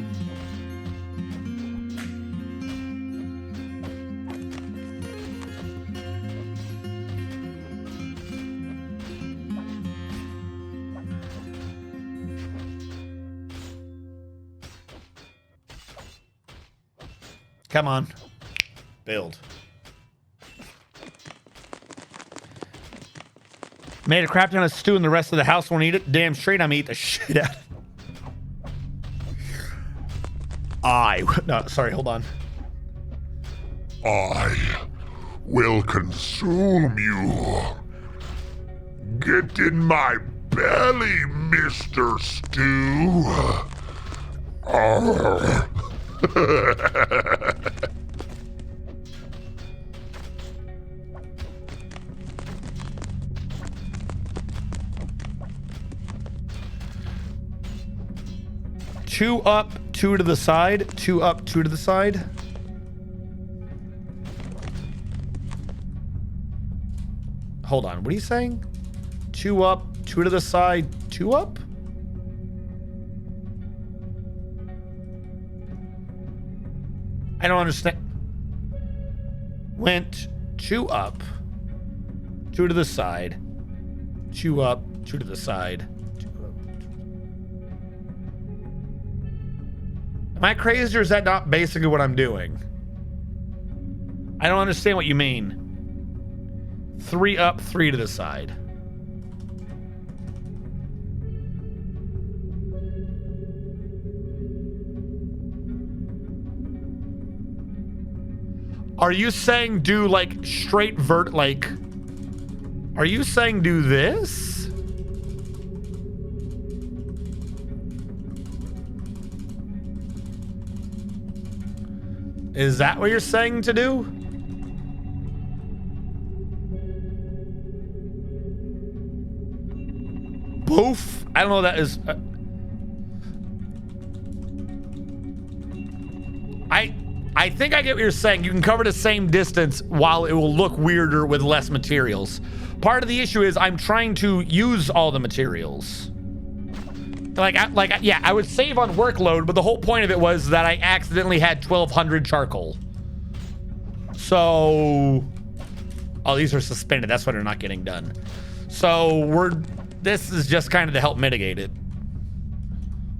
Come on. Build. Made a crap ton of stew and the rest of the house won't eat it. Damn straight I'm gonna eat the shit out of it. No, sorry, hold on.
I will consume you. Get in my belly, Mr. Stew. Arr.
Two up, two to the side. Two up, two to the side. Hold on, what are you saying? Two up, two to the side, two up? I don't understand. Went two up, two to the side, two up, two to the side. Am I crazy or is that not basically what I'm doing? I don't understand what you mean. Three up, three to the side. Are you saying do like straight like, are you saying do this? Is that what you're saying to do? Boof? I don't know what that is. I think I get what you're saying. You can cover the same distance while it will look weirder with less materials. Part of the issue is I'm trying to use all the materials. Yeah, I would save on workload, but the whole point of it was that I accidentally had 1,200 charcoal. So, oh, these are suspended. That's why they're not getting done. So this is just kind of to help mitigate it.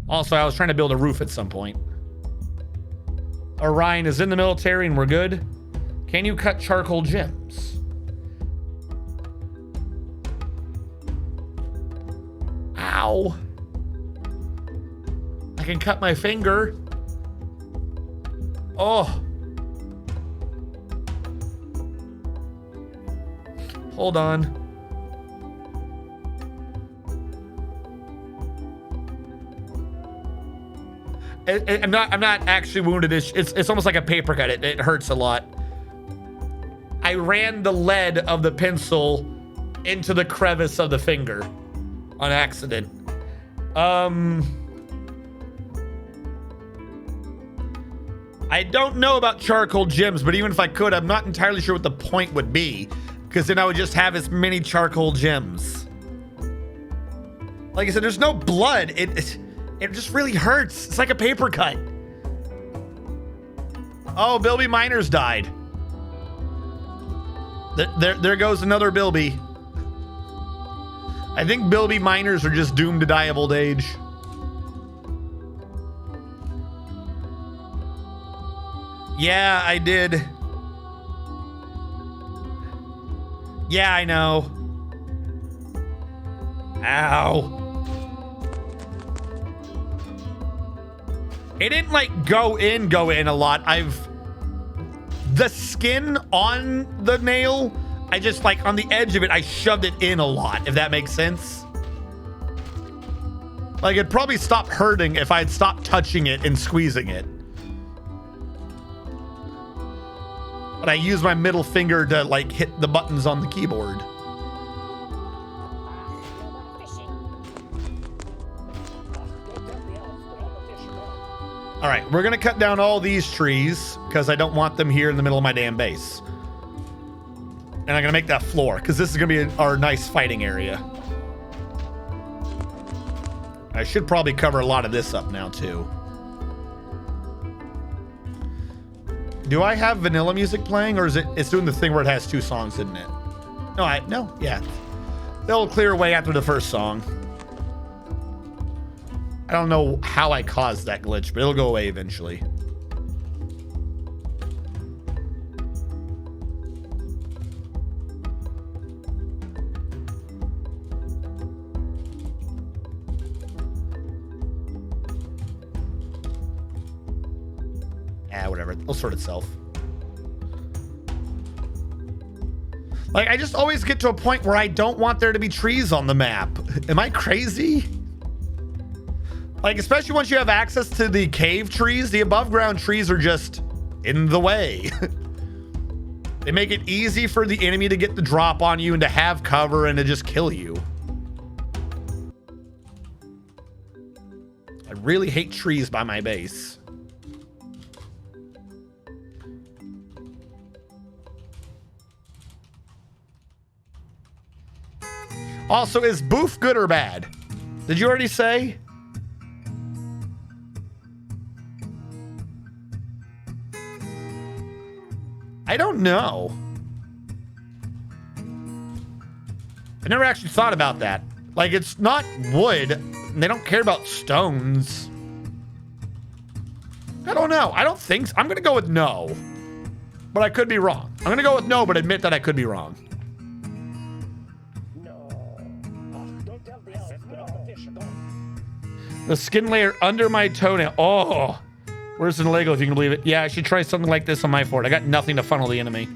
Also, I was trying to build a roof at some point. Orion is in the military and we're good. Can you cut charcoal gems? Ow. I can cut my finger. Oh. Hold on. I'm not actually wounded. It's almost like a paper cut. It hurts a lot. I ran the lead of the pencil into the crevice of the finger on accident. I don't know about charcoal gems, but even if I could, I'm not entirely sure what the point would be, because then I would just have as many charcoal gems. Like I said, there's no blood. It just really hurts. It's like a paper cut. Oh, Bilby Miners died. There goes another Bilby. I think Bilby Miners are just doomed to die of old age. Yeah, I did. Yeah, I know. Ow. It didn't like go in a lot. The skin on the nail, I just like on the edge of it, I shoved it in a lot, if that makes sense. Like it'd probably stop hurting if I'd stopped touching it and squeezing it. But I use my middle finger to like hit the buttons on the keyboard. All right, we're gonna cut down all these trees because I don't want them here in the middle of my damn base. And I'm gonna make that floor because this is gonna be our nice fighting area. I should probably cover a lot of this up now too. Do I have vanilla music playing, or is it's doing the thing where it has 2 songs, isn't it? No, yeah. They'll clear away after the first song. I don't know how I caused that glitch, but it'll go away eventually. Whatever. It'll sort itself. Like, I just always get to a point where I don't want there to be trees on the map. Am I crazy? Like, especially once you have access to the cave trees, the above ground trees are just in the way. They make it easy for the enemy to get the drop on you and to have cover and to just kill you. I really hate trees by my base. Also, is Boof good or bad? Did you already say? I don't know. I never actually thought about that. Like, it's not wood, and they don't care about stones. I don't know. I don't think so. I'm going to go with no. But I could be wrong. I'm going to go with no, but admit that I could be wrong. The skin layer under my toenail. Oh, where's the Lego if you can believe it? Yeah, I should try something like this on my fort. I got nothing to funnel the enemy.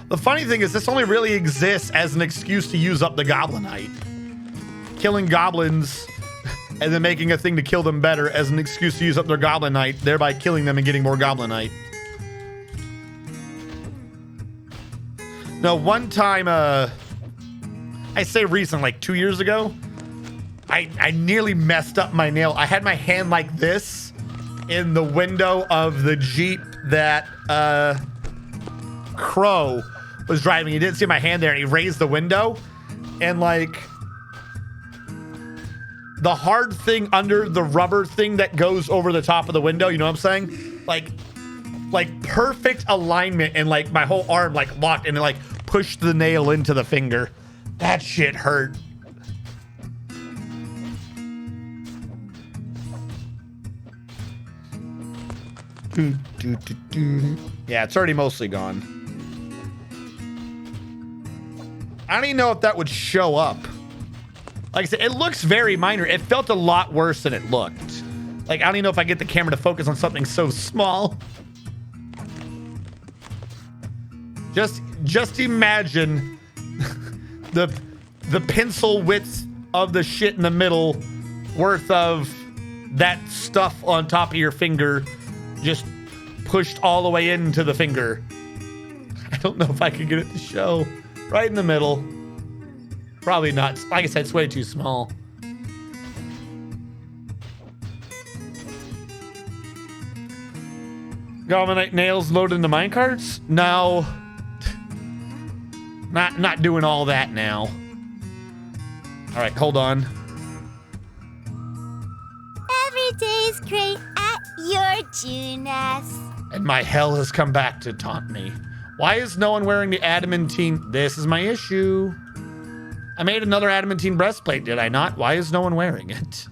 The funny thing is this only really exists as an excuse to use up the Goblinite. Killing goblins and then making a thing to kill them better as an excuse to use up their Goblinite, thereby killing them and getting more Goblinite. No, one time, I say recent, like 2 years ago, I nearly messed up my nail. I had my hand like this in the window of the Jeep that Crow was driving. He didn't see my hand there, and he raised the window, and like the hard thing under the rubber thing that goes over the top of the window, you know what I'm saying? Like perfect alignment, and like my whole arm like locked and it like pushed the nail into the finger. That shit hurt. Yeah, it's already mostly gone. I don't even know if that would show up. Like I said, it looks very minor. It felt a lot worse than it looked. Like, I don't even know if I get the camera to focus on something so small. Just imagine the pencil width of the shit in the middle worth of that stuff on top of your finger just pushed all the way into the finger. I don't know if I could get it to show right in the middle. Probably not. Like I said, it's way too small. Galvanite nails loaded into minecarts? No. Not doing all that now. All right, hold on.
Every day's great at your Junas.
And my hell has come back to taunt me. Why is no one wearing the adamantine? This is my issue. I made another adamantine breastplate, did I not? Why is no one wearing it?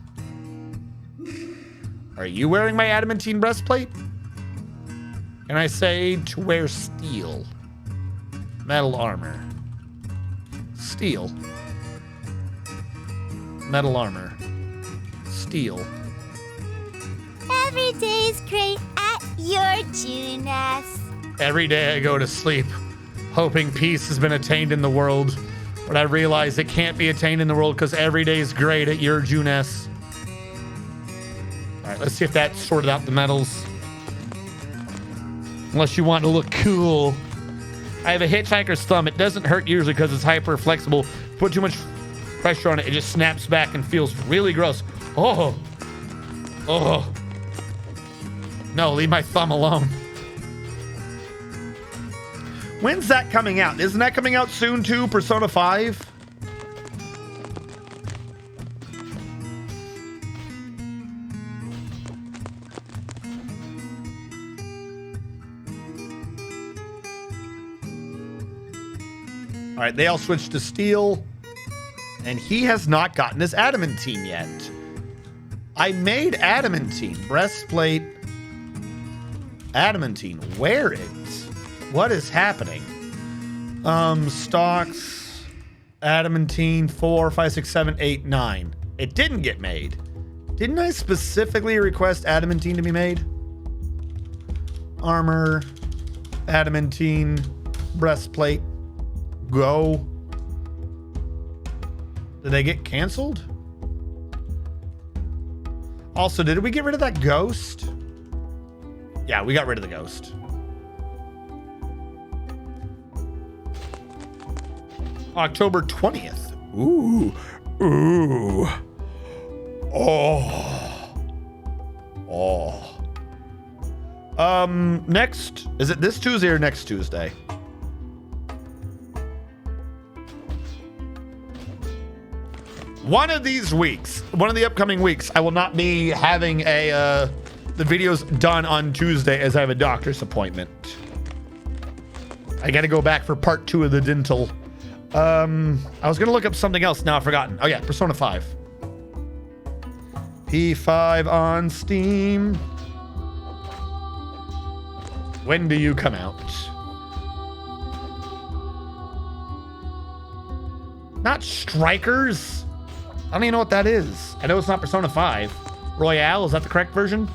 Are you wearing my adamantine breastplate? Can I say to wear steel? Metal armor. Steel. Metal armor. Steel.
Every day's great at your Junas.
Every day I go to sleep, hoping peace has been attained in the world. But I realize it can't be attained in the world because every day is great at your Junes. All right, let's see if that sorted out the metals. Unless you want to look cool. I have a hitchhiker's thumb. It doesn't hurt usually because it's hyper flexible. Put too much pressure on it, it just snaps back and feels really gross. Oh. Oh. No, leave my thumb alone. When's that coming out? Isn't that coming out soon too, Persona 5? All right, they all switched to steel, and he has not gotten his adamantine yet. I made adamantine breastplate. Adamantine, wear it. What is happening? Stocks, adamantine, 4, 5, 6, 7, 8, 9. It didn't get made. Didn't I specifically request adamantine to be made? Armor, adamantine, breastplate, go. Did they get canceled? Also, did we get rid of that ghost? Yeah, we got rid of the ghost. October 20th. Ooh. Ooh. Oh. Oh. Next, is it this Tuesday or next Tuesday? One of these weeks, one of the upcoming weeks, I will not be having the videos done on Tuesday as I have a doctor's appointment. I got to go back for part 2 of the dental. I was going to look up something else. Now I've forgotten. Oh yeah, Persona 5. P5 on Steam. When do you come out? Not Strikers. I don't even know what that is. I know it's not Persona 5. Royale, is that the correct version?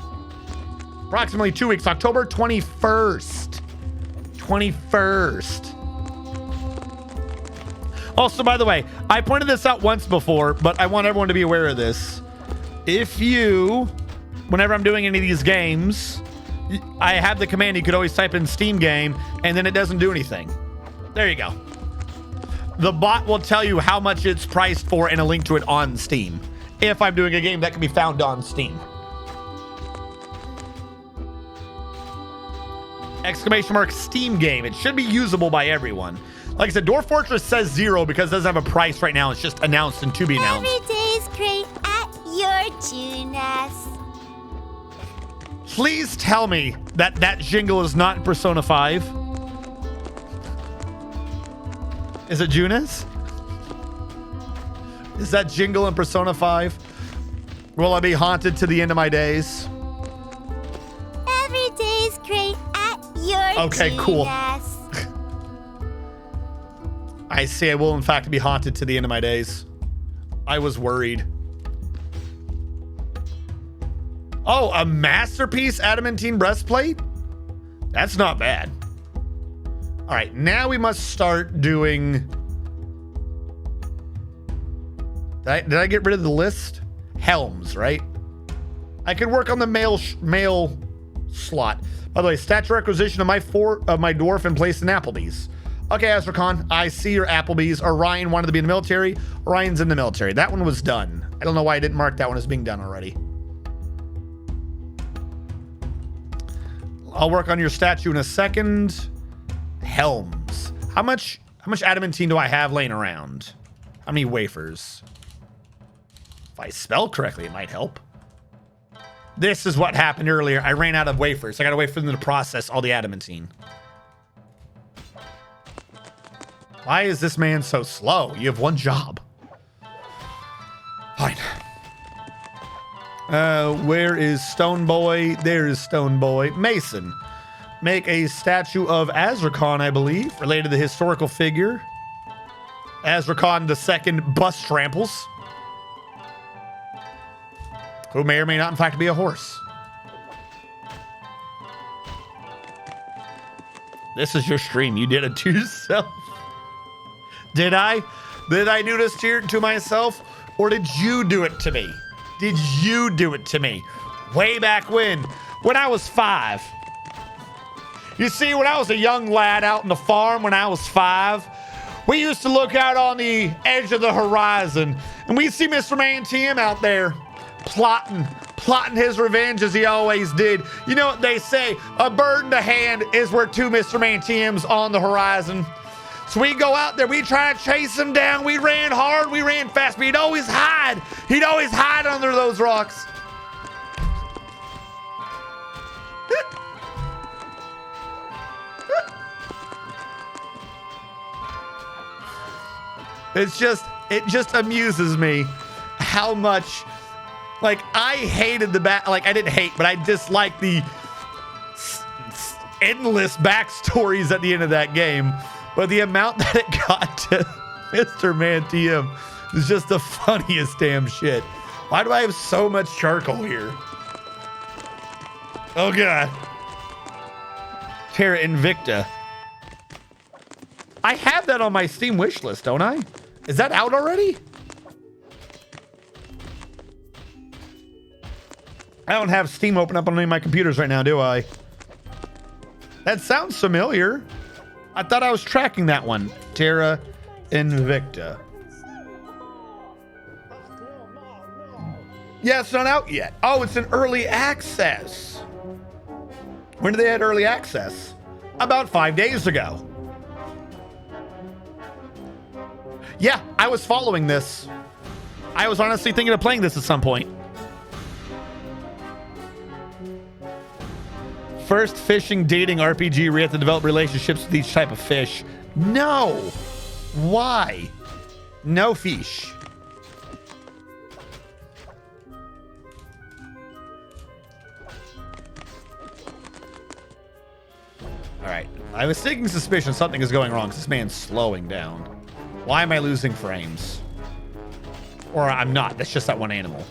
Approximately 2 weeks, October 21st. 21st. Also, by the way, I pointed this out once before, but I want everyone to be aware of this. If you, whenever I'm doing any of these games, I have the command, you could always type in Steam game, and then it doesn't do anything. There you go. The bot will tell you how much it's priced for and a link to it on Steam. If I'm doing a game that can be found on Steam. Exclamation mark Steam game. It should be usable by everyone. Like I said, Dwarf Fortress says 0 because it doesn't have a price right now. It's just announced and to be announced.
Every day's great at your Junas.
Please tell me that that jingle is not in Persona 5. Is it Junas? Is that jingle in Persona 5? Will I be haunted to the end of my days?
Every day's great at your
Okay, cool. I see. I will, in fact, be haunted to the end of my days. I was worried. Oh, a masterpiece adamantine breastplate? That's not bad. All right, now we must start doing... Did I get rid of the list? Helms, right? I could work on the male slot. By the way, statue requisition of my dwarf and placed in Applebee's. Okay, Azrakhan, I see your Applebee's. Orion wanted to be in the military. Orion's in the military. That one was done. I don't know why I didn't mark that one as being done already. I'll work on your statue in a second. Helms. How much adamantine do I have laying around? How many wafers? If I spell correctly, it might help. This is what happened earlier. I ran out of wafers. I gotta wait for them to process all the adamantine. Why is this man so slow? You have one job. Fine. Where is Stone Boy? There is Stone Boy. Mason. Make a statue of Azrakhan, I believe, related to the historical figure. Azrakhan II Bus Tramples, who may or may not, in fact, be a horse. This is your stream. You did it to yourself. Did I? Did I do this to myself? Or did you do it to me? Did you do it to me? Way back when I was 5. You see, when I was a young lad out on the farm when I was 5, we used to look out on the edge of the horizon and we'd see Mr. ManTM out there plotting his revenge as he always did. You know what they say, a bird in the hand is worth 2 Mr. ManTMs on the horizon. So we go out there, we try to chase him down. We ran hard, we ran fast, but he'd always hide. He'd always hide under those rocks. It just amuses me how much, like, I hated I didn't hate, but I disliked the endless backstories at the end of that game. But the amount that it got to Mr. ManTM is just the funniest damn shit. Why do I have so much charcoal here? Oh, God. Terra Invicta. I have that on my Steam wish list, don't I? Is that out already? I don't have Steam open up on any of my computers right now, do I? That sounds familiar. I thought I was tracking that one. Terra Invicta. Yeah, it's not out yet. Oh, it's in early access. When did they have early access? About 5 days ago. Yeah, I was following this. I was honestly thinking of playing this at some point. First fishing dating RPG where you have to develop relationships with each type of fish. No. Why? No fish. All right. I was taking suspicion something is going wrong because this man's slowing down. Why am I losing frames? Or I'm not. That's just that one animal.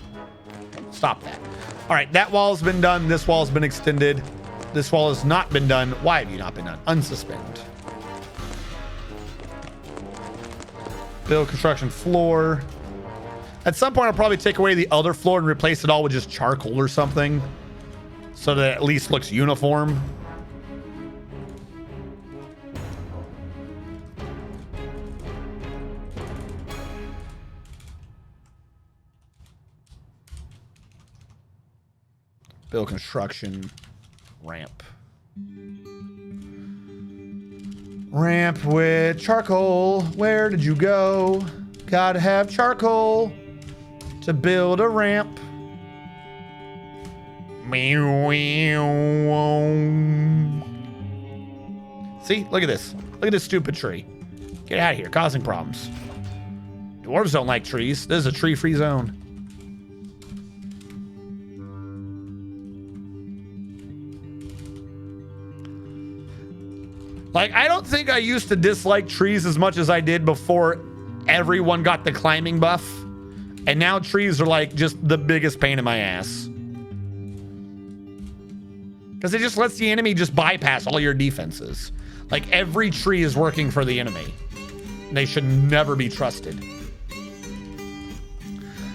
Stop that. All right. That wall's been done. This wall's been extended. This wall has not been done. Why have you not been done? Unsuspend. Build construction floor. At some point, I'll probably take away the other floor and replace it all with just charcoal or something, so that it at least looks uniform. Build construction. Ramp. Ramp with charcoal. Where did you go? Gotta have charcoal to build a ramp. See, look at this. Look at this stupid tree. Get out of here, causing problems. Dwarves don't like trees. This is a tree-free zone. Like, I don't think I used to dislike trees as much as I did before everyone got the climbing buff. And now trees are like just the biggest pain in my ass. Because it just lets the enemy just bypass all your defenses. Like every tree is working for the enemy. They should never be trusted.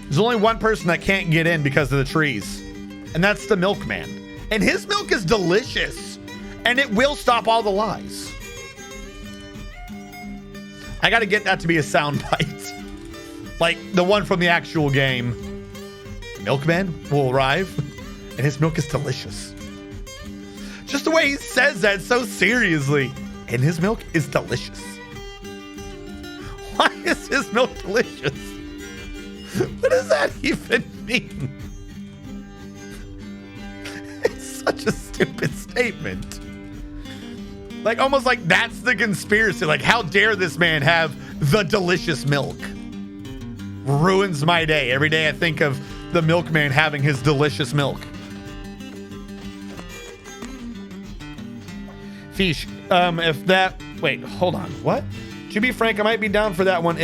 There's only one person that can't get in because of the trees. And that's the milkman. And his milk is delicious. And it will stop all the lies. I got to get that to be a soundbite. Like the one from the actual game. The milkman will arrive. And his milk is delicious. Just the way he says that so seriously. And his milk is delicious. Why is his milk delicious? What does that even mean? It's such a stupid statement. Like almost like that's the conspiracy. Like how dare this man have the delicious milk? Ruins my day. Every day I think of the milkman having his delicious milk. Fish, if that... Wait, hold on. What? To be frank, I might be down for that one.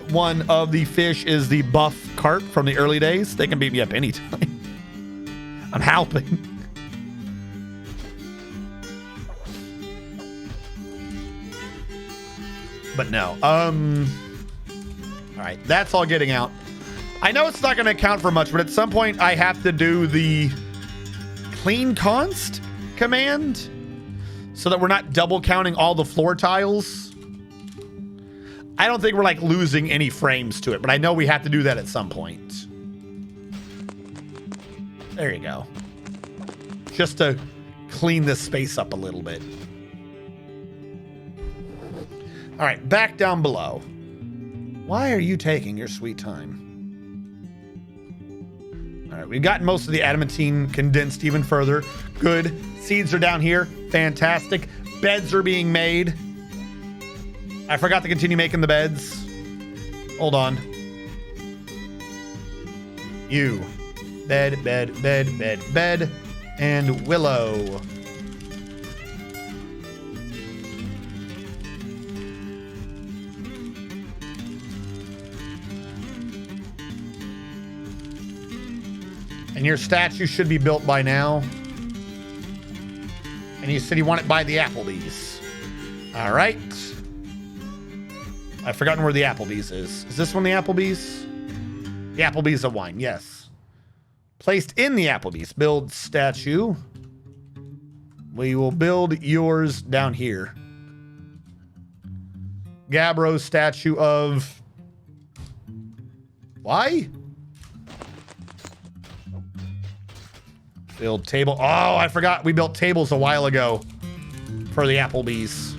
One of the fish is the buff carp from the early days. They can beat me up anytime. I'm helping. But no. All right, that's all getting out. I know it's not going to count for much, but at some point I have to do the clean const command so that we're not double counting all the floor tiles. I don't think we're like losing any frames to it, but I know we have to do that at some point. There you go. Just to clean this space up a little bit. All right, back down below. Why are you taking your sweet time? All right, we've gotten most of the adamantine condensed even further. Good. Seeds are down here. Fantastic. Beds are being made. I forgot to continue making the beds. Hold on. You. Bed, bed, bed, bed, bed. And willow. And your statue should be built by now. And you said you want it by the Applebee's. All right. I've forgotten where the Applebee's is. Is this one the Applebee's? The Applebee's of wine, yes. Placed in the Applebee's. Build statue. We will build yours down here. Gabbro's statue of... Why? Build table. Oh, I forgot we built tables a while ago for the Applebee's.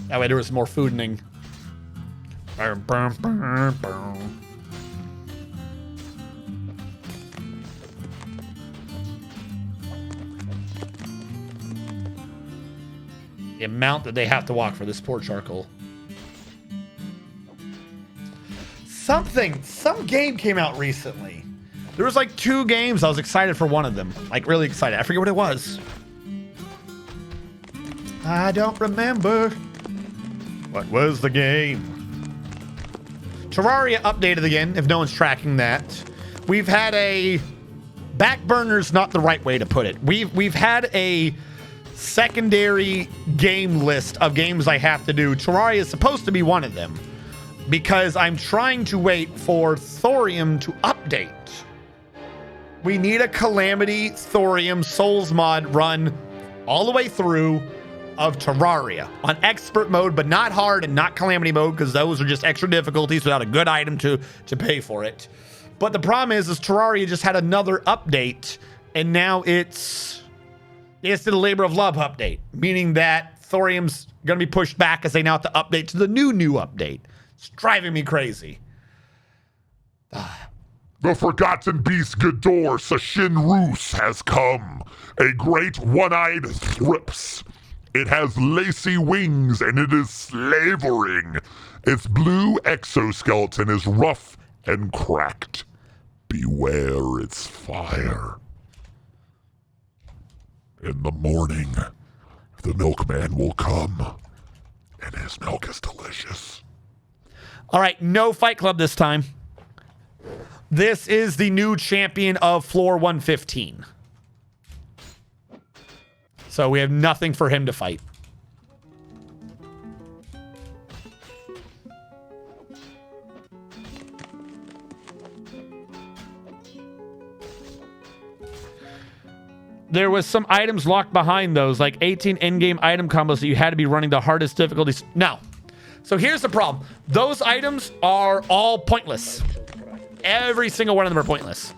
That way there was more fooding. The amount that they have to walk for this poor charcoal. Some game came out recently. There was like 2 games. I was excited for one of them. Like really excited. I forget what it was. I don't remember. What was the game? Terraria updated again, if no one's tracking that. We've had a... Back burner's not the right way to put it. We've had a secondary game list of games I have to do. Terraria is supposed to be one of them. Because I'm trying to wait for Thorium to update. We need a Calamity Thorium Souls mod run all the way through of Terraria on expert mode, but not hard and not Calamity mode, because those are just extra difficulties without a good item to pay for it. But the problem is Terraria just had another update, and now it's the Labor of Love update, meaning that Thorium's going to be pushed back as they now have to update to the new update. It's driving me crazy.
The forgotten beast Ghidorah Sashin Roos has come. A great one-eyed thrips. It has lacy wings and it is slavering. Its blue exoskeleton is rough and cracked. Beware its fire. In the morning, the milkman will come And his milk is delicious.
All right, no Fight Club this time. This is the new champion of floor 115. So we have nothing for him to fight. There was some items locked behind those, like 18 in-game item combos that you had to be running the hardest difficulties. No. So here's the problem. Those items are all pointless. Every single one of them are pointless.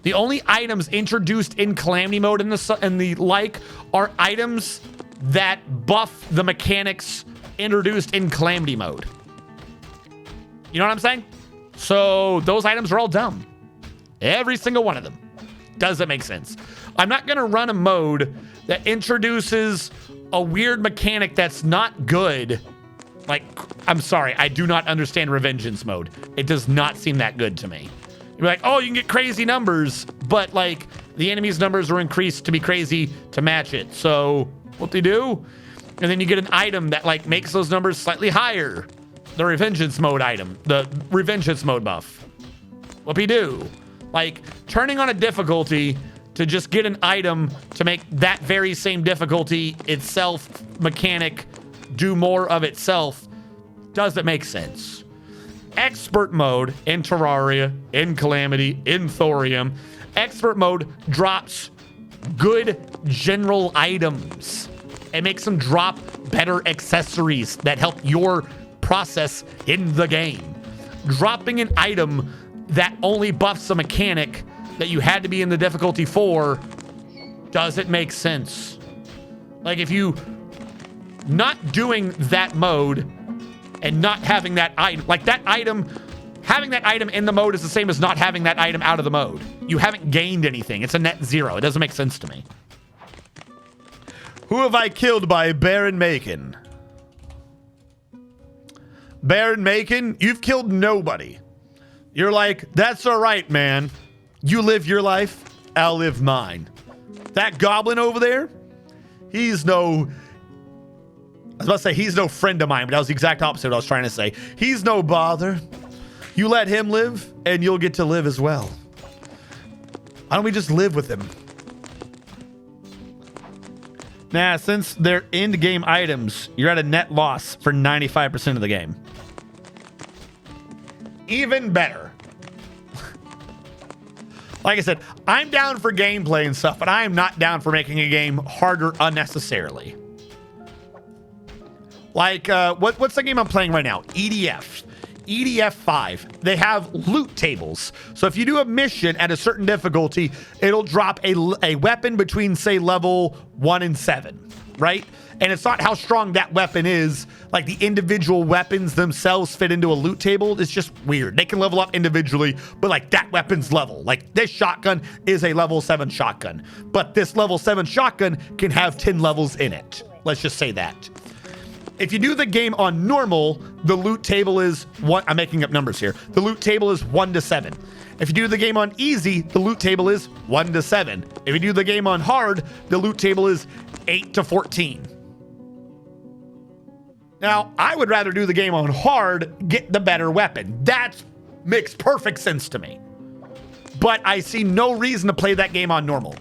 The only items introduced in Calamity mode and the like are items that buff the mechanics introduced in Calamity mode. You know what I'm saying? So those items are all dumb. Every single one of them. Doesn't make sense. I'm not going to run a mode that introduces a weird mechanic that's not good. Like, I'm sorry, I do not understand Revengeance mode. It does not seem that good to me. You're like, oh, you can get crazy numbers, but like the enemy's numbers are increased to be crazy to match it. So what they do? And then you get an item that like makes those numbers slightly higher. The Revengeance mode item, the Revengeance mode buff. What we do? Like turning on a difficulty to just get an item to make that very same difficulty itself mechanic do more of itself doesn't make sense. Expert mode in Terraria, in Calamity, in Thorium. Expert mode drops good general items. It makes them drop better accessories that help your process in the game. Dropping an item that only buffs a mechanic that you had to be in the difficulty for doesn't make sense. Like if you not doing that mode and not having that item, like that item, having that item in the mode is the same as not having that item out of the mode. You haven't gained anything. It's a net zero. It doesn't make sense to me. Who have I killed by Baron Macon? Baron Macon, you've killed nobody. You're like, that's all right, man. You live your life, I'll live mine. That goblin over there, he's no... I was about to say he's no friend of mine, but that was the exact opposite of what I was trying to say. He's no bother. You let him live, and you'll get to live as well. Why don't we just live with him? Nah, since they're end-game items, you're at a net loss for 95% of the game. Even better. Like I said, I'm down for gameplay and stuff, but I am not down for making a game harder unnecessarily. Like, what's the game I'm playing right now? EDF. EDF 5. They have loot tables. So if you do a mission at a certain difficulty, it'll drop a weapon between, say, level 1 and 7, right? And it's not how strong that weapon is. Like, the individual weapons themselves fit into a loot table. It's just weird. They can level up individually, but, like, that weapon's level. Like, this shotgun is a level 7 shotgun. But this level 7 shotgun can have 10 levels in it. Let's just say that. If you do the game on normal, the loot table is one. I'm making up numbers here. The loot table is 1 to 7. If you do the game on easy, the loot table is 1 to 7. If you do the game on hard, the loot table is 8 to 14. Now, I would rather do the game on hard, get the better weapon. That makes perfect sense to me. But I see no reason to play that game on normal.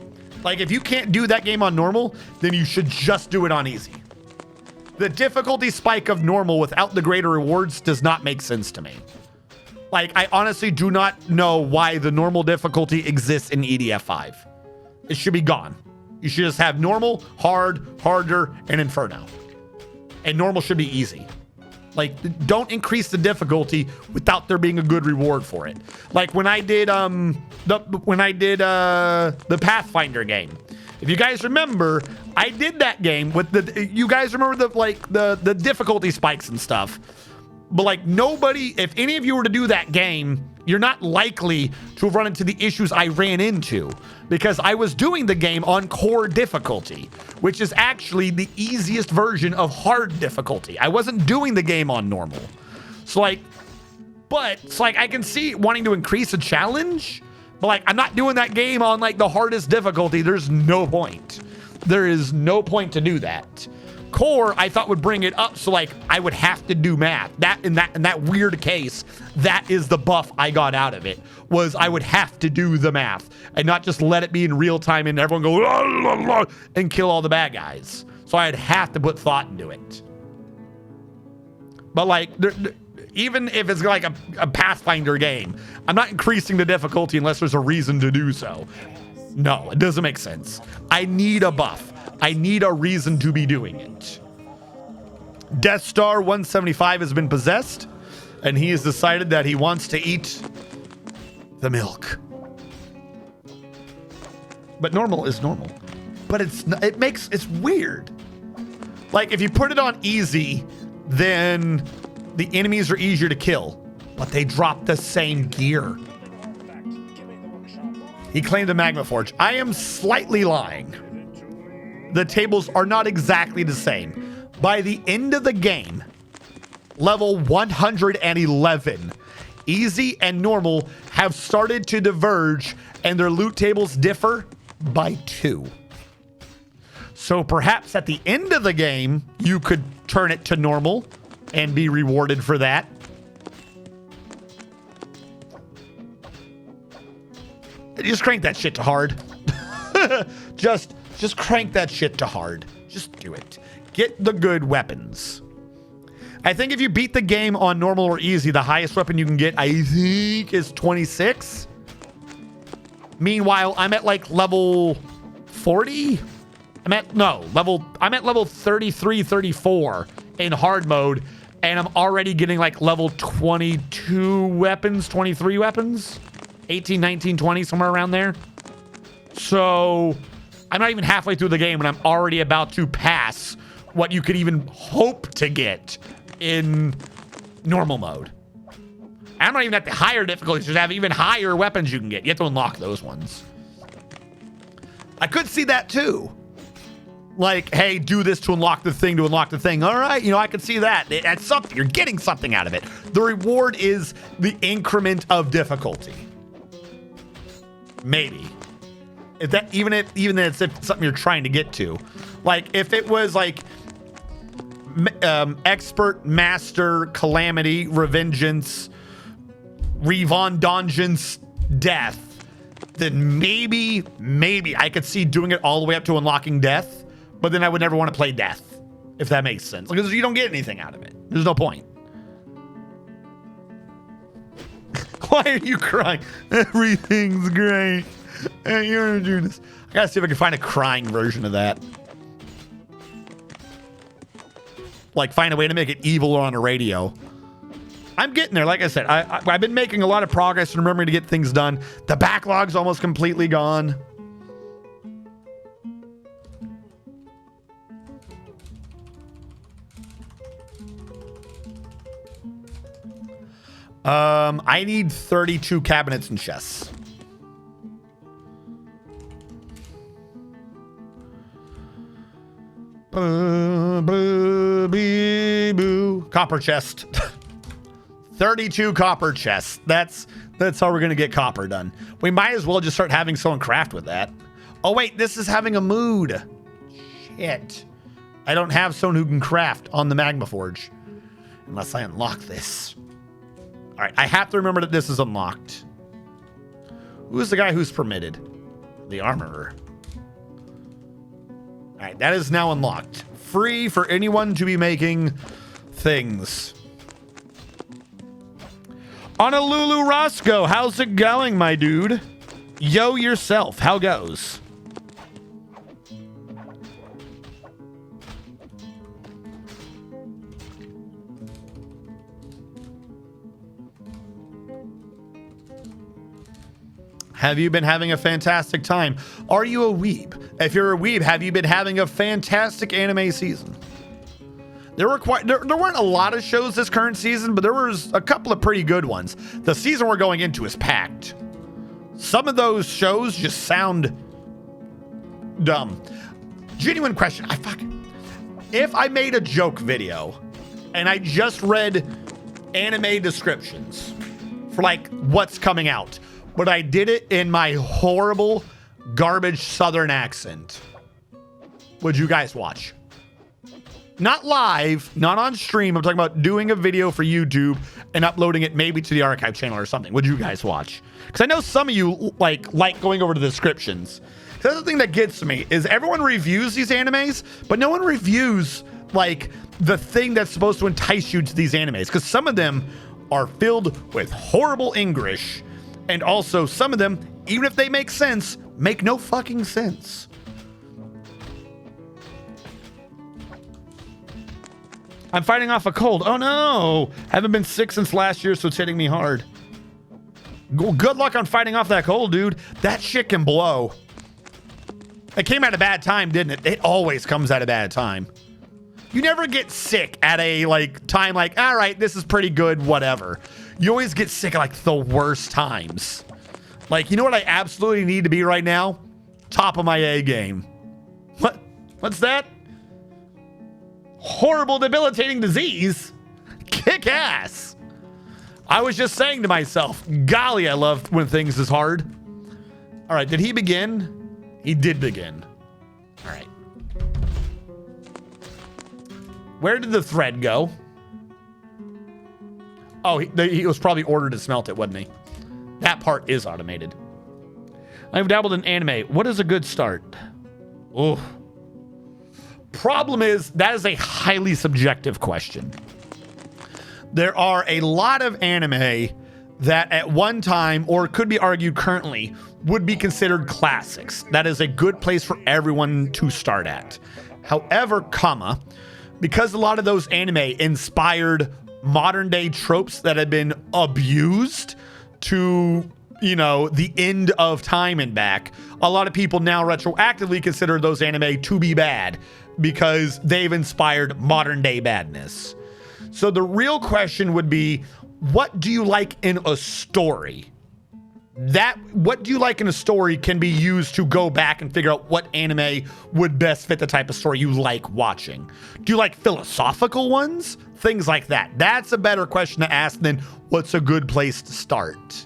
Like, if you can't do that game on normal, then you should just do it on easy. The difficulty spike of normal without the greater rewards does not make sense to me. Like, I honestly do not know why the normal difficulty exists in EDF 5. It should be gone. You should just have normal, hard, harder, and inferno. And normal should be easy. Like, don't increase the difficulty without there being a good reward for it. Like when I did the Pathfinder game. If you guys remember, I did that game with the. You guys remember the difficulty spikes and stuff. But like nobody, if any of you were to do that game, you're not likely to have run into the issues I ran into because I was doing the game on core difficulty, which is actually the easiest version of hard difficulty. I wasn't doing the game on normal. So like, but it's like I can see wanting to increase a challenge. But like, I'm not doing that game on like the hardest difficulty. There's no point. There is no point to do that. core I thought would bring it up, so like I would have to do math. In that weird case, that is the buff I got out of it, was I would have to do the math and not just let it be in real time and everyone go la, la, la, and kill all the bad guys. So I'd have to put thought into it. But like, even if it's like a Pathfinder game, I'm not increasing the difficulty unless there's a reason to do so. No, it doesn't make sense. I need a buff. I need a reason to be doing it. Death Star 175 has been possessed, and he has decided that he wants to eat the milk. But normal is normal. But it's weird. Like, if you put it on easy, then the enemies are easier to kill, but they drop the same gear. He claimed the Magma Forge. I am slightly lying. The tables are not exactly the same. By the end of the game, level 111, easy and normal have started to diverge, and their loot tables differ by 2. So perhaps at the end of the game, you could turn it to normal and be rewarded for that. Just crank that shit to hard. Just crank that shit to hard. Just do it. Get the good weapons. I think if you beat the game on normal or easy, the highest weapon you can get, I think, is 26. Meanwhile, I'm at like level 40. I'm at level 33, 34 in hard mode, and I'm already getting like level 22 weapons, 23 weapons, 18, 19, 20, somewhere around there. So I'm not even halfway through the game, and I'm already about to pass what you could even hope to get in normal mode. I'm not even at the higher difficulties. Just have even higher weapons you can get. You have to unlock those ones. I could see that too. Like, hey, do this to unlock the thing, to unlock the thing. All right, I could see that. That's something. You're getting something out of it. The reward is the increment of difficulty. Maybe. Even if it's something you're trying to get to. Like, if it was like expert, master, calamity, revengeance, revendance, death, then maybe I could see doing it all the way up to unlocking death, but then I would never want to play death, if that makes sense. Because you don't get anything out of it. There's no point. Why are you crying? Everything's great. Hey, you're doing this. I gotta see if I can find a crying version of that. Like, find a way to make it evil on a radio. I'm getting there. Like I said, I've been making a lot of progress and remembering to get things done. The backlog's almost completely gone. I need 32 cabinets and chests. Copper chest. 32 copper chests. That's how we're gonna get copper done. We might as well just start having someone craft with that. Oh wait, this is having a mood. Shit. I don't have someone who can craft on the Magma Forge. Unless I unlock this. Alright, I have to remember that this is unlocked. Who's the guy who's permitted? The armorer. Alright, that is now unlocked. Free for anyone to be making things. Honolulu Roscoe, how's it going, my dude? Yo yourself, how goes? Have you been having a fantastic time? Are you a weeb? If you're a weeb, have you been having a fantastic anime season? There weren't a lot of shows this current season, but there was a couple of pretty good ones. The season we're going into is packed. Some of those shows just sound dumb. Genuine question. If I made a joke video and I just read anime descriptions for like what's coming out, but I did it in my horrible garbage Southern accent, would you guys watch? Not live, not on stream. I'm talking about doing a video for YouTube and uploading it maybe to the archive channel or something. Would you guys watch? Because I know some of you like going over to the descriptions. The other thing that gets me is everyone reviews these animes, but no one reviews like the thing that's supposed to entice you to these animes. Because some of them are filled with horrible English, and also some of them, even if they make sense, make no fucking sense. I'm fighting off a cold. Oh no! Haven't been sick since last year, so it's hitting me hard. Good luck on fighting off that cold, dude. That shit can blow. It came at a bad time, didn't it? It always comes at a bad time. You never get sick at a time like, all right, this is pretty good, whatever. You always get sick at like the worst times. Like, you know what I absolutely need to be right now? Top of my A game. What? What's that? Horrible, debilitating disease. Kick ass. I was just saying to myself, golly, I love when things is hard. All right, did he begin? He did begin. All right. Where did the thread go? Oh, he was probably ordered to smelt it, wasn't he? That part is automated. I've dabbled in anime. What is a good start? Oh. Problem is, that is a highly subjective question. There are a lot of anime that at one time, or could be argued currently, would be considered classics. That is a good place for everyone to start at. However, because a lot of those anime inspired modern day tropes that have been abused to, the end of time and back, a lot of people now retroactively consider those anime to be bad because they've inspired modern day badness. So the real question would be, what do you like in a story? What do you like in a story can be used to go back and figure out what anime would best fit the type of story you like watching. Do you like philosophical ones? Things like that. That's a better question to ask than what's a good place to start.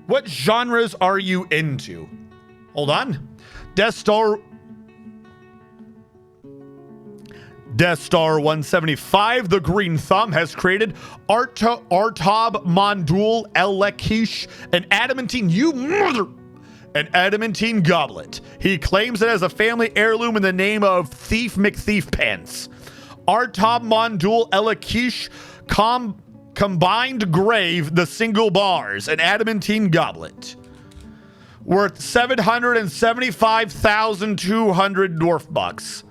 What genres are you into? Hold on. Death Star 175, the Green Thumb, has created Artab Mondul Elekish, an adamantine goblet. He claims it as a family heirloom in the name of Thief McThief Pants. Artab Mondul Elekish combined grave the single bars, an adamantine goblet. Worth 775,200 dwarf bucks.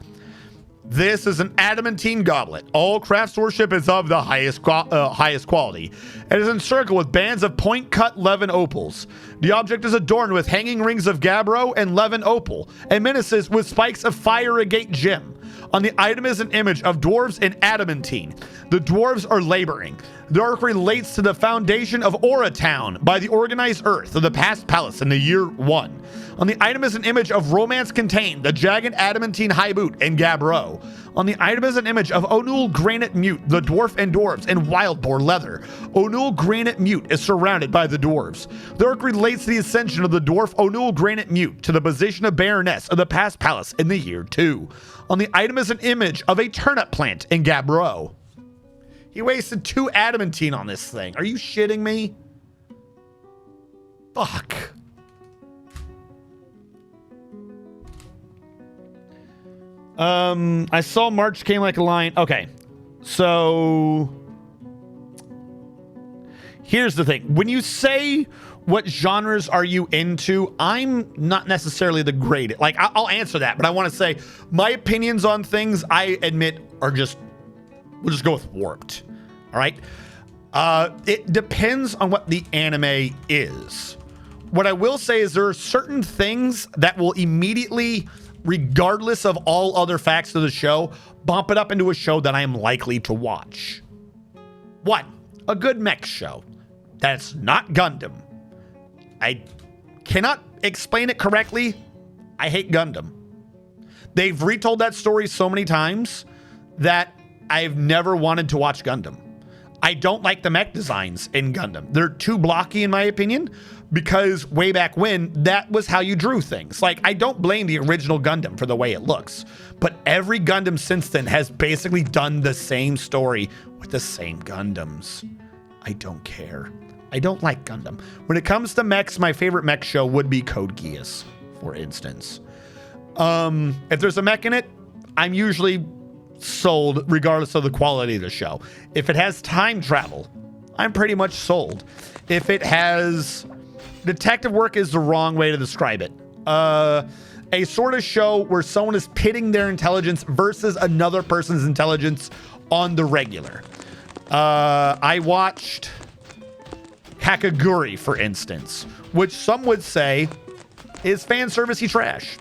This is an adamantine goblet. All craftsmanship is of the highest quality. It is encircled with bands of point-cut Levin opals. The object is adorned with hanging rings of gabbro and Levin opal, and menaces with spikes of fire agate gem. On the item is an image of dwarves in adamantine. The dwarves are laboring. The arc relates to the foundation of Aura Town by the organized earth of the past palace in the year 1. On the item is an image of Romance Contained, the jagged adamantine high boot, and Gabbro. On the item is an image of Onul Granite Mute, the dwarf and dwarves, and Wild Boar leather. Onul Granite Mute is surrounded by the dwarves. The arc relates to the ascension of the dwarf Onul Granite Mute to the position of Baroness of the past palace in the year 2. On the item is an image of a turnip plant in Gabbro. He wasted 2 adamantine on this thing. Are you shitting me? Fuck. I saw March came like a lion. Okay. So here's the thing. When you say what genres are you into, I'm not necessarily the greatest. Like, I'll answer that, but I want to say my opinions on things, I admit, are just, we'll just go with warped. All right. It depends on what the anime is. What I will say is there are certain things that will immediately, regardless of all other facts of the show, bump it up into a show that I am likely to watch. 1, a good mech show. That's not Gundam. I cannot explain it correctly. I hate Gundam. They've retold that story so many times that I've never wanted to watch Gundam. I don't like the mech designs in Gundam. They're too blocky in my opinion, because way back when, that was how you drew things. Like, I don't blame the original Gundam for the way it looks, but every Gundam since then has basically done the same story with the same Gundams. I don't care. I don't like Gundam. When it comes to mechs, my favorite mech show would be Code Geass, for instance. If there's a mech in it, I'm usually sold regardless of the quality of the show. If it has time travel, I'm pretty much sold. If it has detective work is the wrong way to describe it. A sort of show where someone is pitting their intelligence versus another person's intelligence on the regular. I watched Kakaguri, for instance, which some would say is fan servicey trash.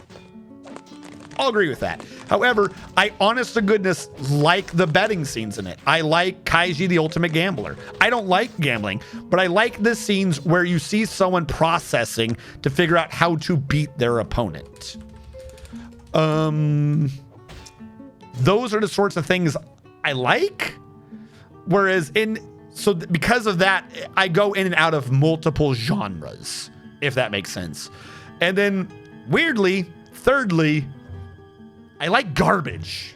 I'll agree with that. However, I honest to goodness like the betting scenes in it. I like Kaiji the Ultimate Gambler. I don't like gambling, but I like the scenes where you see someone processing to figure out how to beat their opponent. Those are the sorts of things I like. Whereas because of that, I go in and out of multiple genres, if that makes sense. And then weirdly, thirdly, I like garbage.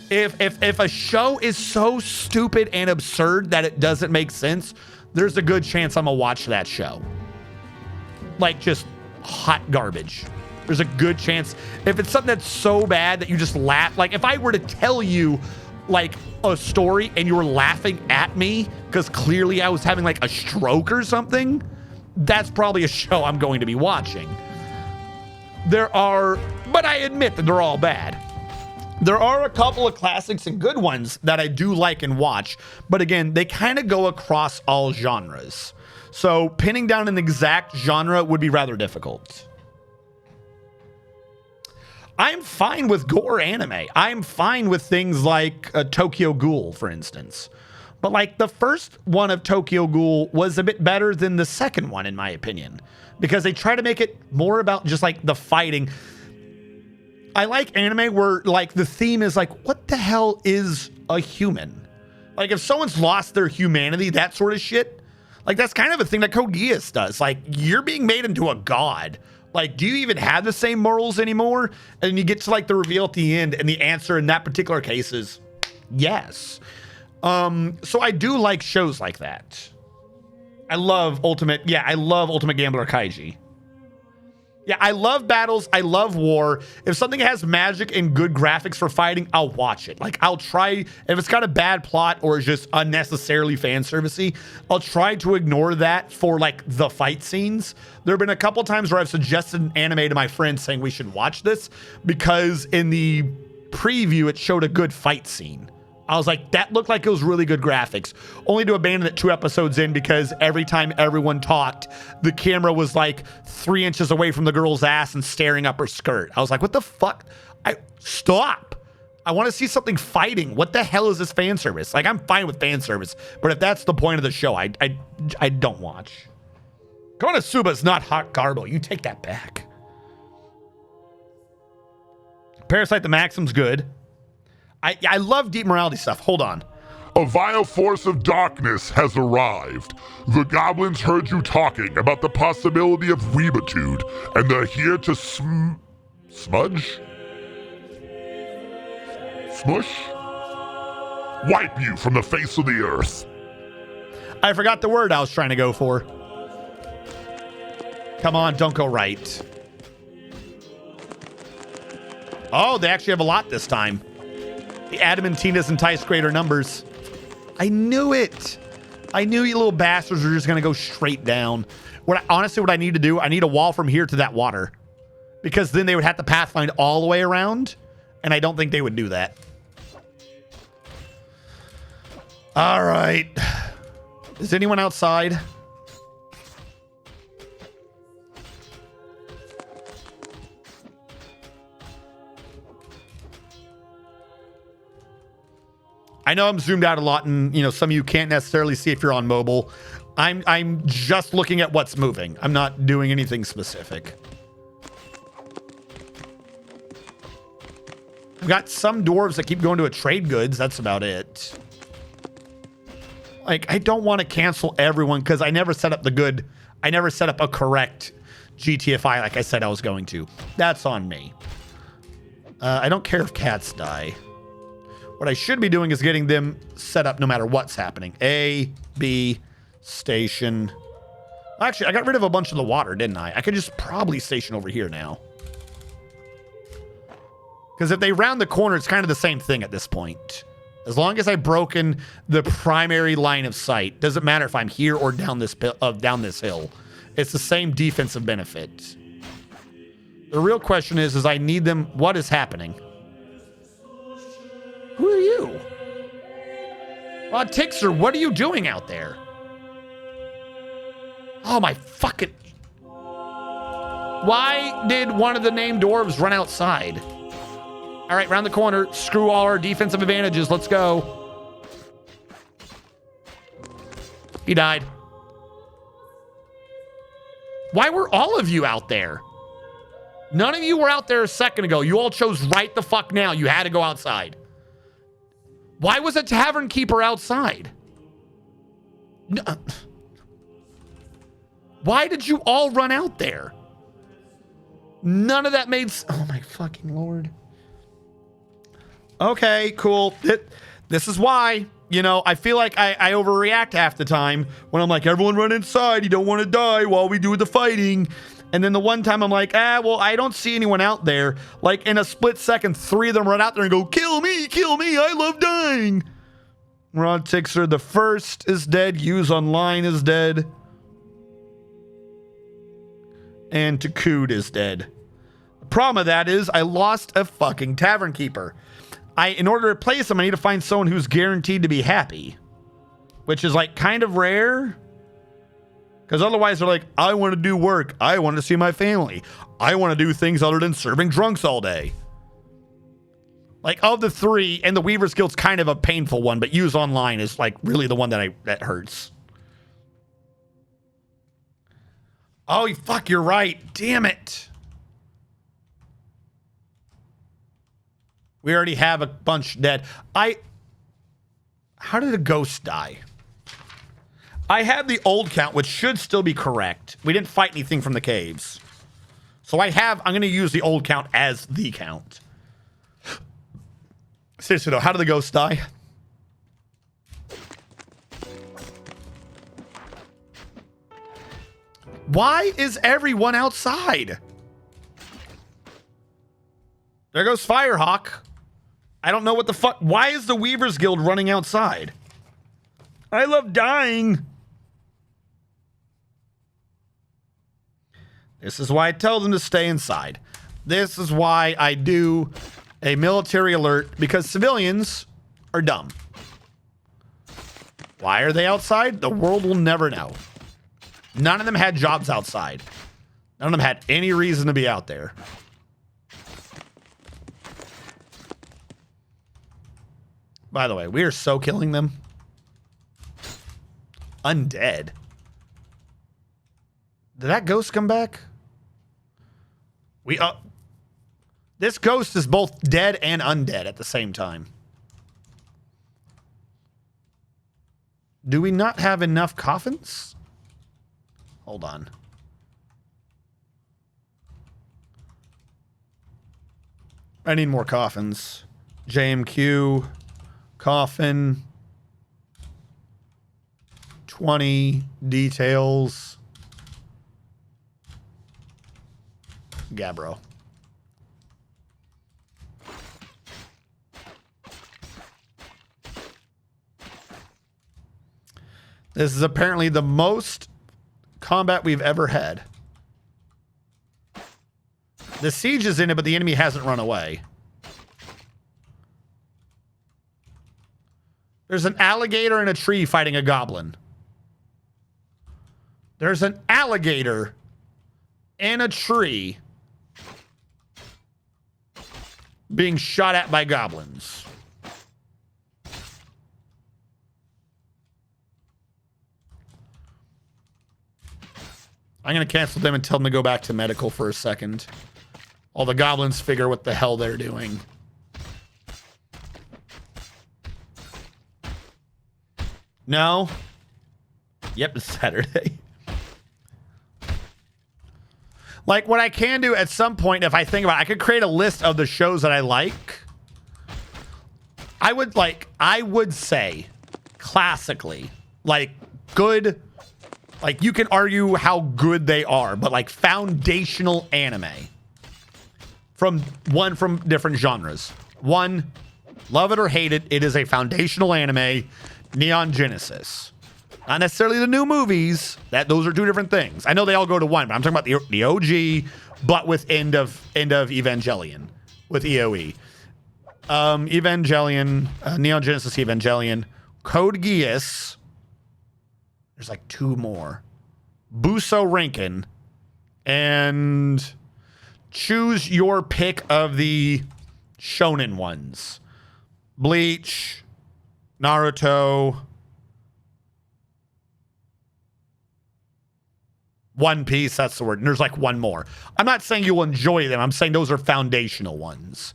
If a show is so stupid and absurd that it doesn't make sense, there's a good chance I'm gonna watch that show. Like just hot garbage. There's a good chance. If it's something that's so bad that you just laugh, like if I were to tell you like a story and you were laughing at me because clearly I was having like a stroke or something, that's probably a show I'm going to be watching. But I admit that they're all bad. There are a couple of classics and good ones that I do like and watch, but again, they kind of go across all genres. So pinning down an exact genre would be rather difficult. I'm fine with gore anime. I'm fine with things like Tokyo Ghoul, for instance. But like the first one of Tokyo Ghoul was a bit better than the second one, in my opinion, because they try to make it more about just like the fighting. I like anime where like the theme is like, what the hell is a human? Like if someone's lost their humanity, that sort of shit, like that's kind of a thing that Code Geass does. Like you're being made into a god. Like, do you even have the same morals anymore? And you get to like the reveal at the end, and the answer in that particular case is yes. So I do like shows like that. I love Ultimate Gambler Kaiji. Yeah, I love battles. I love war. If something has magic and good graphics for fighting, I'll watch it. Like, I'll try, if it's got a bad plot or is just unnecessarily fan servicey, I'll try to ignore that for like the fight scenes. There have been a couple times where I've suggested an anime to my friends saying we should watch this because in the preview, it showed a good fight scene. I was like, that looked like it was really good graphics, only to abandon it 2 episodes in because every time everyone talked, the camera was like 3 inches away from the girl's ass and staring up her skirt. I was like, what the fuck? Stop. I want to see something fighting. What the hell is this fan service? Like, I'm fine with fan service, but if that's the point of the show, I don't watch. Konosuba's not hot garbo. You take that back. Parasite the Maxim's good. I love deep morality stuff. Hold on.
A vile force of darkness has arrived. The goblins heard you talking about the possibility of weebitude, and they're here to smudge? Smush? Wipe you from the face of the earth.
I forgot the word I was trying to go for. Come on, don't go right. Oh, they actually have a lot this time. The adamantinas entice greater numbers. I knew it. I knew you little bastards were just going to go straight down. Honestly, what I need to do, I need a wall from here to that water. Because then they would have to pathfind all the way around. And I don't think they would do that. All right. Is anyone outside? I know I'm zoomed out a lot and, you know, some of you can't necessarily see if you're on mobile. I'm just looking at what's moving. I'm not doing anything specific. I've got some dwarves that keep going to a trade goods. That's about it. Like, I don't want to cancel everyone because I never set up a correct GTFI like I said I was going to. That's on me. I don't care if cats die. What I should be doing is getting them set up no matter what's happening. A, B, station. Actually, I got rid of a bunch of the water, didn't I? I could just probably station over here now. Because if they round the corner, it's kind of the same thing at this point. As long as I've broken the primary line of sight, doesn't matter if I'm here or down this hill. It's the same defensive benefit. The real question is I need them. What is happening? Who are you? Tixer, what are you doing out there? Oh my fucking... Why did one of the named dwarves run outside? All right, round the corner. Screw all our defensive advantages. Let's go. He died. Why were all of you out there? None of you were out there a second ago. You all chose right the fuck now. You had to go outside. Why was a tavern keeper outside? Why did you all run out there? None of that made sense. Oh my fucking Lord. Okay, cool. This is why, you know, I feel like I overreact half the time when I'm like, everyone run inside. You don't want to die while we do the fighting. And then the one time I'm like, well, I don't see anyone out there. Like in a split second, 3 of them run out there and go, kill me, I love dying. Rod Tixer, the first is dead. Use Online is dead. And Takud is dead. The problem of that is I lost a fucking tavern keeper. In order to replace him, I need to find someone who's guaranteed to be happy. Which is like kind of rare. Because otherwise they're like, I want to do work. I want to see my family. I want to do things other than serving drunks all day. Like of the 3, and the Weaver's Guild's kind of a painful one, but Use Online is like really the one that hurts. Oh, fuck, you're right. Damn it. We already have a bunch dead. How did a ghost die? I had the old count, which should still be correct. We didn't fight anything from the caves. So I'm going to use the old count as the count. Seriously though, how did the ghost die? Why is everyone outside? There goes Firehawk. I don't know what the fuck. Why is the Weaver's Guild running outside? I love dying. This is why I tell them to stay inside. This is why I do a military alert, because civilians are dumb. Why are they outside? The world will never know. None of them had jobs outside. None of them had any reason to be out there. By the way, we are so killing them. Undead. Did that ghost come back? This ghost is both dead and undead at the same time. Do we not have enough coffins? Hold on. I need more coffins. JMQ. Coffin. 20 details. Gabbro. This is apparently the most combat we've ever had. The siege is in it, but the enemy hasn't run away. There's an alligator in a tree fighting a goblin. There's an alligator in a tree being shot at by goblins. I'm going to cancel them and tell them to go back to medical for a second. All the goblins figure what the hell they're doing. No. Yep, it's Saturday. Like, what I can do at some point, if I think about it, I could create a list of the shows that I like. I would say, classically, like, good, like, you can argue how good they are, but, like, foundational anime. From different genres. One, love it or hate it, it is a foundational anime, Neon Genesis. Not necessarily the new movies. Those are two different things. I know they all go to one, but I'm talking about the OG, but with end of Evangelion, with EOE. Evangelion, Neon Genesis Evangelion, Code Geass. There's like two more. Buso Rankin, and choose your pick of the shonen ones. Bleach, Naruto, One Piece, that's the word. And there's like one more. I'm not saying you'll enjoy them. I'm saying those are foundational ones.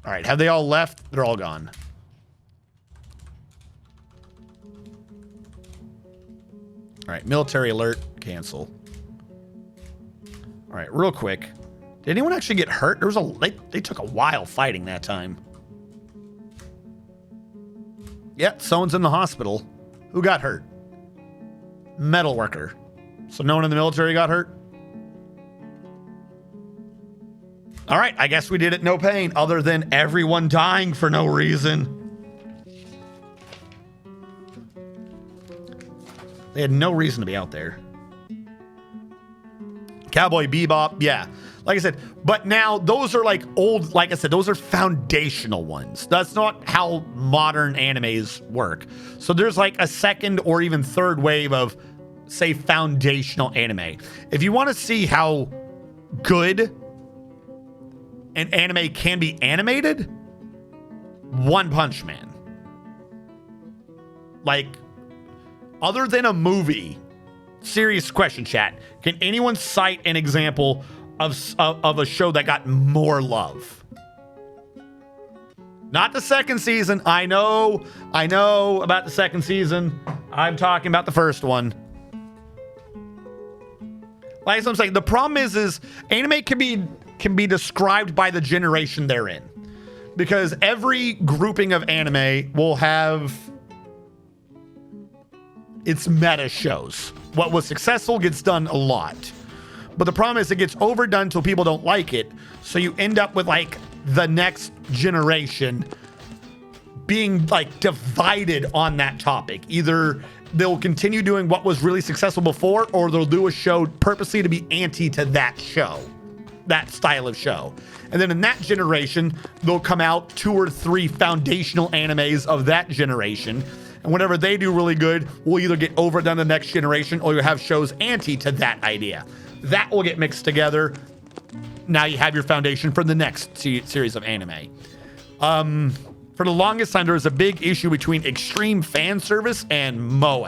All right, have they all left? They're all gone. All right, military alert, cancel. All right, real quick. Did anyone actually get hurt? There was they took a while fighting that time. Yeah, someone's in the hospital. Who got hurt? Metal worker. So no one in the military got hurt? All right, I guess we did it no pain, other than everyone dying for no reason. They had no reason to be out there. Cowboy Bebop, yeah. Like I said, but now those are like old, like I said, those are foundational ones. That's not how modern animes work. So there's like a second or even third wave of, say, foundational anime. If you want to see how good an anime can be animated, One Punch Man. Like, other than a movie, serious question, chat. Can anyone cite an example of a show that got more love? Not the second season. I know about the second season. I'm talking about the first one. Like I'm saying, the problem is anime can be described by the generation they're in. Because every grouping of anime will have its meta shows. What was successful gets done a lot. But the problem is it gets overdone until people don't like it. So you end up with like the next generation being like divided on that topic. Either they'll continue doing what was really successful before, or they'll do a show purposely to be anti to that show, that style of show. And then in that generation, they'll come out 2 or 3 foundational animes of that generation. And whenever they do really good, we'll either get overdone the next generation, or you'll have shows anti to that idea. That will get mixed together. Now you have your foundation for the next series of anime. For the longest time, there was a big issue between extreme fan service and moe.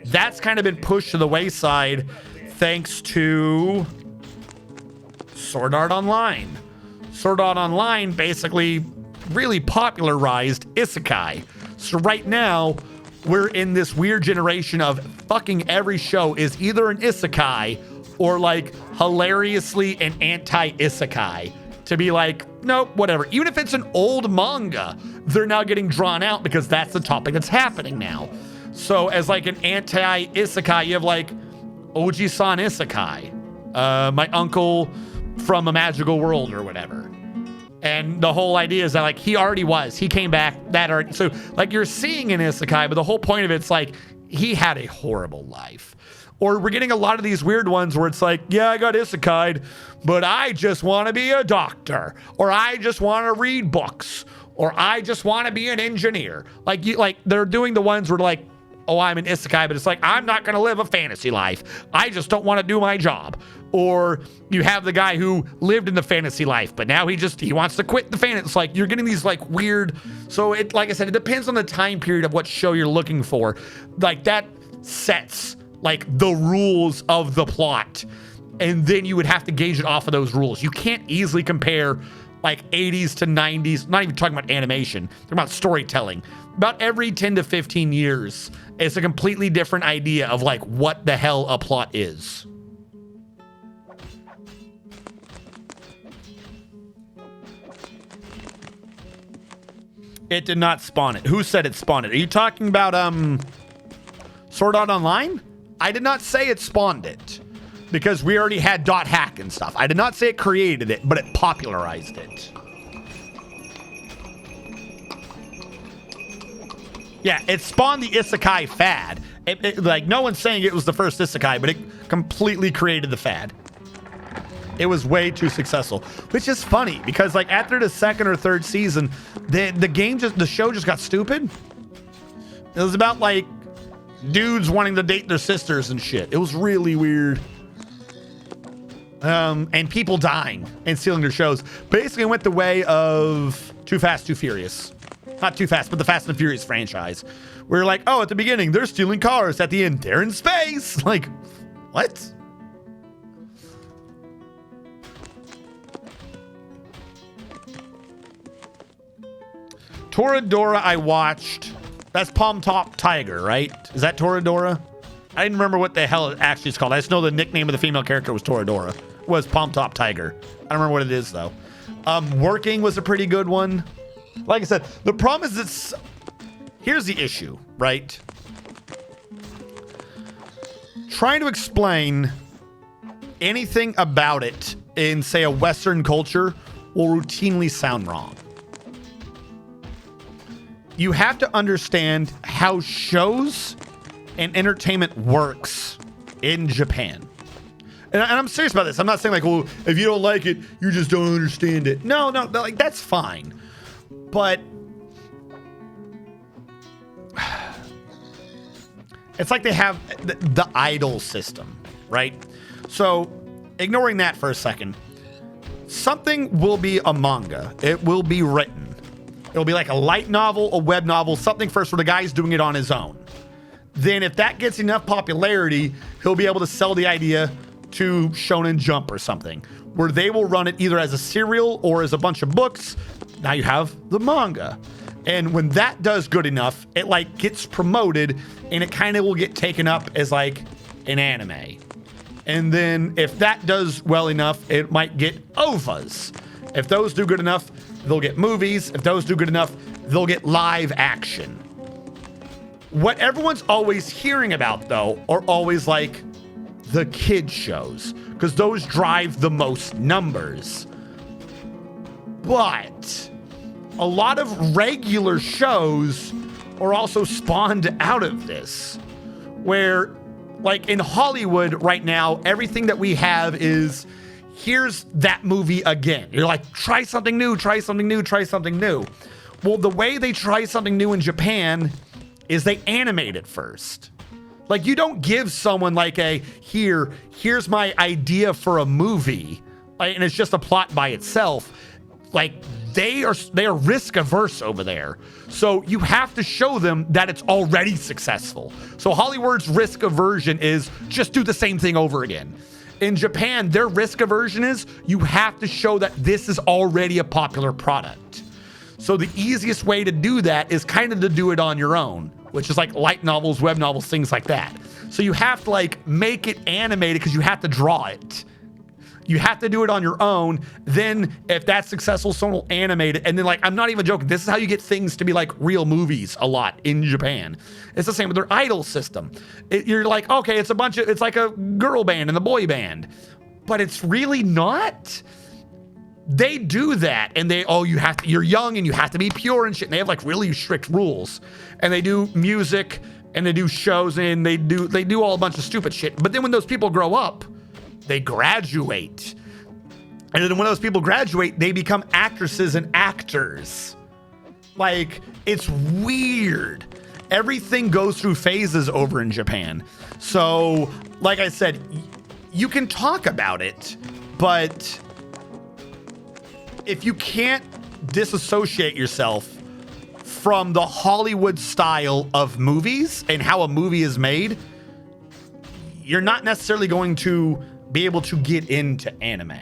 That's kind of been pushed to the wayside thanks to Sword Art Online. Sword Art Online basically really popularized isekai. So right now, we're in this weird generation of fucking every show is either an isekai or like hilariously an anti-isekai. To be like, nope, whatever. Even if it's an old manga, they're now getting drawn out because that's the topic that's happening now. So as like an anti-isekai, you have like Oji-san Isekai, my uncle from a magical world or whatever. And the whole idea is that like he came back, so like you're seeing an isekai, but the whole point of it's like he had a horrible life. Or we're getting a lot of these weird ones where it's like, yeah, I got isekai'd, but I just want to be a doctor, or I just want to read books, or I just want to be an engineer. Like they're doing the ones where like, oh, I'm an isekai, but it's like, I'm not going to live a fantasy life. I just don't want to do my job. Or you have the guy who lived in the fantasy life, but now he wants to quit the fantasy. It's like, you're getting these like weird, so it, like I said, it depends on the time period of what show you're looking for. Like that sets like the rules of the plot. And then you would have to gauge it off of those rules. You can't easily compare like 80s to 90s, not even talking about animation, talking about storytelling. About every 10 to 15 years, it's a completely different idea of like what the hell a plot is. It did not spawn it. Who said it spawned it? Are you talking about Sword Art Online? I did not say it spawned it because we already had .hack and stuff. I did not say it created it, but it popularized it. Yeah, it spawned the isekai fad. Like, no one's saying it was the first isekai, but it completely created the fad. It was way too successful, which is funny because like after the second or third season, the show just got stupid. It was about like dudes wanting to date their sisters and shit. It was really weird. And people dying and stealing their shows. Basically went the way of Too Fast, Too Furious. Not Too Fast, but the Fast and Furious franchise. We're like, oh, at the beginning, they're stealing cars. At the end, they're in space. Like, what? Toradora I watched. That's Palm Top Tiger, right? Is that Toradora? I didn't remember what the hell it actually is called. I just know the nickname of the female character was Toradora. Was Palm Top Tiger. I don't remember what it is though. Working was a pretty good one. Like I said, the problem is it's... Here's the issue, right? Trying to explain anything about it in, say, a Western culture will routinely sound wrong. You have to understand how shows and entertainment works in Japan. And I'm serious about this. I'm not saying like, well, if you don't like it, you just don't understand it. No, like that's fine. But it's like they have the idol system, right? So ignoring that for a second, something will be a manga. It will be written. It'll be like a light novel, a web novel, something first where the guy's doing it on his own. Then if that gets enough popularity, he'll be able to sell the idea to Shonen Jump or something, where they will run it either as a serial or as a bunch of books. Now you have the manga. And when that does good enough, it like gets promoted and it kind of will get taken up as like an anime. And then if that does well enough, it might get OVAs. If those do good enough, they'll get movies. If those do good enough, they'll get live action. What everyone's always hearing about, though, are always like the kid shows, because those drive the most numbers. But a lot of regular shows are also spawned out of this, where, like in Hollywood right now, everything that we have is, here's that movie again. You're like, try something new, try something new, try something new. Well, the way they try something new in Japan is they animate it first. Like, you don't give someone like here's my idea for a movie, and it's just a plot by itself. Like, they are risk averse over there. So you have to show them that it's already successful. So Hollywood's risk aversion is just do the same thing over again. In Japan, their risk aversion is you have to show that this is already a popular product. So the easiest way to do that is kind of to do it on your own, which is like light novels, web novels, things like that. So you have to like make it animated because you have to draw it. You have to do it on your own. Then if that's successful, someone will animate it. And then like, I'm not even joking. This is how you get things to be like real movies a lot in Japan. It's the same with their idol system. You're like, okay, it's like a girl band and a boy band, but it's really not. They do that and you're young and you have to be pure and shit. And they have like really strict rules, and they do music and they do shows and they do all a bunch of stupid shit. But then when those people grow up, they graduate. And then when those people graduate, they become actresses and actors. Like, it's weird. Everything goes through phases over in Japan. So, like I said, you can talk about it, but if you can't disassociate yourself from the Hollywood style of movies and how a movie is made, you're not necessarily going to be able to get into anime.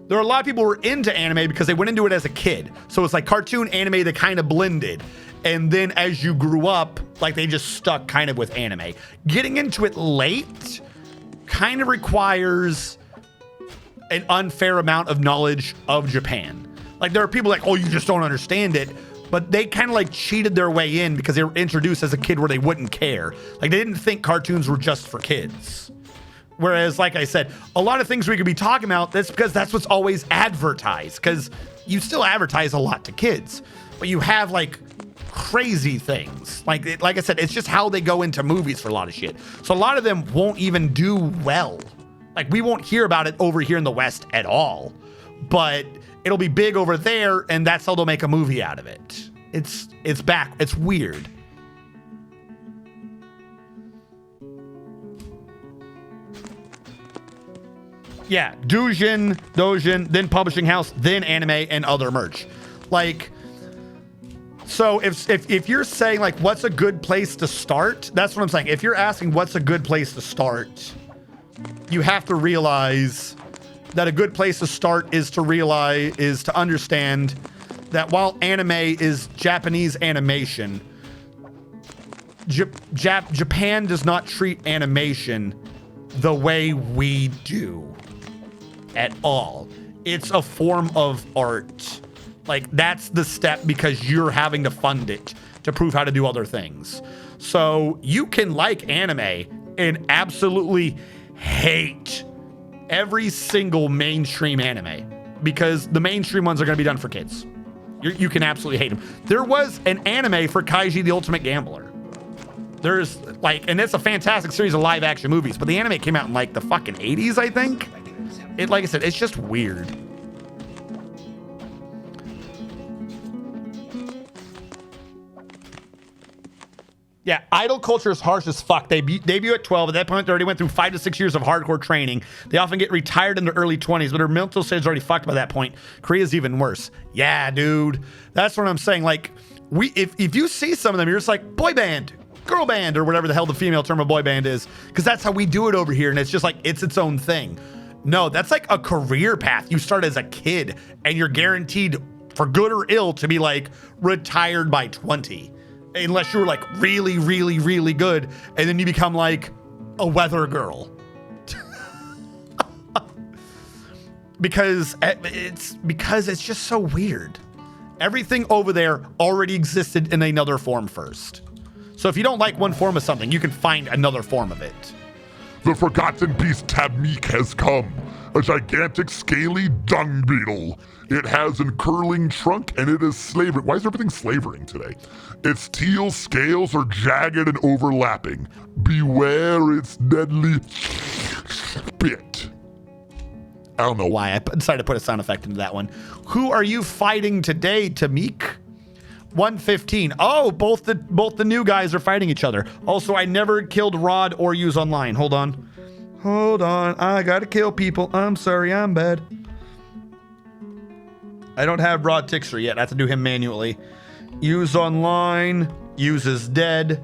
There are a lot of people who were into anime because they went into it as a kid. So it's like cartoon anime that kind of blended. And then as you grew up, like they just stuck kind of with anime. Getting into it late kind of requires an unfair amount of knowledge of Japan. Like there are people like, oh, you just don't understand it. But they kind of like cheated their way in because they were introduced as a kid where they wouldn't care. Like they didn't think cartoons were just for kids. Whereas, like I said, a lot of things we could be talking about, that's because that's what's always advertised. Because you still advertise a lot to kids, but you have like crazy things. Like I said, it's just how they go into movies for a lot of shit. So a lot of them won't even do well. Like we won't hear about it over here in the West at all. But it'll be big over there, and that's how they'll make a movie out of it. It's back. It's weird. Yeah, Dojin, then publishing house, then anime and other merch. Like, so if you're saying like what's a good place to start, that's what I'm saying. If you're asking what's a good place to start, you have to realize that a good place to start is to understand that while anime is Japanese animation, Japan does not treat animation the way we do at all. It's a form of art. Like that's the step because you're having to fund it to prove how to do other things. So you can like anime and absolutely hate every single mainstream anime because the mainstream ones are going to be done for kids. You can absolutely hate them. There was an anime for Kaiji the Ultimate Gambler. There's like, and it's a fantastic series of live action movies, but the anime came out in like the fucking 80s, I think. It, like I said, it's just weird. Yeah, idol culture is harsh as fuck. They debut at 12. At that point, they already went through 5 to 6 years of hardcore training. They often get retired in their early 20s, but their mental state is already fucked by that point. Korea's even worse. Yeah, dude. That's what I'm saying. Like, if you see some of them, you're just like, boy band, girl band, or whatever the hell the female term of boy band is, because that's how we do it over here, and it's just like, it's its own thing. No, that's like a career path. You start as a kid, and you're guaranteed, for good or ill, to be like retired by 20. Unless you were like really, really, really good, and then you become like a weather girl. because it's just so weird. Everything over there already existed in another form first. So if you don't like one form of something, you can find another form of it.
The forgotten beast Tabmeek has come, a gigantic scaly dung beetle. It has a curling trunk and it is slavering. Why is everything slavering today? Its teal scales are jagged and overlapping. Beware its deadly spit.
I don't know why I decided to put a sound effect into that one. Who are you fighting today, Tamik? 115. Oh, both the new guys are fighting each other. Also, I never killed Rod or use online. Hold on. I gotta kill people. I'm sorry, I'm bad. I don't have Rod Tixer yet. I have to do him manually. Use online. Use is dead.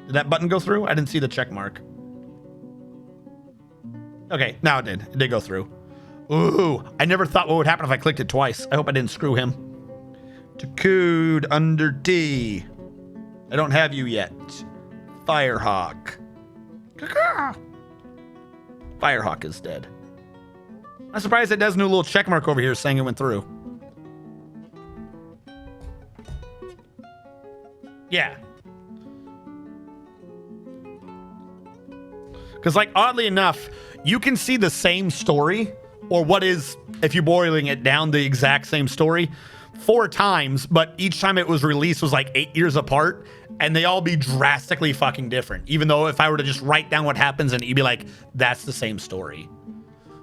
Did that button go through? I didn't see the check mark. Okay, now it did. It did go through. Ooh, I never thought what would happen if I clicked it twice. I hope I didn't screw him. Takud under T. I don't have you yet. Firehawk. Firehawk is dead. I'm surprised it does a new little check mark over here saying it went through. Yeah. Because, like, oddly enough, you can see the same story, or what is, if you're boiling it down, the exact same story 4 times, but each time it was released was like 8 years apart, and they all be drastically fucking different. Even though if I were to just write down what happens and you'd be like, that's the same story.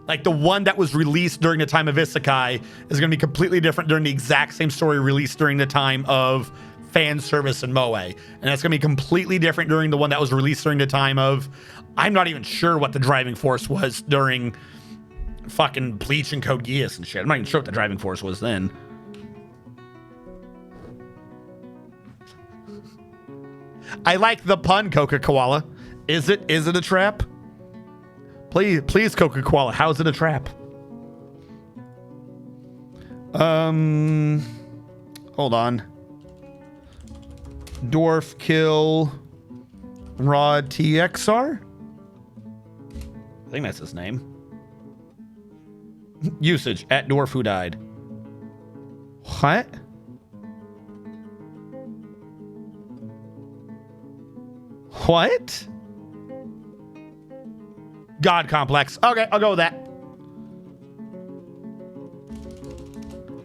Like the one that was released during the time of Isekai is going to be completely different during the exact same story released during the time of fan service and Moe. And that's going to be completely different during the one that was released during the time of, I'm not even sure what the driving force was during fucking Bleach and Code Geass and shit. I'm not even sure what the driving force was then. I like the pun, Coca Koala. Is it a trap? Please, Coca Koala, how is it a trap? Hold on. Dwarf kill Rod TXR? I think that's his name. Usage at Dwarf who died. What? What? God complex. Okay, I'll go with that.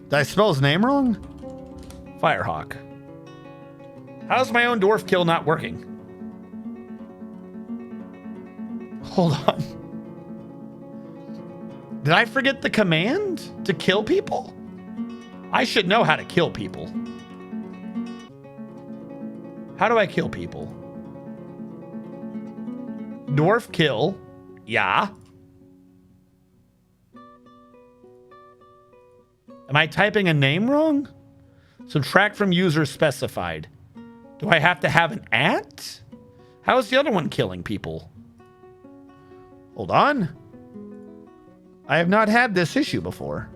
Did I spell his name wrong? Firehawk. How's my own dwarf kill not working? Hold on. Did I forget the command to kill people? I should know how to kill people. How do I kill people? Dwarf kill. Yeah. Am I typing a name wrong? Subtract from user specified. Do I have to have an at? How is the other one killing people? Hold on. I have not had this issue before.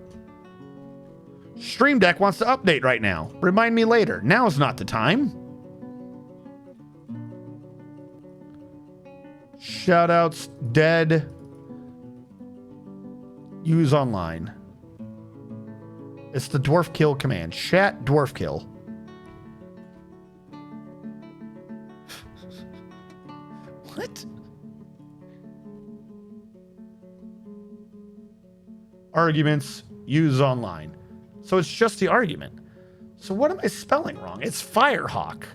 Stream Deck wants to update right now. Remind me later. Now is not the time. Shoutouts dead. Use online. It's the dwarf kill command. Chat dwarf kill. What? Arguments, use online. So it's just the argument. So what am I spelling wrong? It's Firehawk.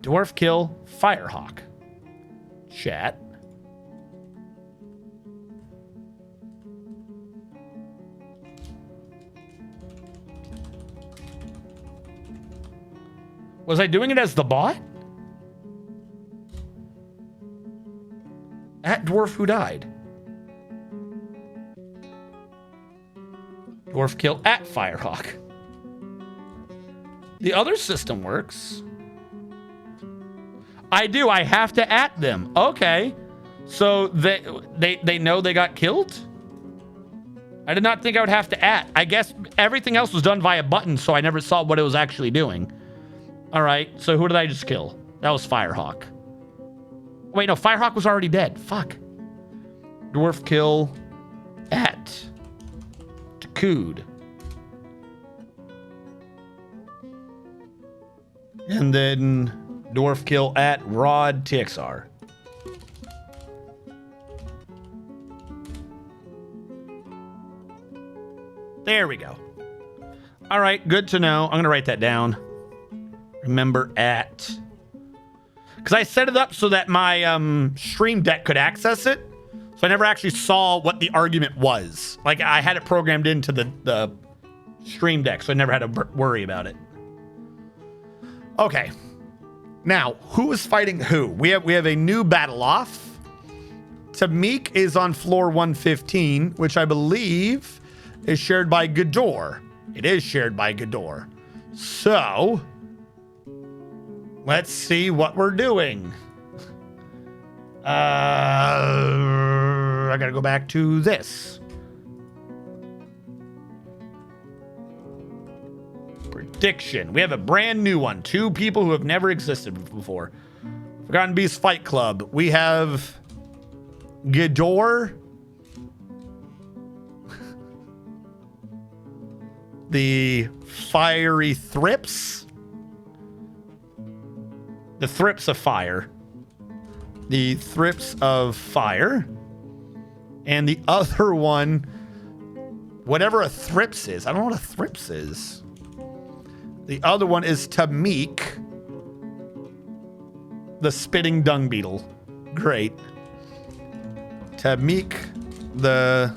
Dwarf kill, Firehawk. Chat. Was I doing it as the bot? At Dwarf who died. Dwarf kill at Firehawk. The other system works. I do. I have to at them. Okay. So they know they got killed? I did not think I would have to at. I guess everything else was done via button, so I never saw what it was actually doing. All right. So who did I just kill? That was Firehawk. Wait, no. Firehawk was already dead. Fuck. Dwarf kill at Takud. And then dwarf kill at Rod TXR. There we go. All right, good to know. I'm going to write that down. Remember at. Because I set it up so that my Stream Deck could access it. So I never actually saw what the argument was. Like, I had it programmed into the Stream Deck, so I never had to worry about it. Okay. Now, who is fighting who? We have a new battle off. Tamik is on floor 115, which I believe is shared by Ghidorah. It is shared by Ghidorah. So, let's see what we're doing. I gotta go back to this. Prediction. We have a brand new one. 2 people who have never existed before. Forgotten Beast Fight Club. We have Ghidorah. The Fiery Thrips. The Thrips of Fire. The Thrips of Fire. And the other one, whatever a Thrips is. I don't know what a Thrips is. The other one is Tamik, the Spitting Dung Beetle. Great. Tamik, the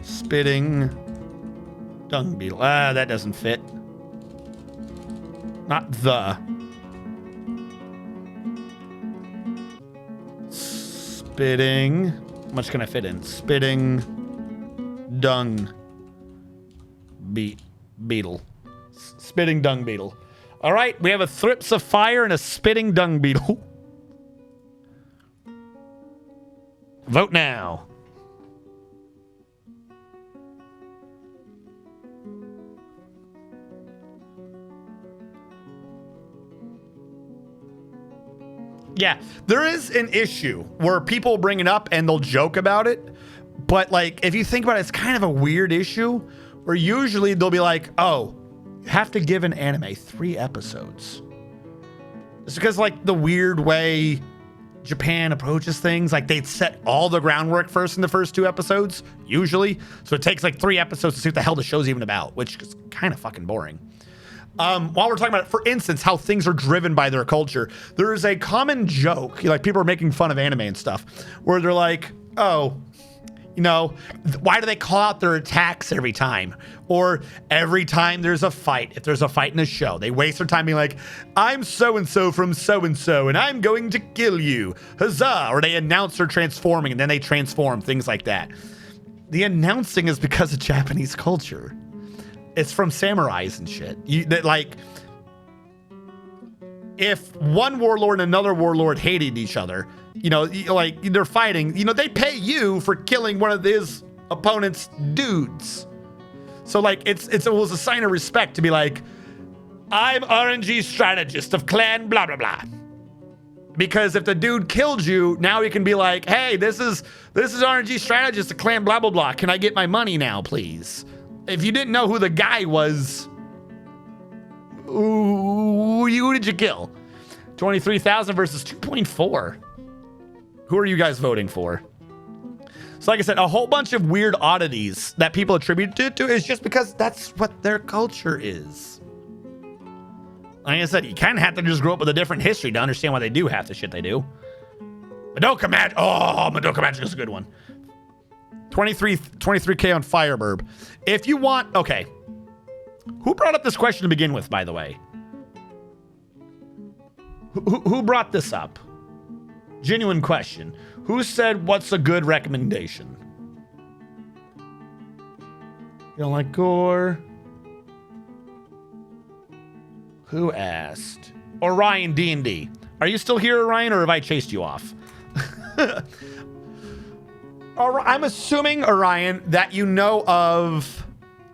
Spitting Dung Beetle. Ah, that doesn't fit. Not the. Spitting. How much can I fit in? Spitting Dung Beetle. Spitting Dung Beetle. All right, we have a Thrips of Fire and a Spitting Dung Beetle. Vote now. Yeah, there is an issue where people bring it up and they'll joke about it. But like, if you think about it, it's kind of a weird issue where usually they'll be like, oh, you have to give an anime 3 episodes. It's because like the weird way Japan approaches things, like they'd set all the groundwork first in the first 2 episodes, usually. So it takes like 3 episodes to see what the hell the show's even about, which is kind of fucking boring. While we're talking about, for instance, how things are driven by their culture, there is a common joke, like people are making fun of anime and stuff, where they're like, oh, you know, why do they call out their attacks every time? Or every time there's a fight, if there's a fight in a show, they waste their time being like, I'm so-and-so from so-and-so, and I'm going to kill you. Huzzah! Or they announce they're transforming, and then they transform, things like that. The announcing is because of Japanese culture. It's from samurais and shit. Like, if one warlord and another warlord hated each other, you know, like they're fighting, you know, they pay you for killing one of his opponent's dudes. So like, it was a sign of respect to be like, I'm RNG strategist of clan blah blah blah. Because if the dude killed you, now he can be like, hey, this is RNG strategist of clan blah blah blah. Can I get my money now, please? If you didn't know who the guy was, who did you kill? 23,000 versus 2.4. Who are you guys voting for? So like I said, a whole bunch of weird oddities that people attribute it to is just because that's what their culture is. Like I said, you kind of have to just grow up with a different history to understand why they do half the shit they do. Madoka Magic. Oh, Madoka Magic is a good one. 23K on Fireburb. If you want, okay. Who brought up this question to begin with, by the way? Who brought this up? Genuine question. Who said, what's a good recommendation? You don't like gore? Who asked? Orion D&D. Are you still here, Orion, or have I chased you off? I'm assuming, Orion, that you know of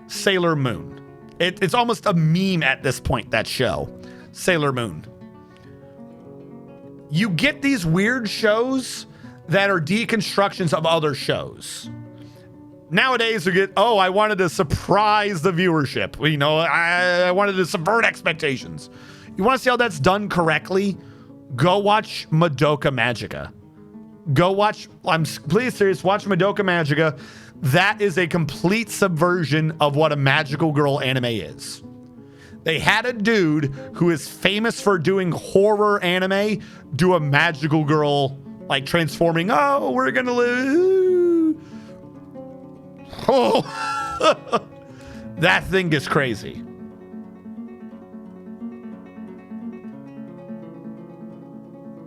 Sailor Moon. It's almost a meme at this point, that show. Sailor Moon. You get these weird shows that are deconstructions of other shows. Nowadays, you get, oh, I wanted to surprise the viewership. You know, I wanted to subvert expectations. You want to see how that's done correctly? Go watch Madoka Magica. Go watch, I'm completely serious, watch Madoka Magica. That is a complete subversion of what a magical girl anime is. They had a dude who is famous for doing horror anime do a magical girl, like transforming, oh, we're gonna live. Oh, that thing gets crazy.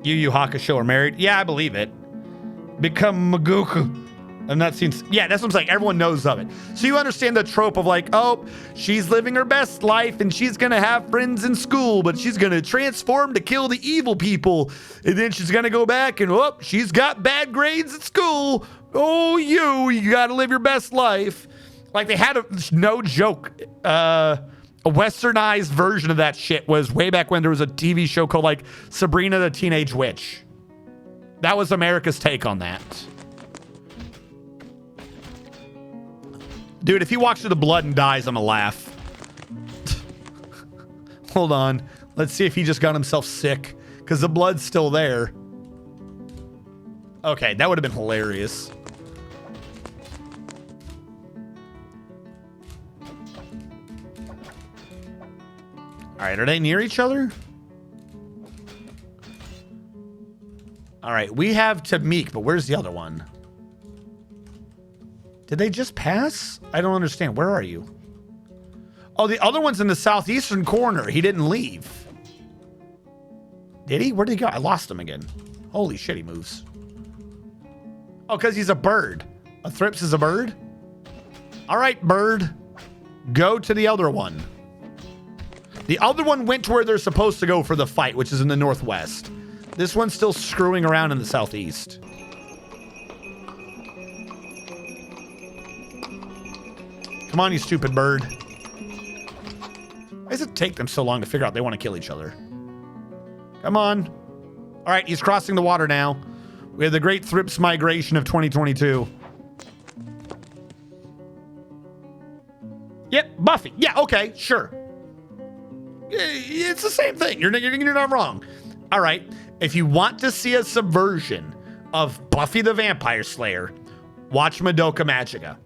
Yu Yu Hakusho are married? Yeah, I believe it. Become Magoku. I'm not seen. Yeah, that's what I'm saying. Everyone knows of it. So you understand the trope of like, oh, she's living her best life and she's going to have friends in school, but she's going to transform to kill the evil people. And then she's going to go back and, oh, she's got bad grades at school. Oh, you got to live your best life. Like they had no joke. A westernized version of that shit was way back when there was a TV show called like Sabrina the Teenage Witch. That was America's take on that. Dude, if he walks through the blood and dies, I'm gonna laugh. Hold on. Let's see if he just got himself sick, because the blood's still there. Okay, that would have been hilarious. All right, are they near each other? All right, we have Tamik, but where's the other one? Did they just pass? I don't understand. Where are you? Oh, the other one's in the southeastern corner. He didn't leave. Did he? Where'd he go? I lost him again. Holy shit, he moves. Oh, because he's a bird. A thrips is a bird? All right, bird. Go to the other one. The other one went to where they're supposed to go for the fight, which is in the northwest. This one's still screwing around in the southeast. Come on, you stupid bird. Why does it take them so long to figure out they want to kill each other? Come on. All right, he's crossing the water now. We have the Great Thrips Migration of 2022. Yep, Buffy. Yeah, okay, sure. It's the same thing. You're not wrong. All right, if you want to see a subversion of Buffy the Vampire Slayer, watch Madoka Magica.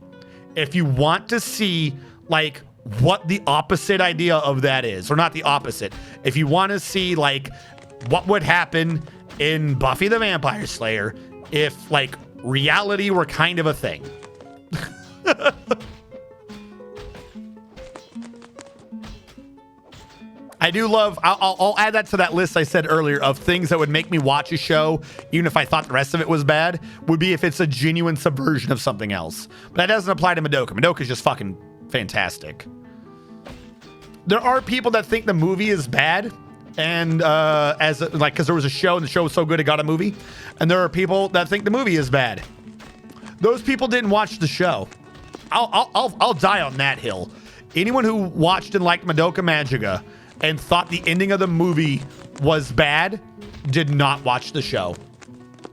If you want to see, like, what the opposite idea of that is, or not the opposite, if you want to see, like, what would happen in Buffy the Vampire Slayer if, like, reality were kind of a thing. I do love, I'll add that to that list I said earlier of things that would make me watch a show, even if I thought the rest of it was bad, would be if it's a genuine subversion of something else. But that doesn't apply to Madoka. Madoka's just fucking fantastic. There are people that think the movie is bad, and because there was a show and the show was so good it got a movie, and there are people that think the movie is bad. Those people didn't watch the show. I'll die on that hill. Anyone who watched and liked Madoka Magica and thought the ending of the movie was bad did not watch the show.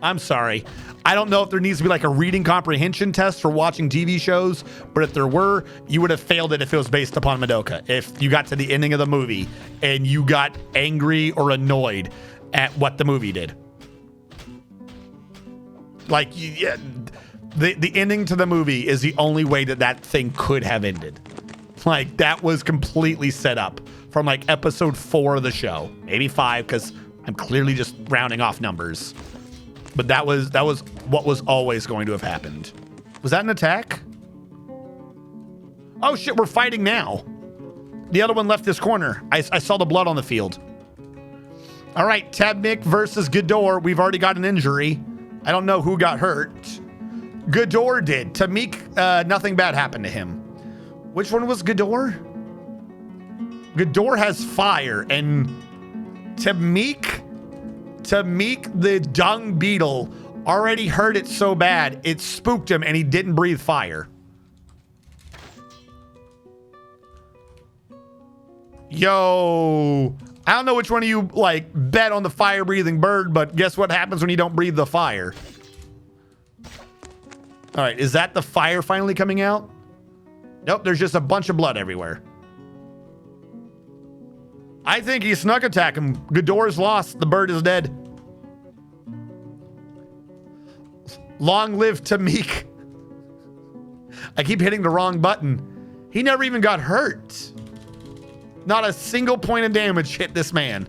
I'm sorry. I don't know if there needs to be like a reading comprehension test for watching TV shows, but if there were, you would have failed it if it was based upon Madoka. If you got to the ending of the movie and you got angry or annoyed at what the movie did. Like, yeah, the ending to the movie is the only way that thing could have ended. Like, that was completely set up from like episode 4 of the show, maybe 5, because I'm clearly just rounding off numbers. But that was what was always going to have happened. Was that an attack? Oh shit, we're fighting now. The other one left this corner. I saw the blood on the field. All right, Tabnik versus Ghidorah. We've already got an injury. I don't know who got hurt. Ghidorah did. Tamik, nothing bad happened to him. Which one was Ghidorah? Ghidorah has fire, and Tamik the dung beetle already hurt it so bad it spooked him and he didn't breathe fire. Yo, I don't know which one of you like bet on the fire breathing bird, but guess what happens when you don't breathe the fire? All right, is that the fire finally coming out? Nope, there's just a bunch of blood everywhere. I think he snuck attack him. Ghidorah's lost. The bird is dead. Long live Tamik. I keep hitting the wrong button. He never even got hurt. Not a single point of damage hit this man.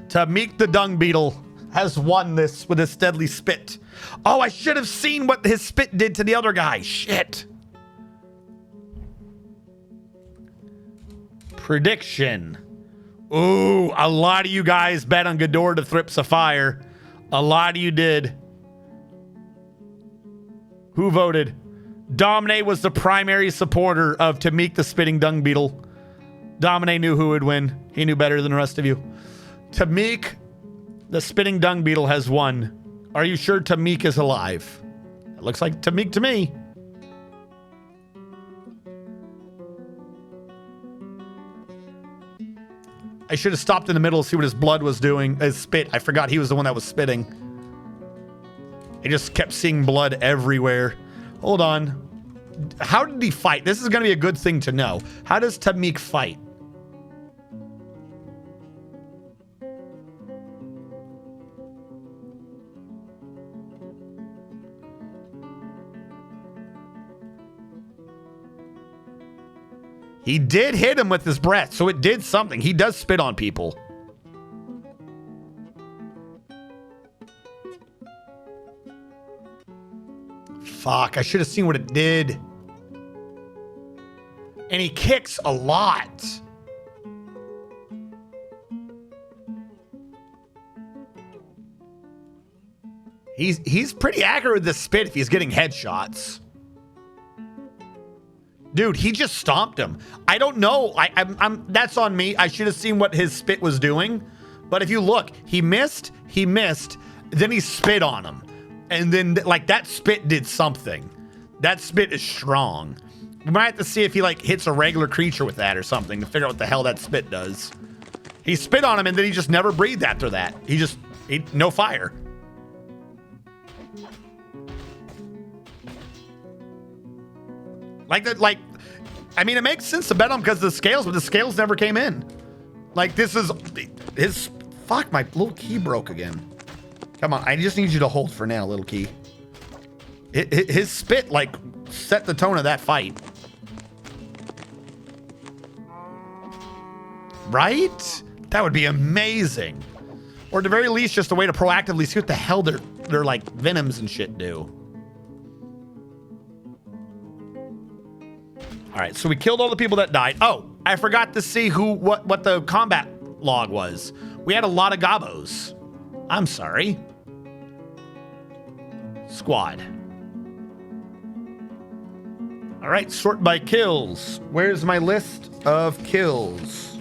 Tamik the dung beetle has won this with his deadly spit. Oh, I should have seen what his spit did to the other guy. Shit. Prediction. Ooh, a lot of you guys bet on Ghidorah to Thrips of Fire. A lot of you did. Who voted? Domine was the primary supporter of Tamik the Spitting Dung Beetle. Domine knew who would win. He knew better than the rest of you. Tamik the Spitting Dung Beetle has won. Are you sure Tamik is alive? It looks like Tamik to me. I should have stopped in the middle to see what his blood was doing. His spit. I forgot he was the one that was spitting. I just kept seeing blood everywhere. Hold on. How did he fight? This is going to be a good thing to know. How does Tamik fight? He did hit him with his breath, so it did something. He does spit on people. Fuck, I should have seen what it did. And he kicks a lot. He's pretty accurate with the spit if he's getting headshots. Dude, he just stomped him. I don't know. I'm that's on me. I should have seen what his spit was doing. But if you look, he missed, then he spit on him. And then like that spit did something. That spit is strong. We might have to see if he like hits a regular creature with that or something to figure out what the hell that spit does. He spit on him and then he just never breathed after that. No fire. I mean, it makes sense to bet him because of the scales, but the scales never came in. Like, this is his. Fuck, my little key broke again. Come on, I just need you to hold for now, little key. His spit, like, set the tone of that fight. Right? That would be amazing. Or at the very least, just a way to proactively see what the hell their like, venoms and shit do. All right, so we killed all the people that died. Oh, I forgot to see what the combat log was. We had a lot of gobos. I'm sorry. Squad. All right, sort by kills. Where's my list of kills?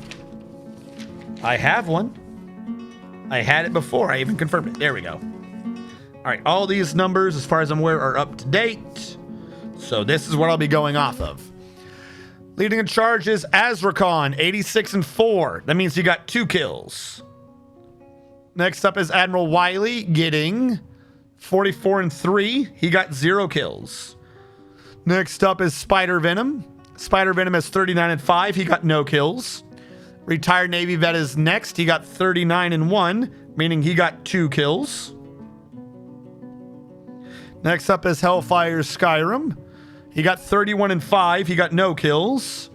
I have one. I had it before. I even confirmed it. There we go. All right, all these numbers, as far as I'm aware, are up to date. So this is what I'll be going off of. Leading in charge is Azrakhan, 86 and 4. That means he got 2 kills. Next up is Admiral Wiley, getting 44 and 3. He got 0 kills. Next up is Spider Venom. Spider Venom has 39 and 5. He got no kills. Retired Navy vet is next. He got 39 and 1, meaning he got 2 kills. Next up is Hellfire Skyrim. He got 31 and 5. He got no kills.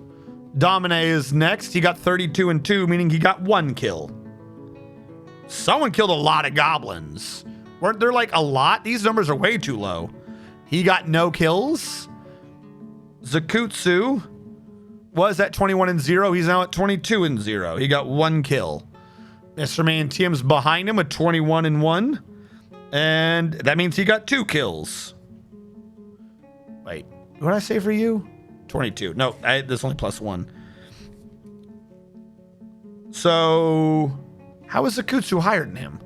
Domine is next. He got 32 and 2, meaning he got 1 kill. Someone killed a lot of goblins. Weren't there like a lot? These numbers are way too low. He got no kills. Zakutsu was at 21 and 0. He's now at 22 and 0. He got 1 kill. Mr. Mantium's behind him with 21 and 1. And that means he got 2 kills. Wait, what did I say for you? 22. No, there's only +1. So, how is Zakutsu higher than him?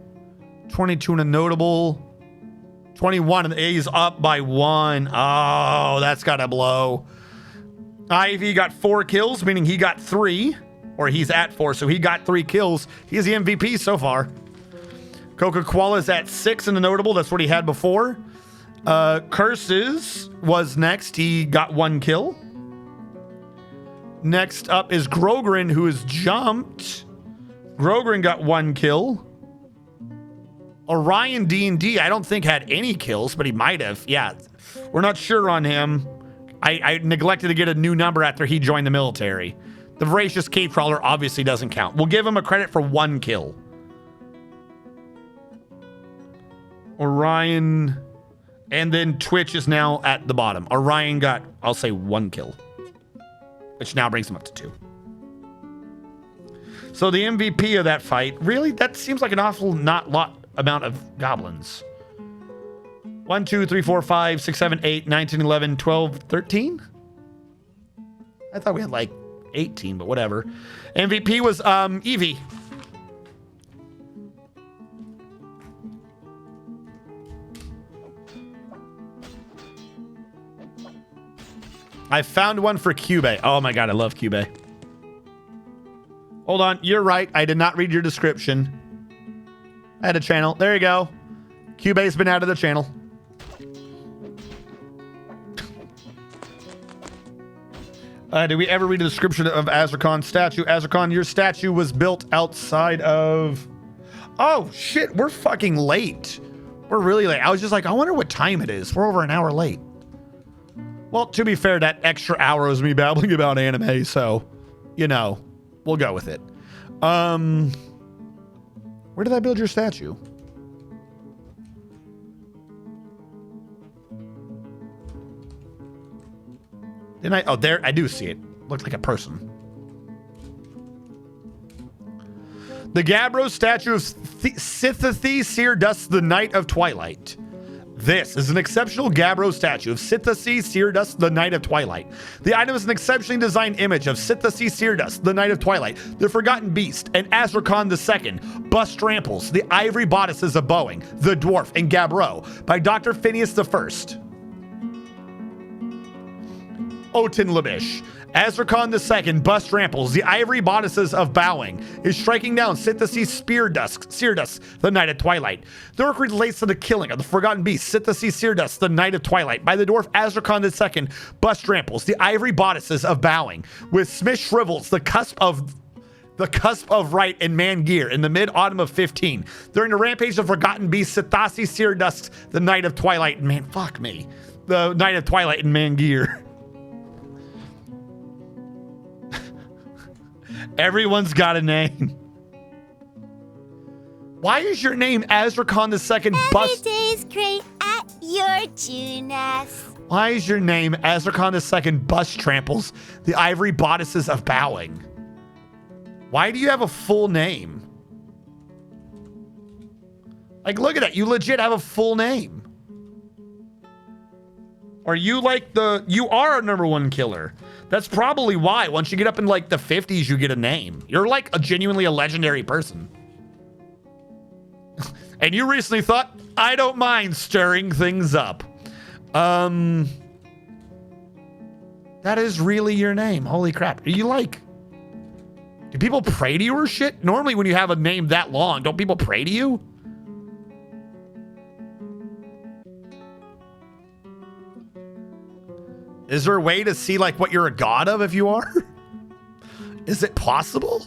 22 and a notable. 21 and he's up by 1. Oh, that's gotta blow. Ivy got 4 kills, meaning he got 3. Or he's at 4, so he got 3 kills. He's the MVP so far. Coca-Cola at 6 in the notable. That's what he had before. Curses was next. He got 1 kill. Next up is Grogrin, who has jumped. Grogrin got 1 kill. Orion D&D, I don't think had any kills, but he might have. Yeah, we're not sure on him. I neglected to get a new number after he joined the military. The Voracious Cave Crawler obviously doesn't count. We'll give him a credit for 1 kill. Orion, and then Twitch is now at the bottom. Orion got, I'll say 1 kill, which now brings him up to 2. So the MVP of that fight, really, that seems like an awful amount of goblins. 1, 2, 3, 4, 5, 6, 7, 8, 9, 10, 11, 12, 13? I thought we had like 18, but whatever. MVP was Evie. I found one for Cube. Oh my god, I love Cube. Hold on, you're right. I did not read your description. I had a channel. There you go. Cube's been out of the channel. Did we ever read the description of Azrakhan's statue? Azrakhan, your statue was built outside of... Oh, shit. We're fucking late. We're really late. I was just like, I wonder what time it is. We're over an hour late. Well, to be fair, that extra hour was me babbling about anime, so, you know, we'll go with it. Where did I build your statue? Didn't I? Oh, there. I do see it. Looks like a person. The Gabbro statue of Sithathy Seer Dust, the Night of Twilight. This is an exceptional Gabbro statue of Sithathy Seer Dust, the Night of Twilight. The item is an exceptionally designed image of Sithathy Seer Dust, the Night of Twilight, the Forgotten Beast, and Azrakhan II, Bust Tramples, the Ivory Bodices of Boeing, the Dwarf, and Gabbro by Dr. Phineas I. Otin Labish. Azrakon II, bust tramples, the ivory bodices of bowing, is striking down Sithasi Seerdusk, the Night of Twilight. The work relates to the killing of the Forgotten Beast, Sithasi Seerdusk, the Night of Twilight, by the dwarf Azrakon II, bust tramples, the ivory bodices of bowing, with Smith shrivels, the cusp of right in ManGear in the mid-autumn of 15. During the rampage of Forgotten Beast, Sithasi Seerdusk, the Night of Twilight, man, fuck me. The Night of Twilight in ManGear. Everyone's got a name. Why is your name Azrakon II Bust?
Every day's great at your Tunas.
Why is your name Azrakon II Bust Tramples, the ivory bodices of bowing? Why do you have a full name? Like, look at that. You legit have a full name. Are you like you are a #1 killer. That's probably why. Once you get up in like the 50s, you get a name. You're like genuinely a legendary person. And you recently thought, I don't mind stirring things up. That is really your name. Holy crap. Are you like... Do people pray to you or shit? Normally when you have a name that long, don't people pray to you? Is there a way to see like what you're a god of if you are? Is it possible?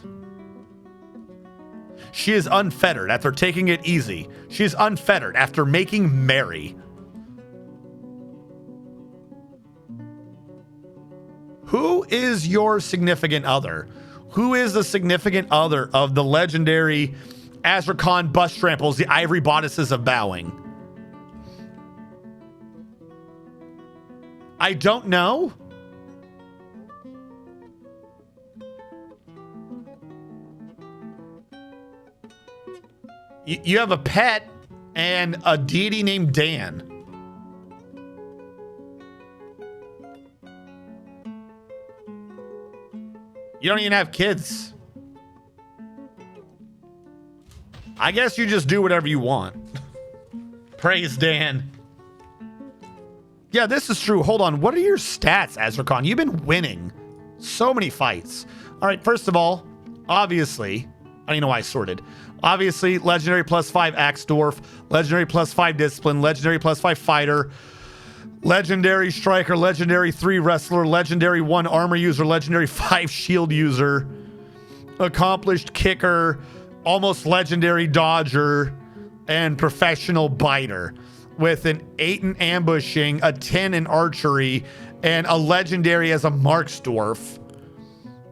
She is unfettered after taking it easy. She is unfettered after making merry. Who is your significant other? Who is the significant other of the legendary Azrakon bust tramples, the ivory bodices of bowing? I don't know. You have a pet and a deity named Dan. You don't even have kids. I guess you just do whatever you want. Praise Dan. Yeah, this is true. Hold on. What are your stats, Azrakon? You've been winning so many fights. All right, first of all, obviously, I don't even know why I sorted. Obviously, legendary +5 axe dwarf, legendary +5 discipline, legendary +5 fighter, legendary striker, legendary 3 wrestler, legendary 1 armor user, legendary 5 shield user, accomplished kicker, almost legendary dodger, and professional biter, with an 8 in ambushing, a 10 in archery, and a legendary as a marks dwarf.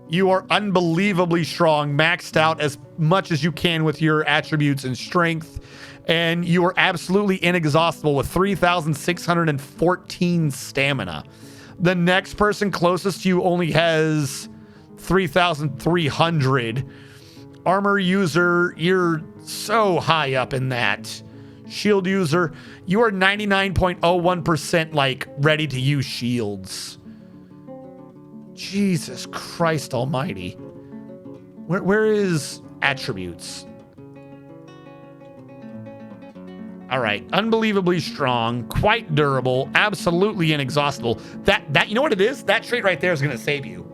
You are unbelievably strong, maxed out as much as you can with your attributes and strength, and you are absolutely inexhaustible with 3,614 stamina. The next person closest to you only has 3,300. Armor user, you're so high up in that. Shield user, you are 99.01% like ready to use shields. Jesus Christ almighty. Where is attributes? All right, unbelievably strong, quite durable, absolutely inexhaustible. That you know what it is? That trait right there is going to save you.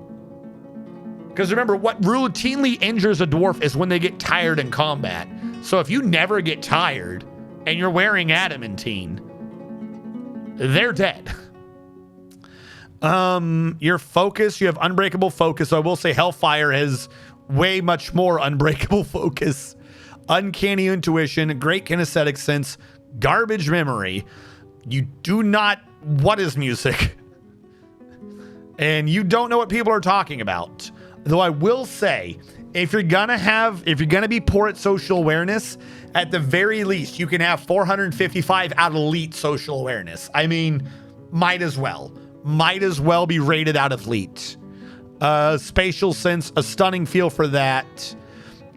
Because remember, what routinely injures a dwarf is when they get tired in combat. So if you never get tired and you're wearing adamantine, they're dead. Your focus, you have unbreakable focus. So I will say Hellfire has way much more unbreakable focus. Uncanny intuition, great kinesthetic sense, garbage memory. You do not, what is music? And you don't know what people are talking about. Though I will say, if you're gonna be poor at social awareness, at the very least, you can have 455 out of elite social awareness. I mean, might as well be rated out of elite. Spatial sense, a stunning feel for that,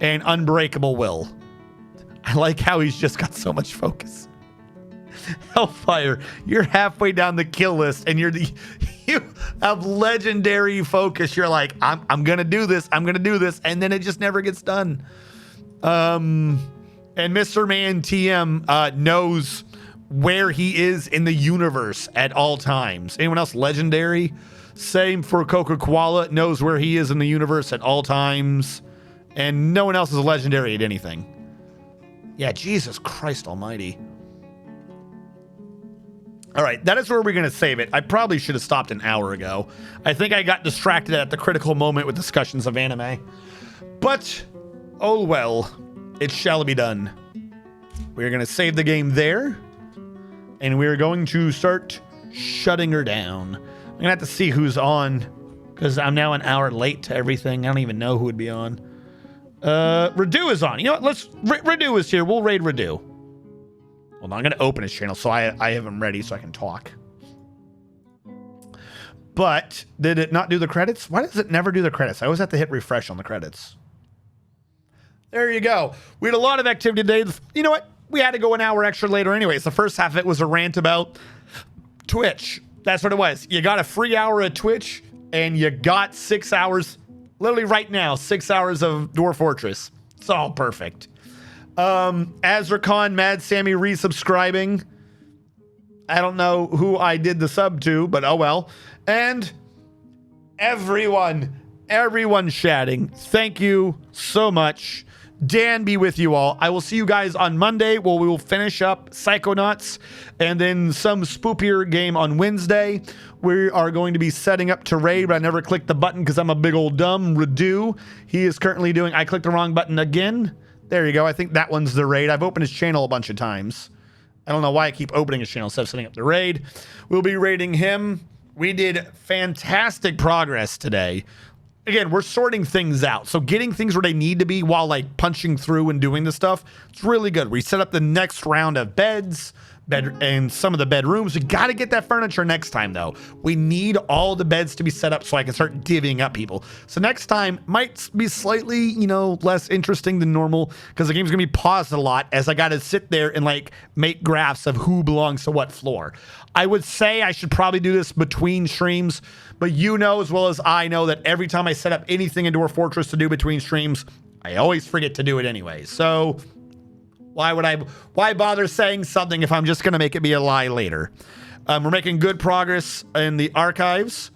and unbreakable will. I like how he's just got so much focus. Hellfire, you're halfway down the kill list, and you have legendary focus. You're like, I'm gonna do this, and then it just never gets done. And Mr. Man TM knows where he is in the universe at all times. Anyone else legendary? Same for Coca-Cola. Knows where he is in the universe at all times. And no one else is legendary at anything. Yeah, Jesus Christ almighty. All right, that is where we're going to save it. I probably should have stopped an hour ago. I think I got distracted at the critical moment with discussions of anime. But, oh well, it shall be done. We're going to save the game there. And we're going to start shutting her down. I'm going to have to see who's on. Because I'm now an hour late to everything. I don't even know who would be on. Radu is on. You know what? Radu is here. We'll raid Radu. Well, I'm going to open his channel so I have him ready so I can talk. But did it not do the credits? Why does it never do the credits? I always have to hit refresh on the credits. There you go. We had a lot of activity today. You know what? We had to go an hour extra later anyways. The first half of it was a rant about Twitch. That's what it was. You got a free hour of Twitch and you got 6 hours, literally right now, 6 hours of Dwarf Fortress. It's all perfect. Azrakhan, Mad Sammy resubscribing. I don't know who I did the sub to, but oh well. And everyone chatting. Thank you so much. Dan be with you all. I will see you guys on Monday where we will finish up Psychonauts and then some spoopier game on Wednesday. We are going to be setting up to raid, but I never clicked the button because I'm a big old dumb. Radu, he is currently doing, I clicked the wrong button again. There you go. I think that one's the raid. I've opened his channel a bunch of times. I don't know why I keep opening his channel instead of setting up the raid. We'll be raiding him. We did fantastic progress today. Again, we're sorting things out. So getting things where they need to be while like punching through and doing this stuff, it's really good. We set up the next round of beds, and some of the bedrooms. We got to get that furniture next time though. We need all the beds to be set up so I can start divvying up people. So next time might be slightly, you know, less interesting than normal because the game's gonna be paused a lot as I got to sit there and like make graphs of who belongs to what floor. I would say I should probably do this between streams, but you know as well as I know that every time I set up anything in Dwarf Fortress to do between streams, I always forget to do it anyway. So why bother saying something if I'm just going to make it be a lie later? We're making good progress in the archives.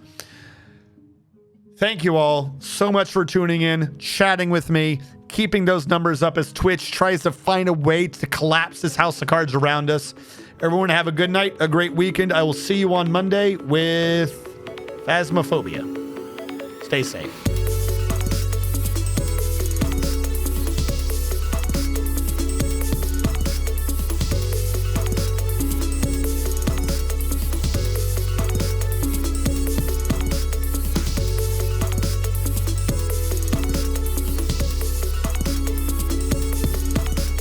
Thank you all so much for tuning in, chatting with me, keeping those numbers up as Twitch tries to find a way to collapse this house of cards around us. Everyone have a good night, a great weekend. I will see you on Monday with Phasmophobia. Stay safe.